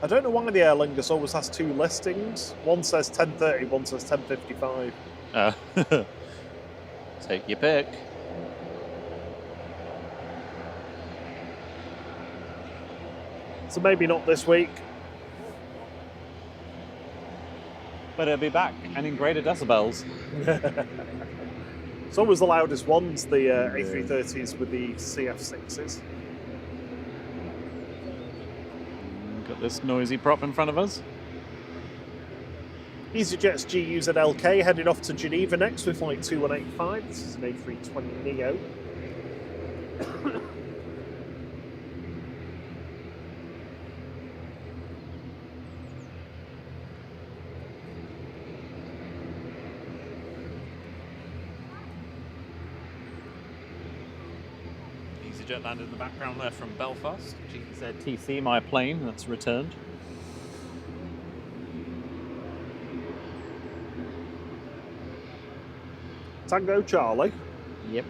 I don't know why the Aer Lingus always has two listings. One says 10:30, one says 10:55. Take your pick. So maybe not this week. But it'll be back and in greater decibels. It's always the loudest ones, the A330s with the CF6s. Got this noisy prop in front of us. EasyJet's GUZLK heading off to Geneva next with flight 2185. This is an A320 Neo. EasyJet landed in the background there from Belfast. GZTC, my plane, that's returned. Tango Charlie. Yep.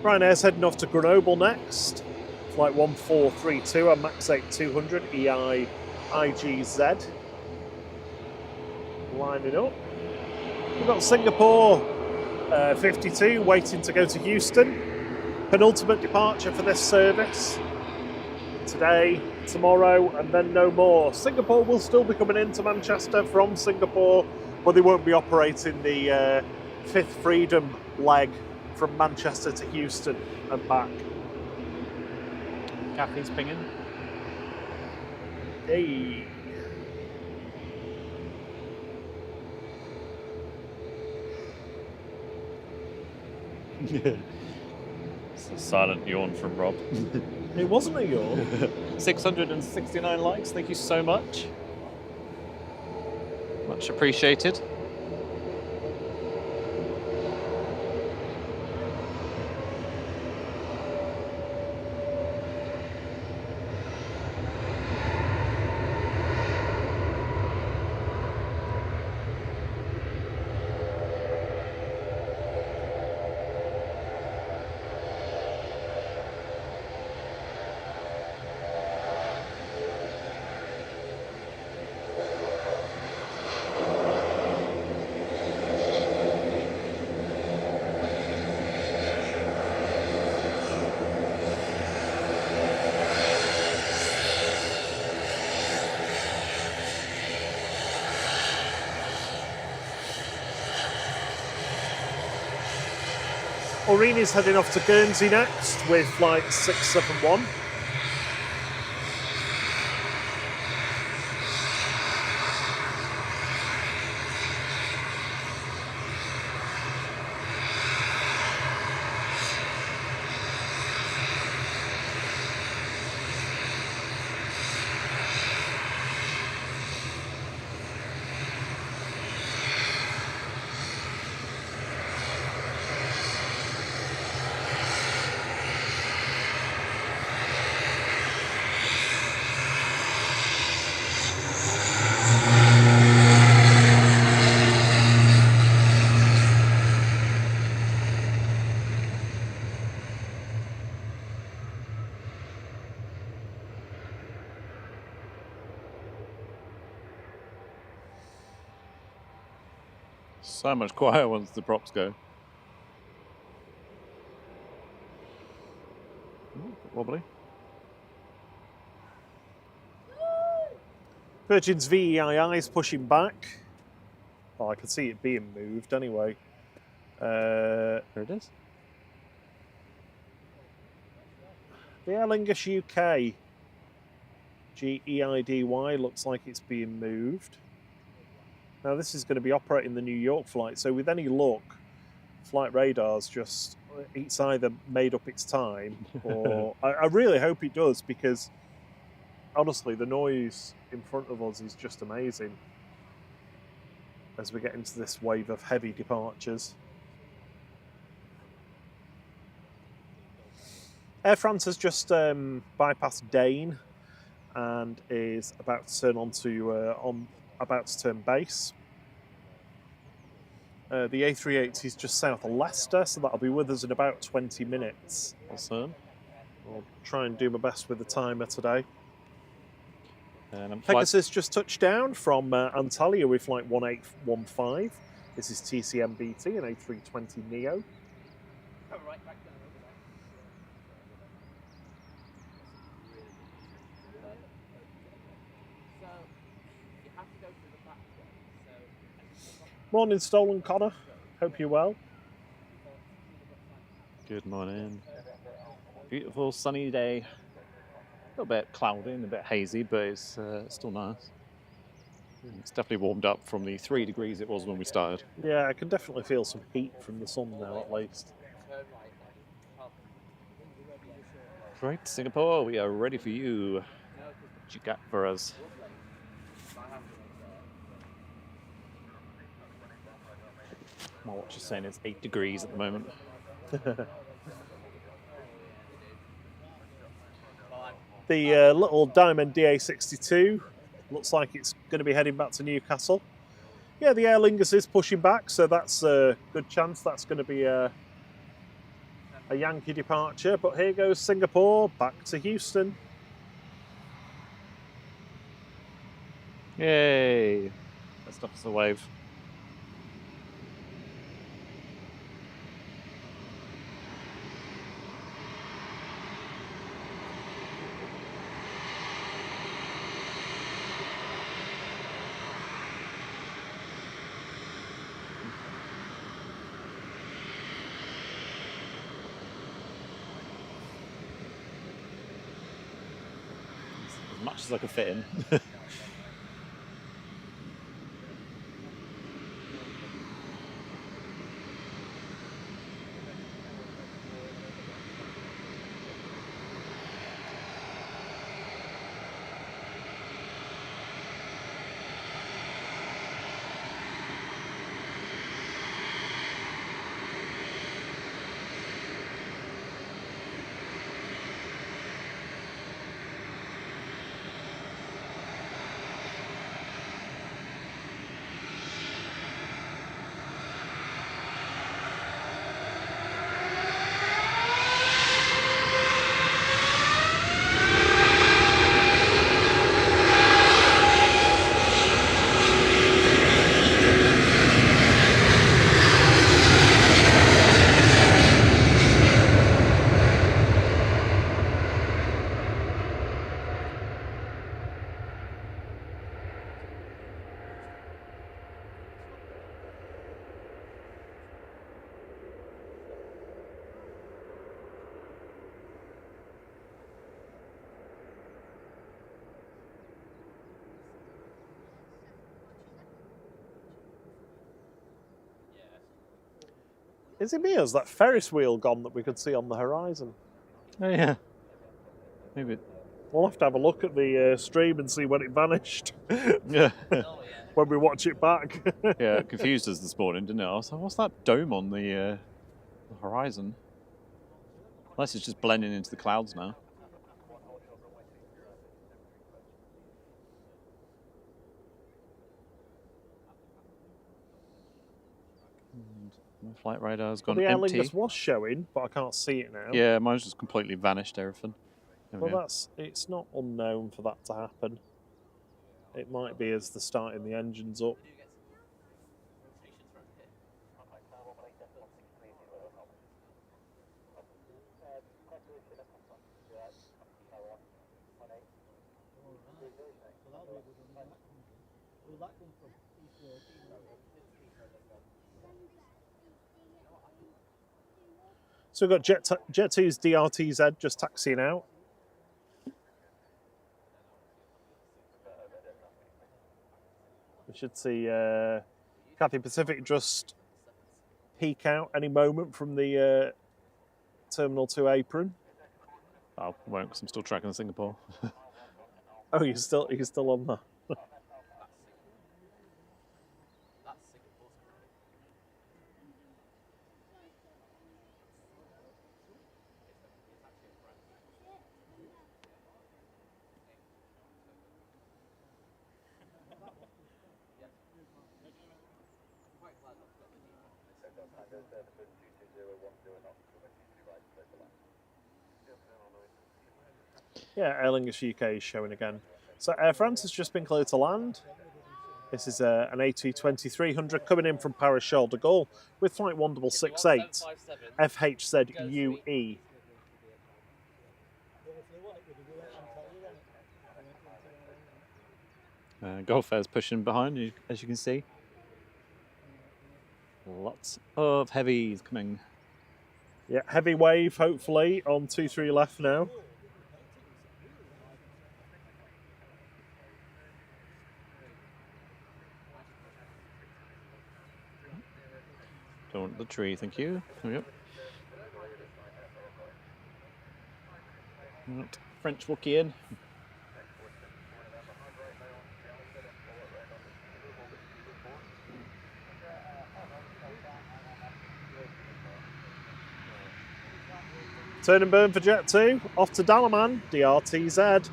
Ryanair's heading off to Grenoble next. Flight 1432 and Max 8200 EI IGZ. Lining up. We've got Singapore 52 waiting to go to Houston. Penultimate departure for this service. Today, tomorrow, and then no more. Singapore will still be coming into Manchester from Singapore but they won't be operating the Fifth Freedom leg from Manchester to Houston and back. Kathy's pinging. Hey. It's a silent yawn from Rob. It wasn't a yawn. 669 likes, thank you so much. Much appreciated. Aurini's heading off to Guernsey next with flight 671. So much quieter once the props go. Ooh, wobbly. Virgin's VEII is pushing back. Oh, I can see it being moved anyway. There it is. The Aer Lingus UK GEIDY looks like it's being moved. Now this is going to be operating the New York flight, so with any luck, Flight Radar's just, it's either made up its time, or I really hope it does, because honestly the noise in front of us is just amazing as we get into this wave of heavy departures. Air France has just bypassed Dane and is about to turn about to turn base. The A380 is just south of Leicester, so that'll be with us in about 20 minutes or so. I'll try and do my best with the timer today. Pegasus just touched down from Antalya with flight 1815. This is TCMBT, an A320 Neo. Morning, Stolen Connor. Hope you're well. Good morning. Beautiful sunny day. A little bit cloudy and a bit hazy, but it's still nice. It's definitely warmed up from the 3 degrees it was when we started. Yeah, I can definitely feel some heat from the sun now, at least. Right, Singapore, we are ready for you. What you got for us? My watch is saying it's 8 degrees at the moment. The little Diamond DA62 looks like it's going to be heading back to Newcastle. Yeah, the Aer Lingus is pushing back, so that's a good chance that's going to be a Yankee departure. But here goes Singapore back to Houston. Yay! That stuff's a wave. much as I could fit in. Is it me or is that Ferris wheel gone that we could see on the horizon? Oh yeah. Maybe. We'll have to have a look at the stream and see when it vanished Yeah. when we watch it back. Yeah, it confused us this morning, didn't it? I was like, what's that dome on the horizon? Unless it's just blending into the clouds now. And my flight radar's gone The Aer empty. Lingus was showing, but I can't see it now. Yeah, mine's just completely vanished, everything. There we Well, go. it's not unknown for that to happen. It might be as they're starting the engines up. So we've got Jet2's DRTZ just taxiing out. We should see Cathay Pacific just peek out any moment from the Terminal 2 apron. I won't, because I'm still tracking Singapore. Oh, you're still on that. Yeah, Aer Lingus UK is showing again. So Air France has just been cleared to land. This is an A220-300 coming in from Paris Charles de Gaulle with flight 1668, FHZUE. Gulf Air's pushing behind, as you can see. Lots of heavies coming. Yeah, heavy wave hopefully on 23 left now. Don't want the tree, thank you. Yep. Right, French Wookie in. Turn and burn for Jet 2, off to Dalaman, DRTZ.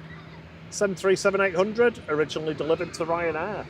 737-800, originally delivered to Ryanair.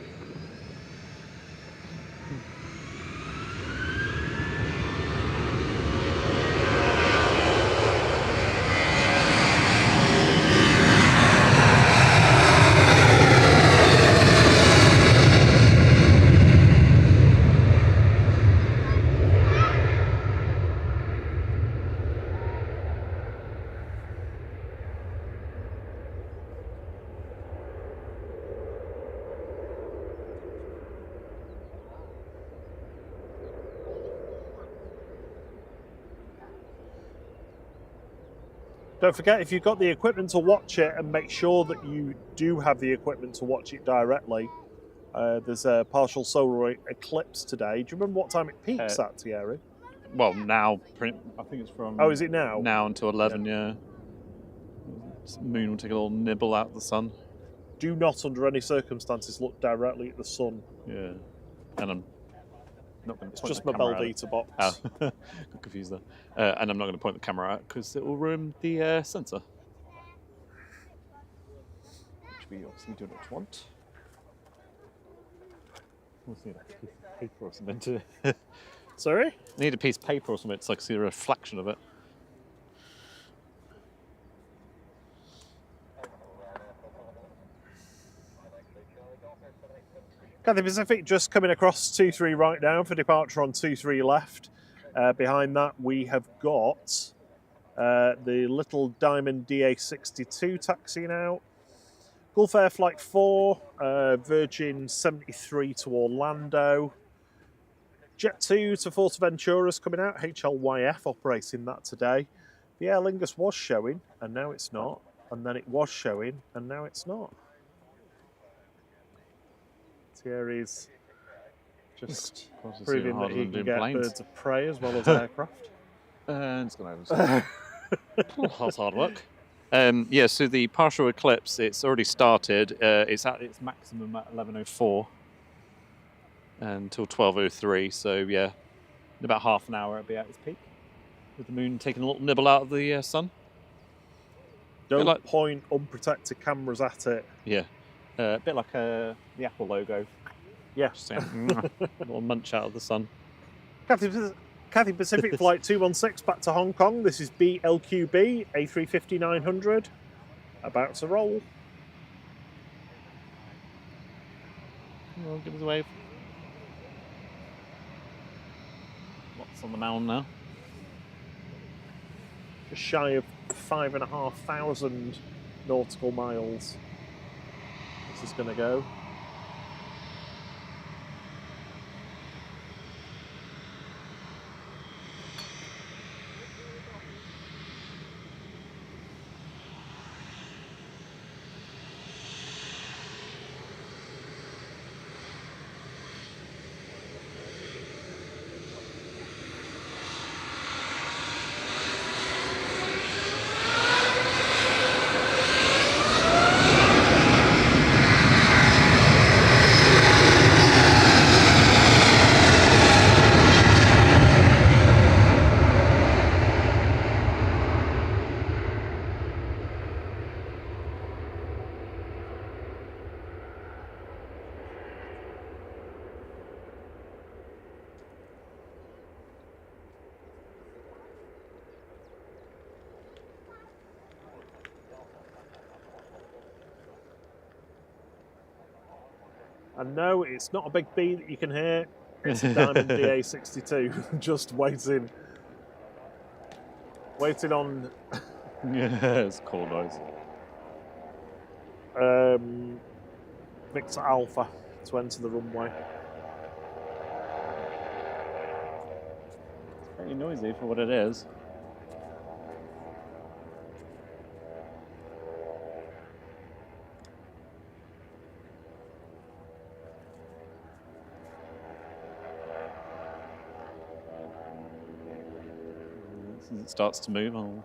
Don't forget, if you've got the equipment to watch it, and make sure that you do have the equipment to watch it directly. There's a partial solar eclipse today. Do you remember what time it peaks at, Thierry? Well, now, I think it's from... Oh, is it now? Now until 11, yeah. The moon will take a little nibble out of the sun. Do not, under any circumstances, look directly at the sun. Yeah. And I'm not going to It's point just the my camera Belvita box. Oh, got confused there. And I'm not going to point the camera out because it will ruin the sensor. Which we obviously do not want. We'll see like a piece of paper or something to... Sorry? Need a piece of paper or something so I can see a reflection of it. Cathay Pacific just coming across 23 right now for departure on 23 left. Behind that we have got the little Diamond DA62 taxiing out. Gulf Air Flight 4, Virgin 73 to Orlando. Jet 2 to Fuerteventura's coming out, HLYF operating that today. The Aer Lingus was showing, and now it's not. And then it was showing, and now it's not. Thierry's just proving that he can get birds of prey as well as aircraft. It's going to That's hard work. Yeah, so the partial eclipse, it's already started. It's at its maximum at 11:04 until 12:03. So yeah, in about half an hour it'll be at its peak, with the moon taking a little nibble out of the sun. Don't point unprotected cameras at it. Yeah, a bit like the Apple logo. Yeah, just a little munch out of the sun. Cathay Pacific Flight 216 back to Hong Kong. This is BLQB A350-900, about to roll. Well, give us a wave. What's on the mound now? Just shy of 5,500 nautical miles. This is going to go. And no, it's not a big B that you can hear. It's a Diamond DA62, just waiting. Waiting on... Yeah, it's cool noise. Victor Alpha to enter the runway. It's pretty noisy for what it is. As it starts to move, I'll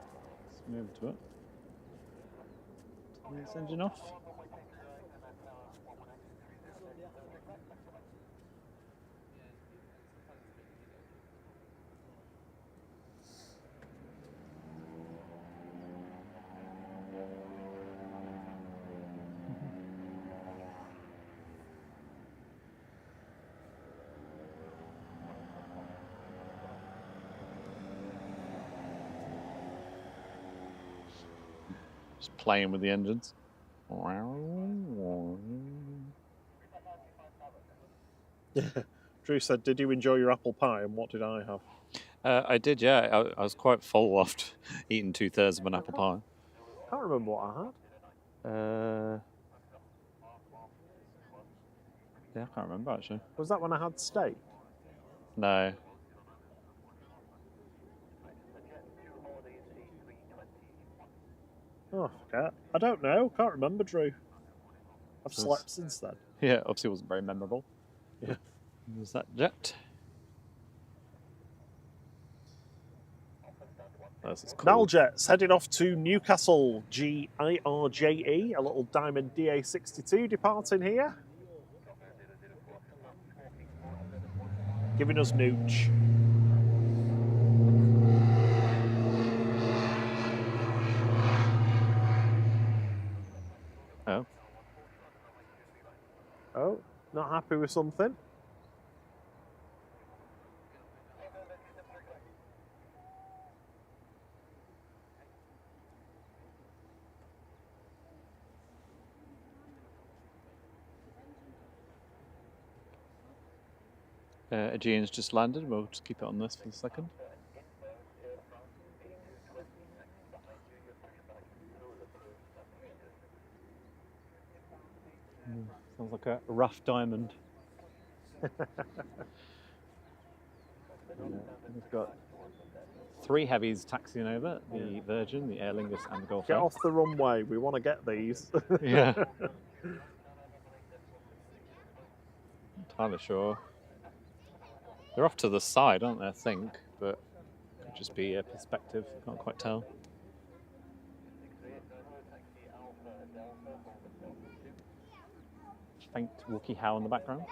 move to it. Turn this engine off. Just playing with the engines. Drew said, "Did you enjoy your apple pie?" And what did I have? I did, yeah. I was quite full after eating 2/3 of an apple pie. I can't remember what I had. Yeah, I can't remember actually. Was that when I had steak? No. Oh, I don't know. Can't remember, Drew. I've Yes. slept since then. Yeah, obviously wasn't very memorable. Yeah. There's that jet. This is cool. Naljet's heading off to Newcastle, GIRJE, a little Diamond DA62 departing here. Giving us nooch. Oh. Oh, not happy with something? Aegean's just landed. We'll just keep it on this for a second. Sounds like a rough diamond. We've got 3 heavies taxiing over, the Virgin, the Aer Lingus and the Gulf Get Air. off the runway. We want to get these. Yeah. Entirely sure. They're off to the side, aren't they, I think, but could just be a perspective, can't quite tell. Faint Wookiee howl in the background.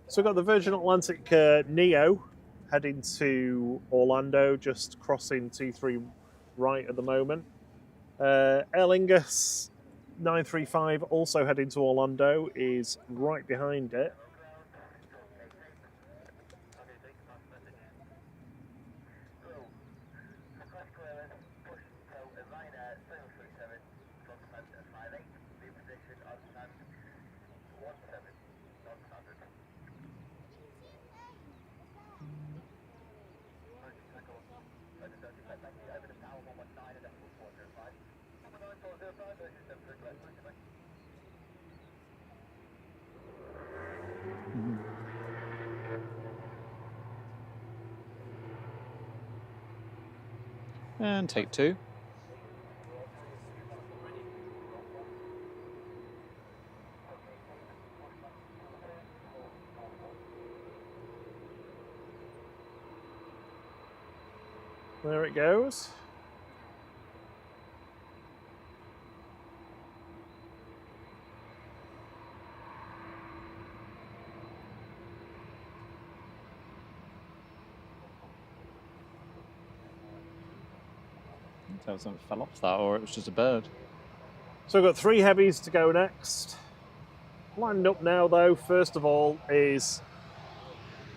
So we've got the Virgin Atlantic Neo heading to Orlando, just crossing T3 right at the moment. Aer Lingus 935 also heading to Orlando, is right behind it. And take 2. There it goes. So something fell off that, or it was just a bird. So we've got 3 heavies to go next. Lined up now, though, first of all, is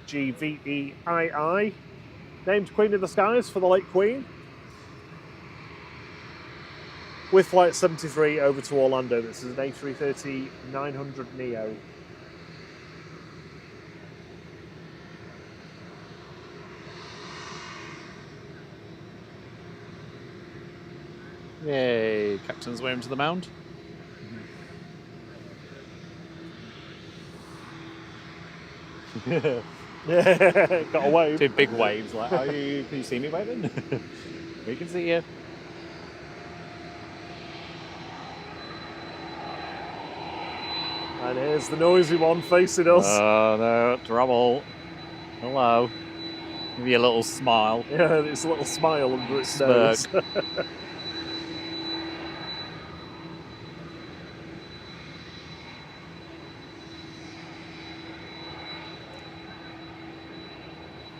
GVEII, named Queen of the Skies for the late Queen, with Flight 73 over to Orlando. This is an A330-900 Neo. Yay, Captain's way into the mound. Yeah, got a wave. 2 big waves, like, can you see me waving? We can see you. And here's the noisy one facing us. Oh no, trouble. Hello. Give you a little smile. Yeah, it's a little smile under its Smirk. nose.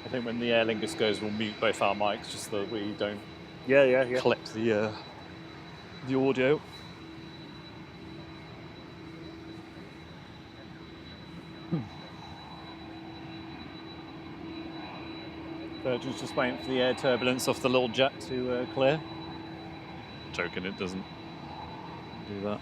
I think when the Aer Lingus goes, we'll mute both our mics just so that we don't Yeah. clip the audio. Virgin's just waiting for the air turbulence off the little jet to clear. Joking, it doesn't do that.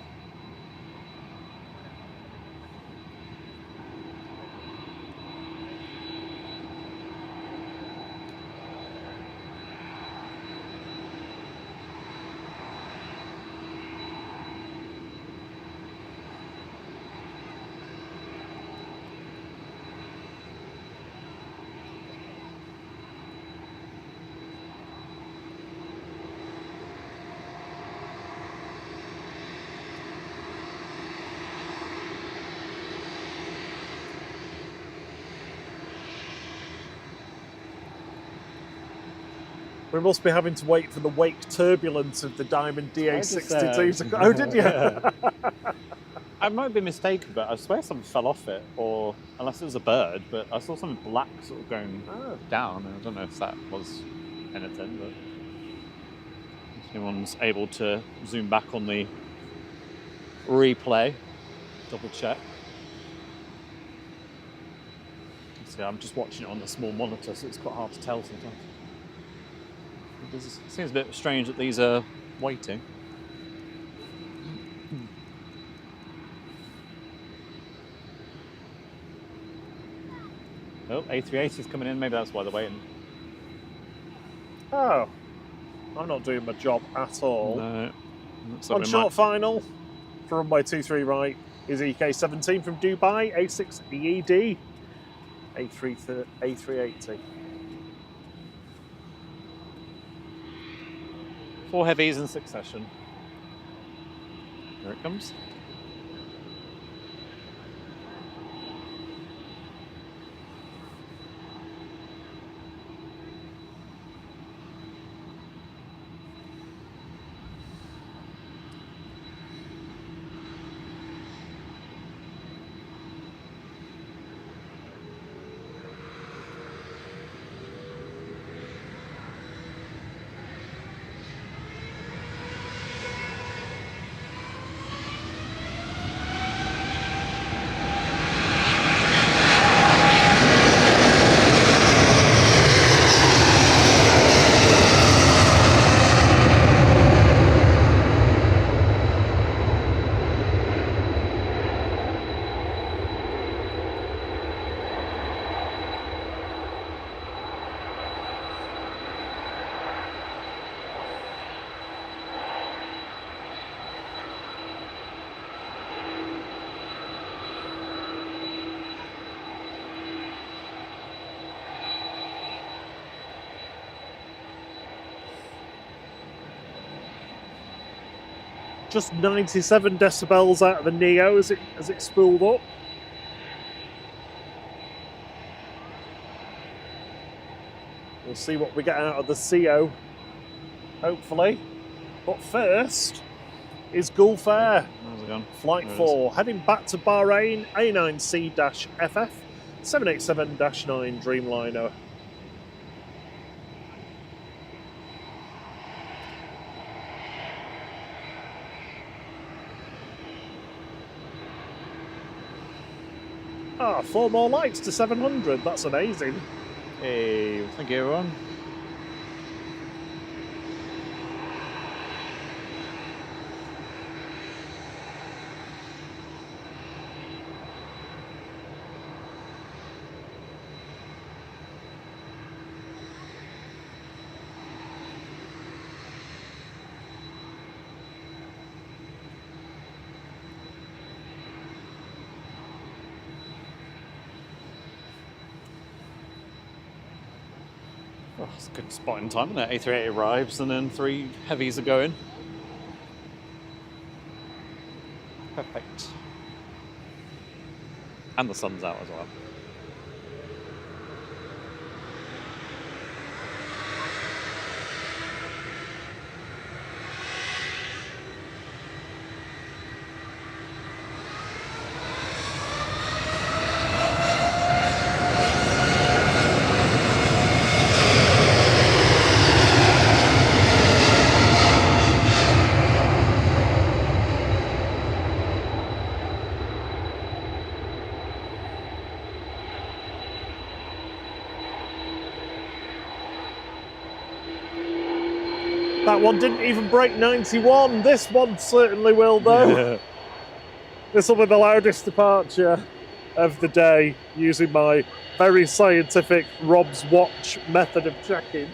We must be having to wait for the wake turbulence of the Diamond DA62 to go. said. Oh, did you? Yeah. I might be mistaken, but I swear something fell off it, or unless it was a bird, but I saw something black sort of going down, and I don't know if that was anything, but if anyone's able to zoom back on the replay, double check. See, I'm just watching it on the small monitor, so it's quite hard to tell sometimes. It seems a bit strange that these are waiting. Oh, A380 is coming in. Maybe that's why they're waiting. Oh, I'm not doing my job at all. No. On short final, for runway 23 right, is EK17 from Dubai, A6 EED, A380. 4 heavies in succession. There it comes. Just 97 decibels out of the Neo as it spooled up. We'll see what we get out of the CO, hopefully. But first is Gulf Air. How's it gone? Flight 4, heading back to Bahrain, A9C-FF, 787-9 Dreamliner. Ah, 4 more lights to 700. That's amazing. Hey, thank you everyone. Oh, it's a good spot in time, isn't it? A380 arrives and then 3 heavies are going. Perfect. And the sun's out as well. That one didn't even break 91. This one certainly will, though. Yeah. This will be the loudest departure of the day, using my very scientific Rob's watch method of checking.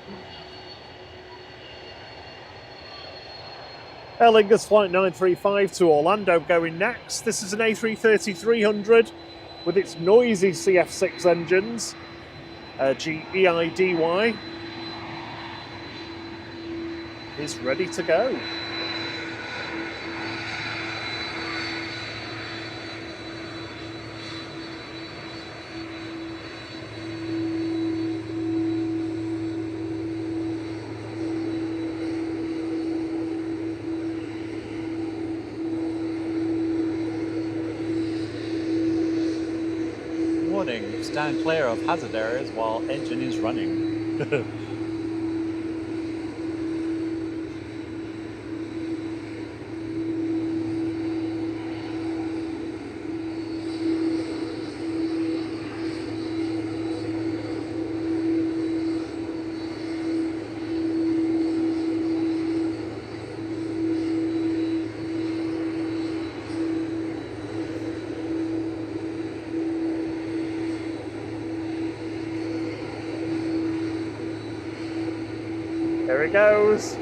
Aer Lingus Flight 935 to Orlando going next. This is an A330-300 with its noisy CF6 engines, GEIDY. Is ready to go. warning, stand clear of hazard areas while engine is running. Here it goes.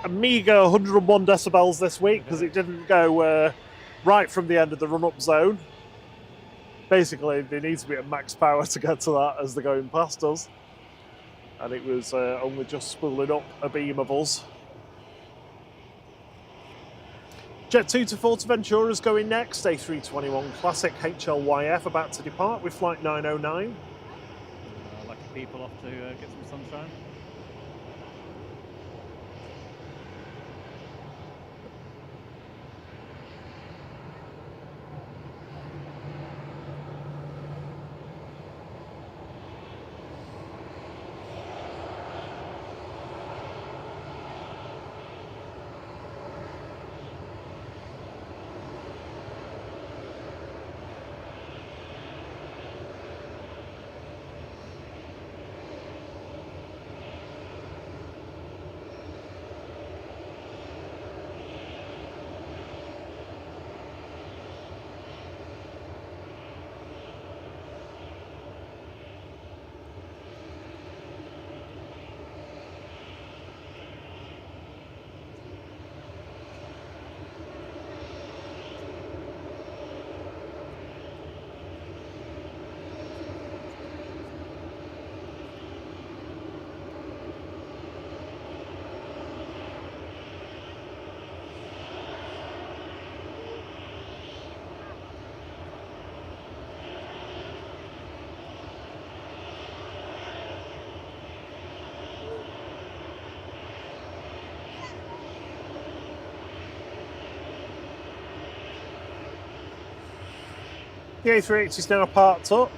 A meager 101 decibels this week because it didn't go right from the end of the run-up zone. Basically, they need to be at max power to get to that as they're going past us. And it was only just spooling up a beam of us. Jet 2 to Fuerteventura's going next. A321 Classic HLYF about to depart with flight 909. Lucky people off to get some sunshine. The A380 is now parked up.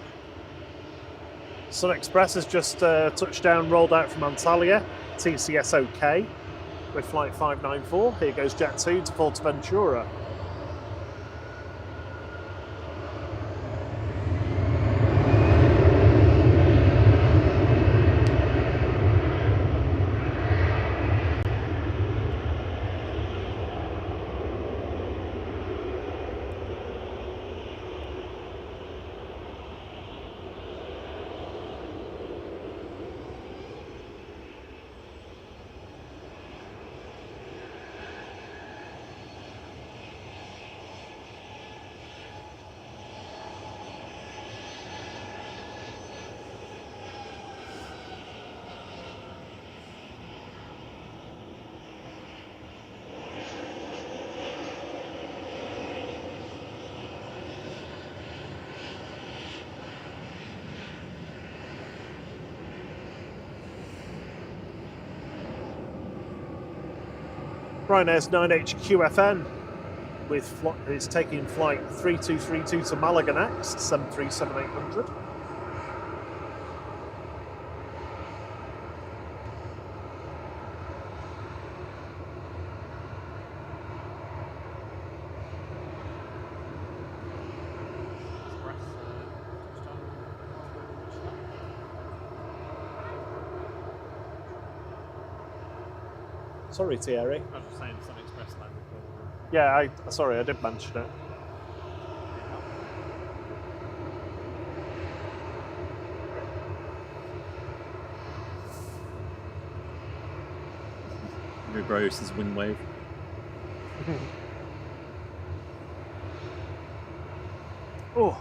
Sun Express has just touched down, rolled out from Antalya, TCS OK, with flight 594. Here goes Jet 2 to Fuerteventura. Ryanair's 9HQFN is taking flight 3232 to Malaga next, 737-800. Sorry, Thierry. I was just saying Sun Express landed. Yeah, sorry, I did mention it. Gross's wind wave. Oh,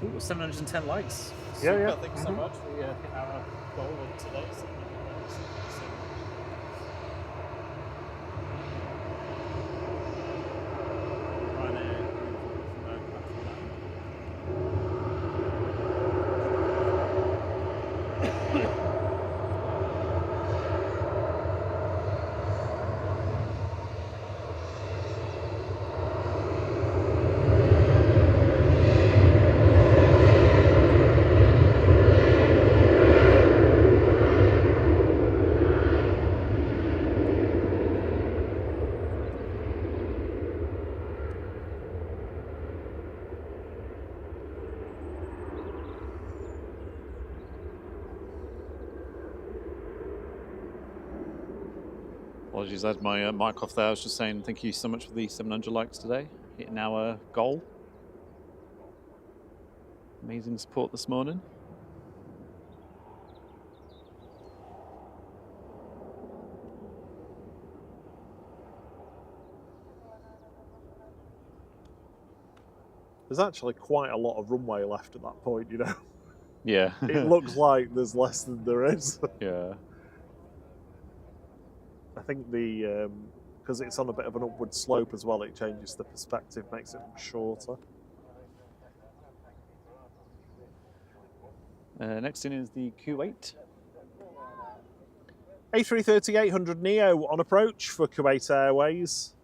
Ooh, 710 likes. Yeah, yeah. Thank you so much. We hit our goal of today. So apologies, I had my mic off there. I was just saying thank you so much for the 700 likes today. Hitting our goal. Amazing support this morning. there's actually quite a lot of runway left at that point, you know. Yeah. It looks like there's less than there is. Yeah. I think because it's on a bit of an upward slope as well, it changes the perspective, makes it look shorter. Next in is the Q8. A330-800 Neo on approach for Kuwait Airways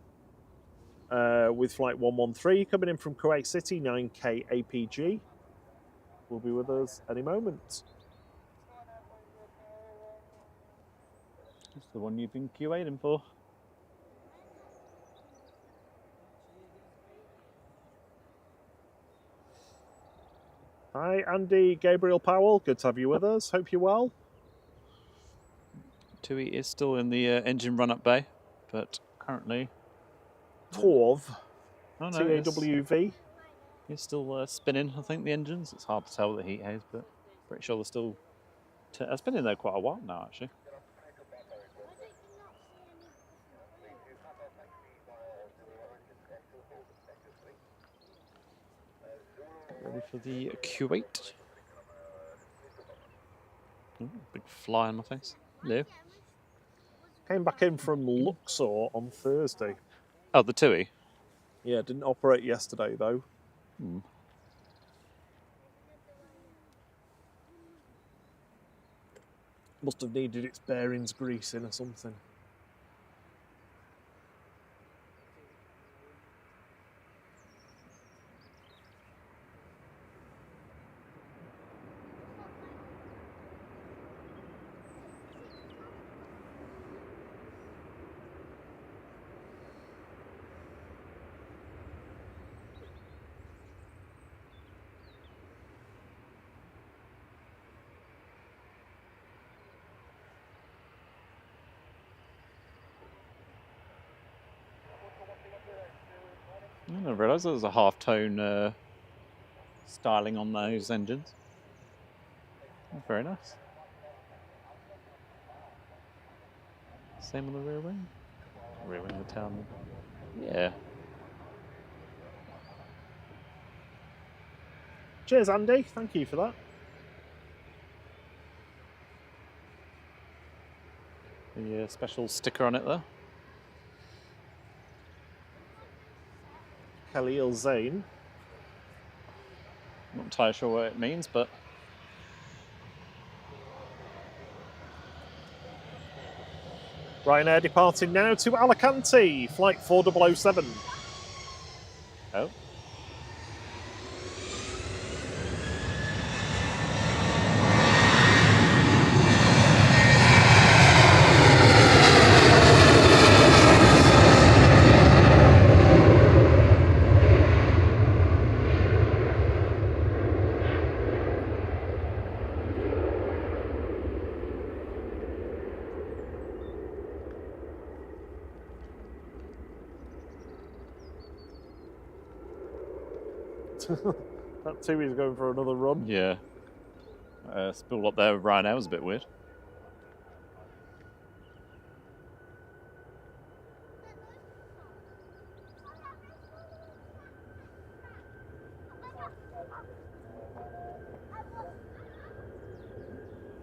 with flight 113 coming in from Kuwait City, 9K APG. Will be with us any moment. It's the one you've been Q8ing for. Hi, Andy Gabriel Powell. Good to have you with us. Hope you're well. Tui is still in the engine run-up bay, but currently... Torv. Oh, no, TAWV. it's still spinning, I think, the engines. It's hard to tell with the heat haze, but pretty sure they're still... It's been in there quite a while now, actually. Ready for the Q8. Ooh, big fly on my face. Hello. Came back in from Luxor on Thursday. Oh, the Tui. Yeah, didn't operate yesterday though. Must have needed its bearings greasing or something. I didn't realise there was a half-tone styling on those engines. Oh, very nice. Same on the rear wing. Rear wing of the town. Yeah. Cheers, Andy. Thank you for that. The special sticker on it there. Khalil Zain. Not entirely sure what it means, but Ryanair departing now to Alicante, flight 4007. oh. That too is going for another run. Yeah. Spill up there with Ryanair was a bit weird.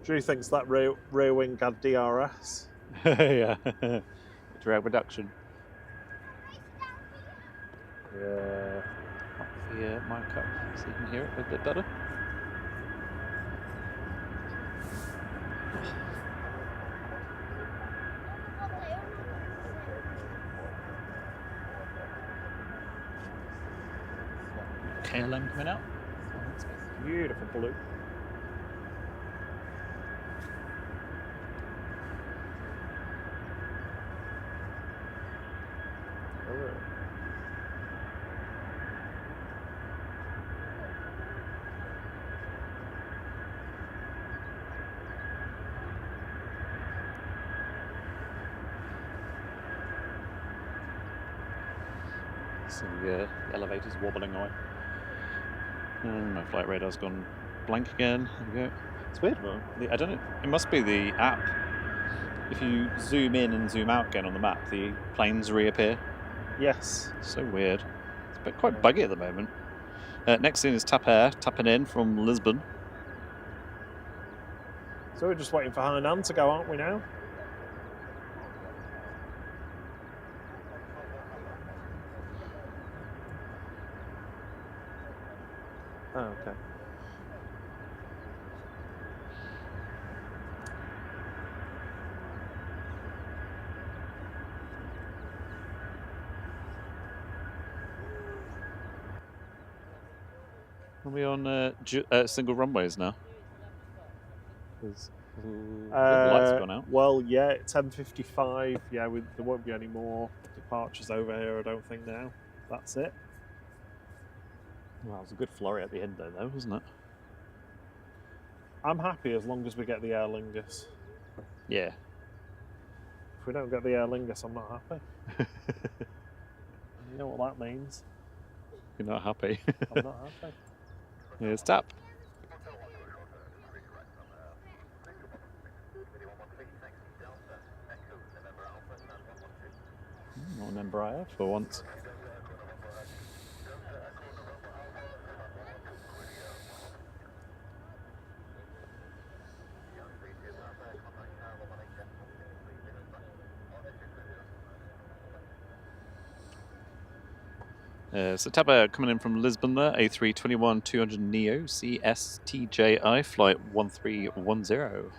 Drew thinks that rear wing had DRS. Yeah. Drag reduction. Yeah. Up the mic up so you can hear it a bit better. KLM coming out. Oh, that's beautiful blue. So the elevator's wobbling away. My flight radar's gone blank again. There we go. It's weird. Well, I don't know. It must be the app. If you zoom in and zoom out again on the map, the planes reappear. Yes. So weird. It's quite buggy at the moment. Next thing is TAP Air tapping in from Lisbon. So we're just waiting for Hainan to go, aren't we now? Oh, okay. Are we on single runways now? Because the lights have gone out. Well, yeah, it's 10:55. Yeah, there won't be any more departures over here, I don't think now. That's it. Well, it was a good flurry at the end though, wasn't it? I'm happy as long as we get the Aer Lingus. Yeah. If we don't get the Aer Lingus, I'm not happy. You know what that means? You're not happy. I'm not happy. Here's TAP. Not an Embraer for once. So TAP coming in from Lisbon there, A321-200 Neo, CSTJI, flight 1310.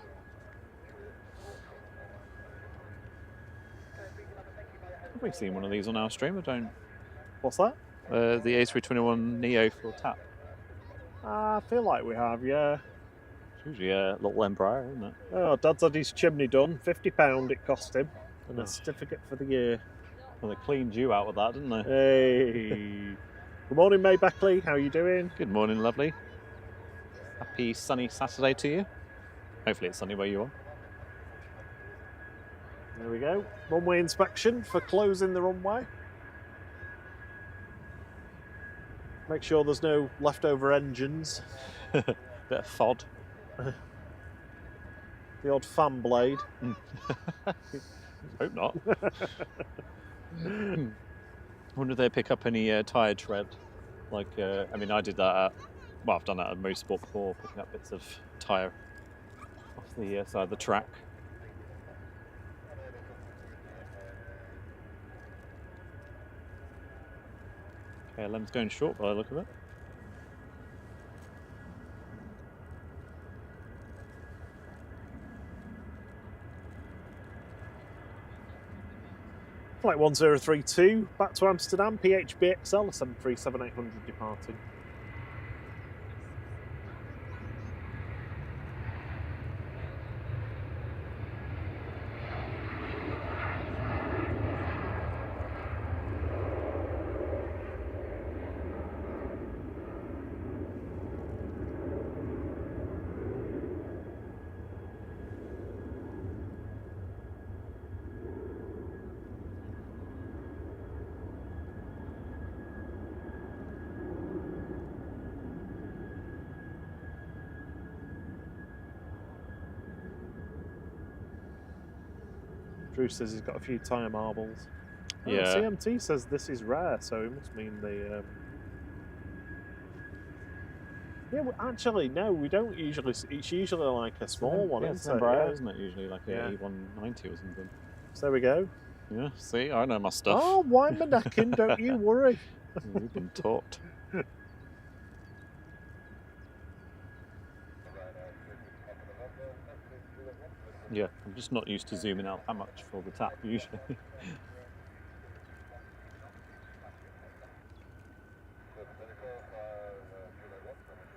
Have we seen one of these on our stream? I don't. What's that? The A321 Neo for TAP. I feel like we have, yeah. It's usually a little Embraer, isn't it? Oh, Dad's had his chimney done. £50 it cost him. And a certificate for the year. Well, they cleaned you out with that, didn't they? Hey. Good morning, May Beckley. How are you doing? Good morning, lovely. Happy sunny Saturday to you. Hopefully it's sunny where you are. There we go. Runway inspection for closing the runway. Make sure there's no leftover engines. Bit of FOD. The odd fan blade. Hope not. I wonder if they pick up any tyre tread. Like, I mean, I did that at, well, I've done that at Motorsport before, picking up bits of tyre off the side of the track. KLM's going short by the look of it. Flight 1032, back to Amsterdam, PHBXL 737-800 departing. Drew says he's got a few tyre marbles. Oh, Yeah. CMT says this is rare, so it must mean Yeah, well, actually, no, we don't usually. It's usually like a small one, It's isn't an it? Embraer, Yeah. isn't it? Usually like Yeah. a E190 or something. So there we go. Yeah, see, I know my stuff. Oh, wind my neck in, don't you worry. You've been taught. Yeah, I'm just not used to zooming out that much for the tap usually.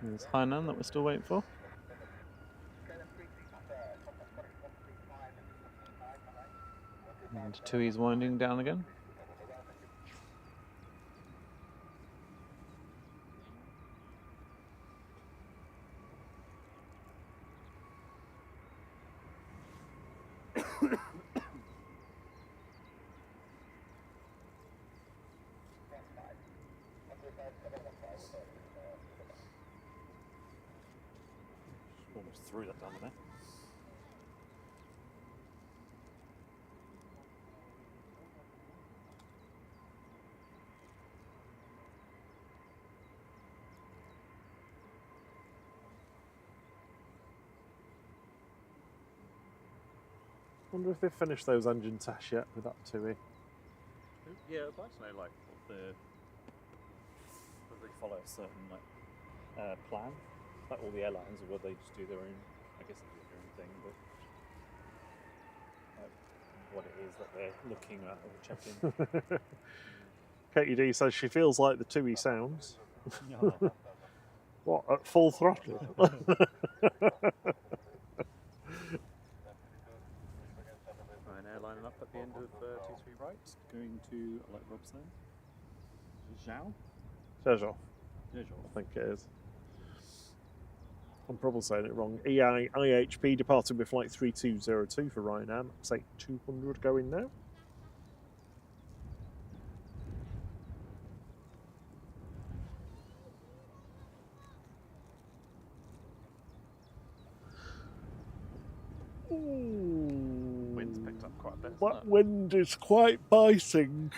There's Hainan that we're still waiting for. And Tui's winding down again. Almost threw that down there. Wonder if they've finished those engine tests yet with that TUI. Yeah, I'd like to know like whether they follow a certain plan, like all the airlines, or whether they just do their own. I guess they do their own thing, but what it is that they're looking at or checking. Katie D says she feels like the TUI sounds. Oh. What, at full throttle? Right, now lining up at the end of 23 right, going to, like Rob said, Zhao? Zhezhov, Zhezhov. I think it is. I'm probably saying it wrong. IHP departing with flight 3202 for Ryanair. Say 200 going now. Ooh. Wind's picked up quite a bit. That wind is quite biting.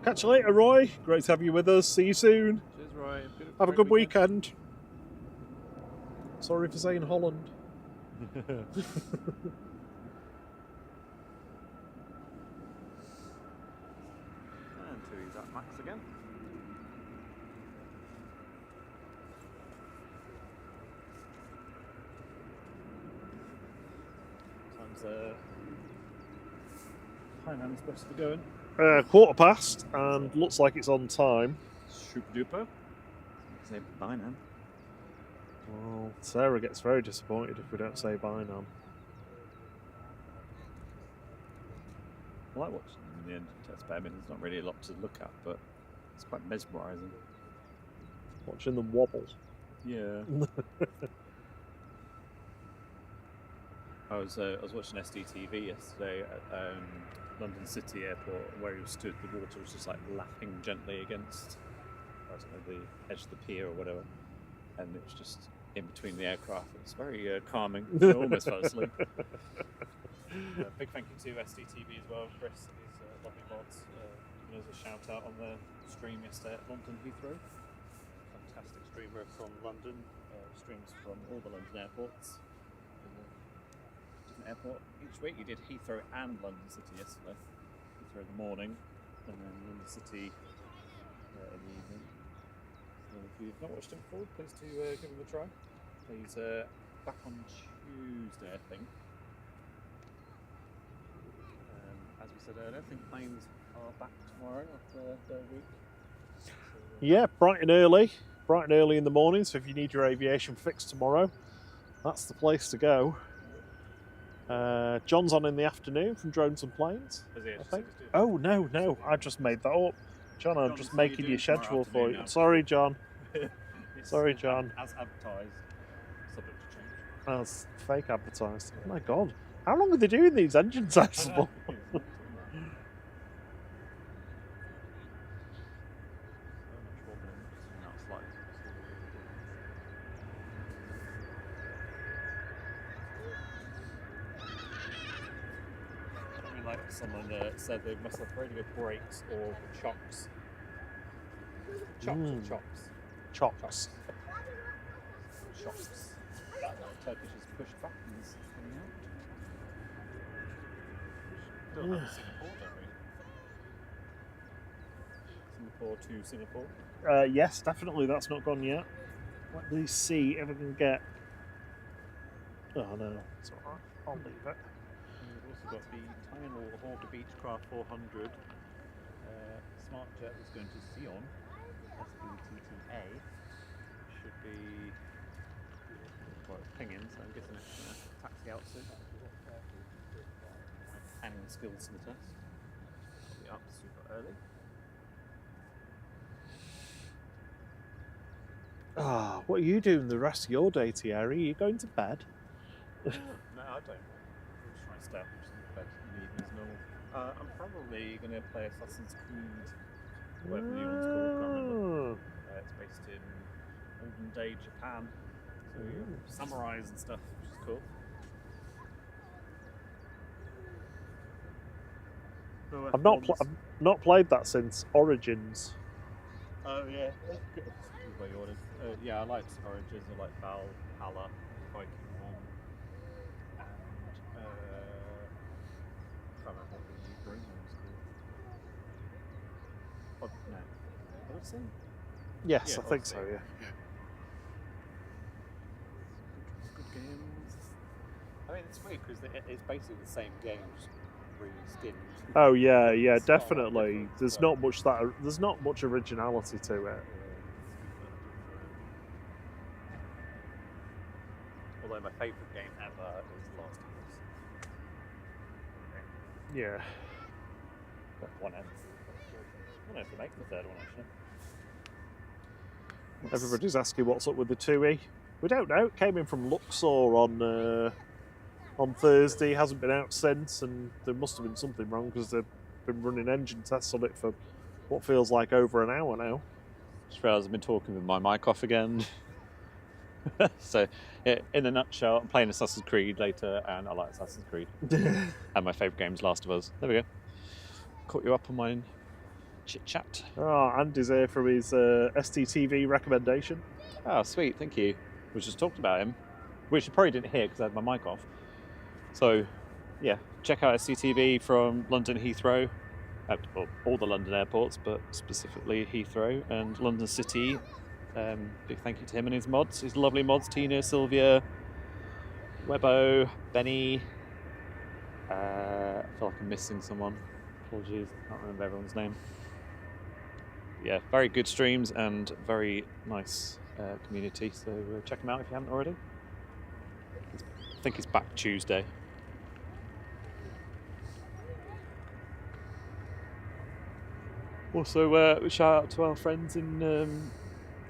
Catch you later, Roy. Great to have you with us. See you soon. Cheers, Roy. Have a good weekend. Sorry for saying Holland. And Tui's at max again. Time's Hainan's supposed to be going. Quarter past, and looks like it's on time. Super duper. Say bye now. Well, Sarah gets very disappointed if we don't say bye now. I like watching them in the engine test, but I mean, there's not really a lot to look at, but it's quite mesmerising. Watching them wobble. Yeah. I was watching SDTV yesterday at London City Airport, where he stood. The water was just like lapping gently against, I don't know, the edge of the pier or whatever, and it was just in between the aircraft. It was very calming. I almost fell asleep. Big thank you to SDTV as well, Chris and his lovely mods. Giving us a shout out on the stream yesterday at London Heathrow. Fantastic streamer from London. Streams from all the London airports. Different airport each week. You did Heathrow and London City yesterday. Heathrow in the morning, and then London City in the evening. So if you've not watched him before, please do give him a try. He's back on Tuesday, I think. As we said earlier, I think planes are back tomorrow after their week. So, Yeah, bright and early in the morning. So if you need your aviation fix tomorrow, that's the place to go. John's on in the afternoon from Drones and Planes, I think. Oh no, I just made that up. John, I'm just making your schedule for you. Sorry, John. Sorry, John. As advertised. as fake advertised. Oh my god. How long are they doing these engine tests for? Like someone said, they must have very good brakes or chops. Chops or chops? Chops. Chops. Turkish is push buttons coming out. Still have Singapore, don't we? Singapore to Singapore. Yes, definitely. That's not gone yet. Let me see if I can get. Oh no, it's alright. I'll leave it. We've also got the Tylenol Hawker Beechcraft 400 Smart Jet that's going to Sion, SBTTA. Should be pinging, so I'm guessing it's going to taxi out soon. Planning skills for the test. I'll be up super early. Ah, what are you doing the rest of your day, Thierry? Are you going to bed? No, I don't. I'm just trying to stay up in bed in the evenings normal. I'm probably going to play Assassin's Creed, whatever the new one's called, I can't remember. It's based in olden day Japan, so samurais and stuff, which is cool. I've not played that since Origins. Oh yeah, that's good. What you ordered. Yeah, I like Origins. I like Valhalla, Viking One, and I can't remember what the green one was called. Oh, no, Odyssey. Yes, Yeah, I think Odyssey. so. Yeah. Good games. I mean, it's weird because it's basically the same game, just re-skinned. Oh yeah, yeah, Style definitely. difference, There's but- there's not much originality to it. Although my favourite game ever is The Last of Us. Yeah. But one ends. I don't know if they make the third one actually. Everybody's asking what's up with the 2E. We don't know. It came in from Luxor on Thursday. Hasn't been out since, and there must have been something wrong because they've been running engine tests on it for what feels like over an hour now. Just realised I've been talking with my mic off again. So, yeah, in a nutshell, I'm playing Assassin's Creed later, and I like Assassin's Creed. And my favourite game is Last of Us. There we go. Caught you up on my chit chat. Oh, Andy's here from his STTV recommendation. Oh, sweet, thank you. We just talked about him, which you probably didn't hear because I had my mic off. So, yeah, check out SCTV from London Heathrow, well, all the London airports, but specifically Heathrow and London City. Big thank you to him and his mods, his lovely mods, Tina, Sylvia, Webbo, Benny. I feel like I'm missing someone. Apologies, I can't remember everyone's name. Yeah, very good streams and very nice community, so check them out if you haven't already. I think he's back Tuesday. Also, shout out to our friends in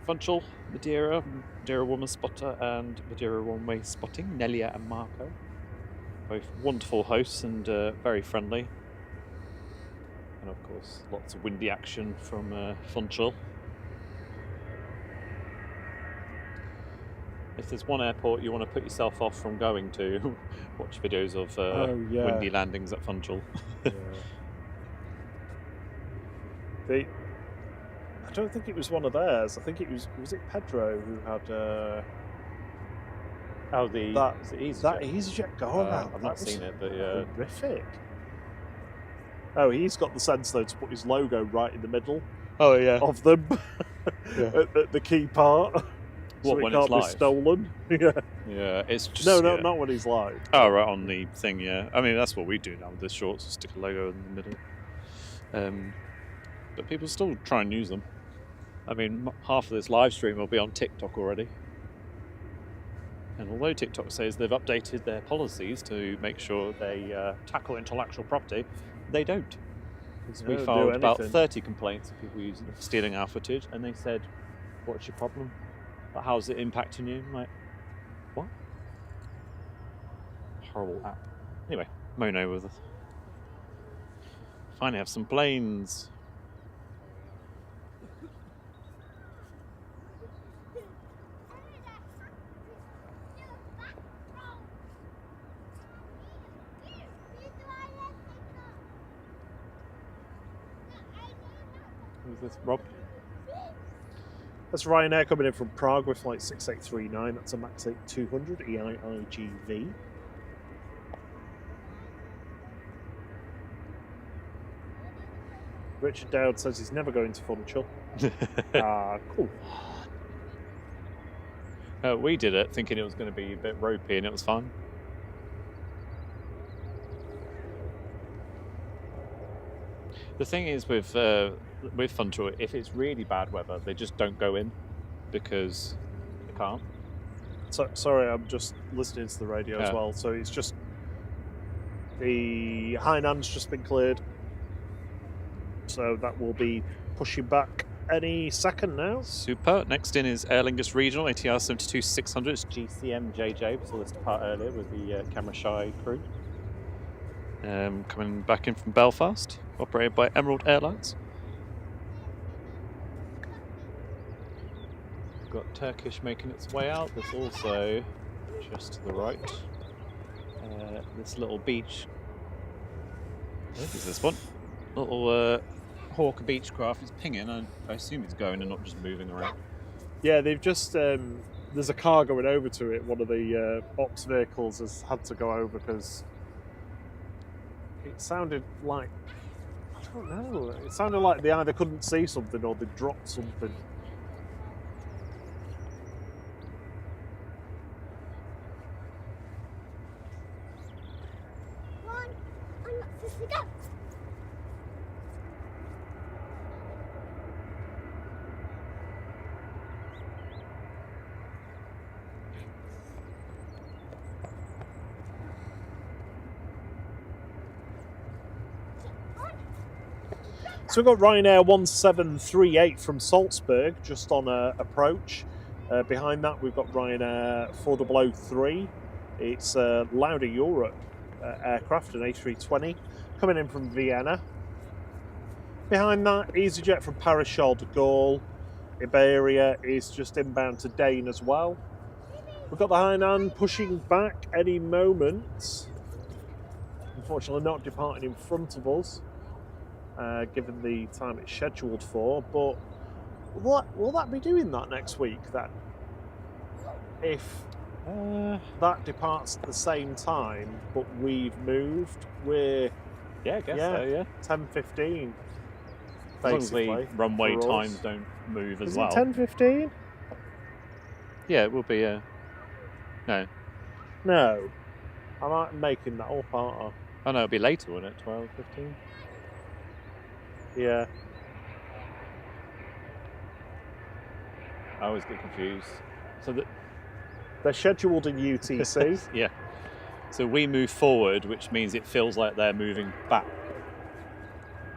Funchal, Madeira Woman Spotter and Madeira One Way Spotting, Nelia and Marco. Both wonderful hosts and very friendly. And of course, lots of windy action from Funchal. If there's one airport you want to put yourself off from going to, watch videos of windy landings at Funchal. I don't think it was one of theirs. I think it was it Pedro who had that EasyJet go around. I've not seen it, but yeah. Horrific. Oh, he's got the sense though to put his logo right in the middle. Oh yeah. Of them Yeah. at the key part. So What, it when can't it's be live? stolen. Yeah. Yeah, it's just Not when he's live. Oh, right on the thing. Yeah, I mean that's what we do now with the shorts. Stick a logo in the middle. But people still try and use them. I mean, half of this live stream will be on TikTok already. And although TikTok says they've updated their policies to make sure they tackle intellectual property, they don't. Because we filed about 30 complaints of people stealing our footage, and they said, "What's your problem? How's it impacting you?" I'm like, what? horrible app. Anyway, Mono with us. Finally have some planes. Who's this, Rob? That's Ryanair coming in from Prague with flight 6839. That's a Max 8 200 EIIGV. Richard Dowd says he's never going to Funchal. Cool. We did it thinking it was going to be a bit ropey, and it was fun. The thing is with Funchal, if it's really bad weather, they just don't go in because they can't. So, sorry, I'm just listening to the radio as well. So it's just the Hainan's just been cleared. So that will be pushing back any second now. Super. Next in is Aer Lingus Regional ATR 72600. It's GCM JJ. We saw this depart earlier with the camera shy crew. Coming back in from Belfast, operated by Emerald Airlines. We've got Turkish making its way out. There's also, just to the right, this little beach. I think it's this one. Little Hawker Beechcraft is pinging, and I assume it's going and not just moving around. Yeah, they've just there's a car going over to it. One of the ops vehicles has had to go over because it sounded like, I don't know, it sounded like they either couldn't see something or they dropped something. So we've got Ryanair 1738 from Salzburg, just on approach. Behind that, we've got Ryanair 4003. It's a Lauda Europe aircraft, an A320, coming in from Vienna. Behind that, EasyJet from Paris Charles de Gaulle. Iberia is just inbound to Dane as well. We've got the Hainan pushing back any moment. Unfortunately, not departing in front of us. Given the time it's scheduled for, but will that be doing that next week then? If that departs at the same time, but we've moved, we're I guess so, 10:15. As long as the runway for us. times don't move as well. Is it 10:15? Yeah, it will be. No, No, I'm making that up, aren't I? oh no, it'll be later, won't it? 12:15. Yeah. I always get confused. So They're scheduled in UTC. yeah. So we move forward, which means it feels like they're moving back,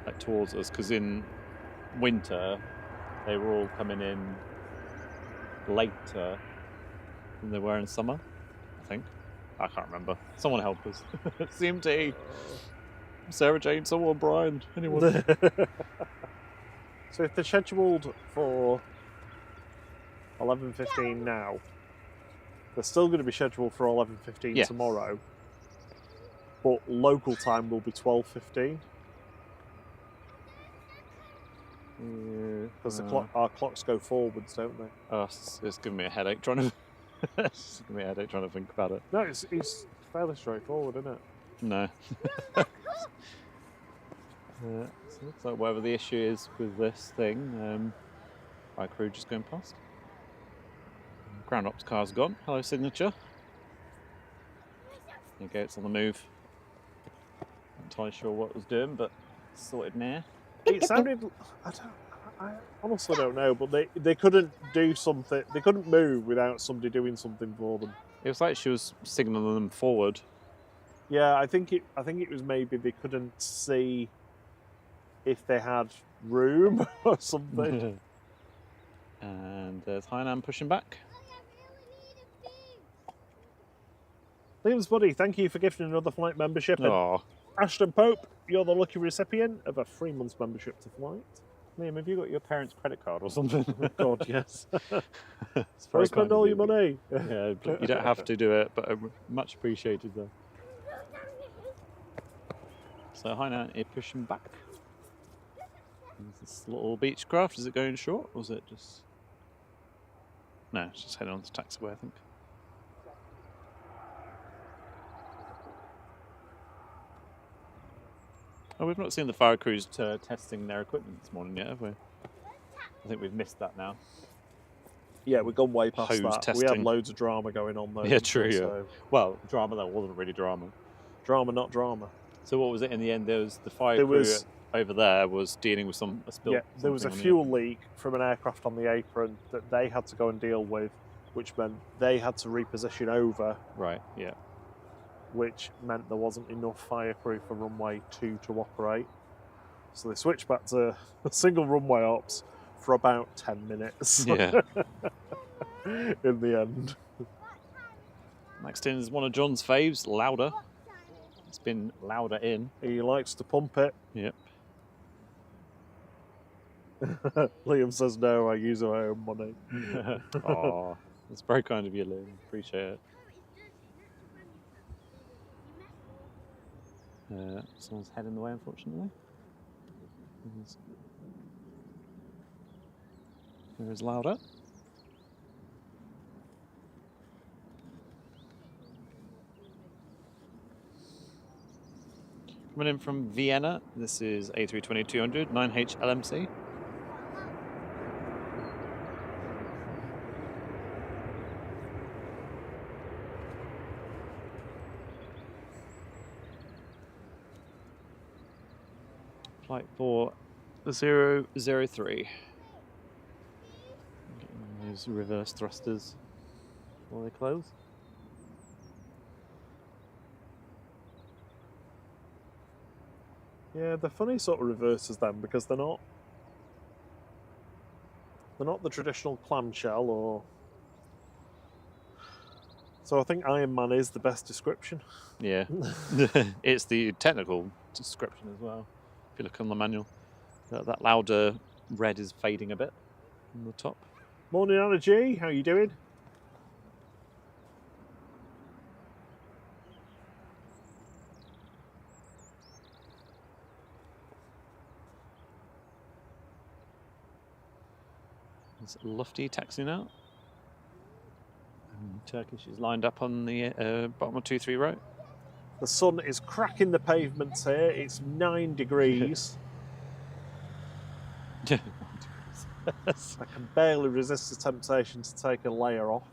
like towards us. Because in winter, they were all coming in later than they were in summer. I think. I can't remember. Someone help us. CMT. Sarah Jane, someone, Brian, anyone. So if they're scheduled for 11:15 now, they're still going to be scheduled for 11:15 tomorrow, but local time will be 12:15. Because our clocks go forwards, don't they? Oh, it's giving me a headache trying to. It's giving me a headache trying to think about it. No, it's fairly straightforward, isn't it? No. So it looks like whatever the issue is with this thing, my crew just going past. Ground ops car's gone. Hello, signature. There you go, it's on the move. Not entirely sure what it was doing, but it's sorted now. It sounded. I honestly don't know, but they couldn't do something. They couldn't move without somebody doing something for them. It was like she was signalling them forward. Yeah, I think it was maybe they couldn't see if they had room or something. And there's Hainan pushing back. Liam's buddy, thank you for gifting another Flight membership. And Oh, Ashton Pope, you're the lucky recipient of a 3 months membership to Flight. Liam, have you got your parents' credit card or something? God, yes. It's Don't very spend kind of all you. your money. Yeah, you don't have to do it, but much appreciated though. So hi now, you're pushing back. There's this little beach craft. Is it going short, or is it just? No, it's just heading on to taxiway, I think. Oh, we've not seen the fire crews testing their equipment this morning yet, have we? I think we've missed that now. Yeah, we've gone way past Hose that. We had testing. loads of drama going on though. Yeah, didn't true. we? Yeah. So, Well, drama that wasn't really drama. drama, not drama. So what was it in the end? There was the fire There crew was- over there was dealing with a spill. Yeah, there was a something on the fuel apron. leak from an aircraft on the apron that they had to go and deal with, which meant they had to reposition over, Right. Yeah. which meant there wasn't enough fire crew for runway 2 to operate. So they switched back to single runway ops for about 10 minutes Yeah. in the end. Next in is one of John's faves, louder. It's been louder in. He likes to pump it. Yep. Liam says, no, I use my own money. Oh, it's very kind of you, Liam. Appreciate it. Someone's head in the way, unfortunately. There's louder. Coming in from Vienna, this is A320-200, 9H LMC. Flight 4003. Getting those reverse thrusters while they close. Yeah, they're funny sort of reverses then because they're not the traditional clamshell or. So I think Iron Man is the best description. Yeah, it's the technical description as well. If you look on the manual, that louder red is fading a bit on the top. Morning, Anna G. How you doing? It's Lofty taxiing out. Turkish is lined up on the bottom of 2-3 right. The sun is cracking the pavements here. It's 9 degrees. I can barely resist the temptation to take a layer off.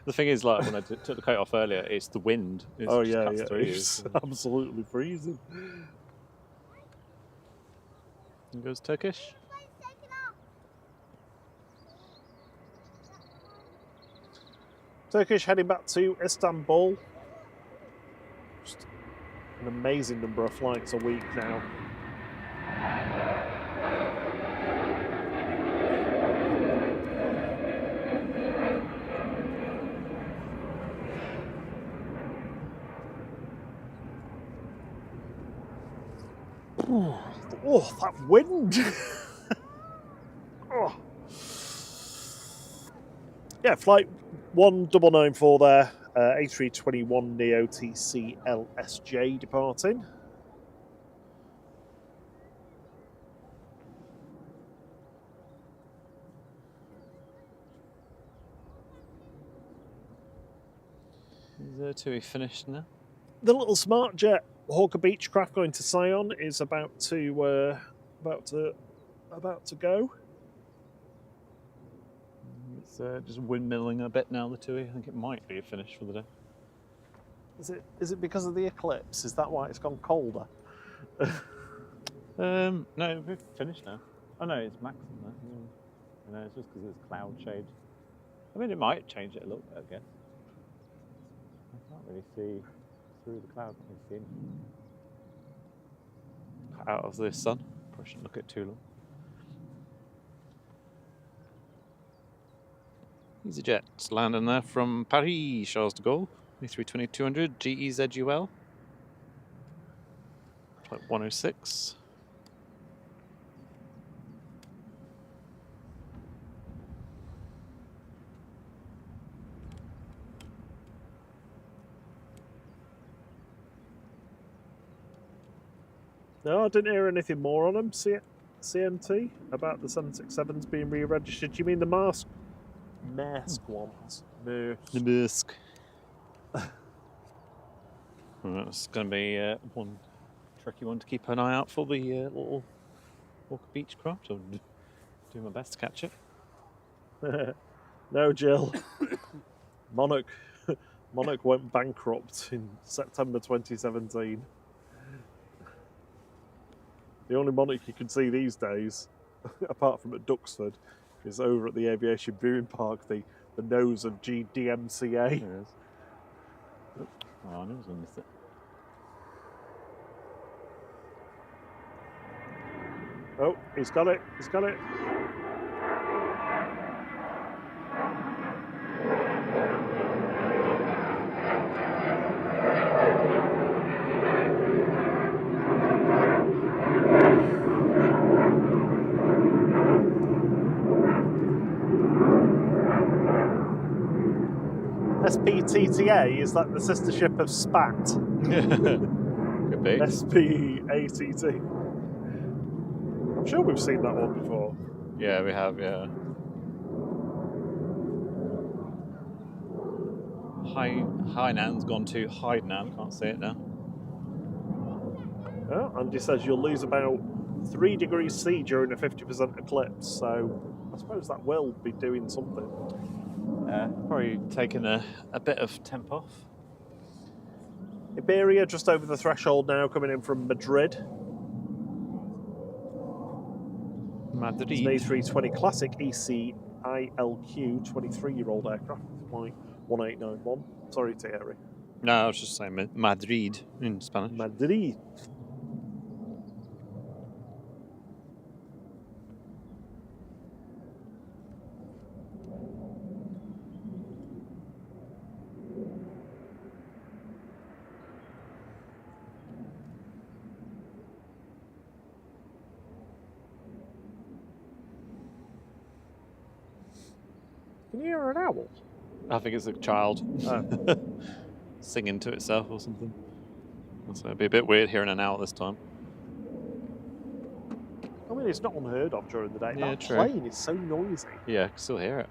The thing is, like when I took the coat off earlier, it's the wind. It Oh just yeah, cuts yeah. through you. It's absolutely freezing. And goes Turkish. Turkish heading back to Istanbul. Just an amazing number of flights a week now. Oh, that wind! Oh. Yeah, flight 1994 there, A321 Neo TC LSJ departing. Is TUI finished now? The little smart jet Hawker Beechcraft going to Sion is about to go. It's just windmilling a bit now, the TUI. I think it might be finished for the day. Is it because of the eclipse? Is that why it's gone colder? No, we've finished now. Oh no, it's max on that. No, it's just because it's cloud shade. I mean, it might change it a little bit, I guess. I can't really see through the cloud. I can't see anything. Cut out of the sun. Probably shouldn't look at it too long. EasyJet landing there from Paris, Charles de Gaulle. A320-200 GEZUL. Flight 106. No, I didn't hear anything more on them. CMT about the 767s being re-registered. Do you mean the mask ones? No. The Musk. It's going to be one tricky one to keep an eye out for, the little Walker Beechcraft. I'll do my best to catch it. No, Jill. Monarch went bankrupt in September 2017. The only Monarch you can see these days, apart from at Duxford, is over at the Aviation Viewing Park, the nose of GDMCA. There it is. Oh, I knew I was going to miss it. Oh, he's got it. He's got it. SPTTA, is that the sister ship of SPAT? Could be. SPATT. I'm sure we've seen that one before. Yeah, we have, yeah. Hainan's gone to Hainan, can't say it now. Oh, Andy says you'll lose about 3 degrees C during a 50% eclipse, so I suppose that will be doing something. Probably taking a bit of temp off. Iberia just over the threshold now, coming in from Madrid. Madrid. It's an A320 Classic ECILQ 23-year-old aircraft, flight 1891. Sorry, Thierry. No, I was just saying Madrid in Spanish. Madrid. Can you hear an owl? I think it's a child Oh. singing to itself or something. So it'd be a bit weird hearing an owl this time. I mean, it's not unheard of during the day. Yeah, that true. plane is so noisy. Yeah, I can still hear it.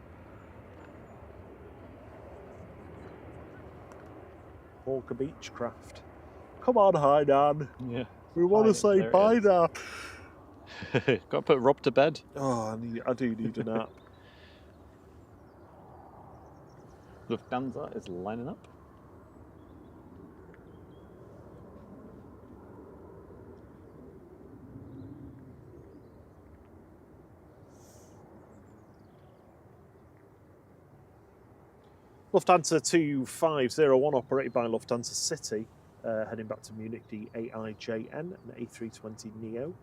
Walker Beechcraft. Come on, Hainan. Yeah. We want to say there it bye is. now. Got to put Rob to bed. Oh, I do need a nap. Lufthansa is lining up. Lufthansa 2501, operated by Lufthansa City, heading back to Munich, the AIJN, an A320 Neo.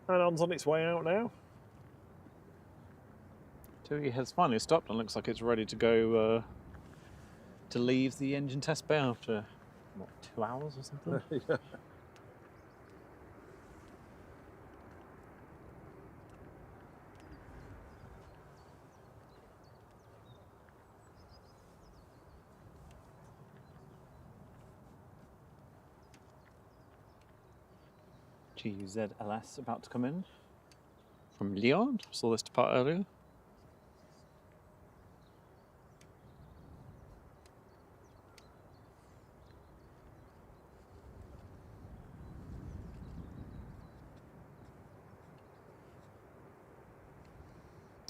Hainan's on its way out now. TUI has finally stopped and looks like it's ready to go to leave the engine test bay after, what, 2 hours or something? Yeah. GUZLS about to come in from Lyon. Saw this depart earlier.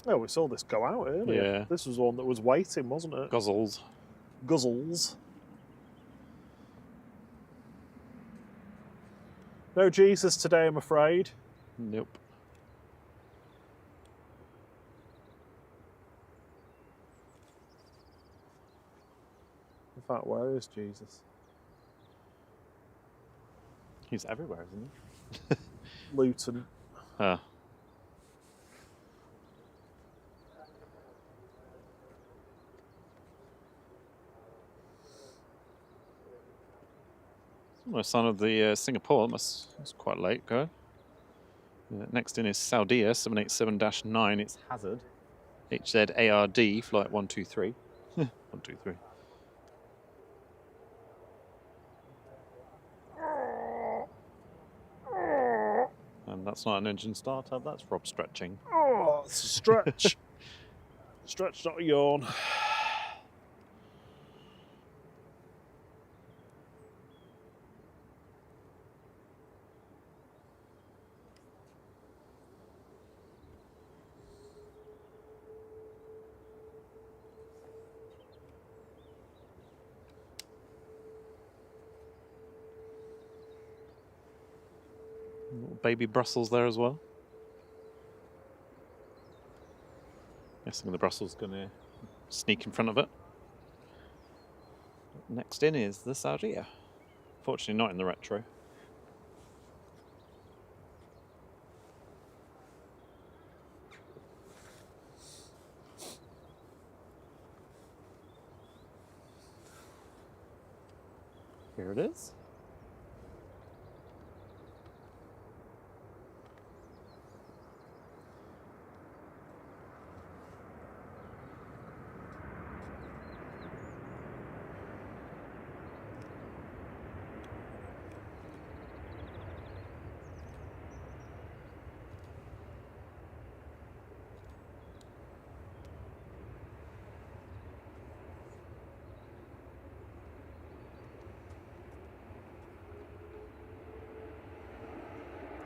Oh, we saw this go out earlier. Yeah. This was one that was waiting, wasn't it? Guzzles. Guzzles. No Jesus today, I'm afraid. Nope. In fact, where is Jesus? He's everywhere, isn't he? Luton. Ah. My son of the Singapore. That's quite late, go. Next in is Saudia 787-9. It's Hazard. HZARD flight 123. 123. And that's not an engine startup. That's Rob stretching. Oh, it's a stretch. Stretch, not a yawn. Little baby Brussels there as well. Guessing the Brussels going to sneak in front of it. Next in is the Saudia. Fortunately, not in the retro. Here it is.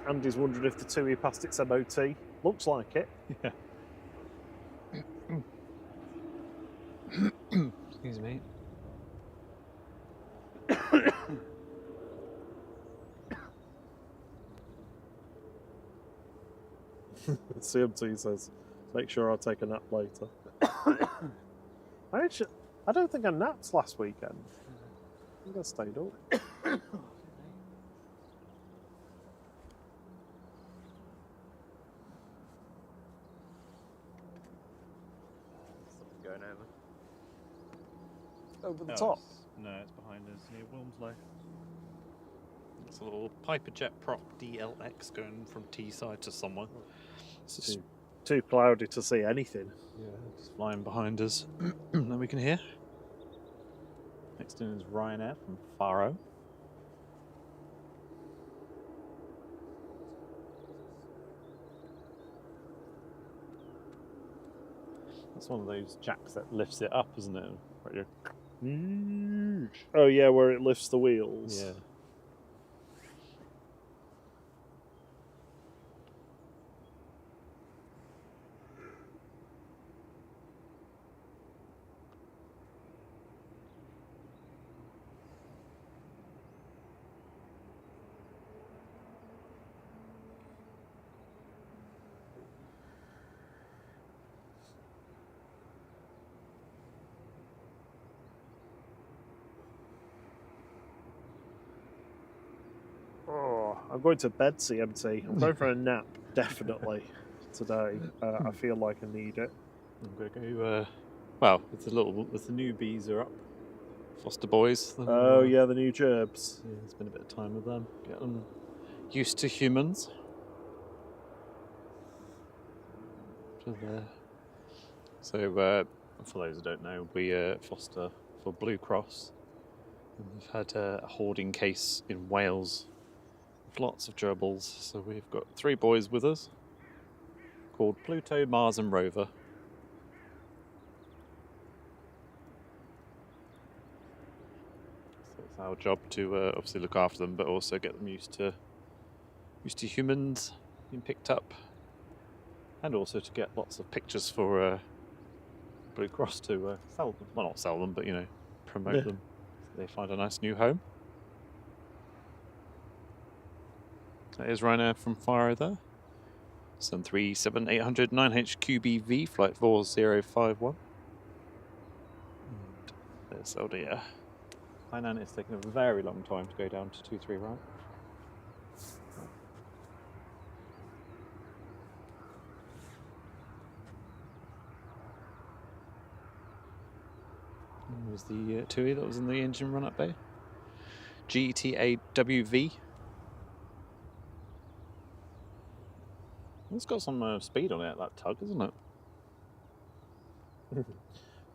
Andy's wondering if the TUI passed its MOT. Looks like it. Yeah. Excuse me. CMT says, make sure I take a nap later. I don't think I napped last weekend. I think I stayed up. Going Over the top. No, it's behind us near Wilmslow. It's a little Piper Jet prop DLX going from Teesside to somewhere. It's just, Too cloudy to see anything. yeah, just flying behind us. That we can hear. Next in is Ryanair from Faro. That's one of those jacks that lifts it up, isn't it? Right here. Oh yeah, where it lifts the wheels. Yeah. Oh, I'm going to bed, CMT. I'm going for a nap, definitely, today. I feel like I need it. I'm going to go, well, it's the newbies are up. Foster boys. Oh yeah, the new gerbs. Yeah, it's been a bit of time with them. Get them used to humans. So, for those who don't know, we foster for Blue Cross. And we've had a hoarding case in Wales with lots of gerbils. So we've got 3 boys with us called Pluto, Mars and Rover. So it's our job to obviously look after them, but also get them used to humans, being picked up And also to get lots of pictures for Blue Cross to sell them. Well, not sell them, but, you know, promote Yeah. them. So they find a nice new home. That is Ryanair from Faro there. 737-800 9HQBV, flight 4051. And there's LDR. Hainan is taking a very long time to go down to 23 right. And there's the TUI that was in the engine run-up bay. GTAWV. It's got some speed on it, that tug, isn't it?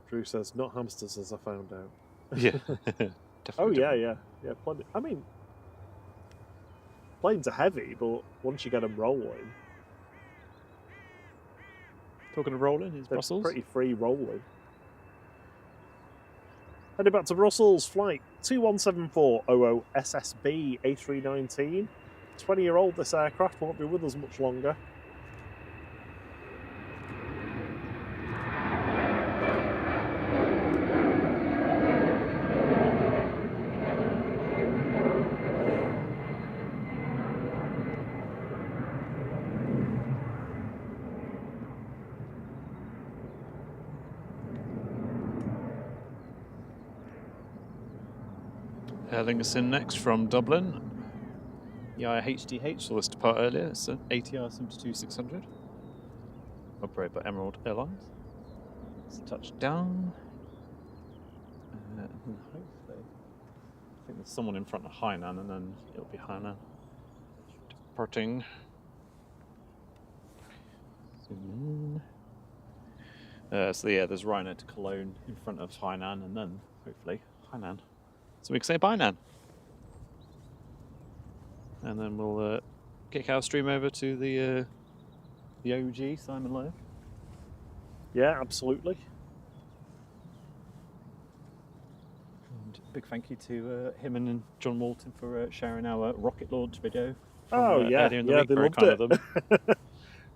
Drew says, not hamsters, as I found out. Yeah. Oh, Definitely yeah. Plenty. I mean, planes are heavy, but once you get them rolling, Talking of rolling, is they're Brussels. pretty free rolling. Heading back to Brussels, flight 217400 SSB A319. 20-year-old, this aircraft won't be with us much longer. Hailing us in next from Dublin. The HDH, so let's depart earlier. It's an ATR 72600. Operated by Emerald Airlines. Let's touch down. And hopefully, I think there's someone in front of Hainan, and then it'll be Hainan. Departing. Zoom in. So yeah, there's Ryanair to Cologne in front of Hainan, and then hopefully Hainan. So we can say bye, Nan. And then we'll kick our stream over to the OG, Simon Lowe. Yeah, absolutely. And big thank you to him and John Walton for sharing our rocket launch video. From, Oh, yeah. earlier in the Yeah, week. they Very loved kind it. of them.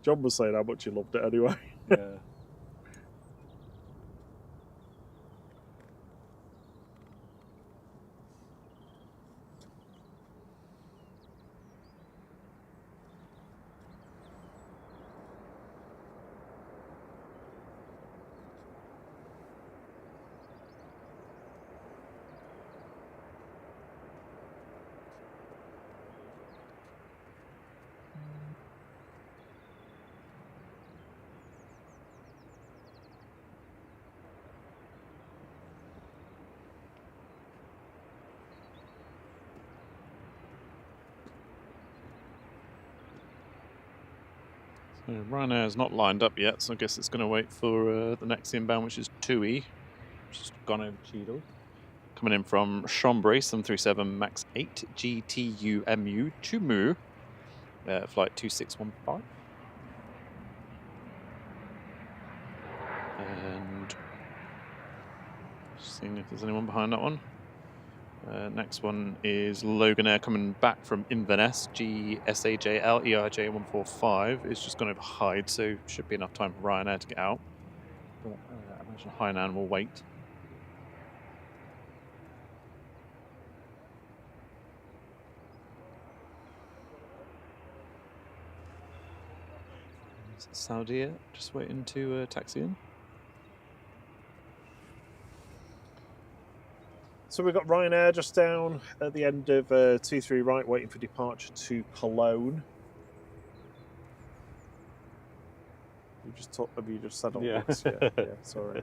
John was saying how much he loved it anyway. Yeah. So Ryanair's not lined up yet, so I guess it's going to wait for the next inbound, which is TUI, which has gone over Cheadle. Coming in from Chambray, 737 MAX 8 GTUMU Tumu, flight 2615. And just seeing if there's anyone behind that one. Next one is Logan Air coming back from Inverness, GSAJL ERJ145. It's just gone over Hyde, so should be enough time for Ryanair to get out. But I imagine Hainan will wait. Saudi just waiting to taxi in. So we've got Ryanair just down at the end of 23 right, waiting for departure to Cologne. Have you just said all Yeah. this? Yeah, sorry.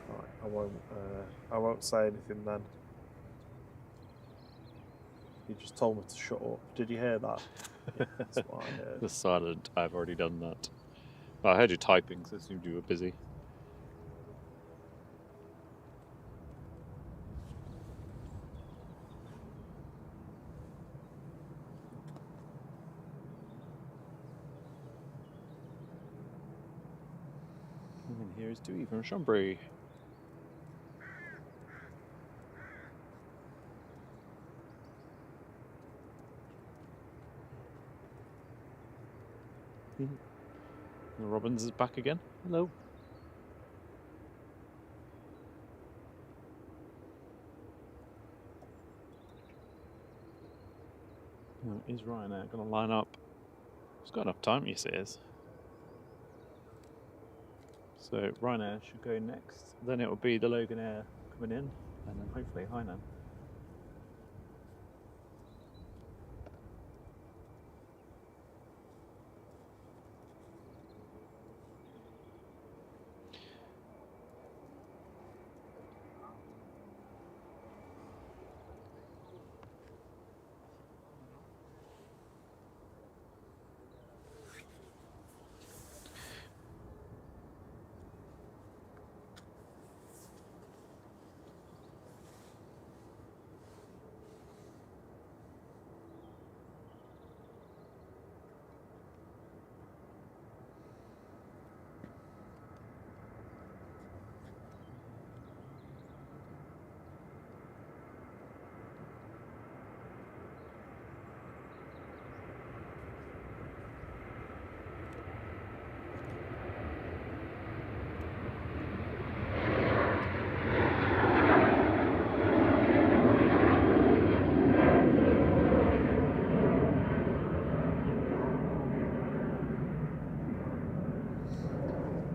Right, I won't say anything then. You just told me to shut up. Did you hear that? Yeah, that's what I heard. The silent, I've already done that. Well, I heard you typing, so I assumed you were busy. And here's Dewey from Chambray. The Robbins is back again. Hello. Oh, is Ryanair going to line up? It's got enough time, yes it is. So Ryanair should go next. Then it will be the Logan Air coming in, and then hopefully Hainan.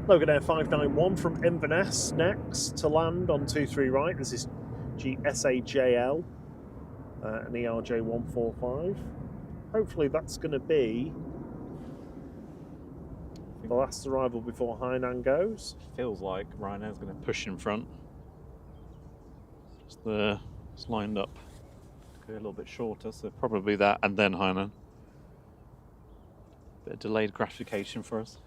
Logan Air 591 from Inverness next to land on 23 right. This is GSAJL, an ERJ 145. Hopefully that's going to be the last arrival before Hainan goes. Feels like Ryanair's going to push in front. Just there, it's lined up. Go a little bit shorter, so probably that and then Hainan. Bit of delayed gratification for us.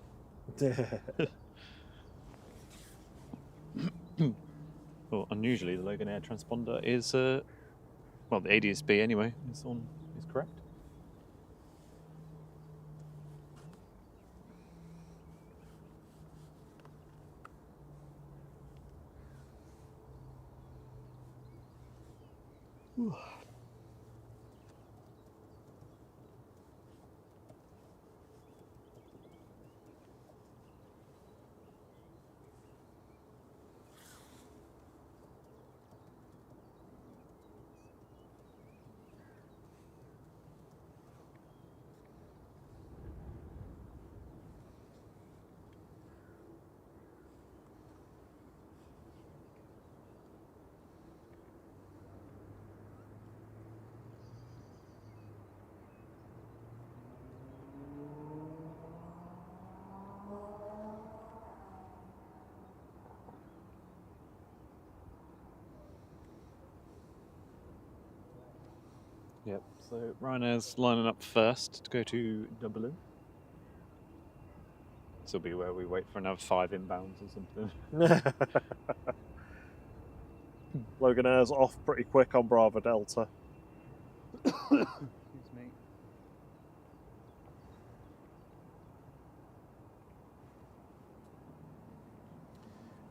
Well, unusually the Logan Air transponder is, well, the ADS-B anyway, is correct. Yep, so Ryanair's lining up first to go to Dublin. This will be where we wait for another 5 inbounds or something. Logan Air's off pretty quick on Bravo Delta. Excuse me.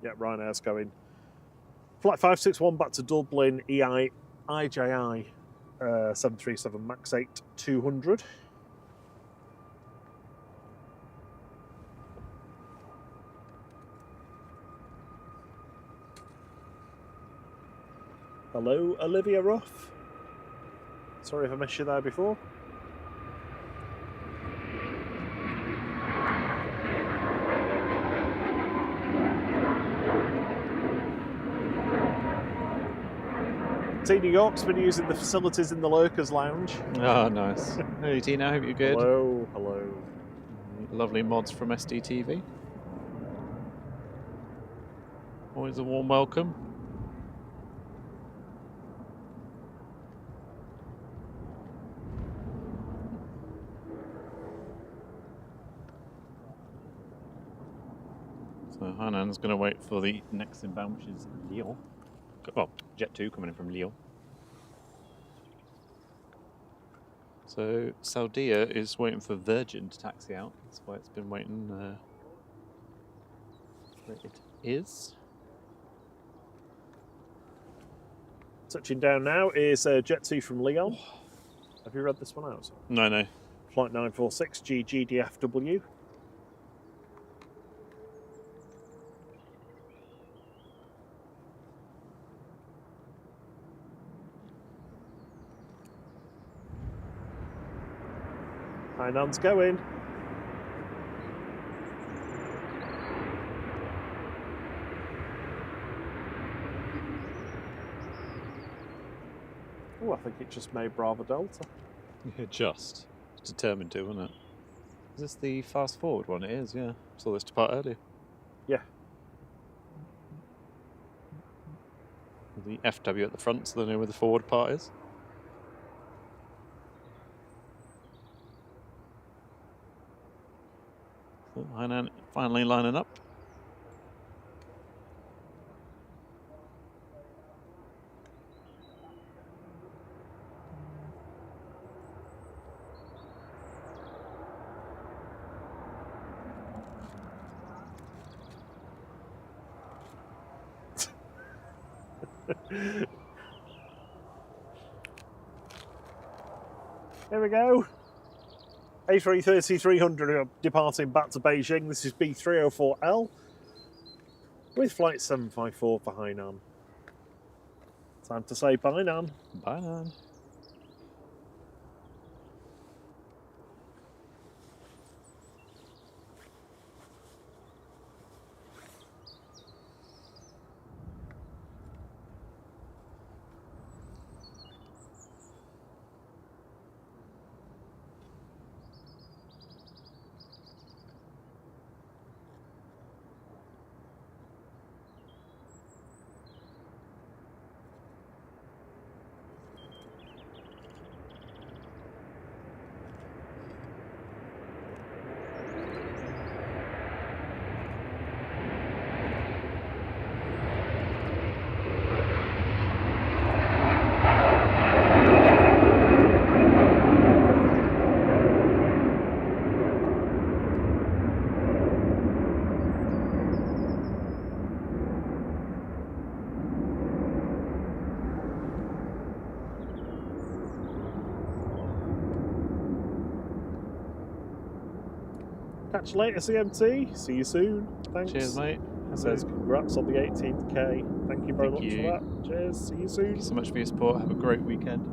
Yep, Ryanair's going. Flight 561 back to Dublin, IJI 737 MAX 8 200. Hello, Olivia Ruff. Sorry if I missed you there before. Tina York's been using the facilities in the Lurkers Lounge. Oh, nice. Hey, Tina, hope you're good. Hello, hello. Lovely mods from SDTV. Always a warm welcome. So Hainan's going to wait for the next inbound, which is Lyon. Well, Jet 2 coming in from Lyon. So Saudia is waiting for Virgin to taxi out. That's why it's been waiting. Where it is. Touching down now is Jet 2 from Lyon. Have you read this one out? No. Flight 946 GGDFW. Hainan's going. Oh, I think it just made Bravo Delta. Yeah, just. It's determined to, isn't it? Is this the fast forward one? It is, yeah. Saw this depart earlier. Yeah. The FW at the front, so they know where the forward part is. So Hainan finally lining up. Here we go. A330-300 departing back to Beijing. This is B304L with flight 754 for Hainan. Time to say bye, Nan. Bye, Nan. Catch you later, CMT. See you soon. Thanks. Cheers, mate. It says congrats on the 18K. Thank you very much you. for that. Cheers. See you soon. Thank you so much for your support. Have a great weekend.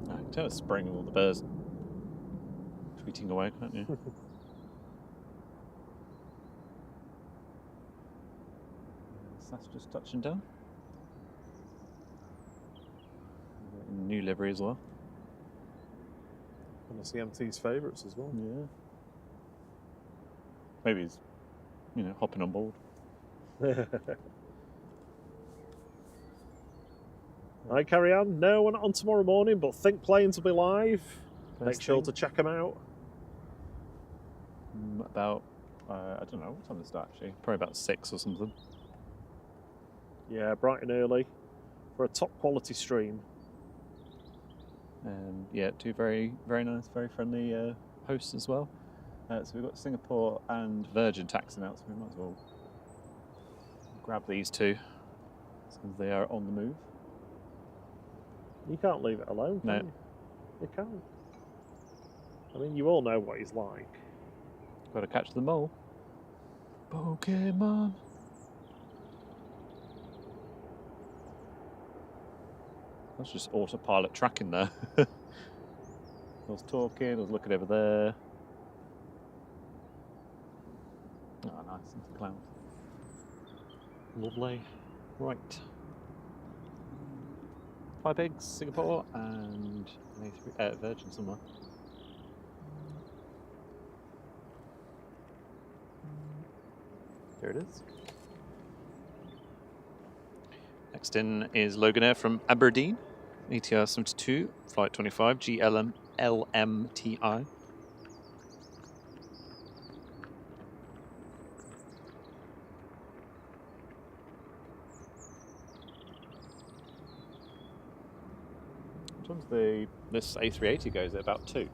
I can tell it's spring with all the birds tweeting away, can't you? That's just touching down. New livery as well. One of CMT's favourites as well. Yeah. Maybe he's, hopping on board. I carry on. No, we're not on tomorrow morning, but think planes will be live. Make First sure thing. to check them out. About, I don't know, what time is that actually? Probably about 6 or something. Yeah, bright and early for a top quality stream. And yeah, two very, very nice, very friendly hosts as well. So we've got Singapore and Virgin taxing out, so we might as well grab these two since they are on the move. You can't leave it alone, can No. you? You can't. I mean, you all know what he's like. Got to catch them all. Pokemon. That's just autopilot tracking there. I was talking, I was looking over there. Oh, nice, into the clouds. Lovely. Right. 5 Pigs, Singapore, and an A3, Virgin somewhere. There it is. Next in is Logan Air from Aberdeen, ATR 72, flight 25, GLM LMTI. Sometimes this A380 goes at about 2.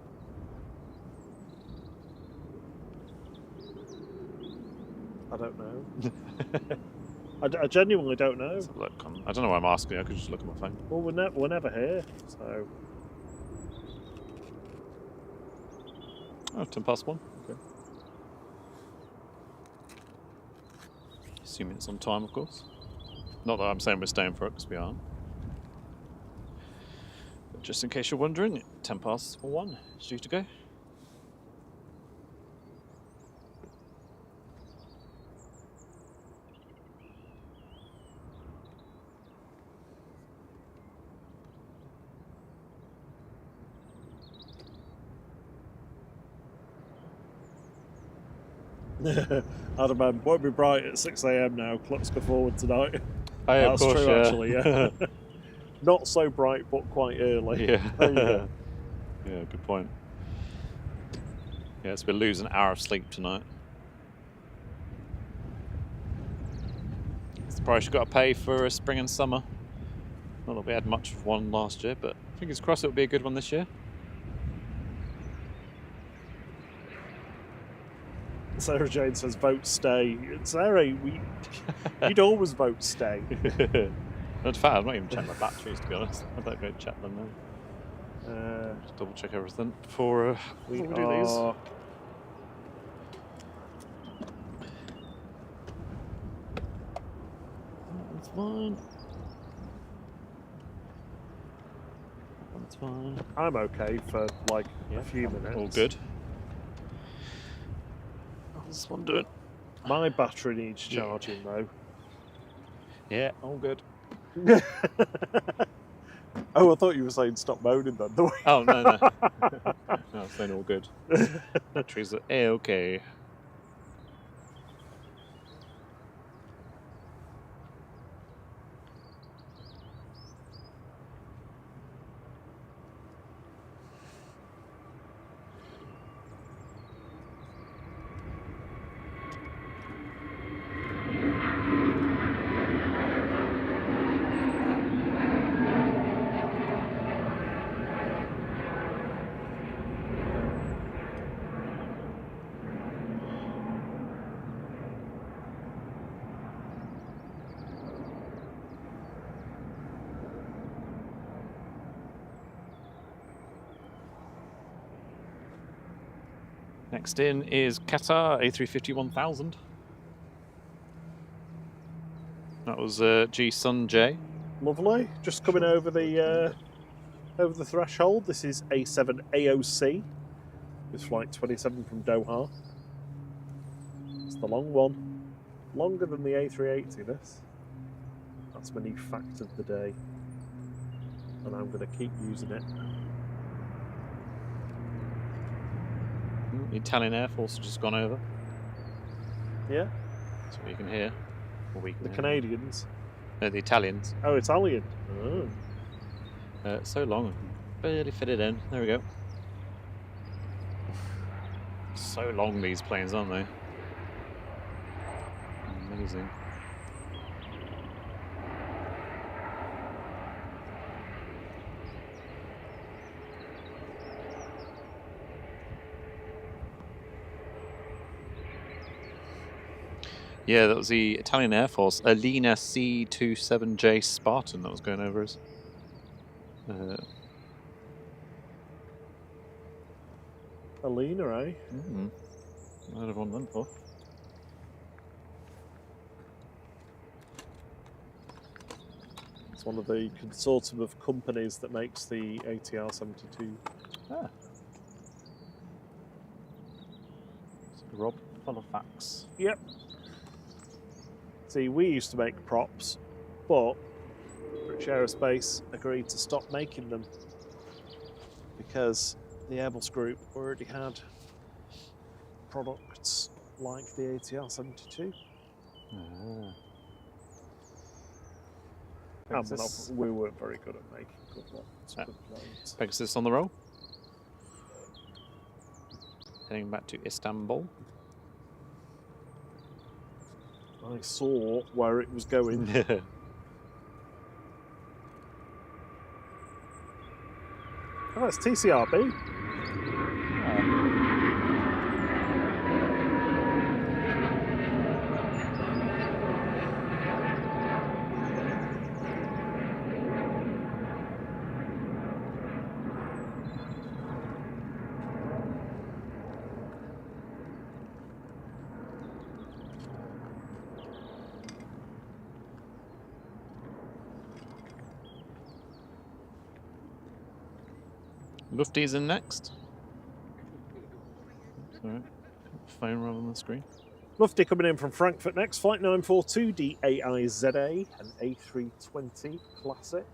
I don't know. I genuinely don't know. Let's have a look. I don't know why I'm asking. I could just look at my phone. Well, we're never here, so... Oh, 10 past 1. Okay. Assuming it's on time, of course. Not that I'm saying we're staying for it, because we aren't. But just in case you're wondering, 1:10 is due to go. Adam, won't be bright at 6 a.m. now. Clocks go forward tonight. Oh, yeah, of That's course, true, yeah. actually, yeah. Not so bright, but quite early. Yeah. There you go. Yeah, good point. Yeah, so we'll lose an hour of sleep tonight. It's the price you've got to pay for spring and summer. Not that we had much of one last year, but fingers crossed it'll be a good one this year. Sarah Jane says, vote stay. Sarah, you'd always vote stay. In fact, I'm not even checking my batteries, to be honest. I better go check them now. Just double check everything before we do these. That's fine. That's fine. I'm okay for like a few minutes. All good. I was wondering. My battery needs charging though. Yeah, all good. Oh, I thought you were saying stop moaning then. Oh, no, no. No, I'm saying all good. Batteries are A-okay. Next in is Qatar A350-1000. That was G Sun J. Lovely. Just coming over the threshold. This is A7 AOC. It's flight 27 from Doha. It's the long one. Longer than the A380, this. That's my new fact of the day. And I'm going to keep using it. The Italian Air Force has just gone over. Yeah? That's what you can hear. Or we can The hear. Canadians. No, the Italians. Oh, Italian. Oh. So long, I can barely fit it in. There we go. So long, these planes, aren't they? Amazing. Yeah, that was the Italian Air Force, Alina C-27J Spartan that was going over us. Alina, eh? I've heard of one of them before. It's one of the consortium of companies that makes the ATR-72. Ah. So Rob, full of facts. Yep. See, we used to make props, but British Aerospace agreed to stop making them because the Airbus Group already had products like the ATR-72. We weren't very good at making good ones. Good planes. Pegasus on the roll. Heading back to Istanbul. I saw where it was going. Oh, it's TCRB. Lufty's in next. Sorry, phone rather than the screen. Lufty coming in from Frankfurt next. Flight 942 DAIZA, an A320 Classic.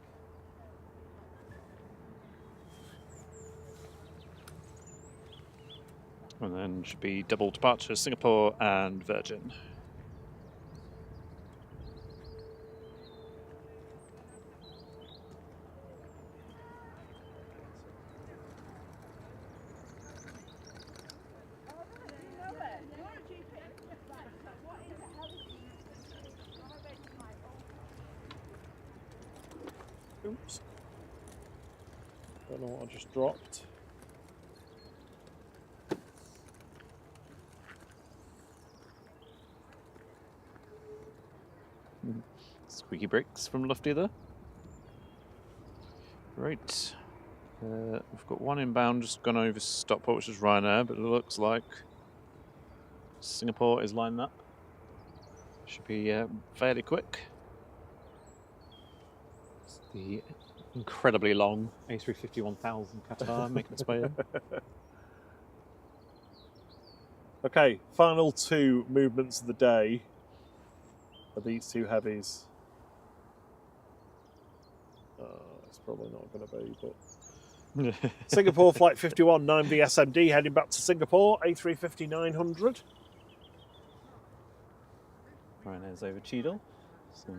And then should be double departure, Singapore and Virgin. Oops. Don't know what I just dropped. Squeaky bricks from Lufty there. Right. We've got one inbound just gone over Stockport, which is Ryanair, but it looks like Singapore is lining up. Should be fairly quick. It's the incredibly long A350-1000 Qatar making its way in. Okay, final two movements of the day are these two heavies. It's probably not going to be, but Singapore Flight 51, 9VSMD heading back to Singapore, A350-900. Ryanair's over Cheadle. So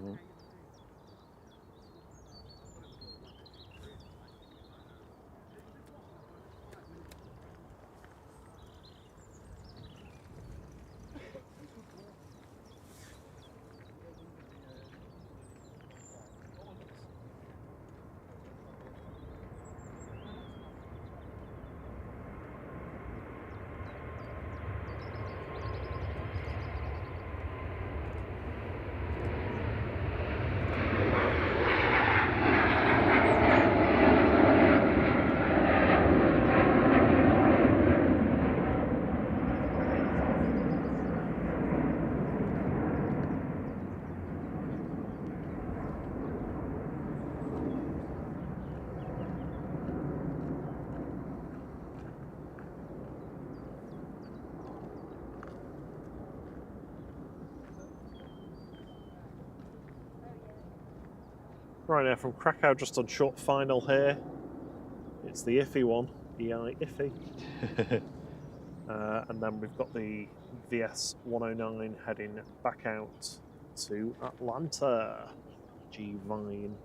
Right now from Krakow, just on short final here. It's the iffy one, EI iffy. And then we've got the VS 109 heading back out to Atlanta. G Vine.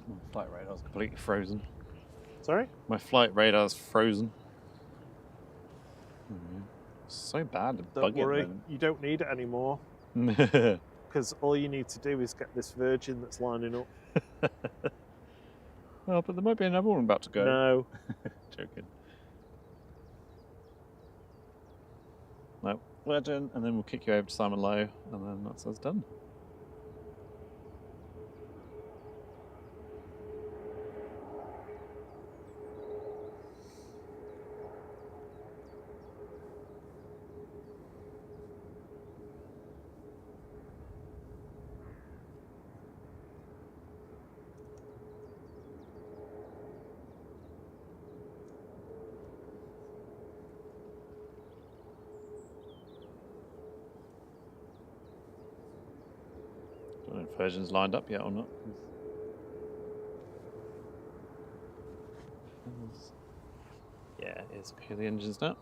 my flight radar's completely frozen. Sorry? My flight radar's frozen. So bad at Don't bugging worry, you don't need it anymore. them. Because all you need to do is get this Virgin that's lining up. Oh, but there might be another one about to go. No. Joking. No, Virgin, and then we'll kick you over to Simon Lowe, and then that's us done. I don't know if Virgin's lined up yet or not. Yeah, it is. Hear the engines now.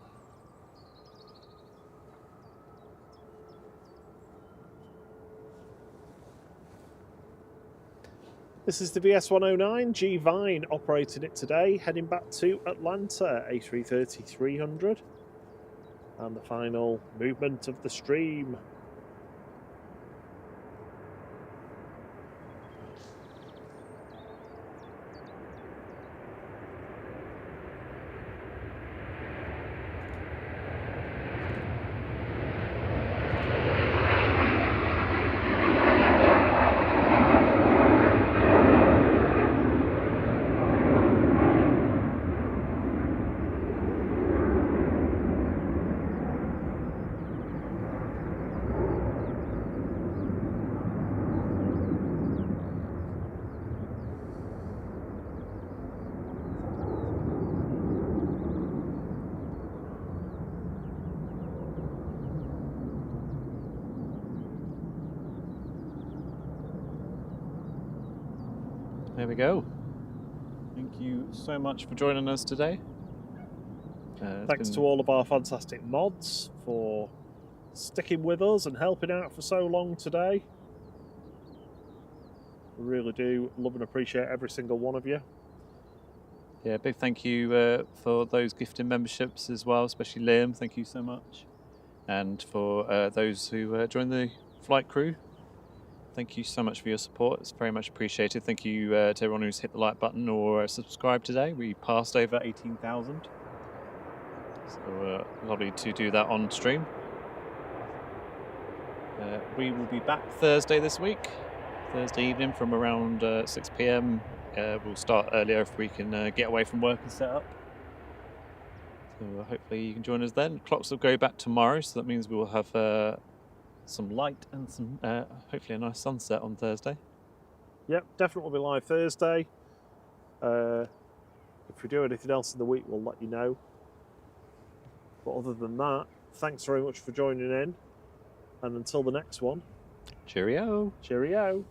This is the VS 109, G Vine operating it today, heading back to Atlanta, A330-300. And the final movement of the stream. there we go. Thank you so much for joining us today. Thanks to all of our fantastic mods for sticking with us and helping out for so long today. We really do love and appreciate every single one of you. Yeah, big thank you for those gifting memberships as well, especially Liam. Thank you so much. And for those who joined the flight crew, thank you so much for your support. It's very much appreciated. Thank you to everyone who's hit the like button or subscribed today. We passed over 18,000. So lovely to do that on stream. We will be back Thursday this week, Thursday evening from around 6 p.m. We'll start earlier if we can get away from work and set up. So hopefully you can join us then. Clocks will go back tomorrow, so that means we will have some light and some hopefully a nice sunset on Thursday. Yep, definitely will be live Thursday. If we do anything else in the week, we'll let you know. But other than that, thanks very much for joining in. And until the next one, Cheerio. cheerio.